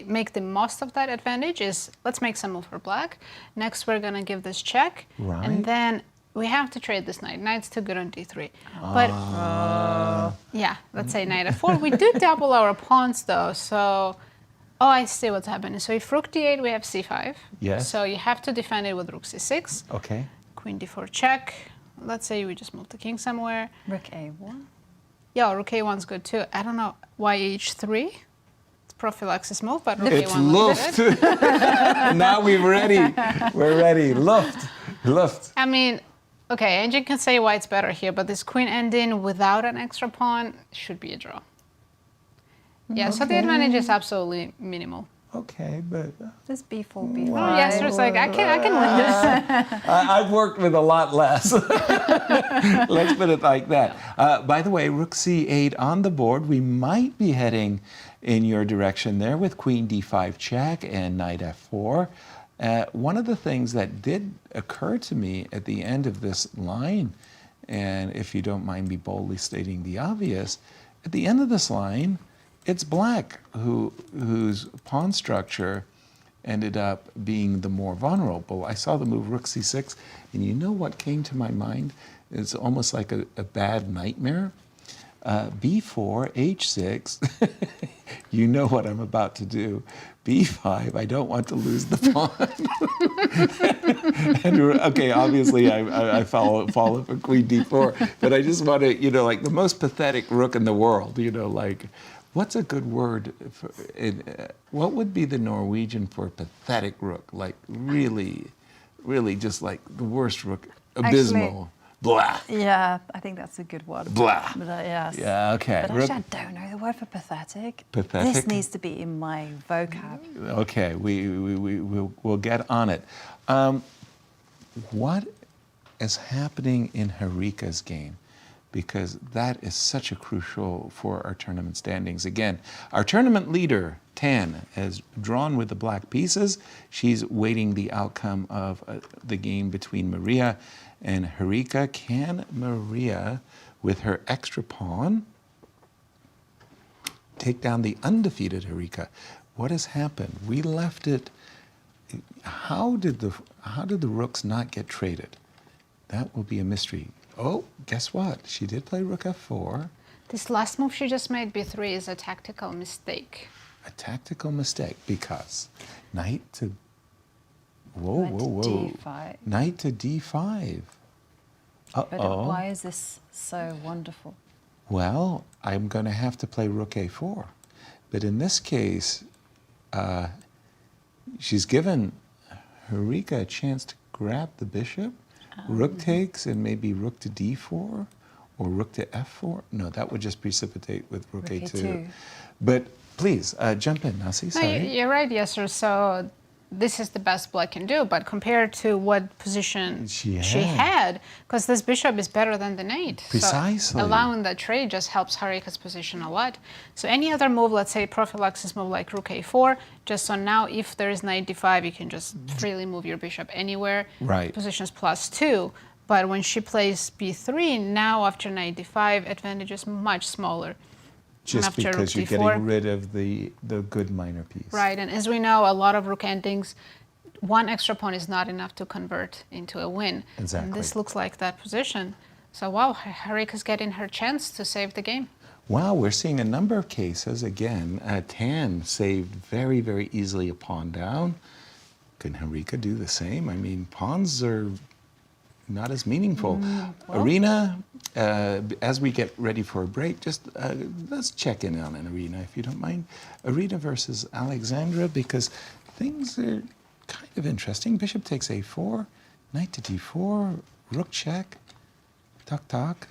make the most of that advantage is, let's make some move for black. Next, we're going to give this check. Right. And then we have to trade this knight. Knight's too good on d3. But, yeah, let's say knight f4. We do double our pawns, though, so... Oh, I see what's happening. So if rook d8, we have c5. Yes. So you have to defend it with rook c6. Okay. Queen d4 check. Let's say we just move the king somewhere. Rook a1. Yeah, rook a1's good too. I don't know why h3. It's prophylaxis move, but rook it's a1 Luft. good. Now we're ready. We're ready. Luft. I mean, okay, Engine can say white's better here, but this queen ending without an extra pawn should be a draw. Yeah, so the advantage is absolutely minimal. Okay, but... Just b4, b5. Oh, Yasser's like, I can win this. I've worked with a lot less. Let's put it like that. By the way, rook c8 on the board. We might be heading in your direction there with queen d5 check and knight f4. One of the things that did occur to me at the end of this line, and if you don't mind me boldly stating the obvious, at the end of this line, it's black whose pawn structure ended up being the more vulnerable. I saw the move rook c6, and you know what came to my mind? It's almost like a bad nightmare. b4, h6, you know what I'm about to do. b5, I don't want to lose the pawn. And, okay, obviously I fall for queen d4, but I just want to, like the most pathetic rook in the world, like, what's a good word for what would be the Norwegian for pathetic rook? Like really, really just like the worst rook, abysmal. Actually, blah. Yeah, I think that's a good word. Blah. But, yes. Yeah, okay. But actually, I don't know the word for pathetic. Pathetic? This needs to be in my vocab. Okay, we'll get on it. What is happening in Harika's game? Because that is such a crucial for our tournament standings. Again, our tournament leader, Tan, has drawn with the black pieces. She's waiting the outcome of the game between Mariya and Harika. Can Mariya, with her extra pawn, take down the undefeated Harika? What has happened? We left it. How did the rooks not get traded? That will be a mystery. Oh, guess what? She did play rook f4. This last move she just made, b3, is a tactical mistake. A tactical mistake because knight to... Whoa. D5. Knight to d5. Uh-oh. But why is this so wonderful? Well, I'm going to have to play rook a4. But in this case, she's given Harika a chance to grab the bishop. Rook takes and maybe rook to d4 or rook to f4. No, that would just precipitate with rook a2. But please, jump in, Nasi. Sorry. No, you're right, Yasser. So this is the best black can do, but compared to what position she had, because this bishop is better than the knight. Precisely. So allowing that trade just helps Harika's position a lot. So any other move, let's say prophylaxis move like rook a4, just so now if there is knight d5, you can just freely move your bishop anywhere. Right. Position's +2. But when she plays b3, now after knight d5, advantage is much smaller. Just because you're getting rid of the good minor piece. Right, and as we know, a lot of rook endings, one extra pawn is not enough to convert into a win. Exactly. And this looks like that position. So wow, Harika's getting her chance to save the game. Wow, we're seeing a number of cases. Again, Tan saved very, very easily a pawn down. Can Harika do the same? I mean, pawns are not as meaningful. Irina, as we get ready for a break, just let's check in on Irina, if you don't mind. Irina versus Alexandra, because things are kind of interesting. Bishop takes a4, knight to d4, rook check, tuck.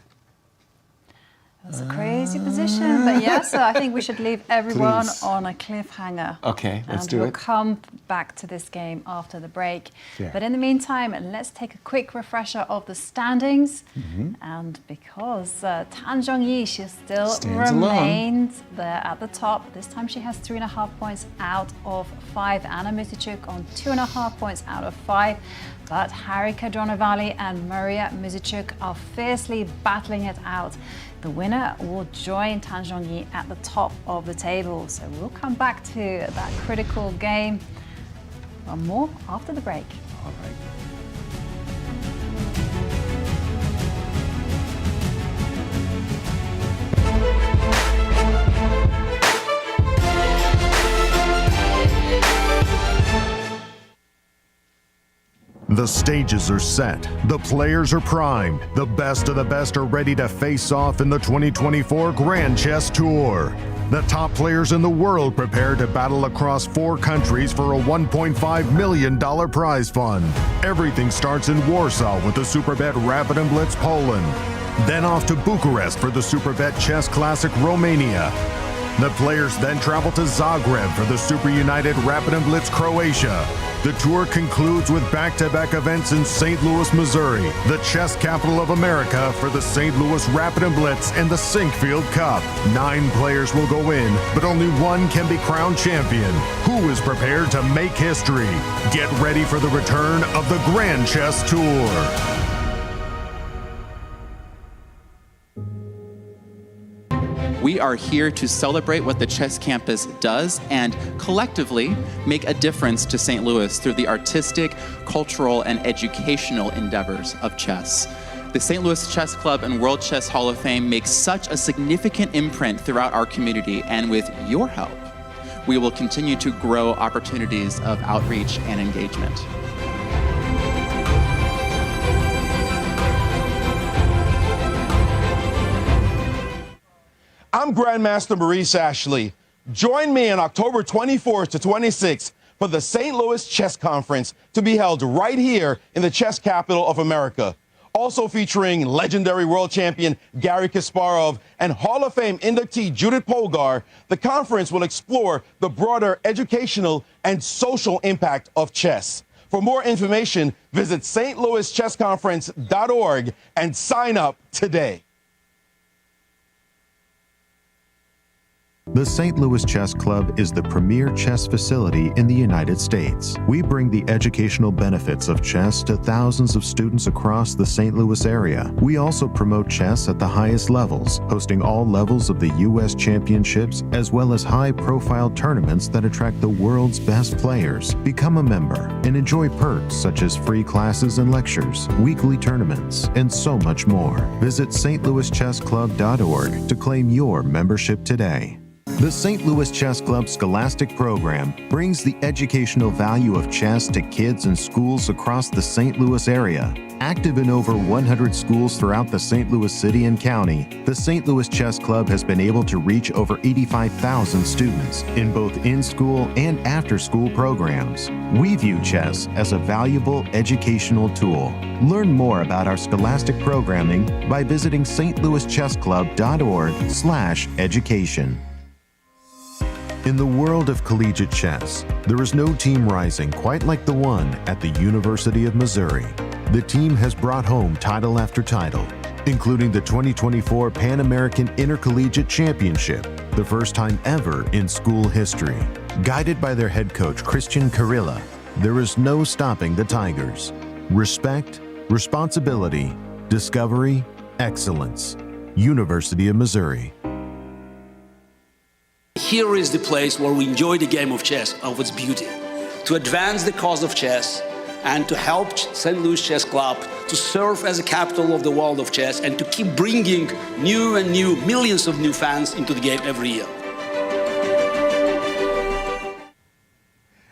That's a crazy position, but yeah, so I think we should leave everyone Please. on a cliffhanger. Okay, let's do we'll it. come back to this game after the break. Fair. But in the meantime, let's take a quick refresher of the standings. Mm-hmm. And because Zhongyi, she still Stands remains there at the top. This time she has 3.5 points out of 5. Anna Muzychuk on 2.5 points out of 5. But Harika Dronavalli and Mariya Muzychuk are fiercely battling it out. The winner will join Zhongyi at the top of the table. So we'll come back to that critical game and more after the break. All right. The stages are set. The players are primed. The best of the best are ready to face off in the 2024 Grand Chess Tour. The top players in the world prepare to battle across 4 countries for a $1.5 million prize fund. Everything starts in Warsaw with the Superbet Rapid and Blitz Poland. Then off to Bucharest for the Superbet Chess Classic Romania. The players then travel to Zagreb for the Super United Rapid and Blitz Croatia. The tour concludes with back-to-back events in St. Louis, Missouri, the chess capital of America, for the St. Louis Rapid and Blitz and the Sinkfield Cup. 9 players will go in, but only one can be crowned champion. Who is prepared to make history? Get ready for the return of the Grand Chess Tour. We are here to celebrate what the chess campus does and collectively make a difference to St. Louis through the artistic, cultural, and educational endeavors of chess. The St. Louis Chess Club and World Chess Hall of Fame makes such a significant imprint throughout our community, and with your help, we will continue to grow opportunities of outreach and engagement. I'm Grandmaster Maurice Ashley. Join me on October 24th to 26th for the St. Louis Chess Conference to be held right here in the chess capital of America. Also featuring legendary world champion Garry Kasparov and Hall of Fame inductee Judith Polgar, the conference will explore the broader educational and social impact of chess. For more information, visit stlouischessconference.org and sign up today. The St. Louis Chess Club is the premier chess facility in the United States. We bring the educational benefits of chess to thousands of students across the St. Louis area. We also promote chess at the highest levels, hosting all levels of the U.S. championships, as well as high-profile tournaments that attract the world's best players. Become a member and enjoy perks such as free classes and lectures, weekly tournaments, and so much more. Visit stlouischessclub.org to claim your membership today. The St. Louis Chess Club Scholastic Program brings the educational value of chess to kids in schools across the St. Louis area. Active in over 100 schools throughout the St. Louis city and county, the St. Louis Chess Club has been able to reach over 85,000 students in both in-school and after-school programs. We view chess as a valuable educational tool. Learn more about our scholastic programming by visiting stlouischessclub.org/education. In the world of collegiate chess, there is no team rising quite like the one at the University of Missouri. The team has brought home title after title, including the 2024 Pan American Intercollegiate Championship, the first time ever in school history. Guided by their head coach, Christian Carilla, there is no stopping the Tigers. Respect, responsibility, discovery, excellence. University of Missouri. Here is the place where we enjoy the game of chess, of its beauty, to advance the cause of chess and to help St. Louis Chess Club to serve as a capital of the world of chess and to keep bringing new and new millions of new fans into the game every year.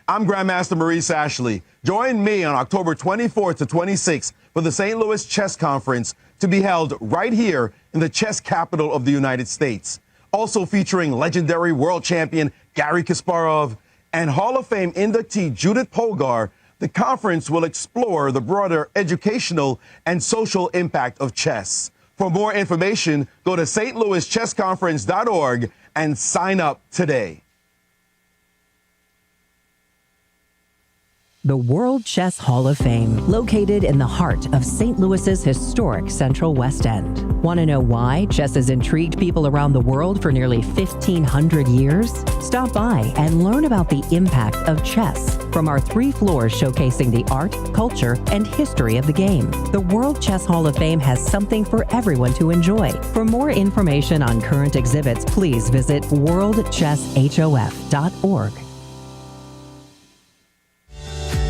I'm Grandmaster Maurice Ashley. Join me on October 24th to 26th for the St. Louis Chess Conference to be held right here in the chess capital of the United States. Also featuring legendary world champion Garry Kasparov and Hall of Fame inductee Judith Polgar, the conference will explore the broader educational and social impact of chess. For more information, go to stlouischessconference.org and sign up today. The World Chess Hall of Fame, located in the heart of St. Louis's historic Central West End. Want to know why chess has intrigued people around the world for nearly 1,500 years? Stop by and learn about the impact of chess from our 3 floors showcasing the art, culture, and history of the game. The World Chess Hall of Fame has something for everyone to enjoy. For more information on current exhibits, please visit worldchesshof.org.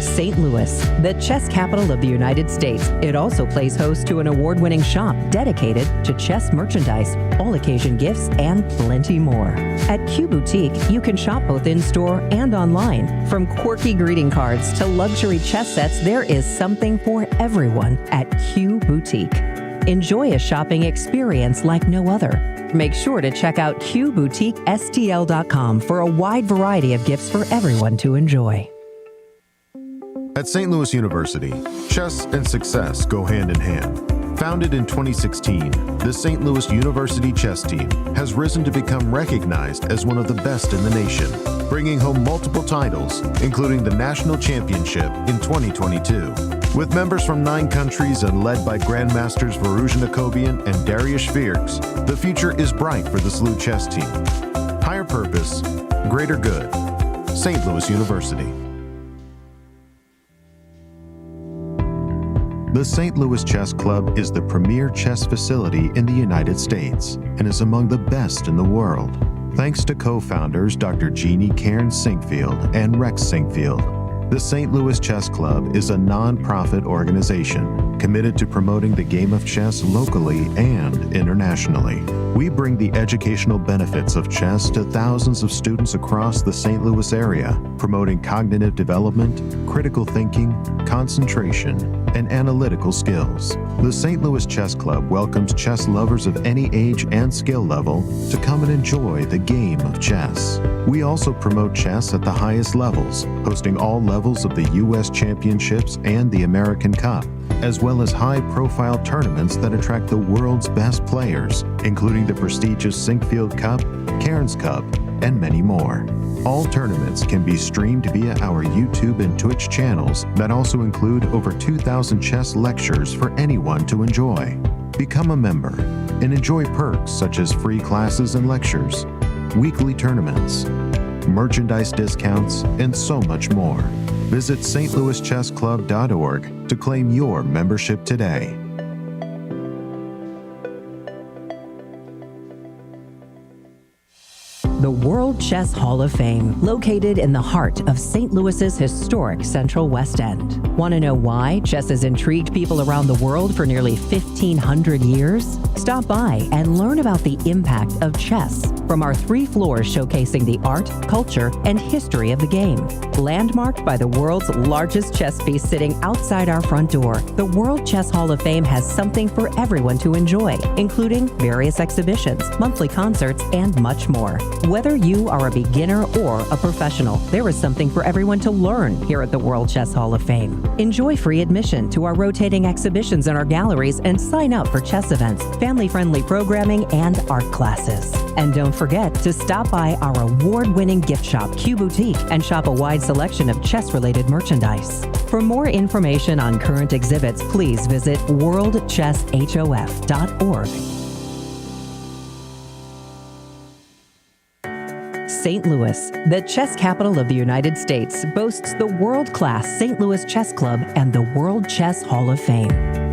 St. Louis, the chess capital of the United States. It also plays host to an award-winning shop dedicated to chess merchandise, all-occasion gifts, and plenty more. At Q Boutique, you can shop both in-store and online. From quirky greeting cards to luxury chess sets, there is something for everyone at Q Boutique. Enjoy a shopping experience like no other. Make sure to check out QBoutiqueSTL.com for a wide variety of gifts for everyone to enjoy. At St. Louis University, chess and success go hand in hand. Founded in 2016, the St. Louis University chess team has risen to become recognized as one of the best in the nation, bringing home multiple titles, including the National Championship in 2022. With members from 9 countries and led by Grandmasters Varuzhin Akobian and Dariush Virks, the future is bright for the SLU chess team. Higher purpose, greater good. St. Louis University. The St. Louis Chess Club is the premier chess facility in the United States and is among the best in the world. Thanks to co-founders Dr. Jeannie Cairns Sinkfield and Rex Sinkfield, the St. Louis Chess Club is a non-profit organization committed to promoting the game of chess locally and internationally. We bring the educational benefits of chess to thousands of students across the St. Louis area, promoting cognitive development, critical thinking, concentration, and analytical skills. The St. Louis Chess Club welcomes chess lovers of any age and skill level to come and enjoy the game of chess. We also promote chess at the highest levels, hosting all levels of the U.S. Championships and the American Cup, as well as high-profile tournaments that attract the world's best players, including the prestigious Sinkfield Cup, Cairns Cup, and many more. All tournaments can be streamed via our YouTube and Twitch channels that also include over 2,000 chess lectures for anyone to enjoy. Become a member and enjoy perks such as free classes and lectures, weekly tournaments, merchandise discounts, and so much more. Visit stlouischessclub.org to claim your membership today. The World Chess Hall of Fame, located in the heart of St. Louis's historic Central West End. Want to know why chess has intrigued people around the world for nearly 1,500 years? Stop by and learn about the impact of chess from our 3 floors showcasing the art, culture, and history of the game. Landmarked by the world's largest chess piece sitting outside our front door, the World Chess Hall of Fame has something for everyone to enjoy, including various exhibitions, monthly concerts, and much more. Whether you are a beginner or a professional, there is something for everyone to learn here at the World Chess Hall of Fame. Enjoy free admission to our rotating exhibitions in our galleries and sign up for chess events, family-friendly programming, and art classes. And don't forget to stop by our award-winning gift shop, Q Boutique, and shop a wide selection of chess-related merchandise. For more information on current exhibits, please visit worldchesshof.org. St. Louis, the chess capital of the United States, boasts the world-class St. Louis Chess Club and the World Chess Hall of Fame.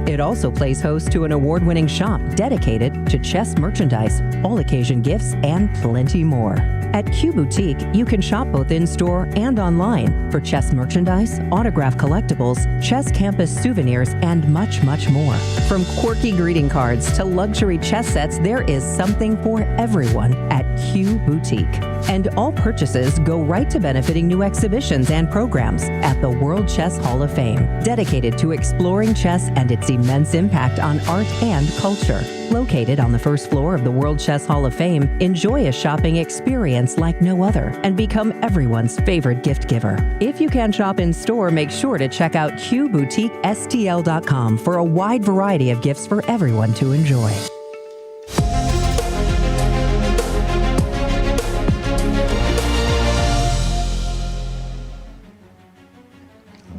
It also plays host to an award-winning shop dedicated to chess merchandise, all-occasion gifts, and plenty more. At Q Boutique, you can shop both in-store and online for chess merchandise, autograph collectibles, chess campus souvenirs, and much, much more. From quirky greeting cards to luxury chess sets, there is something for everyone at Q Boutique. And all purchases go right to benefiting new exhibitions and programs at the World Chess Hall of Fame, dedicated to exploring chess and its immense impact on art and culture. Located on the first floor of the World Chess Hall of Fame, enjoy a shopping experience like no other and become everyone's favorite gift giver. If you can shop in store, make sure to check out QBoutiqueSTL.com for a wide variety of gifts for everyone to enjoy.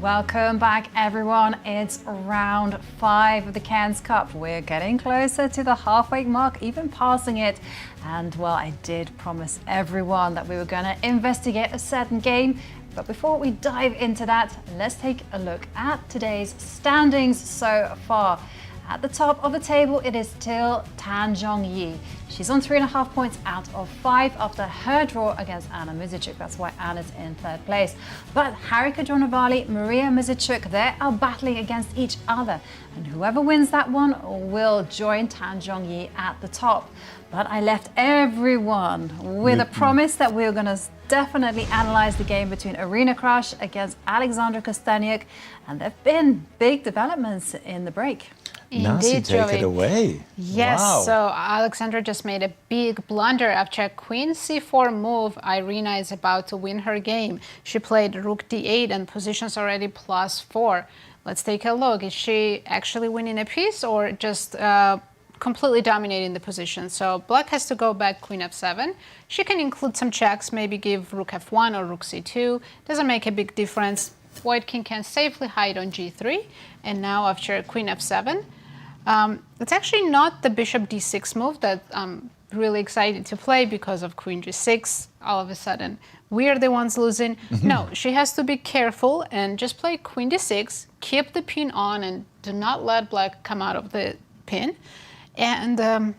Welcome back, everyone. It's round 5 of the Cairns Cup. We're getting closer to the halfway mark, even passing it. And well, I did promise everyone that we were going to investigate a certain game. But before we dive into that, let's take a look at today's standings so far. At the top of the table, it is still Zhongyi. She's on 3.5 points out of 5 after her draw against Anna Muzychuk. That's why Anna's in 3rd place. But Harika Dronavalli, Mariya Muzychuk, they are battling against each other. And whoever wins that one will join Zhongyi at the top. But I left everyone with a promise that we're going to definitely analyze the game between Irina Krush against Alexandra Kosteniuk. And there have been big developments in the break. Nasi, take it away. Yes, wow. So Alexandra just made a big blunder. After a queen c4 move, Irina is about to win her game. She played rook d8 and position's already +4. Let's take a look. Is she actually winning a piece or just completely dominating the position? So black has to go back queen f7. She can include some checks, maybe give rook f1 or rook c2. Doesn't make a big difference. White king can safely hide on g3. And now after queen f7, it's actually not the bishop d6 move that I'm really excited to play because of queen g6. All of a sudden, we are the ones losing. No, she has to be careful and just play queen d6, keep the pin on, and do not let black come out of the pin. And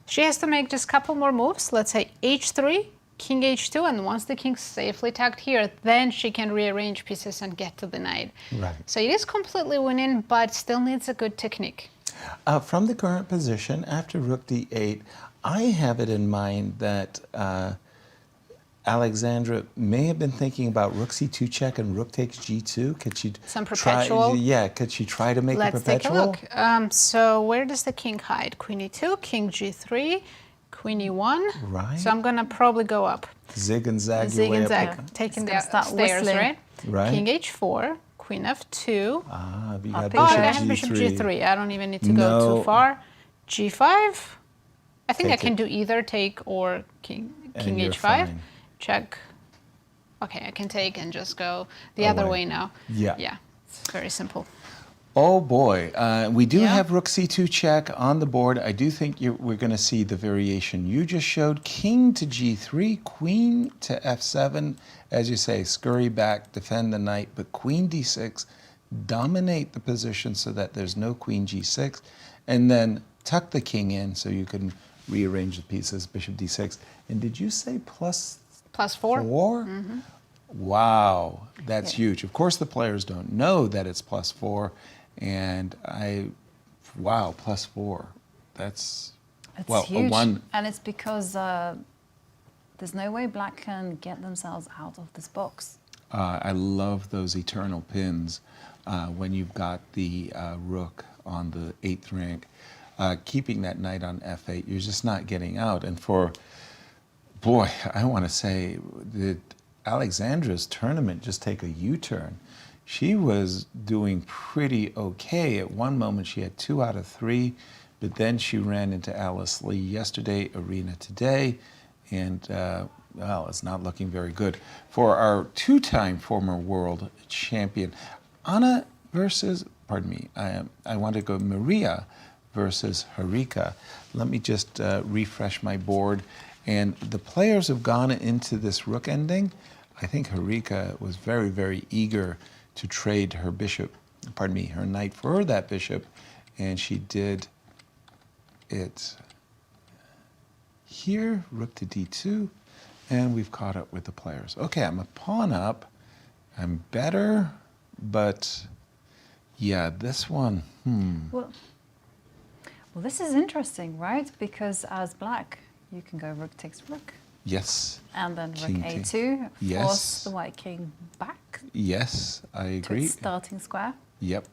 she has to make just a couple more moves. Let's say h3, king h2, and once the king's safely tucked here, then she can rearrange pieces and get to the knight. Right. So it is completely winning, but still needs a good technique. From the current position, after rook d8, I have it in mind that Alexandra may have been thinking about rook c2 check and rook takes g2. Could she some perpetual? Could she try to make a perpetual? Let's take a look. So where does the king hide? Queen e2, king g3, queen e1. Right. So I'm gonna probably go up. Zig and zag. Zig and zag, taking the stairs, right? Right. King h4, queen f2. Ah, you got I have bishop g3. I don't even need to go too far. g5. I think I can do either take or king h5. Fine. Check. Okay, I can take and just go the other way now. Yeah, it's very simple. Oh boy, we do have rook c2 check on the board. I do think we're going to see the variation you just showed. King to g3, queen to f7. As you say, scurry back, defend the knight, but queen d6, dominate the position so that there's no queen g6, and then tuck the king in so you can rearrange the pieces, bishop d6. And did you say +4? Mm-hmm. Wow, that's huge. Of course, the players don't know that it's +4, and wow, +4. That's huge. A 1. And it's because there's no way black can get themselves out of this box. I love those eternal pins when you've got the rook on the 8th rank. Keeping that knight on f8, you're just not getting out. And boy, I want to say that Alexandra's tournament just take a U-turn. She was doing pretty okay. At one moment, she had 2 out of 3, but then she ran into Alice Lee yesterday, Irina today, and well, it's not looking very good for our 2-time former world champion. Anna versus, pardon me, I want to go Mariya versus Harika. Let me just refresh my board. And the players have gone into this rook ending. I think Harika was very, very eager to trade her bishop, pardon me, her knight for that bishop, and she did it here, rook to d2, And we've caught up with the players. Okay, I'm a pawn up. I'm better, but yeah, this one, Well, this is interesting, right? Because as black, you can go rook takes rook. Yes. And then rook King a2, Yes. force the white king back Yes, I to agree. its starting square. Yep.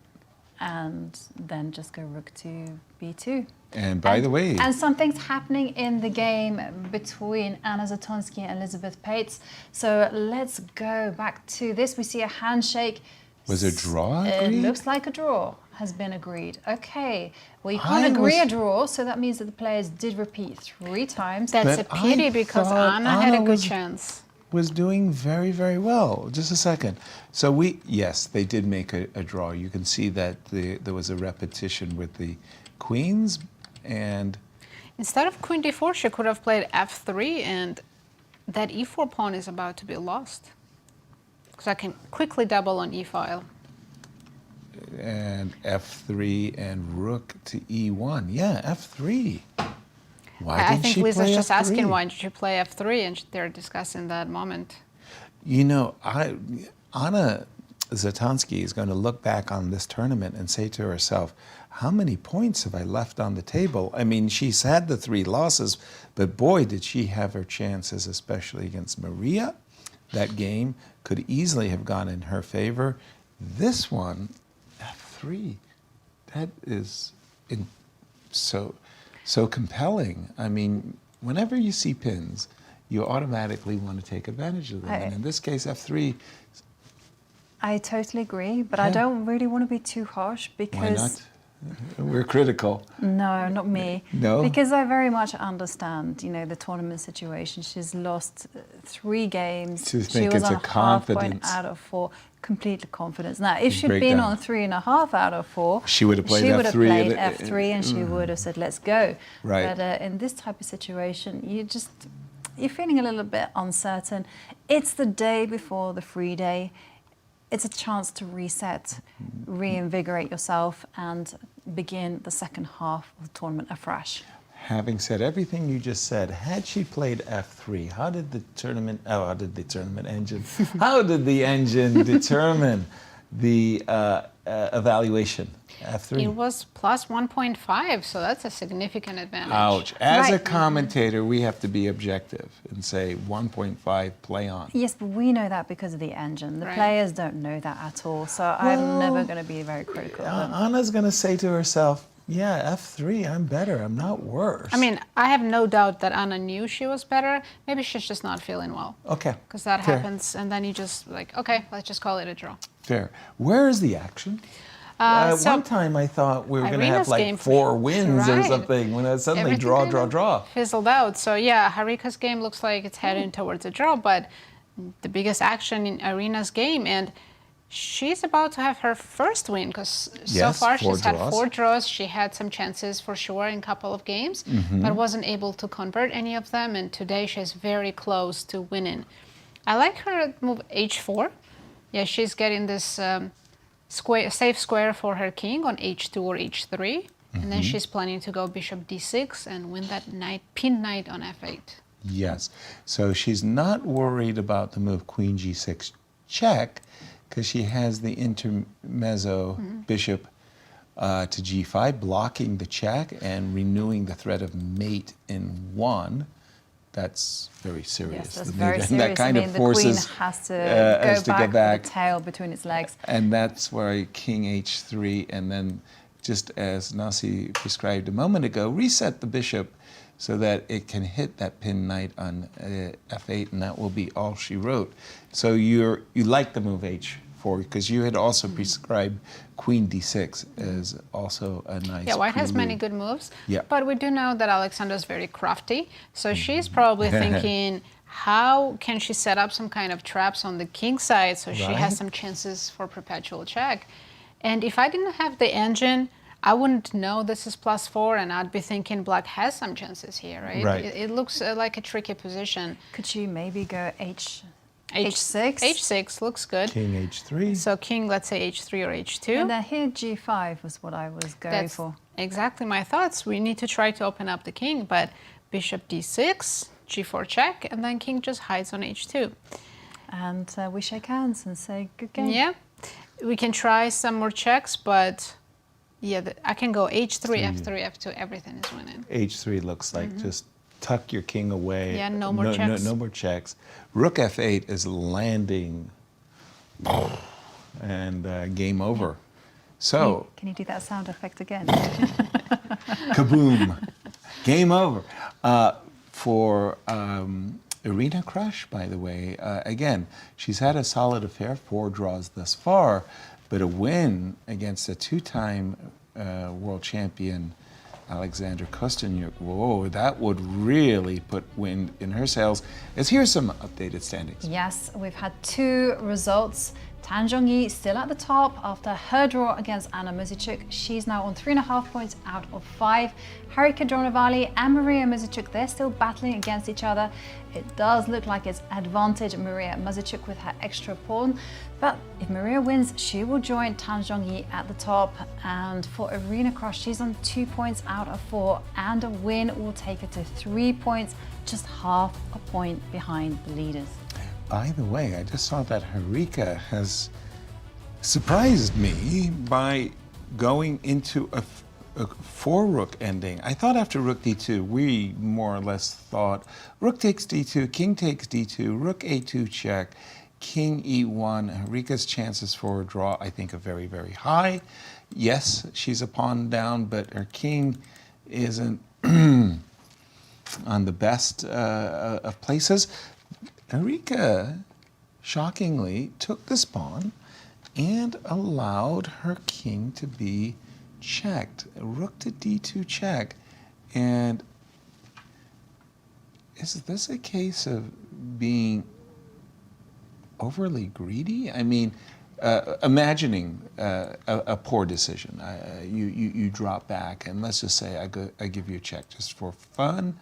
And then just go rook to b2. And by the way, And something's happening in the game between Anna Zatonskih and Elisabeth Paehtz. So let's go back to this. We see a handshake. was a draw It agreed? looks like a draw has been agreed. Okay. Well, you can't agree a draw, so that means that the players did repeat 3 times. That's But a pity I because thought Anna had a Anna good was- chance. was doing very, very well. Just a second. So yes, they did make a draw. You can see that there was a repetition with the queens, and Instead of queen d4, she could have played f3, and that e4 pawn is about to be lost. Because I can quickly double on e-file. f3 and rook to e1. Yeah, f3. Why I did think she Lisa's play just f3? asking why did you play f3, and they're discussing that moment. You know, Anna Zatonskih is going to look back on this tournament and say to herself, how many points have I left on the table? I mean, she's had the 3 losses, but boy, did she have her chances, especially against Mariya. That game could easily have gone in her favor. This one, f3, that is so compelling. I mean, whenever you see pins, you automatically want to take advantage of them. And in this case, f3. I totally agree, but I don't really want to be too harsh because... Why not? We're critical. No, not me. No? Because I very much understand, the tournament situation. She's lost 3 games. To she think was it's on a half point confidence. out of 4. Complete confidence. Now, if she'd been Breakdown. on 3.5 out of 4, She would have played she would have f3 played and- f3 and she would have said, let's go. Right. But in this type of situation, you're feeling a little bit uncertain. It's the day before the free day. It's a chance to reset, reinvigorate yourself, and begin the second half of the tournament afresh. Having said everything you just said, had she played f3, how did the engine determine the evaluation? f3? It was plus 1.5, so that's a significant advantage. Ouch. As a commentator, we have to be objective and say 1.5 play on. Yes, but we know that because of the engine. The players don't know that at all, so I'm never going to be very critical of them. Anna's going to say to herself, yeah, f3, I'm better, I'm not worse. I mean, I have no doubt that Anna knew she was better. Maybe she's just not feeling well. Okay. Because that Fair. happens, and then you just okay, let's just call it a draw. Fair. Where is the action? So one time I thought we were going to have Irina's like game 4 wins or right. something, when it suddenly Everything draw. fizzled out. So yeah, Harika's game looks like it's heading towards a draw, but the biggest action in Irina's game, and she's about to have her first win because so far she's had 4 draws. She had some chances for sure in a couple of games, but wasn't able to convert any of them, and today she's very close to winning. I like her move h4. Yeah, she's getting this safe square for her king on h2 or h3, and then she's planning to go bishop d6 and win that pinned knight on f8. Yes. So she's not worried about the move queen g6 check, because she has the intermezzo bishop to g5, blocking the check and renewing the threat of mate in 1. That's very serious. Yes, that's very serious. That kind of the forces queen has to go back with the tail between its legs. And that's where king h3, and then just as Nasi prescribed a moment ago, reset the bishop so that it can hit that pinned knight on f8, and that will be all she wrote. So you like the move h4 because you had also prescribed queen d6 as also a nice. Yeah, white has prelude. many good moves, Yeah. but we do know that Alexandra is very crafty, so she's probably thinking, how can she set up some kind of traps on the king side so she has some chances for perpetual check? And if I didn't have the engine, I wouldn't know this is +4, and I'd be thinking black has some chances here, right? It looks like a tricky position. Could she maybe go h6? H6 looks good. King h3. So king, let's say h3 or h2. And then here g5 was what I was going That's for. exactly my thoughts. We need to try to open up the king, but bishop d6. g4 check, and then king just hides on h2. And we shake hands and say, good game. Yeah, we can try some more checks, but yeah, I can go h3, f3, f2, everything is winning. h3 looks like just tuck your king away. Yeah, no more checks. No more checks. Rook f8 is landing, and game over. So Can you do that sound effect again? kaboom, game over. For Irina Krush, by the way, again, she's had a solid affair, 4 draws thus far, but a win against a 2-time world champion, Alexandra Kosteniuk. Whoa, that would really put wind in her sails. Here's some updated standings. Yes, we've had 2 results. Zhongyi still at the top after her draw against Muzychuk. She's now on 3.5 points out of 5. Harika Dronavalli and Mariya Muzychuk, they're still battling against each other. It does look like it's advantage Mariya Muzychuk with her extra pawn. But if Mariya wins, she will join Zhongyi at the top. And for Irina Krush, she's on 2 points out of 4. And a win will take her to 3 points, just half a point behind the leaders. By the way, I just saw that Harika has surprised me by going into a 4-rook ending. I thought after rook d2, we more or less thought rook takes d2, king takes d2, rook a2 check, king e1. Harika's chances for a draw, I think, are very, very high. Yes, she's a pawn down, but her king isn't on the best of places. Harika, shockingly, took this pawn and allowed her king to be checked. Rook to d2 check. And is this a case of being overly greedy? I mean, imagining a poor decision. You drop back, and let's just say I give you a check just for fun,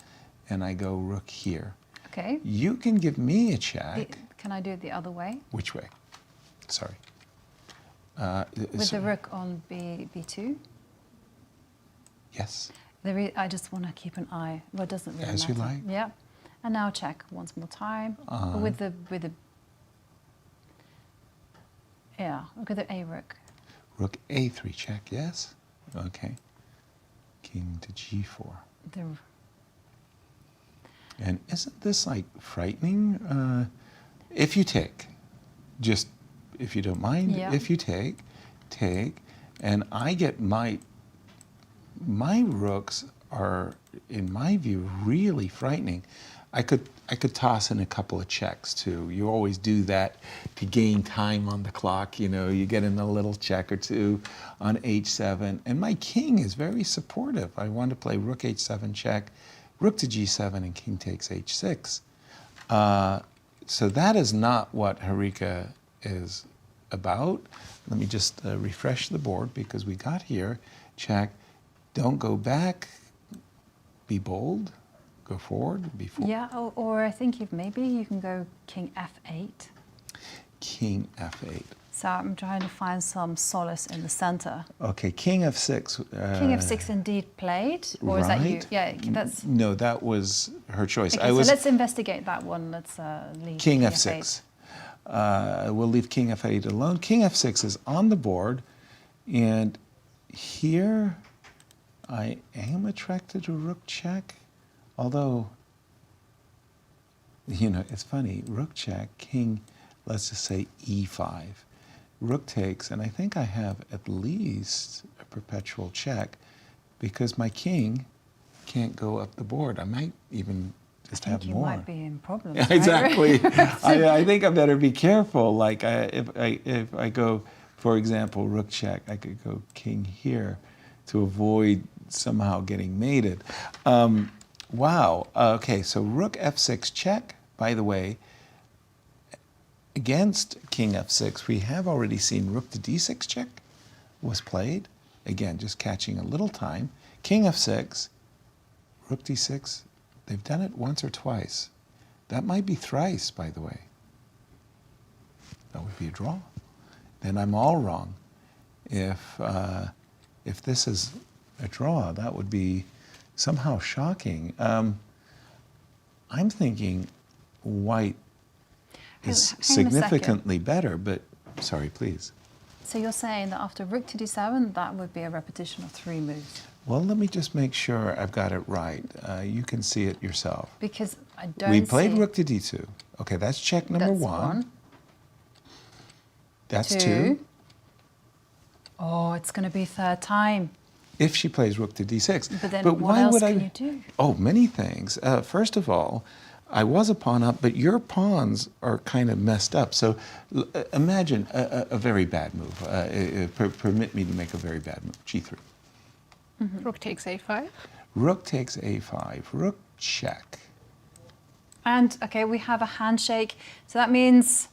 and I go rook here. Okay. You can give me a check. Can I do it the other way? Which way? Sorry. With the rook on b2? Yes. I just want to keep an eye. Well, it doesn't really As matter. you like. Yeah. And now check once more time. With the yeah, look at the a rook. Rook a3 check, yes? Okay. King to g4. And isn't this like frightening? If you take, just if you don't mind, if you take, and I get my rooks are, in my view, really frightening. I could toss in a couple of checks too. You always do that to gain time on the clock. You know, you get in a little check or two on h7, and my king is very supportive. I want to play rook h7 check, rook to g7, and king takes h6. So that is not what Harika is about. Let me just refresh the board because we got here. Check. Don't go back. Be bold. Go forward. Be forward. Yeah, or I think maybe you can go king f8. King f8. So I'm trying to find some solace in the center. Okay, king f6. King f6 indeed played, or is that you? Yeah, that's. No, that was her choice. Okay, so let's investigate that one. Let's leave king f6. We'll leave king f8 alone. King f6 is on the board, and here I am attracted to rook check, although, you know, it's funny, rook check, king, let's just say e5. Rook takes, and I think I have at least a perpetual check because my king can't go up the board. I might even just have more. You might be in problems. Yeah, exactly. I think I better be careful. Like if I go, for example, rook check, I could go king here to avoid somehow getting mated. Wow. Okay, so rook f6 check. By the way, against king f6, we have already seen rook to d6 check was played. Again, just catching a little time. King f6, rook d6. They've done it once or twice. That might be thrice, by the way. That would be a draw. Then I'm all wrong. If this is a draw, that would be somehow shocking. I'm thinking white is Hang on a significantly better, but sorry, please. So you're saying that after rook to d7, that would be a repetition of 3 moves? Well, let me just make sure I've got it right. You can see it yourself. Because I don't We played see... rook to d2. Okay, that's check number That's 1. That's 2. 2. Oh, it's going to be third time. If she plays rook to d6. But then what else can you do? Oh, many things. First of all, I was a pawn up, but your pawns are kind of messed up. So imagine a very bad move. Permit me to make a very bad move. G3. Rook takes a5. Rook takes a5. Rook check. And, okay, we have a handshake. So that means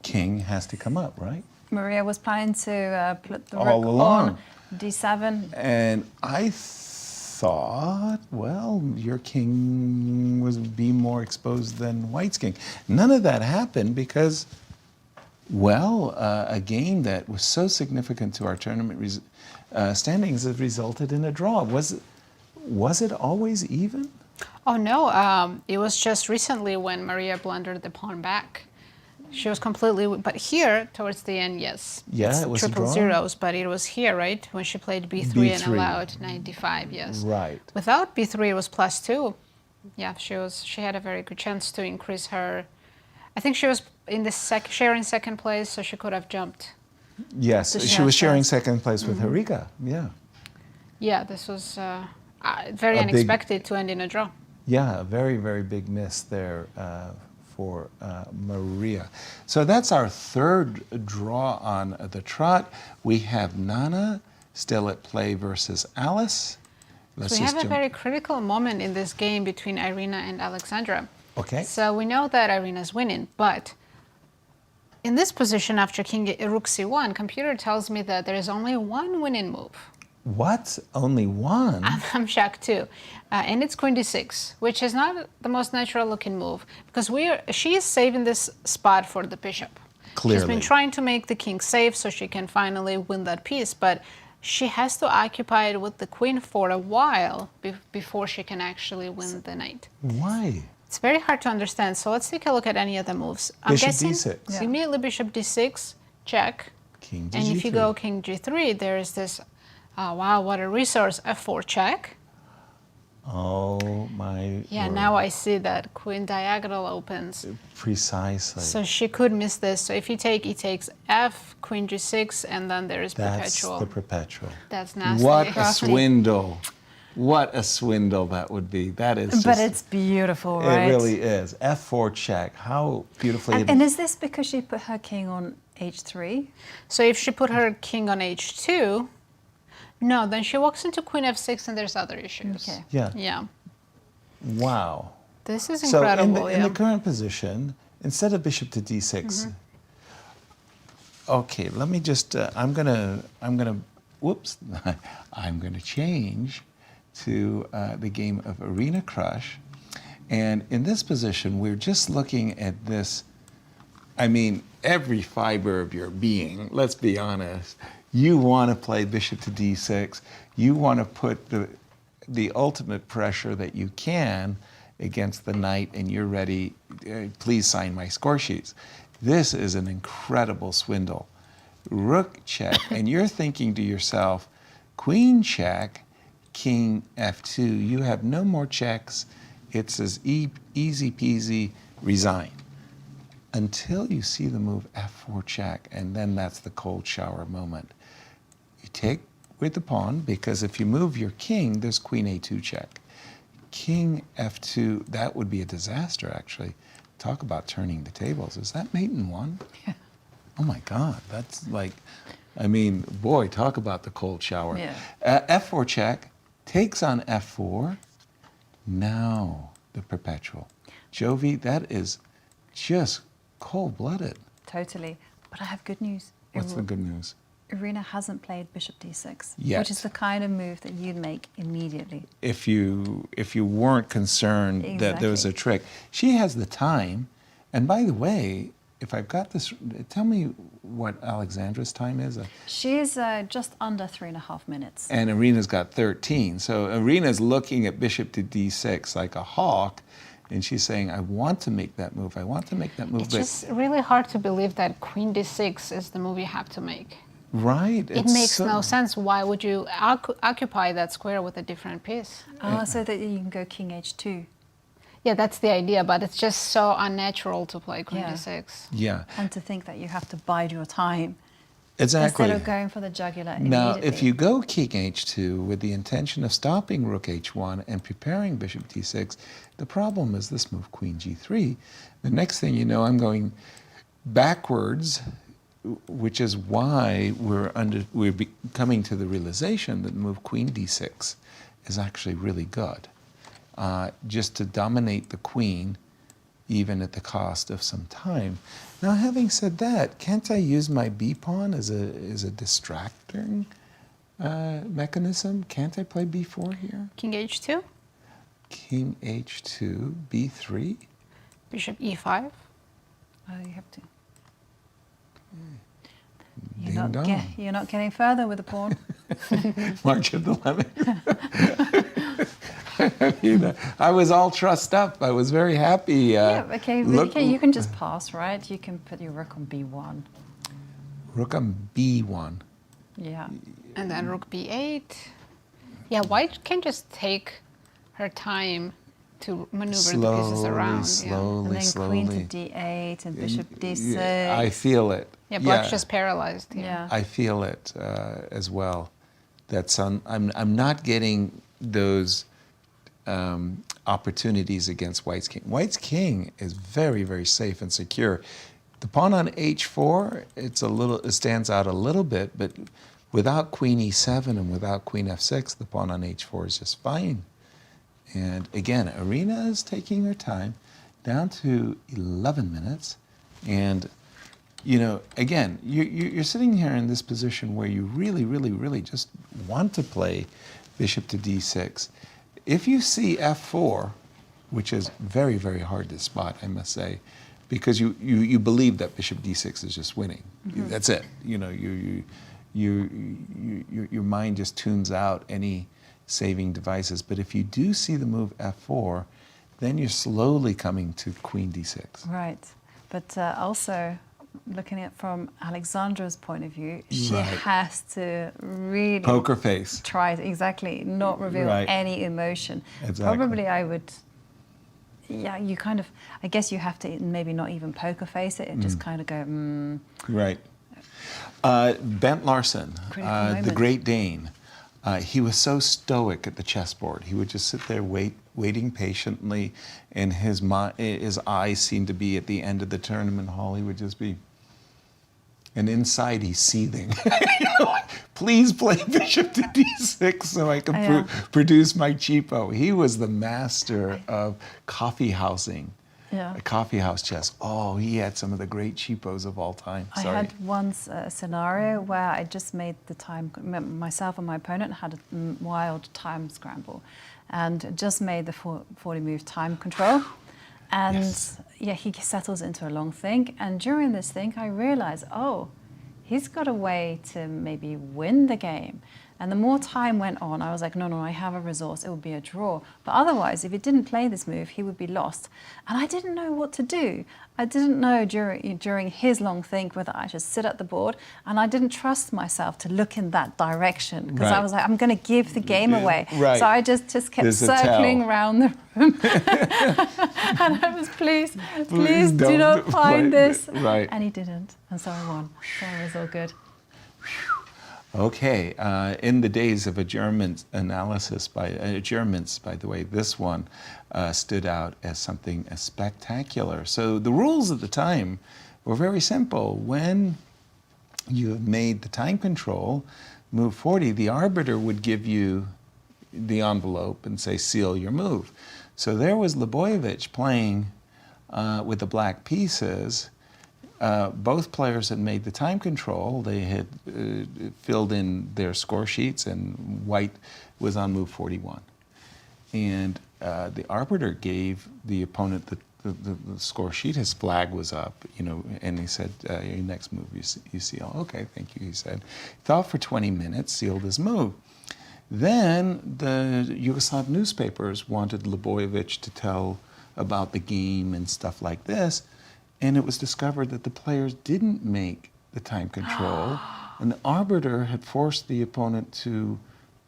King has to come up, right? Maria was planning to put the All rook along. on d7. And I thought, well, your king would be more exposed than white's king. None of that happened because, well, a game that was so significant to our tournament standings has resulted in a draw. Was it always even? Oh no, it was just recently when Mariya blundered the pawn back. She was completely, but here towards the end, yes. Yeah, it's it was triple a draw? zeros, but it was here, right? When she played b3 and allowed 95, yes. Right. Without b3, it was +2. Yeah, she had a very good chance to increase her. I think she was in the sharing second place, so she could have jumped. Yes, she was sharing second place with Harika. Yeah. Yeah, this was very A unexpected to end in a draw. Yeah, a very, very big miss there for Mariya. So that's our third draw on the trot. We have Nana still at play versus Alice. So we have a very critical moment in this game between Irina and Alexandra. Okay. So we know that Irina's winning, but in this position after rook c1, computer tells me that there is only one winning move. What? Only one? I'm shocked too. And it's queen d6, which is not the most natural looking move because she is saving this spot for the bishop. Clearly. She's been trying to make the king safe so she can finally win that piece, but she has to occupy it with the queen for a while before she can actually win the knight. Why? It's very hard to understand. So let's take a look at any of the moves. I'm Bishop guessing d6. Yeah. Immediately bishop d6, check. King to and g3. if you go king g3, there is this, wow, what a resource, f4 check. Oh my Yeah, word. now I see that queen diagonal opens. Precisely. So she could miss this. So if you take, he takes f, queen g6, and then there is perpetual. That's the perpetual. That's nasty. What a swindle. What a swindle that would be. That is just, But it's beautiful, right? It really is. F4 check. How beautifully And is this because she put her king on h3? So if she put her king on h2, no, then she walks into queen f6 and there's other issues. Okay. Yeah. Yeah. Wow. This is So incredible. in the current position, instead of bishop to d6, okay, let me just, I'm gonna, whoops, I'm gonna change to the game of Irina Krush. And in this position, we're just looking at this, I mean, every fiber of your being, let's be honest, you want to play bishop to d6, you want to put the ultimate pressure that you can against the knight, and you're ready, please sign my score sheets. This is an incredible swindle. Rook check, and you're thinking to yourself, queen check, king f2, you have no more checks, it's as easy peasy, resign. Until you see the move f4 check, and then that's the cold shower moment. You take with the pawn, because if you move your king, there's queen a2 check. King f2, that would be a disaster, actually. Talk about turning the tables. Is that mate in one? Yeah. Oh my God, that's like, I mean, boy, talk about the cold shower. Yeah. F4 check, takes on f4, now the perpetual. Jovi, that is just cold-blooded. Totally. But I have good news. What's the good news? Irina hasn't played bishop d6, Yet. which is the kind of move that you'd make immediately. If you weren't concerned that there was a trick. She has the time. And by the way, if I've got this, tell me what Alexandra's time is. She's just under 3.5 minutes. And Irina's got 13. So Irina's looking at bishop to d6 like a hawk. And she's saying, I want to make that move. I want to make that move. It's just really hard to believe that Queen D6 is the move you have to make. Right. It makes no sense. Why would you occupy that square with a different piece? So that you can go King H2. Yeah, that's the idea, but it's just so unnatural to play Queen Yeah. D6. Yeah. And to think that you have to bide your time. Exactly. Instead of going for the jugular Now, immediately. if you go King H2 with the intention of stopping Rook H1 and preparing Bishop D6, the problem is this move Queen G3. The next thing you know, I'm going backwards, which is why we're coming to the realization that the move Queen D6 is actually really good, just to dominate the queen, even at the cost of some time. Now, having said that, can't I use my B pawn as a distracting mechanism? Can't I play B4 here? King H2, King H2, B3. Bishop E5. Oh, you have to. Ding-dong. You're not getting further with the pawn. March of the Lemon. I was all trussed up. I was very happy. Yeah, okay, you can just pass, right? You can put your rook on B1. Rook on B1. Yeah. And then Rook B8. Yeah, White can just take her time to maneuver the pieces around. Slowly, And then Queen to D8 and Bishop D6. I feel it. Yeah, Black's just paralyzed here. Yeah. I feel it as well. I'm not getting those opportunities against White's king. White's king is very, very safe and secure. The pawn on H4, it stands out a little bit, but without Queen E7 and without Queen F6, the pawn on H4 is just fine. And again, Irina is taking her time, down to 11 minutes, and again, you're sitting here in this position where you really, really, really just want to play Bishop to D6. If you see F4, which is very, very hard to spot, I must say, because you believe that Bishop D6 is just winning. Mm-hmm. That's it. Your mind just tunes out any saving devices. But if you do see the move F4, then you're slowly coming to Queen D6. Right. But also, looking at it from Alexandra's point of view, she has to really poker face. Try exactly, not reveal any emotion. Exactly. Probably I would. Yeah, you kind of. I guess you have to maybe not even poker face it and just kind of go. Right. Bent Larsen, the Great Dane. He was so stoic at the chessboard. He would just sit there waiting patiently, and his eyes seemed to be at the end of the tournament hall. He would just be, and inside he's seething. Please play Bishop to D6 so I can produce my cheapo. He was the master of coffee housing. Yeah. Coffee house chess. Oh, he had some of the great cheapos of all time. I had once a scenario where I just made the time, myself and my opponent had a wild time scramble and just made the 40 move time control. And he settles into a long think. And during this think, I realized, he's got a way to maybe win the game. And the more time went on, I was like, no, I have a resource. It would be a draw. But otherwise, if he didn't play this move, he would be lost. And I didn't know what to do. I didn't know during his long think whether I should sit at the board. And I didn't trust myself to look in that direction. Because I was like, I'm going to give the game away. Right. So I just kept circling around the room. And I was, please do not find this. Right. And he didn't. And so I won. So it was all good. Okay, in the days of adjournments, by the way, this one stood out as something spectacular. So the rules at the time were very simple. When you have made the time control, move 40, the arbiter would give you the envelope and say, seal your move. So there was Lebojevic playing with the black pieces. Both players had made the time control. They had filled in their score sheets, and White was on move 41. And the arbiter gave the opponent the score sheet. His flag was up, and he said, your next move you seal. Okay, thank you, he said. Thought for 20 minutes, sealed his move. Then the Yugoslav newspapers wanted Lebojevic to tell about the game and stuff like this. And it was discovered that the players didn't make the time control, and the arbiter had forced the opponent to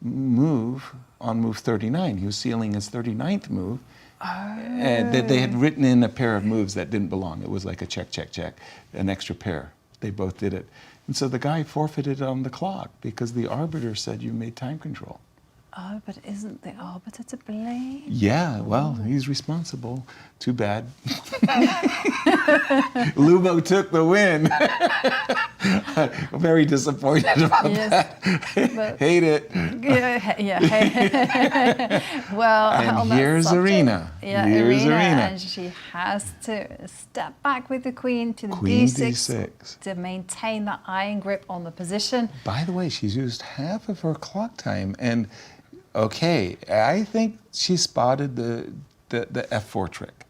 move on move 39. He was sealing his 39th move. And they had written in a pair of moves that didn't belong. It was like a check, check, check, an extra pair. They both did it. And so the guy forfeited on the clock because the arbiter said you made time control. Oh, but isn't the arbiter to blame? Yeah, well, he's responsible. Too bad. Lubo took the win. I'm very disappointed about that. Hate it. Well, and on here's that subject, Irina. Here's Irina. And she has to step back with the queen to the Queen D6 to maintain that iron grip on the position. By the way, she's used half of her clock time, and okay, I think she spotted the F4 trick.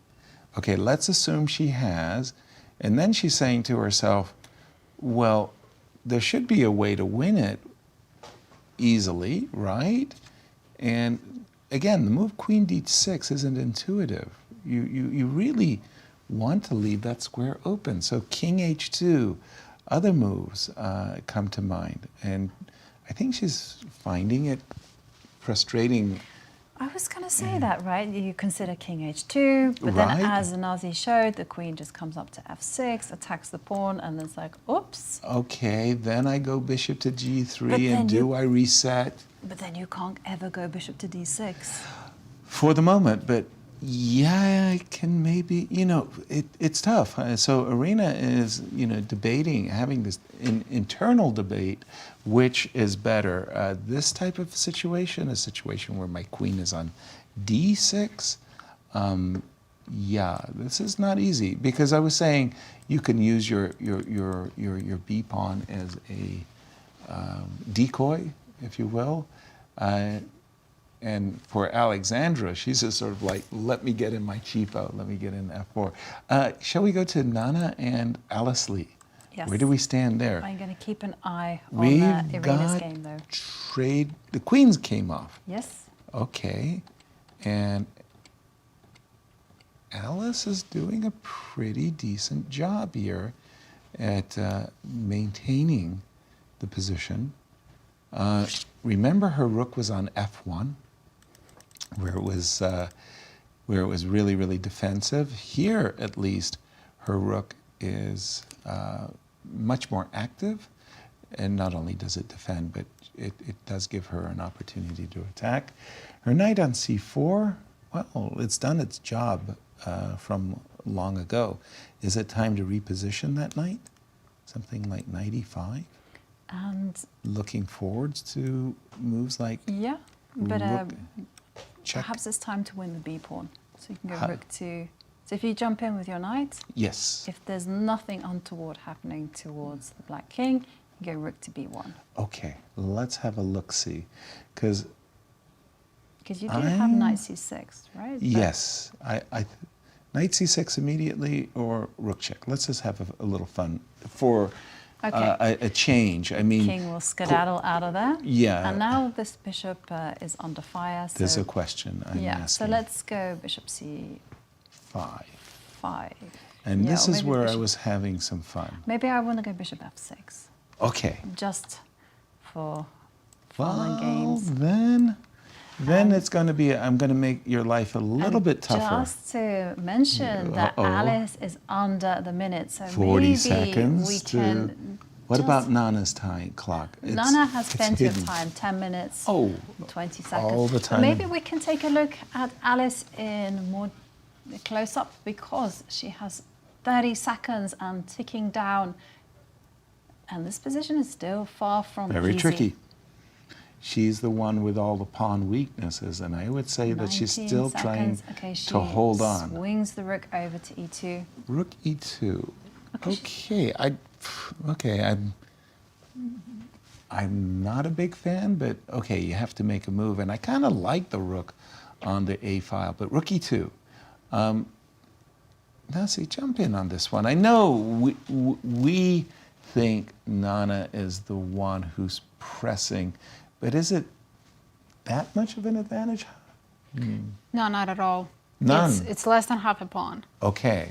Okay, let's assume she has, and then she's saying to herself, well, there should be a way to win it easily, right? And again, the move Queen D6 isn't intuitive. You really want to leave that square open. So King H2, other moves come to mind, and I think she's finding it frustrating. I was going to say that, right? You consider King H2, but then as Nazi showed, the queen just comes up to F6, attacks the pawn, and it's like, oops. Okay, then I go bishop to G3, and do I reset? But then you can't ever go bishop to D6. For the moment, but yeah, I can maybe, it's tough. So Irina is, debating, having this internal debate, which is better. This type of situation, a situation where my queen is on D6, yeah, this is not easy, because I was saying you can use your B pawn as a decoy, if you will. And for Alexandra, she's just sort of like, let me get in my cheapo, let me get in F4. Shall we go to Nana and Alice Lee? Yes. Where do we stand there? I'm going to keep an eye on Irina's game, though. The queens came off. Yes. Okay. And Alice is doing a pretty decent job here at maintaining the position. Remember, her rook was on F1, where it was really, really defensive. Here, at least, her rook is much more active, and not only does it defend, but it does give her an opportunity to attack. Her knight on C4, well, it's done its job from long ago. Is it time to reposition that knight? Something like knight E5? And looking forwards to moves like but check. Perhaps it's time to win the B pawn. So you can go rook to. So if you jump in with your knight, yes. If there's nothing untoward happening towards the black king, you go rook to B1. Okay, let's have a look-see, because you do have knight C6, right? Yes, knight C6 immediately or rook check. Let's just have a little fun for. Okay. A change. I mean, king will skedaddle out of there. Yeah. And now this bishop is under fire. So there's a question I'm asking. So let's go bishop C5. And this is where I was having some fun. Maybe I want to go bishop F6. Okay. Just for fun and games. Then it's going to be, I'm going to make your life a little bit tougher. Just to mention that Alice is under the minute, so 40 maybe seconds we can. What about Nana's time clock? Nana has plenty of time, 10 minutes, 20 seconds. All the time. But maybe we can take a look at Alice in more close up, because she has 30 seconds and ticking down, and this position is still far from very easy. Tricky. She's the one with all the pawn weaknesses, and I would say that she's still trying to hold on. Swings the rook over to E2. Rook E2. I'm not a big fan, but okay, you have to make a move, and I kind of like the rook on the A file, but rook E2. Now, see, jump in on this one. I know we think Nana is the one who's pressing, but is it that much of an advantage? No, not at all. None. It's less than half a pawn. Okay.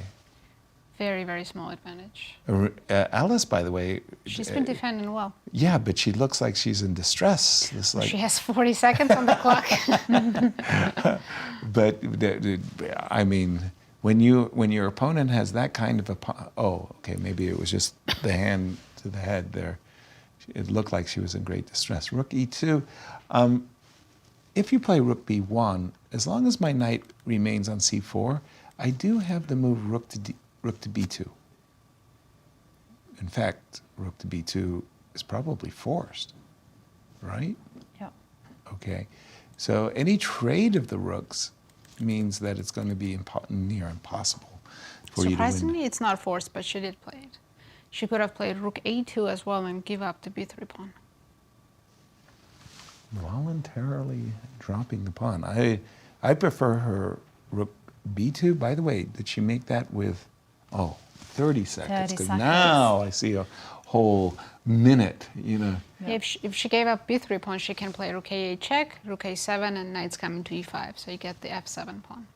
Very, very small advantage. Alice, by the way. She's been defending well. Yeah, but she looks like she's in distress. It's like, She has 40 seconds on the clock. but I mean, when your opponent has that kind of okay, maybe it was just the hand to the head there. It looked like she was in great distress. Rook e2. If you play rook b1, as long as my knight remains on c4, I do have the move rook to b2. In fact, rook to b2 is probably forced, right? Yeah. Okay. So any trade of the rooks means that it's going to be near impossible for you to win. Surprisingly, it's not forced, but she did play it. She could have played rook a2 as well and give up the b3 pawn. Voluntarily dropping the pawn. I prefer her rook b2. By the way, did she make that with 30 seconds? 30 Because seconds. now I see a whole minute, you know. Yeah. If she gave up b3 pawn, she can play rook a8 check, rook a7, and knight's coming to e5. So you get the f7 pawn.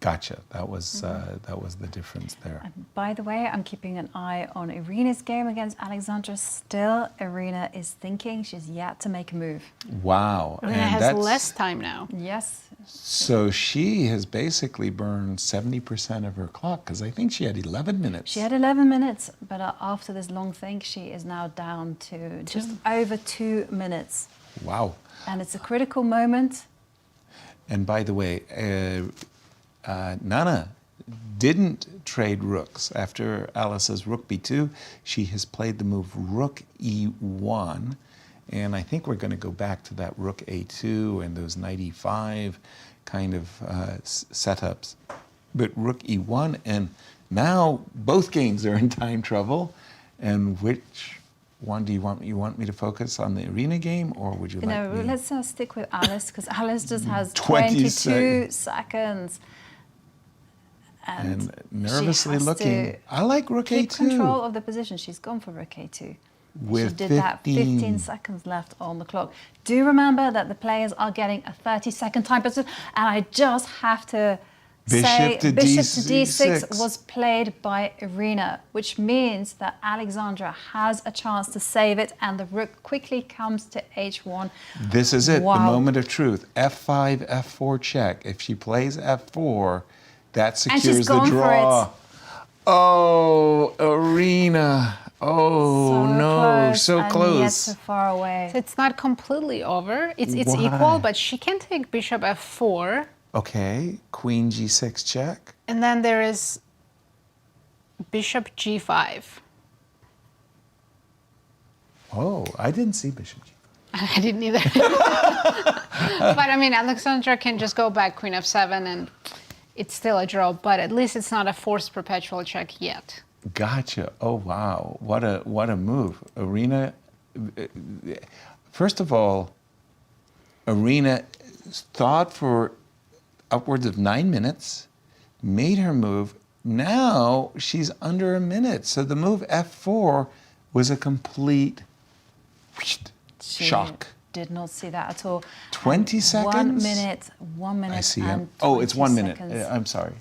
Gotcha. That was the difference there. And by the way, I'm keeping an eye on Irina's game against Alexandra. Still, Irina is thinking. She's yet to make a move. Wow. Irina has less time now. Yes. So she has basically burned 70% of her clock, because I think she had 11 minutes. She had 11 minutes, but after this long think, she is now down to just over 2 minutes. Wow. And it's a critical moment. And by the way, Nana didn't trade rooks. After Alice's rook b2, she has played the move rook e1. And I think we're going to go back to that rook a2 and those knight e5 kind of setups. But rook e1, and now both games are in time trouble. And which one do you want? You want me to focus on the Irina game, or would you like me? Let's stick with Alice, because Alice just has 22 seconds. And nervously she has looking. I like rook keep a2. control of the position. She's gone for rook a2. With she did that 15 seconds left on the clock. Do remember that the players are getting a 30-second time position, and I just have to say bishop to d6 was played by Irina, which means that Alexandra has a chance to save it, and the rook quickly comes to h1. This is it, Wow. the moment of truth. f5, f4 check. If she plays f4, that secures the draw. For it. Oh, Irina. Oh, no, so and close. Yet so far away. So it's not completely over. It's Why? equal, but she can take bishop f4. Okay, queen g6 check. And then there is bishop g5. Oh, I didn't see bishop g5. I didn't either. But I mean, Alexandra can just go back queen f7 and it's still a draw, but at least it's not a forced perpetual check yet. Gotcha. Oh, wow. What a move. Irina, first of all, Irina thought for upwards of 9 minutes, made her move. Now she's under a minute. So the move f4 was a complete shock. Did not see that at all. 20 seconds? 1 minute. I see and him. Oh, it's 1 minute. seconds. I'm sorry.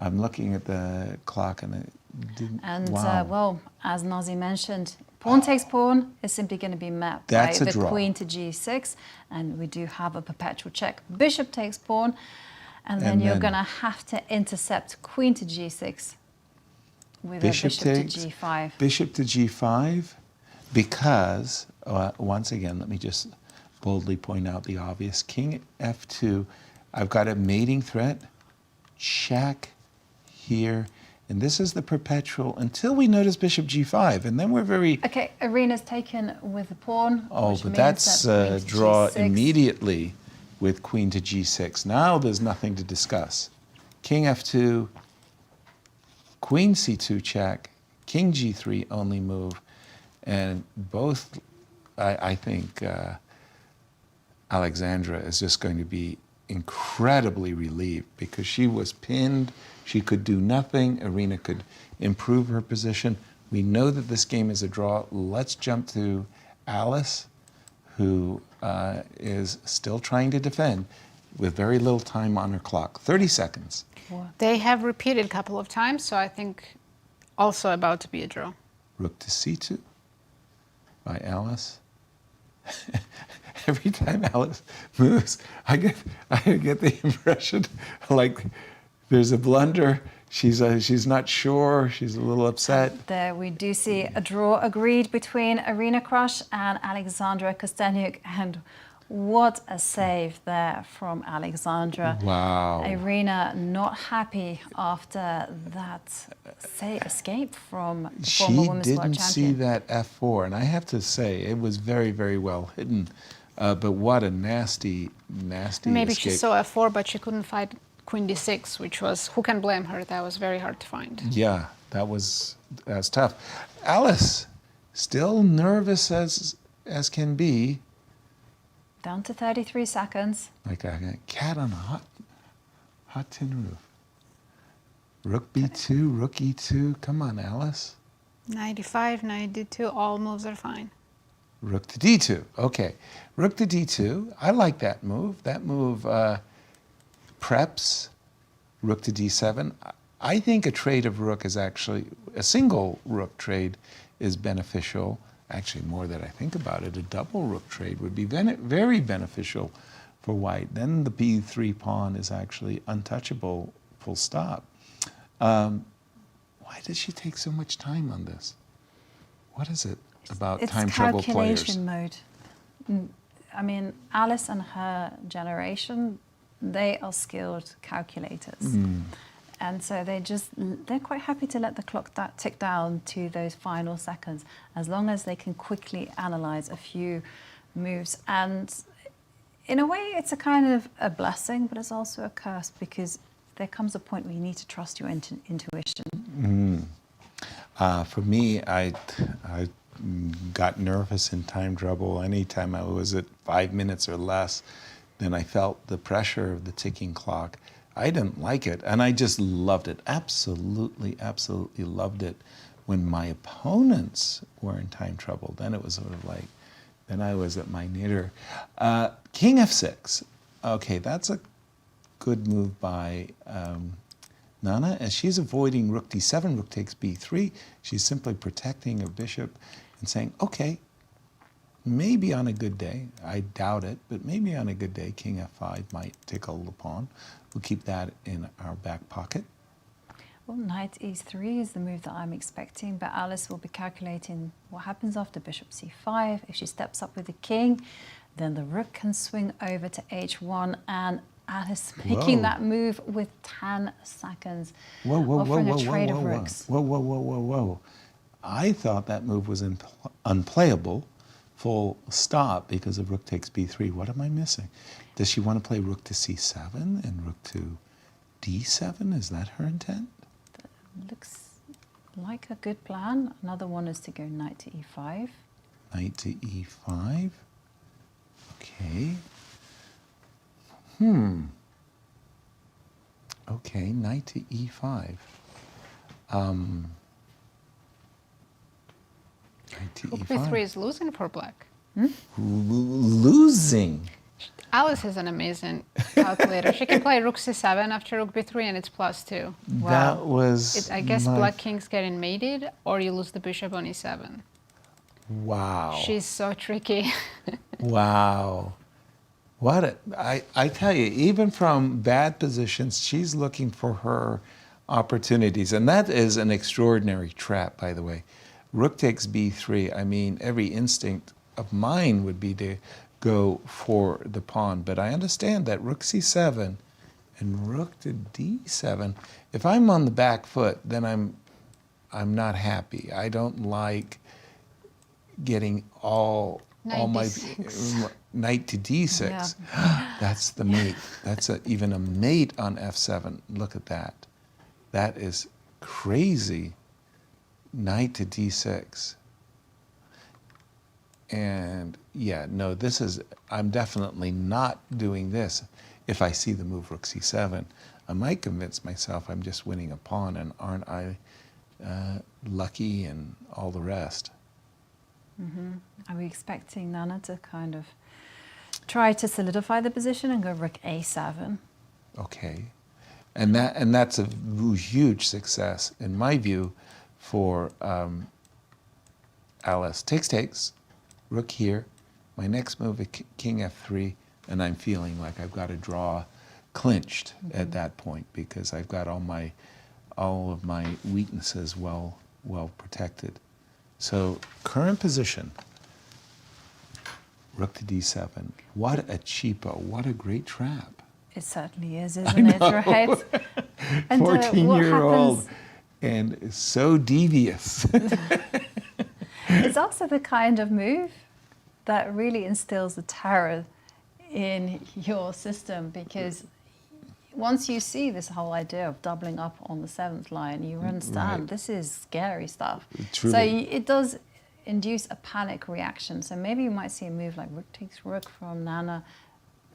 I'm looking at the clock and it didn't. And wow. well, as Nazi mentioned, pawn takes pawn is simply going to be met That's by a the draw. queen to g6, and we do have a perpetual check. Bishop takes pawn, and then you're going to have to intercept queen to g6 with Bishop a bishop takes, to g5. Bishop to g5, because, once again, let me just boldly point out the obvious. King f2, I've got a mating threat, check here, and this is the perpetual until we notice bishop g5, and then we're very... Okay, Irina's taken with the pawn. Oh, which but means that's that queen to draw g6. immediately with queen to g6. Now there's nothing to discuss. King f2, queen c2 check, king g3 only move, and both, I think, Alexandra is just going to be incredibly relieved because she was pinned. She could do nothing. Irina could improve her position. We know that this game is a draw. Let's jump to Alice, who is still trying to defend. with very little time on her clock. 30 seconds. They have repeated a couple of times, so I think also about to be a draw. Rook to c2 by Alice. Every time Alice moves, I get the impression like there's a blunder. She's not sure. She's a little upset. There we do see a draw agreed between Irina Krush and Alexandra Kosteniuk, and what a save there from Alexandra. Wow. Irina not happy after that escape from the former She women's world didn't champion. see that f4, and I have to say it was very, very well hidden. But what a nasty Maybe escape. she saw f4, but she couldn't find queen d6, which was, who can blame her? That was very hard to find. Yeah, that's tough. Alice, still nervous as can be. Down to 33 seconds. Like a cat on a hot tin roof. Rook b2, rook e2. Come on, Alice. 95, 92, all moves are fine. Rook to d2. Okay, rook to d2. I like that move. That move preps rook to d7. I think a trade of rook is actually, a single rook trade is beneficial. Actually, more that I think about it, a double rook trade would be very beneficial for white. Then the b3 pawn is actually untouchable, full stop. Why does she take so much time on this? What is it about time trouble players? It's calculation mode. I mean, Alice and her generation, they are skilled calculators. And so they're quite happy to let the clock tick down to those final seconds, as long as they can quickly analyze a few moves. And in a way, it's a kind of a blessing, but it's also a curse, because there comes a point where you need to trust your intuition. For me, I got nervous in time trouble. Anytime I was at 5 minutes or less, then I felt the pressure of the ticking clock. I didn't like it, and I just loved it. Absolutely loved it when my opponents were in time trouble. Then it was sort of like, then I was at my nadir. King f6. Okay, that's a good move by Nana, as she's avoiding rook d7, rook takes b3. She's simply protecting her bishop and saying, okay, maybe on a good day, I doubt it, but maybe on a good day, king f5 might tickle the pawn. We'll keep that in our back pocket. Well, knight e3 is the move that I'm expecting, but Alice will be calculating what happens after bishop c5. If she steps up with the king, then the rook can swing over to h1, and Alice making that move with 10 seconds. Offering a trade of rooks. Whoa. I thought that move was unplayable, full stop, because of rook takes b3. What am I missing? Does she want to play rook to c7 and rook to d7? Is that her intent? That looks like a good plan. Another one is to go knight to e5. Knight to e5. Okay. Okay, knight to e5. Knight to Rook e5. b3 is losing for black. Losing. Alice is an amazing calculator. She can play rook c7 after rook b3, and it's +2. That was I guess black king's getting mated, or you lose the bishop on e7. Wow. She's so tricky. Wow. I tell you, even from bad positions, she's looking for her opportunities. And that is an extraordinary trap, by the way. Rook takes b3. I mean, every instinct of mine would be to go for the pawn. But I understand that rook c7 and rook to d7, if I'm on the back foot, then I'm not happy. I don't like getting all my knight to d6. Yeah. That's the mate. That's even a mate on f7. Look at that. That is crazy. Knight to d6. And yeah, no, I'm definitely not doing this. If I see the move rook c7, I might convince myself I'm just winning a pawn, and aren't I lucky and all the rest. Are we expecting Nana to kind of try to solidify the position and go rook a7. Okay. And that's a huge success, in my view, for Alice. Takes, rook here. My next move is king f3, and I'm feeling like I've got a draw clinched at that point because I've got all of my weaknesses well protected. So current position, rook to d7. What a cheapo, what a great trap. It certainly is, isn't it, right? And 14-year-old and is so devious. It's also the kind of move that really instills the terror in your system, because once you see this whole idea of doubling up on the 7th line, you understand this is scary stuff. Truly. So it does induce a panic reaction. So maybe you might see a move like rook takes rook from Nana,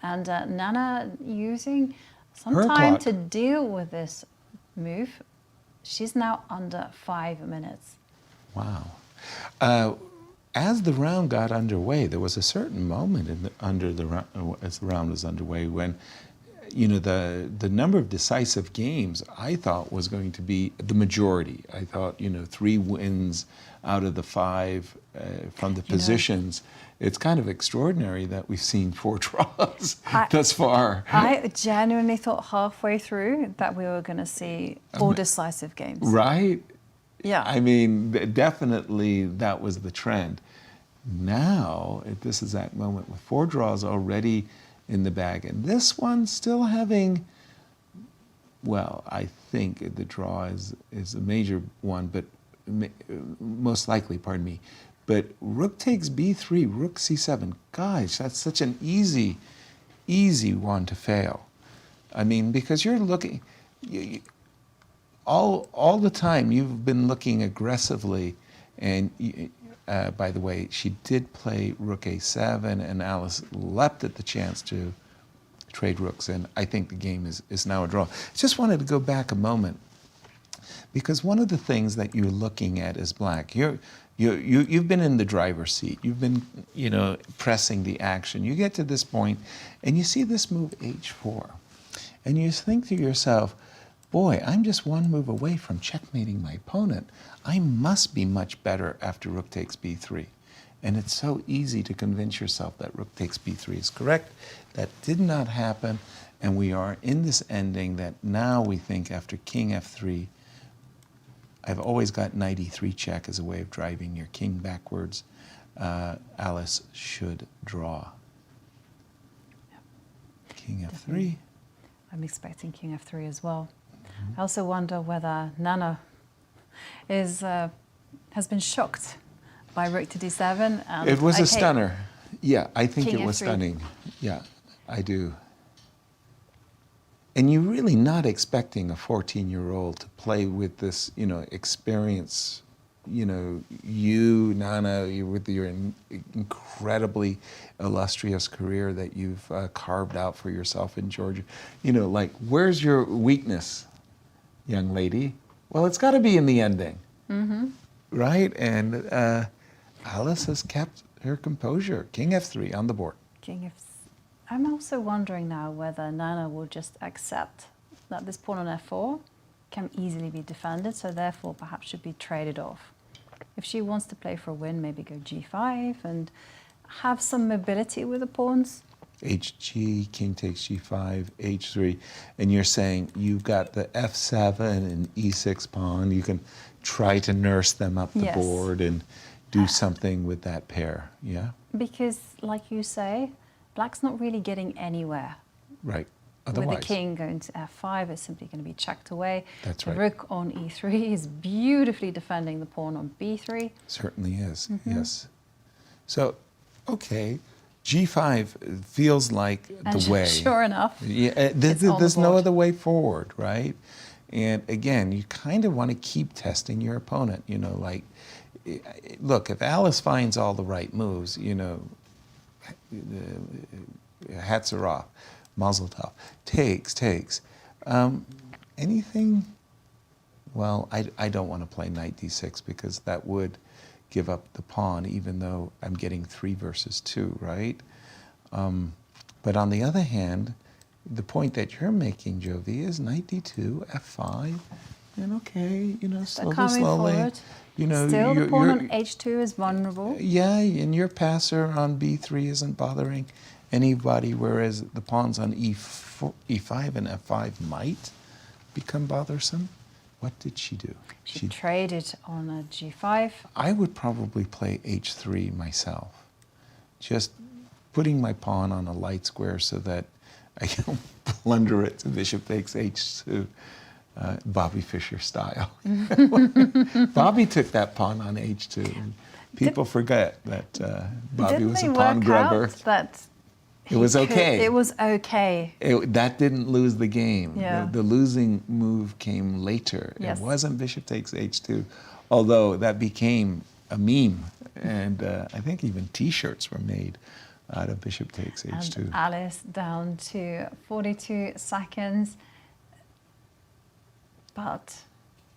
and Nana using some time to deal with this move. She's now under 5 minutes. Wow. As the round got underway, there was a certain moment as the round was underway when, you know, the number of decisive games I thought was going to be the majority. I thought, you know, 3 wins out of the 5 from the positions. It's kind of extraordinary that we've seen 4 draws thus far. I genuinely thought halfway through that we were going to see 4 decisive games. Right? Yeah. I mean, definitely that was the trend. Now, at this exact moment, with 4 draws already in the bag, and this one still having, well, I think the draw is a major one, but most likely, pardon me. But rook takes b3, rook c7. Guys, that's such an easy one to fail. I mean, because you're looking, all the time you've been looking aggressively, and by the way, she did play rook a7, and Alice leapt at the chance to trade rooks, and I think the game is now a draw. Just wanted to go back a moment, because one of the things that you're looking at as black, you've been in the driver's seat. You've been, you know, pressing the action. You get to this point, and you see this move h4, and you think to yourself, boy, I'm just one move away from checkmating my opponent. I must be much better after rook takes b3. And it's so easy to convince yourself that rook takes b3 is correct. That did not happen, and we are in this ending that now we think after king f3, I've always got knight e3 check as a way of driving your king backwards. Alice should draw. King f3. I'm expecting king f3 as well. I also wonder whether Nana has been shocked by rook to d7. And it was a stunner. Yeah, I think king it was f3. stunning. Yeah, I do. And you're really not expecting a 14-year-old to play with this, you know, experience. You know, Nana, with your incredibly illustrious career that you've carved out for yourself in Georgia. You know, like, where's your weakness, young lady? Well, it's got to be in the ending, right? And Alice has kept her composure. King f3 on the board. King f3. I'm also wondering now whether Nana will just accept that this pawn on f4 can easily be defended, so therefore perhaps should be traded off. If she wants to play for a win, maybe go g5 and have some mobility with the pawns. hg, king takes g5, h3, and you're saying you've got the f7 and e6 pawn. You can try to nurse them up the board and do something with that pair, yeah? Because, like you say, black's not really getting anywhere. Right. Otherwise, with the king going to f5, it's simply going to be checked away. That's right. The rook on e3 is beautifully defending the pawn on b3. Certainly is, yes. So, okay, g5 feels like the way. Sure enough, yeah, there's no other way forward, right? And again, you kind of want to keep testing your opponent. You know, like, look, if Alice finds all the right moves, you know, hats are off. Mazel tov. Takes. Anything? Well, I don't want to play knight d6 because that would give up the pawn, even though I'm getting 3 versus 2, right? But on the other hand, the point that you're making, Jovi, is knight d2, f5, and okay, slowly. Forward. Still, the pawn on h2 is vulnerable. Yeah, and your passer on b3 isn't bothering anybody, whereas the pawns on e5 and f5 might become bothersome. What did she do? She traded on a g5. I would probably play h3 myself, just putting my pawn on a light square so that I can blunder it to bishop takes h2. Bobby Fischer style. Bobby took that pawn on h2. And people forget that Bobby was a pawn grubber. It was okay. It was okay. That didn't lose the game. Yeah. The losing move came later. Yes. It wasn't bishop takes h2, although that became a meme. And I think even T-shirts were made out of bishop takes h2. And Alice down to 42 seconds. But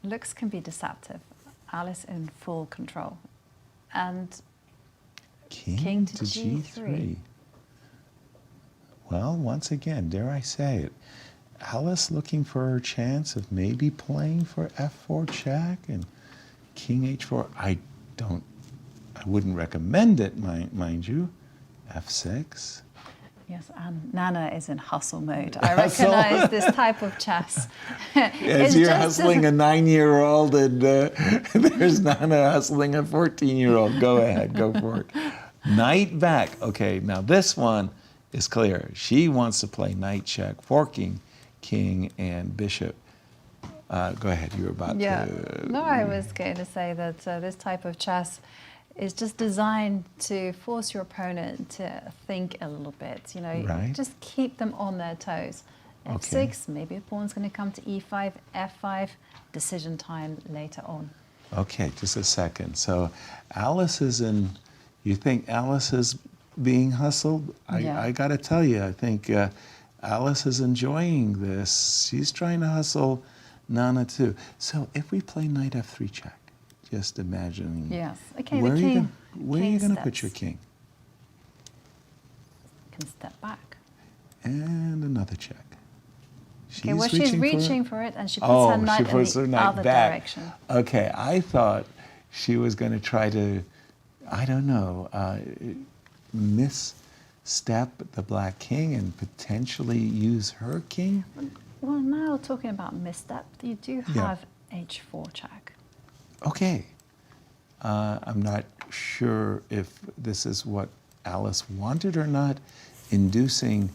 looks can be deceptive. Alice in full control. And king to g3. Well, once again, dare I say it, Alice looking for her chance of maybe playing for f4 check and king h4. I wouldn't recommend it, mind you. f6. Yes, and Nana is in hustle mode. I recognize this type of chess. As you're hustling a 9-year-old, and there's Nana hustling a 14-year-old. Go ahead, go for it. Knight back. Okay, now this one is clear. She wants to play knight check, forking king and bishop. Go ahead, you were about to... No, I was going to say that this type of chess is just designed to force your opponent to think a little bit, Right. Just keep them on their toes. F6, maybe a pawn's going to come to e5, f5, decision time later on. Okay, just a second. So Alice is in, you think Alice is being hustled? I got to tell you, I think Alice is enjoying this. She's trying to hustle Nana too. So if we play knight f3 check, just imagining. Yes. Okay, where the king. Where are you going to put your king? Can step back. And another check. She's reaching for it, and she puts her knight in the other direction. Okay, I thought she was going to try to, I don't know, misstep the black king and potentially use her king. Well, now talking about misstep, you do have h4 check. Okay. I'm not sure if this is what Alice wanted or not, inducing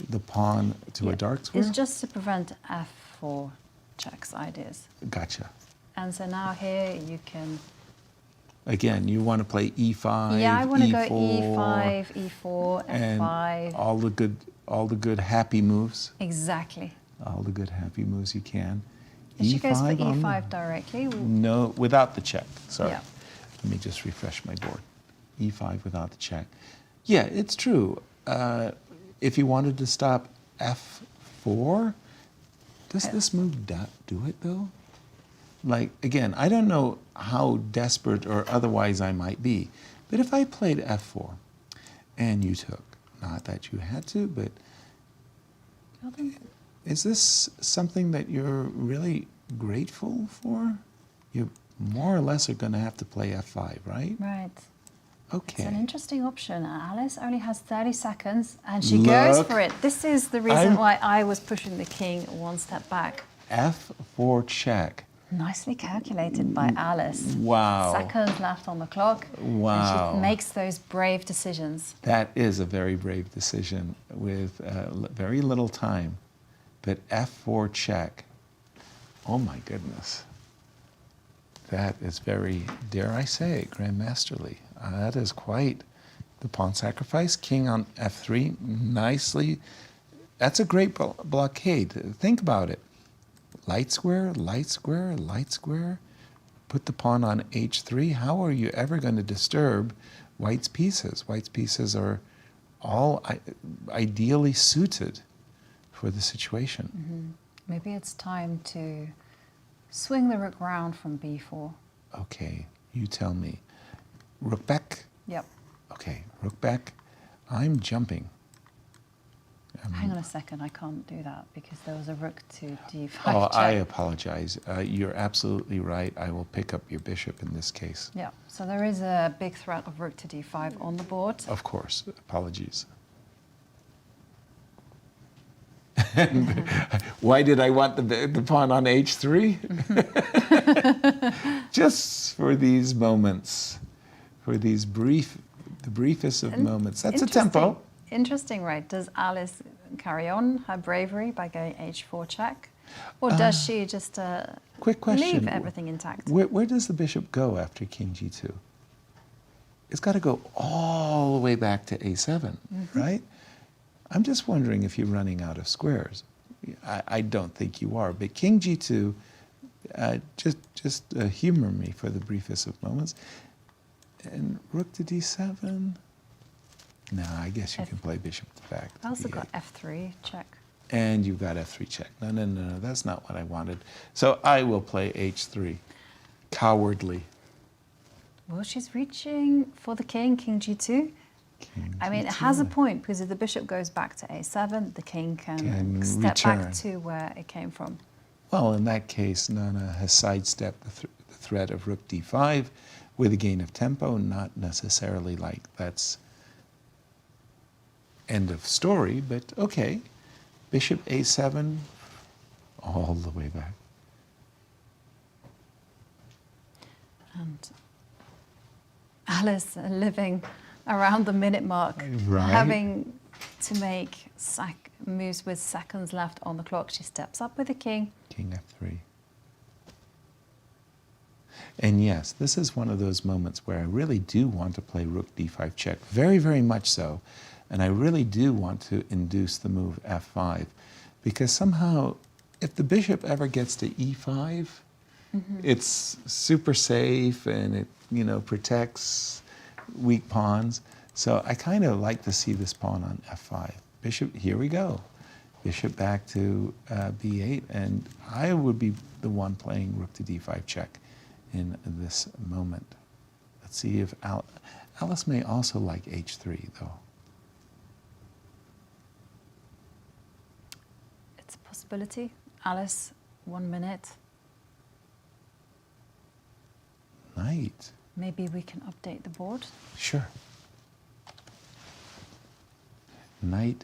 the pawn to a dark square. It's just to prevent f4 checks ideas. Gotcha. And so now here you can... Again, you want to play e5, yeah, I want to e4, go e5, e4, f5. And all the good happy moves. Exactly. All the good happy moves you can. And she goes for e5 directly. No, without the check. Sorry. Yeah. Let me just refresh my board. e5 without the check. Yeah, it's true. If you wanted to stop f4, does this move do it though? Like, again, I don't know how desperate or otherwise I might be, but if I played f4 and you took, not that you had to, but is this something that you're really grateful for? You more or less are going to have to play f5, right? Right. Okay. It's an interesting option. Alice only has 30 seconds, and she goes for it. This is the reason why I was pushing the king one step back. f4 check. Nicely calculated by Alice. Wow. Seconds left on the clock. Wow. And she makes those brave decisions. That is a very brave decision with very little time. But f4 check, oh my goodness. That is very, dare I say, grandmasterly. That is quite the pawn sacrifice. King on f3, nicely. That's a great blockade. Think about it. Light square, light square, light square. Put the pawn on h3. How are you ever going to disturb white's pieces? White's pieces are all ideally suited for the situation. Mm-hmm. Maybe it's time to swing the rook round from b4. Okay, you tell me. Rook back? Yep. Okay, rook back. I'm jumping. second, I can't do that because there was a rook to d5 Oh, check. I apologize. You're absolutely right. I will pick up your bishop in this case. Yeah, so there is a big threat of rook to d5 on the board. Of course. Apologies. Why did I want the pawn on h3? Just for these moments, for these the briefest of moments. That's a tempo. Interesting, right? Does Alice carry on her bravery by going h4 check? Or does she just quick question. leave everything intact? Where does the bishop go after king g2? It's got to go all the way back to a7, right? I'm just wondering if you're running out of squares. I don't think you are, but king g2, just humor me for the briefest of moments. And rook to d7. No, I guess you can play bishop back. I also got f3 check. And you've got f3 check. No, that's not what I wanted. So I will play h3. Cowardly. Well, she's reaching for the king g2. I mean, it has a point, because if the bishop goes back to a7, the king can step back to where it came from. Well, in that case, Nana has sidestepped the threat of rook d5 with a gain of tempo, not necessarily like that's end of story, but okay. Bishop a7, all the way back. And Alice living around the minute mark, Right. having to make moves with seconds left on the clock. She steps up with the king. King f3. And yes, this is one of those moments where I really do want to play rook d5 check, very, very much so. And I really do want to induce the move f5, because somehow, if the bishop ever gets to e5, it's super safe and it, protects weak pawns. So I kind of like to see this pawn on f5. Bishop, here we go. Bishop back to b8, and I would be the one playing rook to d5 check in this moment. Let's see if Alice may also like h3, though. It's a possibility. Alice, 1 minute. Knight. Maybe we can update the board. Sure. Knight.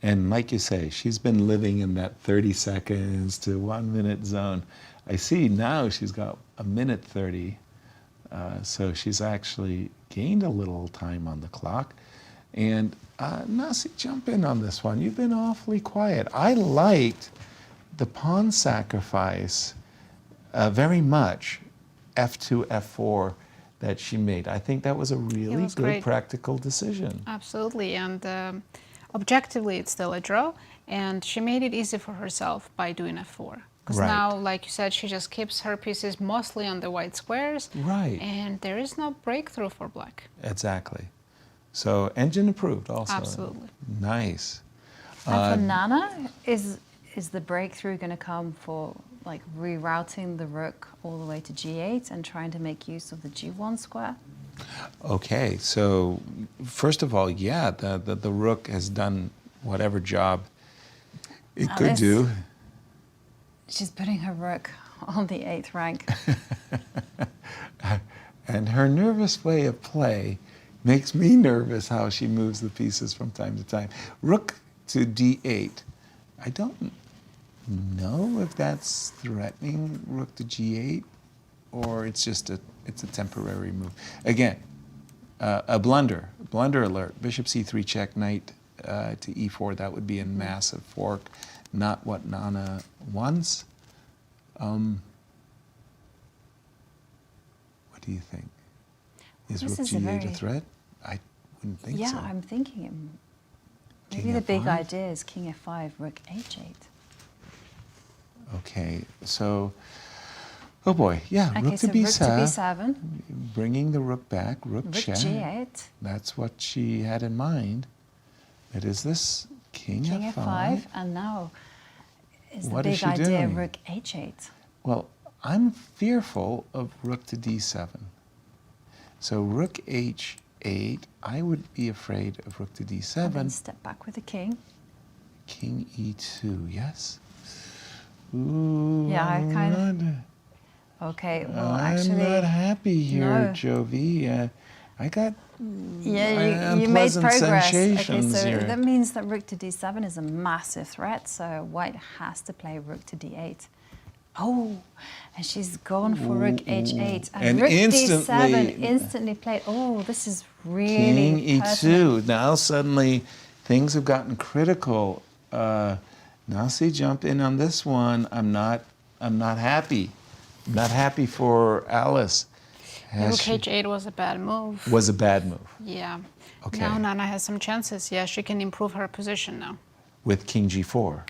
And like you say, she's been living in that 30 seconds to 1 minute zone. I see now she's got a minute 30, so she's actually gained a little time on the clock. And Nasi, jump in on this one. You've been awfully quiet. I liked the pawn sacrifice very much, f2, f4, that she made. I think that was a really good great. practical decision. Absolutely, and objectively it's still a draw, and she made it easy for herself by doing f4. Because now, like you said, she just keeps her pieces mostly on the white squares, and there is no breakthrough for black. Exactly. So engine approved also. Absolutely. Nice. And for Nana, is the breakthrough going to come for like rerouting the rook all the way to g8 and trying to make use of the g1 square? Okay, so first of all, yeah, the rook has done whatever job it could do. She's putting her rook on the 8th rank. And her nervous way of play makes me nervous how she moves the pieces from time to time. Rook to d8. I don't know if that's threatening rook to g8 or it's just a temporary move. Again, a blunder alert. Bishop c3 check, knight to e4. That would be a massive fork, not what Nana wants. What do you think? Is rook g8 a threat? I wouldn't think so. Yeah, I'm thinking maybe the big idea is king f5, rook h8. Okay, so, oh boy, yeah, Okay, rook to so b7, bringing the rook back, rook check. g8. That's what she had in mind. But is this king f5? And now is the What is big she idea doing? rook h8. Well, I'm fearful of rook to d7. So rook h8, I would be afraid of rook to d7. And then step back with the king. King e2, yes? Ooh, Yeah, I kind of... not- Okay, well, I'm actually... not happy here, No. Jovi. I got Yeah, you made unpleasant progress. Okay, sensations so here. that means that rook to d7 is a massive threat, so white has to play rook to d8. Oh, and she's gone for rook h8. And rook instantly- d7 instantly played. Oh, this is really King pertinent. e2. Now suddenly things have gotten critical. Nasi, jump in on this one. I'm not happy. I'm not happy for Alice. Rook h8 was a bad move. Was a bad move. Yeah. Okay. Now Nana has some chances. Yeah, she can improve her position now. With King g4,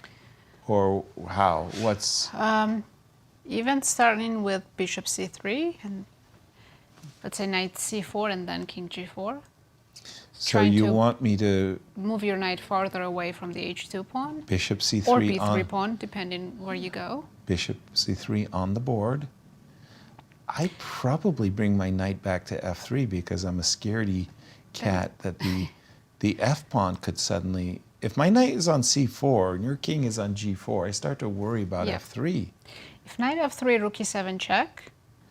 or how? What's Even starting with bishop c3 and let's say knight c4 and then king g4. so trying you to want me to move your knight farther away from the h2 pawn bishop c3 or b3 on pawn, depending where you go. bishop c3 on the board? I probably bring my knight back to f3 because I'm a scaredy cat that the f pawn could suddenly. If my knight is on c4 and your king is on g4, I start to worry about Yeah. f3. If knight f3, rook e7 check,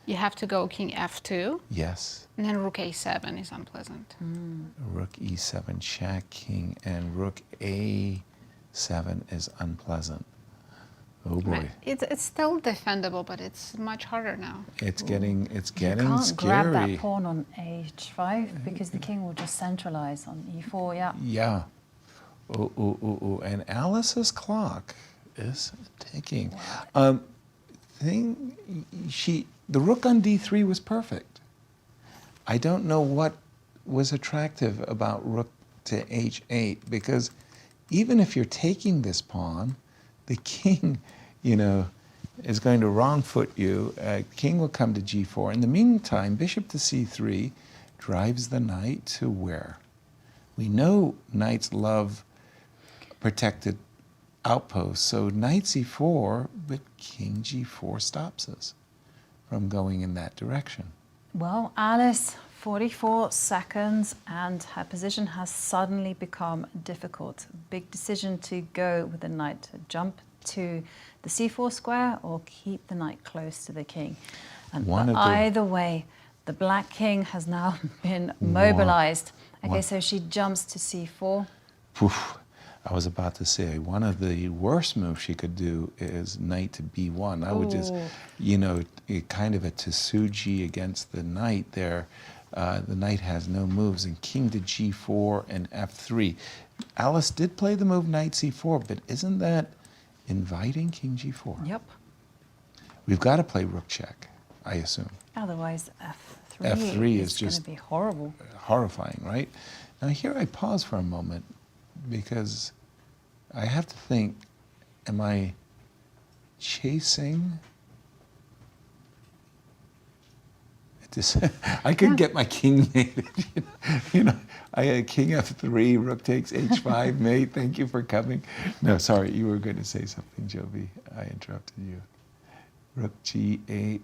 you have to go king f2, Yes. and then rook a7 is unpleasant. Rook e7 check, king, and rook a7 is unpleasant. Oh boy, It's still defendable, but it's much harder now. it's getting You can't scary. grab that pawn on h5 because the king will just centralize on e4, yeah. Yeah. Ooh. And Alice's clock is ticking. The rook on d3 was perfect. I don't know what was attractive about rook to h8 because even if you're taking this pawn, the king, is going to wrong foot you. King will come to g4. In the meantime, bishop to c3 drives the knight to where? We know knights love protected outposts, so knight c4, but king g4 stops us from going in that direction. Well, Alice, 44 seconds, and her position has suddenly become difficult. Big decision to go with the knight, to jump to the c4 square or keep the knight close to the king. And either way, the black king has now been mobilized. Okay, so she jumps to c4. Poof. I was about to say, one of the worst moves she could do is knight to b1. I would just, kind of a Tsuji against the knight there. The knight has no moves, and king to g4 and f3. Alice did play the move knight c4, but isn't that inviting king g4? Yep. We've got to play rook check, I assume. Otherwise, f3, f3 is going just to be horrible. Horrifying, right? Now here I pause for a moment because I have to think, am I chasing? I could get my king mated. I had king f3, rook takes h5, mate, thank you for coming. No, sorry, you were going to say something, Jovi. I interrupted you. Rook g8.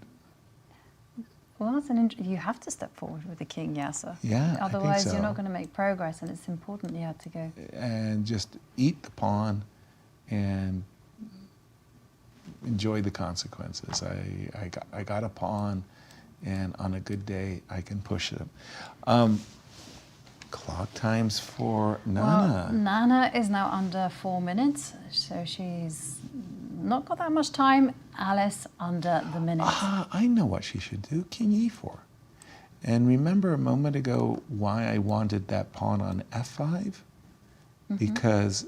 Well, you have to step forward with the king, Yasser. Yeah, Otherwise, I think so. you're not going to make progress, and it's important, to go. And just eat the pawn and enjoy the consequences. I got a pawn, and on a good day, I can push them. Clock times for Nana. Well, Nana is now under 4 minutes, so she's not got that much time. Alice under the minute. I know what she should do, king e4. And remember a moment ago why I wanted that pawn on f5? Because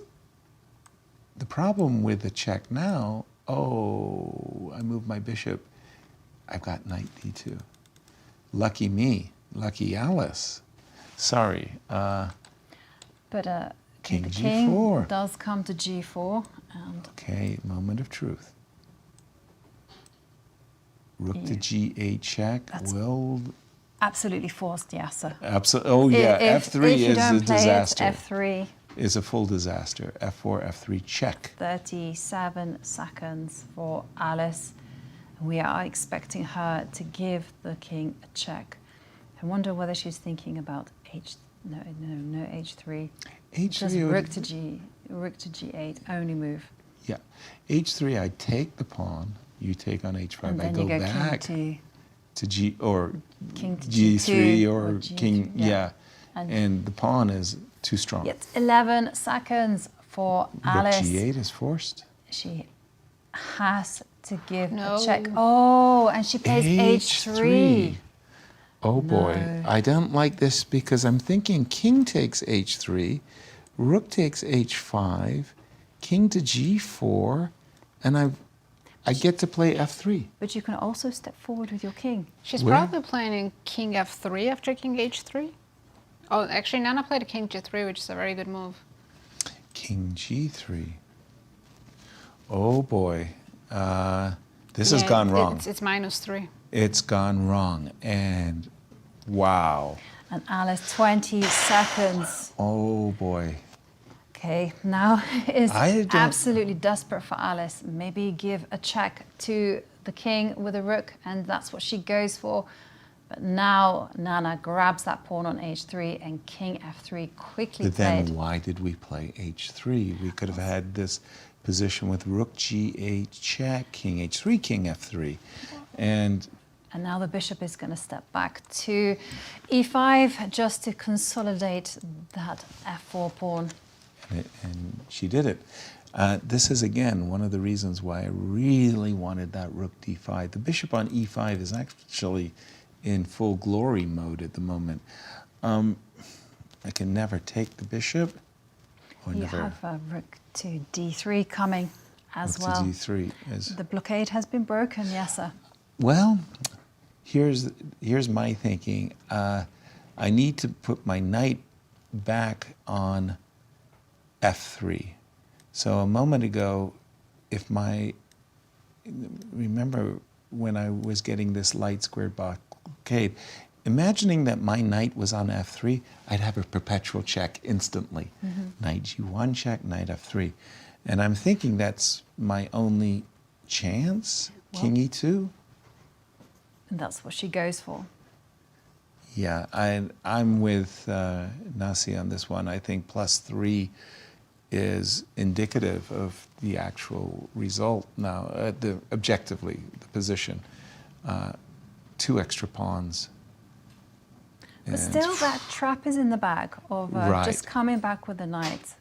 the problem with the check now, I moved my bishop. I've got knight d2. Lucky me, lucky Alice. Sorry. But king the g4. king does come to g4. And okay, moment of truth. Rook to g8 check will... Absolutely forced, Yasser. Oh yeah, If f3 you is don't a play disaster. It, f3. Is a full disaster. f4, f3 check. 37 seconds for Alice. We are expecting her to give the king a check. I wonder whether she's thinking about no h3. h3 Just rook to g. rook to g8, only move. Yeah. h3, I take the pawn. You take on h5. And I then go you go back king to g or king to g3 G2 or G2, king. yeah. Yeah. And the pawn is too strong. It's 11 seconds for Alice. Rook g8 is forced. She has to give No. a check. Oh, and she plays h3. Oh boy, I don't like this because I'm thinking king takes h3, rook takes h5, king to g4, and I get to play f3. But you can also step forward with your king. She's Where? probably playing king f3 after king h3. Oh, actually, Nana played a king g3, which is a very good move. King g3. Oh boy, this has gone wrong. It's -3. It's gone wrong, and wow. And Alice, 20 seconds. Oh boy. Okay, now is I don't- absolutely desperate for Alice. Maybe give a check to the king with a rook, and that's what she goes for. But now Nana grabs that pawn on h3 and king f3 quickly But then played. why did we play h3? We could have had this position with rook g8 check, king h3, king f3. And now the bishop is going to step back to e5 just to consolidate that f4 pawn. and she did it. This is, again, one of the reasons why I really wanted that rook d5. The bishop on e5 is actually in full glory mode at the moment. I can never take the bishop. Or You never have a rook to d3 coming as rook well. to d3. The blockade has been broken, Yasser. Well, here's my thinking. I need to put my knight back on f3. So a moment ago, remember when I was getting this light square blockade, imagining that my knight was on f3, I'd have a perpetual check instantly. Knight g1 check, knight f3. And I'm thinking that's my only chance, king e2. And that's what she goes for. Yeah, I'm with Nasi on this one. I think +3 is indicative of the actual result now, objectively, the position. 2 extra pawns. But still, that trap is in the bag of Right. just coming back with the knight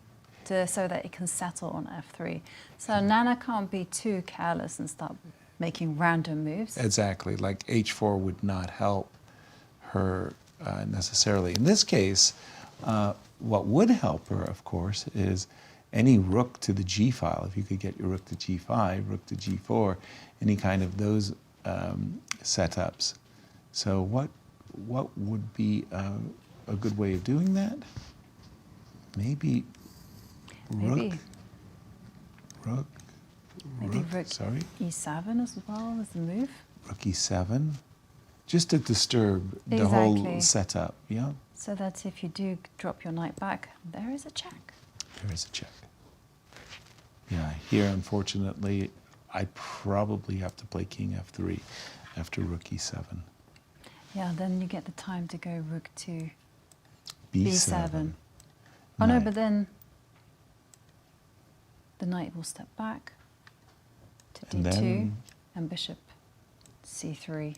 so that it can settle on f3. So Nana can't be too careless and start making random moves. Exactly, like h4 would not help her necessarily. In this case, what would help her, of course, is any rook to the g file. If you could get your rook to g5, rook to g4, any kind of those setups. So what would be a good way of doing that? Maybe rook, Maybe rook sorry, e7 as well as the move. rook e7, just to disturb the Exactly. whole setup. Yeah, So that if you do drop your knight back, there is a check. there is a check. Yeah, here unfortunately, I probably have to play king f3 after rook e7. Yeah, then you get the time to go rook to b7. Oh no, Knight. but then the knight will step back to And d2 then- and bishop c3.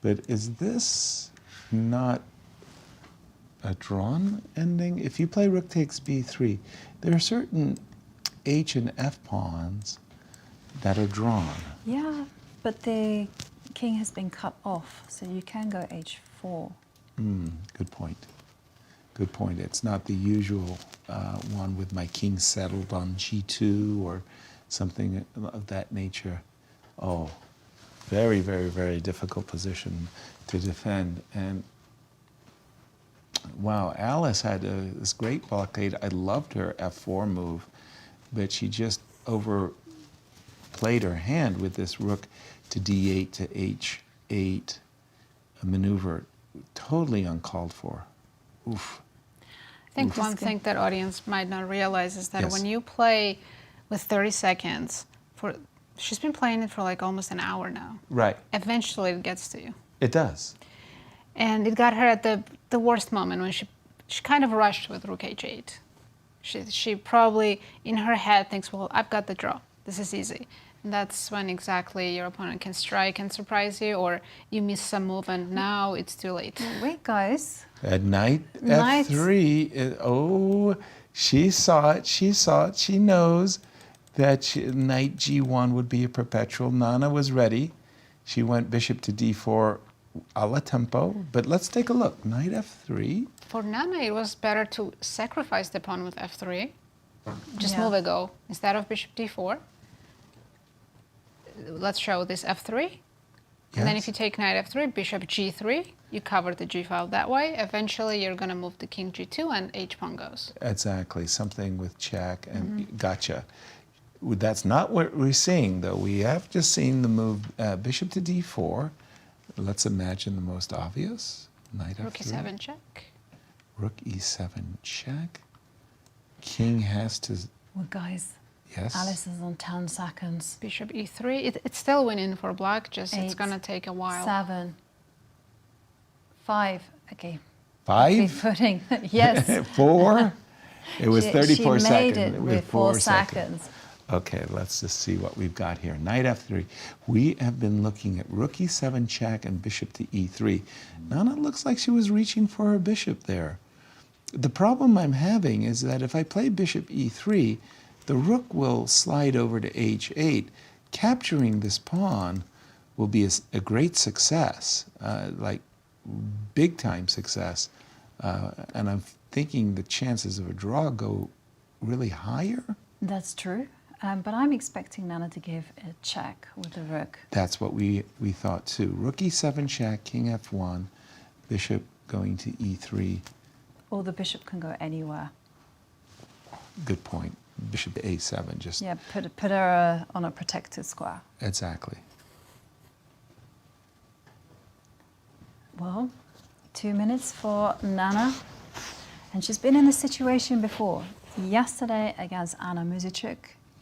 But is this not a drawn ending? If you play rook takes b3, there are certain h and f pawns that are drawn. Yeah, but the king has been cut off, so you can go h4. Good point. Good point. It's not the usual one with my king settled on g2 or something of that nature. Oh, very, very, very difficult position to defend. And wow, Alice had this great blockade. I loved her f4 move, but she just overplayed her hand with this rook to d8 to h8 a maneuver totally uncalled for. Oof. I think one thing that audience might not realize is that Yes. when you play with 30 seconds, she's been playing it for like almost an hour now. Right. Eventually it gets to you. It does. And it got her at the worst moment when she kind of rushed with rook h8. She probably, in her head, thinks, well, I've got the draw. This is easy. And that's when exactly your opponent can strike and surprise you, or you miss some move and now it's too late. Wait, guys. At knight f3, oh, she saw it, she knows that knight g1 would be a perpetual. Nana was ready. She went bishop to d4 a la tempo, but let's take a look. Knight f3. For Nana, it was better to sacrifice the pawn with f3. Just move a go instead of bishop d4. Let's show this f3. Yes. And then if you take knight f3, bishop g3, you cover the g file that way. Eventually, you're going to move the king g2 and h-pawn goes. Exactly, something with check and gotcha. That's not what we're seeing, though. We have just seen the move bishop to d4. Let's imagine the most obvious. Knight f3. Rook e7 check. Rook e7 check. King has to... Well, guys, yes. Alice is on 10 seconds. Bishop e3. It's still winning for black, just 8, it's going to take a while. 7, 5. Okay. 5? Footing. Yes. 4? It was 34 she seconds. made it with 4 seconds. Okay, let's just see what we've got here. Knight f3. We have been looking at rook e7 check and bishop to e3. Nana looks like she was reaching for her bishop there. The problem I'm having is that if I play bishop e3, the rook will slide over to h8. Capturing this pawn will be a great success, like big time success. And I'm thinking the chances of a draw go really higher. That's true. But I'm expecting Nana to give a check with the rook. That's what we thought too. Rook e7 check, king f1, bishop going to e3. Or the bishop can go anywhere. Good point. Bishop a7, just... Yeah, put her on a protected square. Exactly. Well, 2 minutes for Nana. And she's been in this situation before. Yesterday against Anna Muzychuk,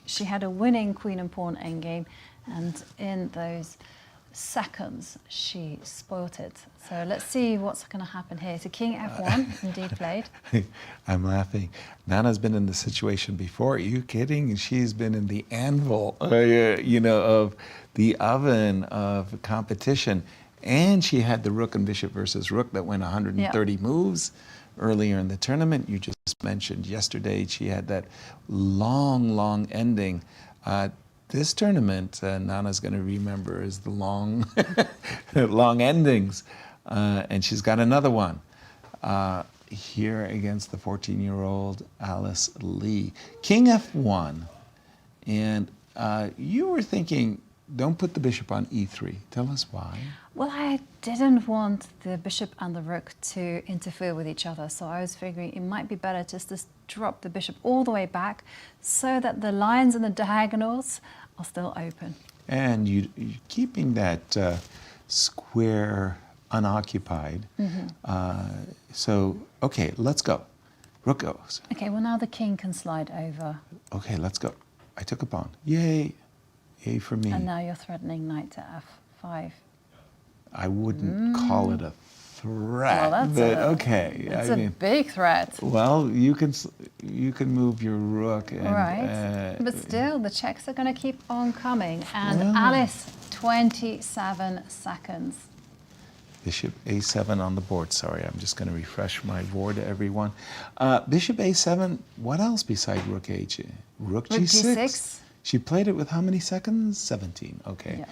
she had a winning queen and pawn endgame, and in those seconds she spoilt it. So let's see what's going to happen here. So king f1, indeed played. I'm laughing. Nana's been in this situation before. Are you kidding? She's been in the anvil, of the oven of competition. And she had the rook and bishop versus rook that went 130 moves earlier in the tournament. You just mentioned yesterday she had that long ending. This tournament, Nana's going to remember is the long endings. And she's got another one here against the 14-year-old Alice Lee. King f1. And you were thinking, don't put the bishop on e3. Tell us why. Well, I didn't want the bishop and the rook to interfere with each other, so I was figuring it might be better just to drop the bishop all the way back so that the lines and the diagonals are still open. And you're keeping that square unoccupied. So, okay, let's go. Rook goes. Okay, well now the king can slide over. Okay, let's go. I took a pawn. Yay. Yay for me. And now you're threatening knight to f5. I wouldn't call it a threat, well, but okay. It's a big threat. Well, you can move your rook. And, right, but still, the checks are going to keep on coming. And Alice, 27 seconds. Bishop a7 on the board. Sorry, I'm just going to refresh my board, everyone. Bishop a7, what else beside rook h? Rook g6. G6. She played it with how many seconds? 17, okay. Yeah.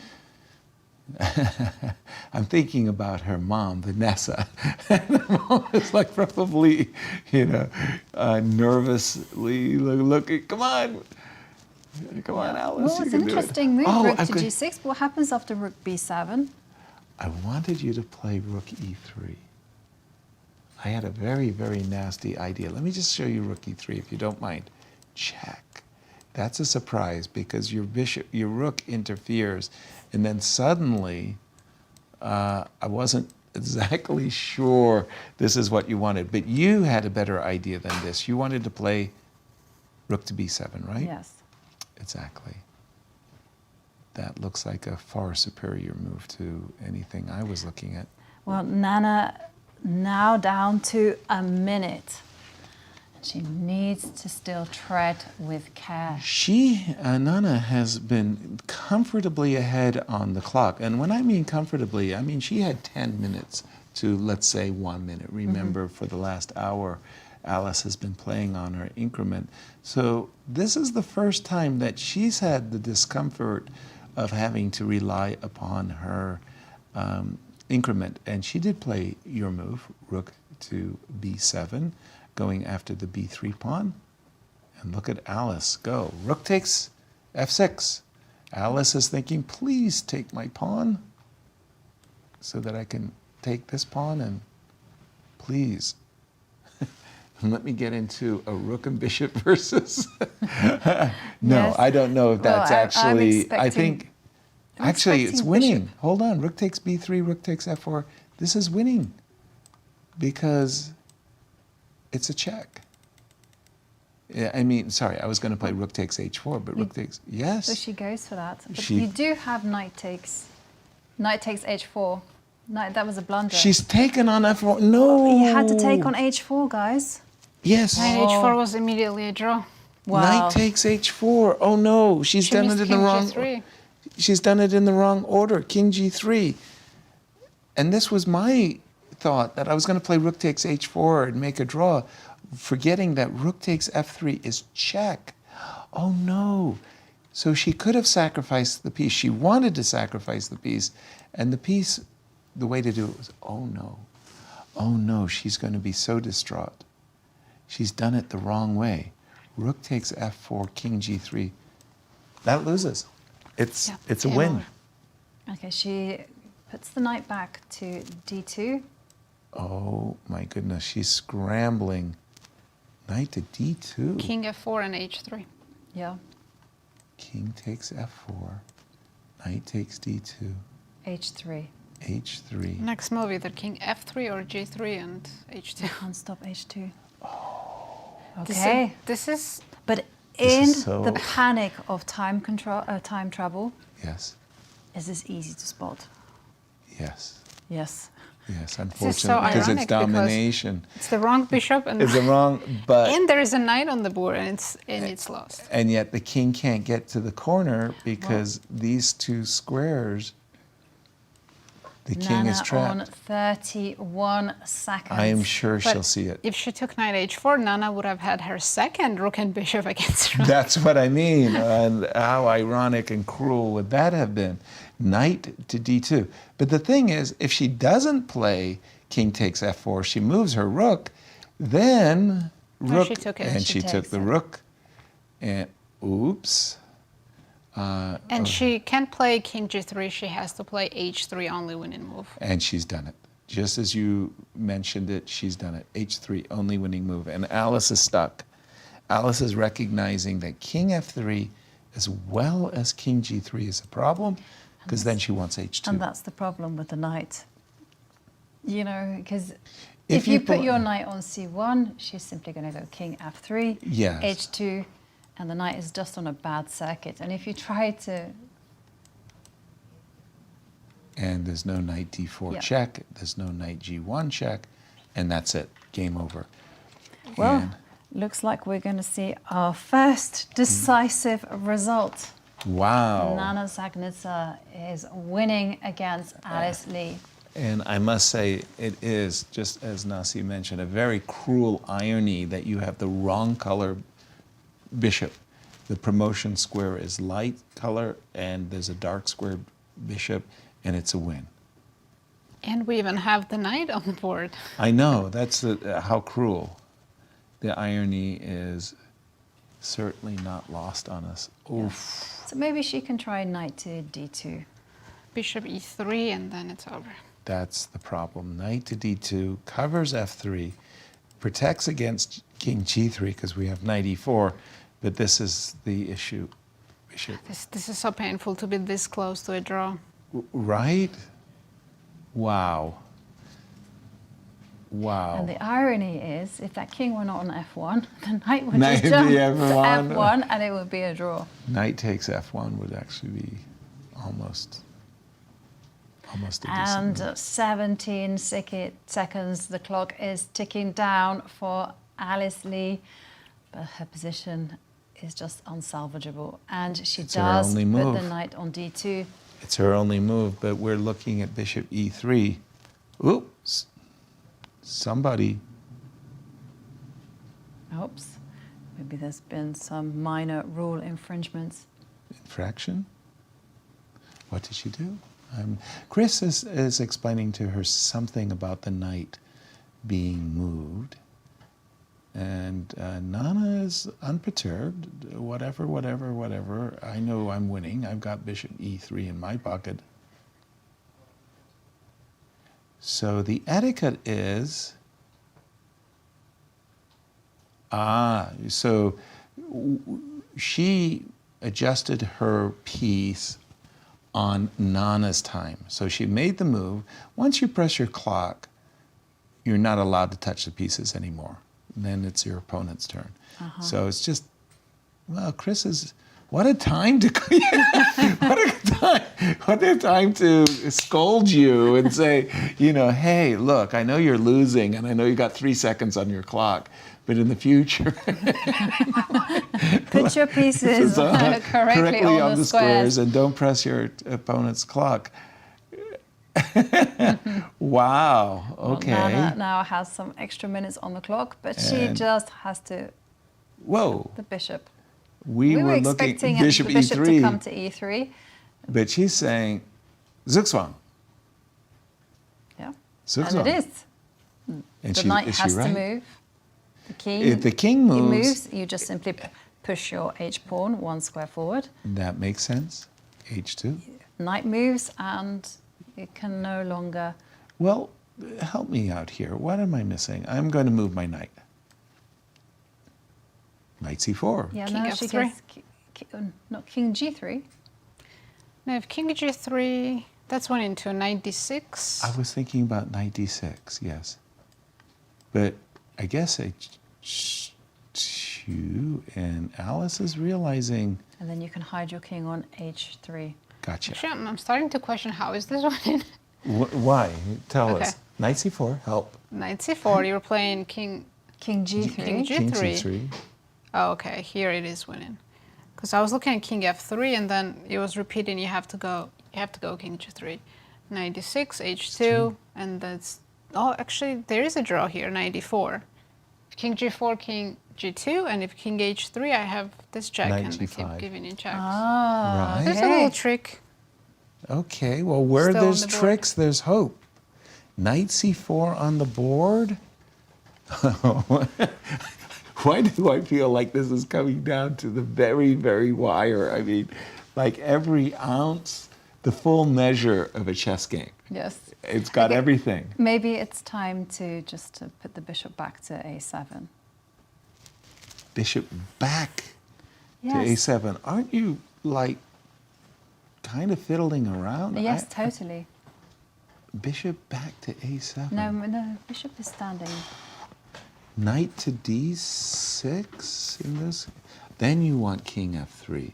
I'm thinking about her mom, Vanessa. It's like probably, nervously looking, come on, Alice. Well, it's an interesting move, rook to g6. What happens after rook b7? I wanted you to play rook e3. I had a very, very nasty idea. Let me just show you rook e3, if you don't mind. Check. That's a surprise because your rook interferes, and then suddenly, I wasn't exactly sure this is what you wanted, but you had a better idea than this. You wanted to play rook to b7, right? Yes. Exactly. That looks like a far superior move to anything I was looking at. Well, Nana now down to a minute. She needs to still tread with care. Nana has been comfortably ahead on the clock. And when I mean comfortably, I mean she had 10 minutes to, let's say, 1 minute. Remember, for the last hour, Alice has been playing on her increment. So this is the first time that she's had the discomfort of having to rely upon her increment. And she did play your move, rook to b7, going after the b3 pawn. And look at Alice go. Rook takes f6. Alice is thinking, please take my pawn so that I can take this pawn, and please let me get into a rook and bishop versus. No, Yes. I don't know if that's Well, I'm actually, I expecting- think, actually it's expecting winning. bishop. Hold on, rook takes b3, rook takes f4. This is winning because it's a check. Yeah, I mean, sorry, I was going to play rook takes h4, but rook takes, yes. So she goes for that. But She- you do have knight takes h4. Knight, that was a blunder. She's taken on f4. No. You had to take on h4, guys. Yes. Knight h4 was immediately a draw. Wow. Knight takes h4. Oh no, she's She done missed it in the king wrong. g3. She's done it in the wrong order. King g3. And this was my thought, that I was going to play rook takes h4 and make a draw, forgetting that rook takes f3 is check. Oh no. So she could have sacrificed the piece. She wanted to sacrifice the piece, and the piece, the way to do it was, oh no. Oh no, she's going to be so distraught. She's done it the wrong way. Rook takes f4, king g3. That loses. It's a game win. over. Okay, she puts the knight back to d2. Oh my goodness, she's scrambling. Knight to d2. King f4 and h3. Yeah, King takes f4. Knight takes d2. h3. h3. Next move, either king f3 or g3 and h2. Can't stop h2. This Okay. is- This is But This in is so- the panic of time travel, Yes, is this easy to spot? yes, Yes. yes, so unfortunately, because it's ironic because- domination. it's the wrong bishop and It's the wrong, but, and there is a knight on the board and it's lost. and yet the king can't get to the corner because these two squares, the king is Nana on trapped. 31 seconds. I am sure But she'll see it. If she took knight h4, Nana would have had her second rook and bishop against her. That's what I mean. And how ironic and cruel would that have been? Knight to d2. But the thing is, if she doesn't play king takes f4, she moves her rook, then rook, she took it. and She she took takes the it. rook, and oops. And she can't play king g3. She has to play h3, only winning move. And she's done it. Just as you mentioned it, she's done it. h3, only winning move. And Alice is stuck. Alice is recognizing that king f3 as well as king g3 is a problem, because then she wants h2. And that's the problem with the knight. You know, because If if you you put put- your knight on c1, she's simply going to go king f3, Yes. h2, and the knight is just on a bad circuit. And if you try to, And there's no knight d4 Yeah. check, there's no knight g1 check, and that's it. Game over. well, And- looks like we're going to see our first decisive result. wow. Nana Dzagnidze is winning against Alice Lee. And I must say, it is, just as Nasi mentioned, a very cruel irony that you have the wrong color bishop. The promotion square is light color, and there's a dark square bishop, and it's a win. And we even have the knight on the board. I know, that's how cruel. The irony is certainly not lost on us. Oof. So maybe she can try knight to d2. Bishop e3, and then it's over. That's the problem. Knight to d2, covers f3, protects against king g3 because we have knight e4, but this is the issue. Bishop, This is so painful to be this close to a draw. right? Wow. Wow. And the irony is, if that king were not on f1, the knight would Knight just would jump be to F1. f1 and it would be a draw. Knight takes f1 would actually be almost a decent And move. 17 seconds, the clock is ticking down for Alice Lee, but her position is just unsalvageable. And she It's her does only put move. the knight on d2. It's her only move, but we're looking at bishop e3. Oops. Somebody. Oops. Maybe there's been some minor rule infringements. Infraction? What did she do? Chris is explaining to her something about the knight being moved. And Nana is unperturbed. Whatever. I know I'm winning. I've got bishop e3 in my pocket. So the etiquette is... so she adjusted her piece on Nana's time. So she made the move. Once you press your clock, you're not allowed to touch the pieces anymore. Then it's your opponent's turn. So it's just, well, Chris is, what a time to, what a time to scold you and say, you know, hey, look, I know you're losing and I know you got 3 seconds on your clock, but in the future, Put your pieces correctly on the squares. and don't press your opponent's clock. Wow, okay. Well, Nana now has some extra minutes on the clock, but she just has to... Whoa. The bishop. We were looking expecting bishop the bishop e3, to come to e3. but she's saying Zugzwang. Yeah. Zugzwang. And it is. And The knight has to move. The king. If the king moves, you just simply push your h-pawn 1 square forward. that makes sense. h2. Knight moves and it can no longer... Well, help me out here. What am I missing? I'm going to move my knight. Knight c4. Yeah, King now f3. she gets... Not king g3. Now, if king g3, that's one into knight d6. I was thinking about knight d6, yes. But I guess h2, and Alice is realizing... And then you can hide your king on h3. Gotcha. Actually, I'm starting to question how is this one in? Why? Tell Okay. us. Knight c4, help. Knight c4, you're playing king g3. King King g3. c3. Oh, okay, here it is winning. Because I was looking at king f3 and then it was repeating you have to go king g3. Knight d6, h2, and that's... Oh, actually, there is a draw here, knight d4. King g4, king g2, and if king h3, I have this check Knight and I g5. keep giving you checks. Right. There's a little trick. Okay, well, where Still on there's the board. tricks, there's hope. Knight c4 on the board? Why do I feel like this is coming down to the very, very wire? I mean, like every ounce, the full measure of a chess game. Yes. It's got everything. Maybe it's time to put the bishop back to a7. Bishop back Yes. to a7. Aren't you, like, kind of fiddling around? Yes, totally. Bishop back to a7. No, bishop is standing. Knight to d6 in this. Then you want king f3.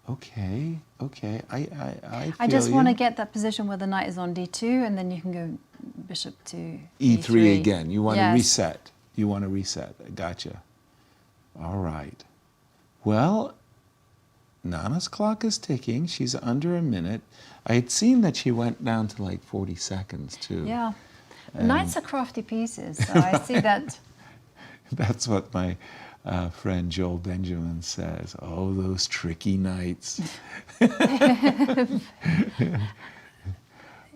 Okay. I just feel want to you. get that position where the knight is on d2, and then you can go bishop to E3 again. You want to Yes. reset. You want to reset. Gotcha. All right. Well, Nana's clock is ticking. She's under a minute. I had seen that she went down to like 40 seconds too. Yeah. Knights are crafty pieces, so I see that. That's what my friend Joel Benjamin says. Oh, those tricky knights.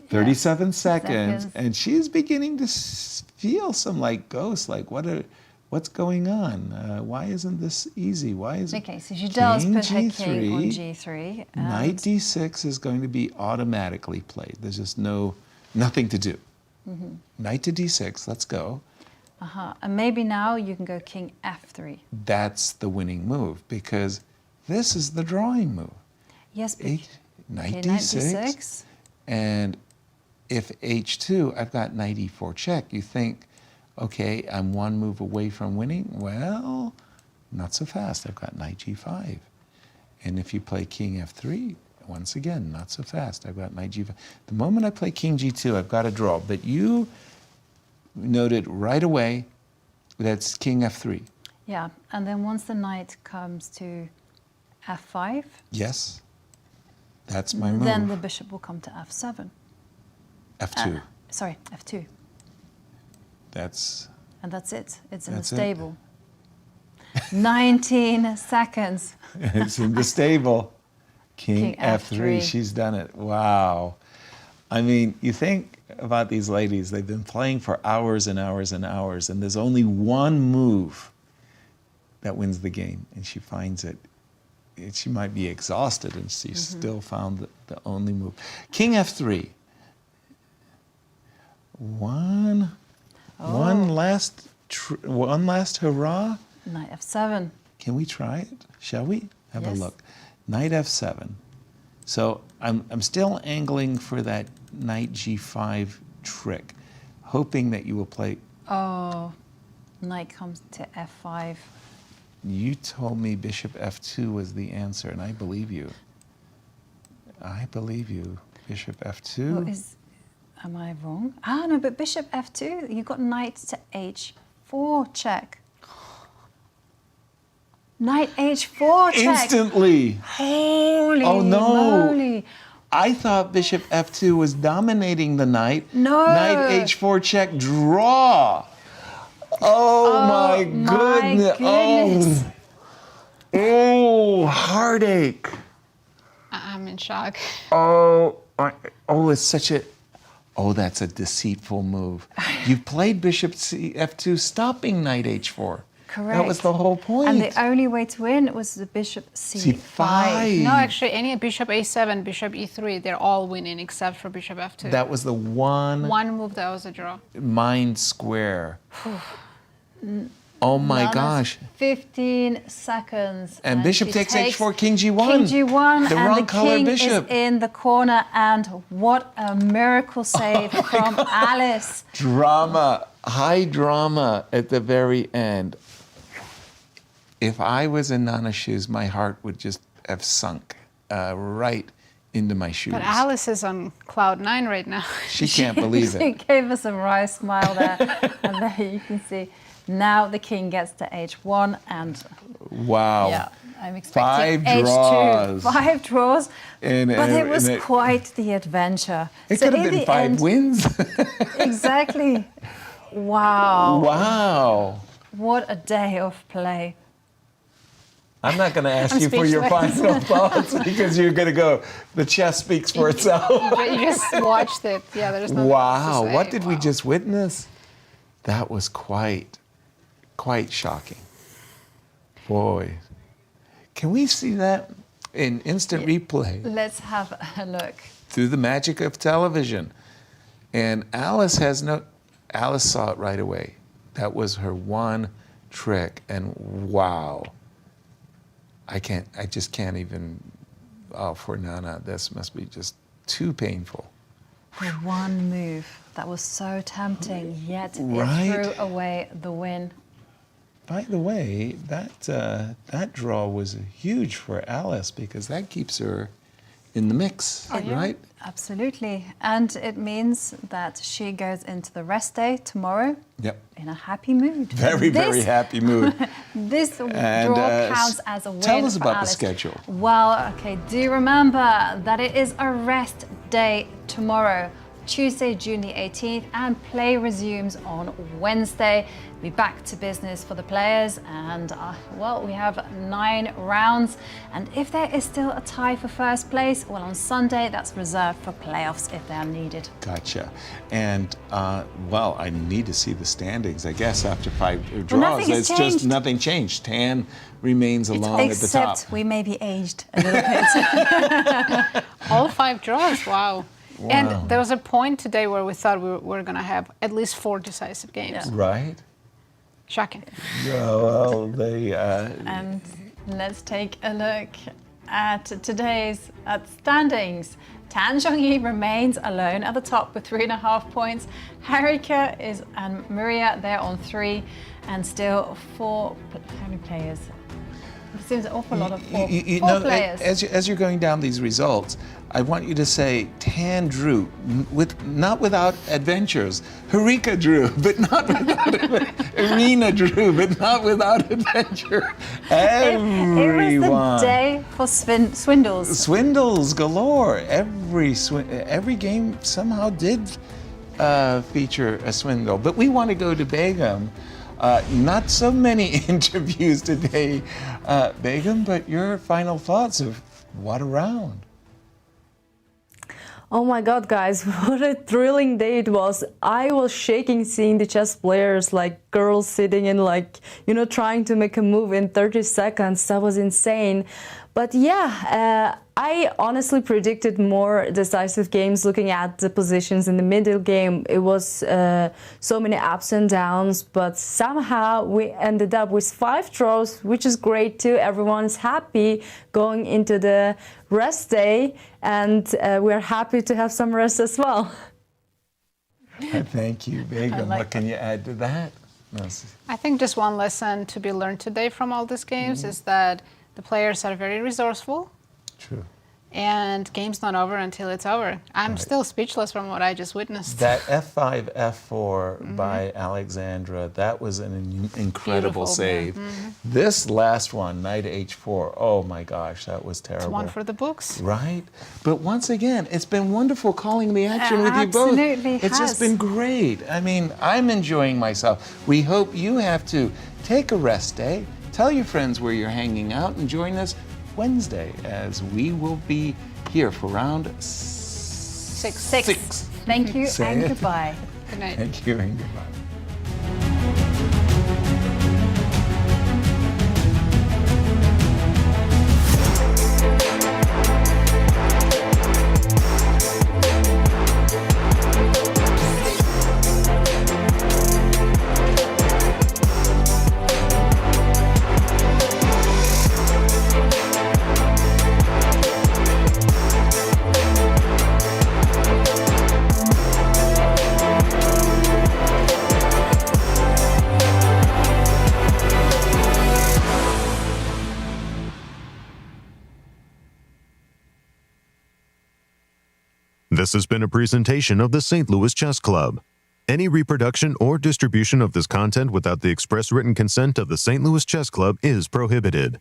37 seconds, and she's beginning to feel some like ghosts. Like, what's going on? Why isn't this easy? Why is Okay, so she does King put her king G3, on g3. Knight d6 is going to be automatically played. There's just nothing to do. Knight to d6, let's go. And maybe now you can go king f3. That's the winning move because this is the drawing move. Yes, but Knight okay, knight d6, d6. and if h2, I've got knight e4 check. You think, okay, I'm one move away from winning. Well, not so fast. I've got knight g5. And if you play king f3, once again, not so fast. I've got knight g5. The moment I play king g2, I've got a draw. But you noted right away, That's king f3. Yeah, and then once the knight comes to f5, Yes. That's my move. then the bishop will come to f7. f2. Sorry, f2. That's And that's it. It's in the That's it. stable. 19 seconds. it's in the stable. King King f3. F3. She's done it. Wow. I mean, you think about these ladies, they've been playing for hours and hours and hours, and there's only one move that wins the game, and she finds it. She might be exhausted, and she still found the only move. King f3. One last hurrah. Knight f7. Can we try it? Shall we? Have Yes. a look. Knight f7. So I'm still angling for that knight g5 trick, hoping that you will play. Oh, knight comes to f5. You told me bishop f2 was the answer, and I believe you. I believe you. Bishop f2. Oh, am I wrong? Ah, no, but bishop f2, you got knight to h4 check. Knight h4 check. Instantly. Holy Oh no. moly. I thought bishop f2 was dominating the knight. No. Knight h4 check, draw. Oh, my goodness. Oh, heartache. I'm in shock. It's such a. Oh, that's a deceitful move. You played bishop f2, stopping knight h4. Correct. That was the whole point. And the only way to win was the bishop c5. c5. No, actually, any bishop a7, bishop e3, they're all winning except for bishop f2. That was the one move that was a draw. mind square. Oh my gosh. 15 seconds. And bishop she takes takes h4, king g1. King g1, The and wrong the color king bishop. is in the corner. And what a miracle save from Alice. Drama, high drama at the very end. If I was in Nana's shoes, my heart would just have sunk right into my shoes. But Alice is on cloud 9 right now. She can't believe She it. gave us a wry smile there. And there you can see. Now the king gets to h1 and Wow. yeah, I'm expecting 5 draws. h2. 5 draws. But it was and quite the adventure. It So could have in been the 5 end- wins. Exactly. Wow. Wow. What a day of play. I'm not going to ask I'm you for your speechless. final thoughts because you're going to go, the chess speaks for itself. You just watched it. Yeah, there's nothing Wow, else to say. what did we Wow. just witness? That was quite shocking. Boy, can we see that in instant replay Let's have a look. through the magic of television? And Alice saw it right away. That was her one trick, and wow. I just can't even, for Nana, this must be just too painful. The one move that was so tempting, yet Right. it threw away the win. By the way, that draw was huge for Alice because that keeps her in the mix, right? Absolutely. And it means that she goes into the rest day tomorrow Yep. in a happy mood. Very, very happy mood. This And, draw counts as a win. tell us for about the Alice. schedule. Well, okay, do remember that it is a rest day tomorrow, Tuesday, June the 18th, and play resumes on Wednesday. Be back to business for the players, and well, we have 9 rounds. And if there is still a tie for first place, well, on Sunday, that's reserved for playoffs if they are needed. Gotcha. And, well, I need to see the standings, I guess, after 5 draws. Well, nothing has It's just changed. nothing changed. Tan remains alone at the top. Except we may be aged a little bit. All 5 draws, wow. And there was a point today where we thought we were going to have at least 4 decisive games. Right? Shocking. Yeah, well, they... And let's take a look at today's standings. Tan Zhongyi remains alone at the top with 3.5 points. Harika and Mariya, they're on 3, and still 4 how many players? It seems an awful lot of four know, players. as you're going down these results, I want you to say Tan drew, not without adventures. Harika drew, but not without Irina drew, but not without adventure. Everyone. It was the day for swindles. Swindles galore. Every game somehow did feature a swindle. But we want to go to Begim. Not so many interviews today, Begim, but your final thoughts of what a round. Oh my God, guys, what a thrilling day it was. I was shaking seeing the chess players, like girls sitting and trying to make a move in 30 seconds. That was insane. But yeah, I honestly predicted more decisive games looking at the positions in the middle game. It was so many ups and downs, but somehow we ended up with 5 draws, which is great too. Everyone's happy going into the rest day, and we're happy to have some rest as well. Thank you, Begim. What can you add to that? I think just one lesson to be learned today from all these games is that the players are very resourceful. True. And game's not over until it's over. I'm still speechless from what I just witnessed. That F5, F4 by Alexandra, that was an incredible save. This last one, Knight H4, oh my gosh, that was terrible. It's one for the books. Right? But once again, it's been wonderful calling the action with you both. It's just been great. I mean, I'm enjoying myself. We hope you have to take a rest day. Tell your friends where you're hanging out and join us Wednesday as we will be here for round 6. Thank you and goodbye. Good night. Thank you and goodbye. This has been a presentation of the St. Louis Chess Club. Any reproduction or distribution of this content without the express written consent of the St. Louis Chess Club is prohibited.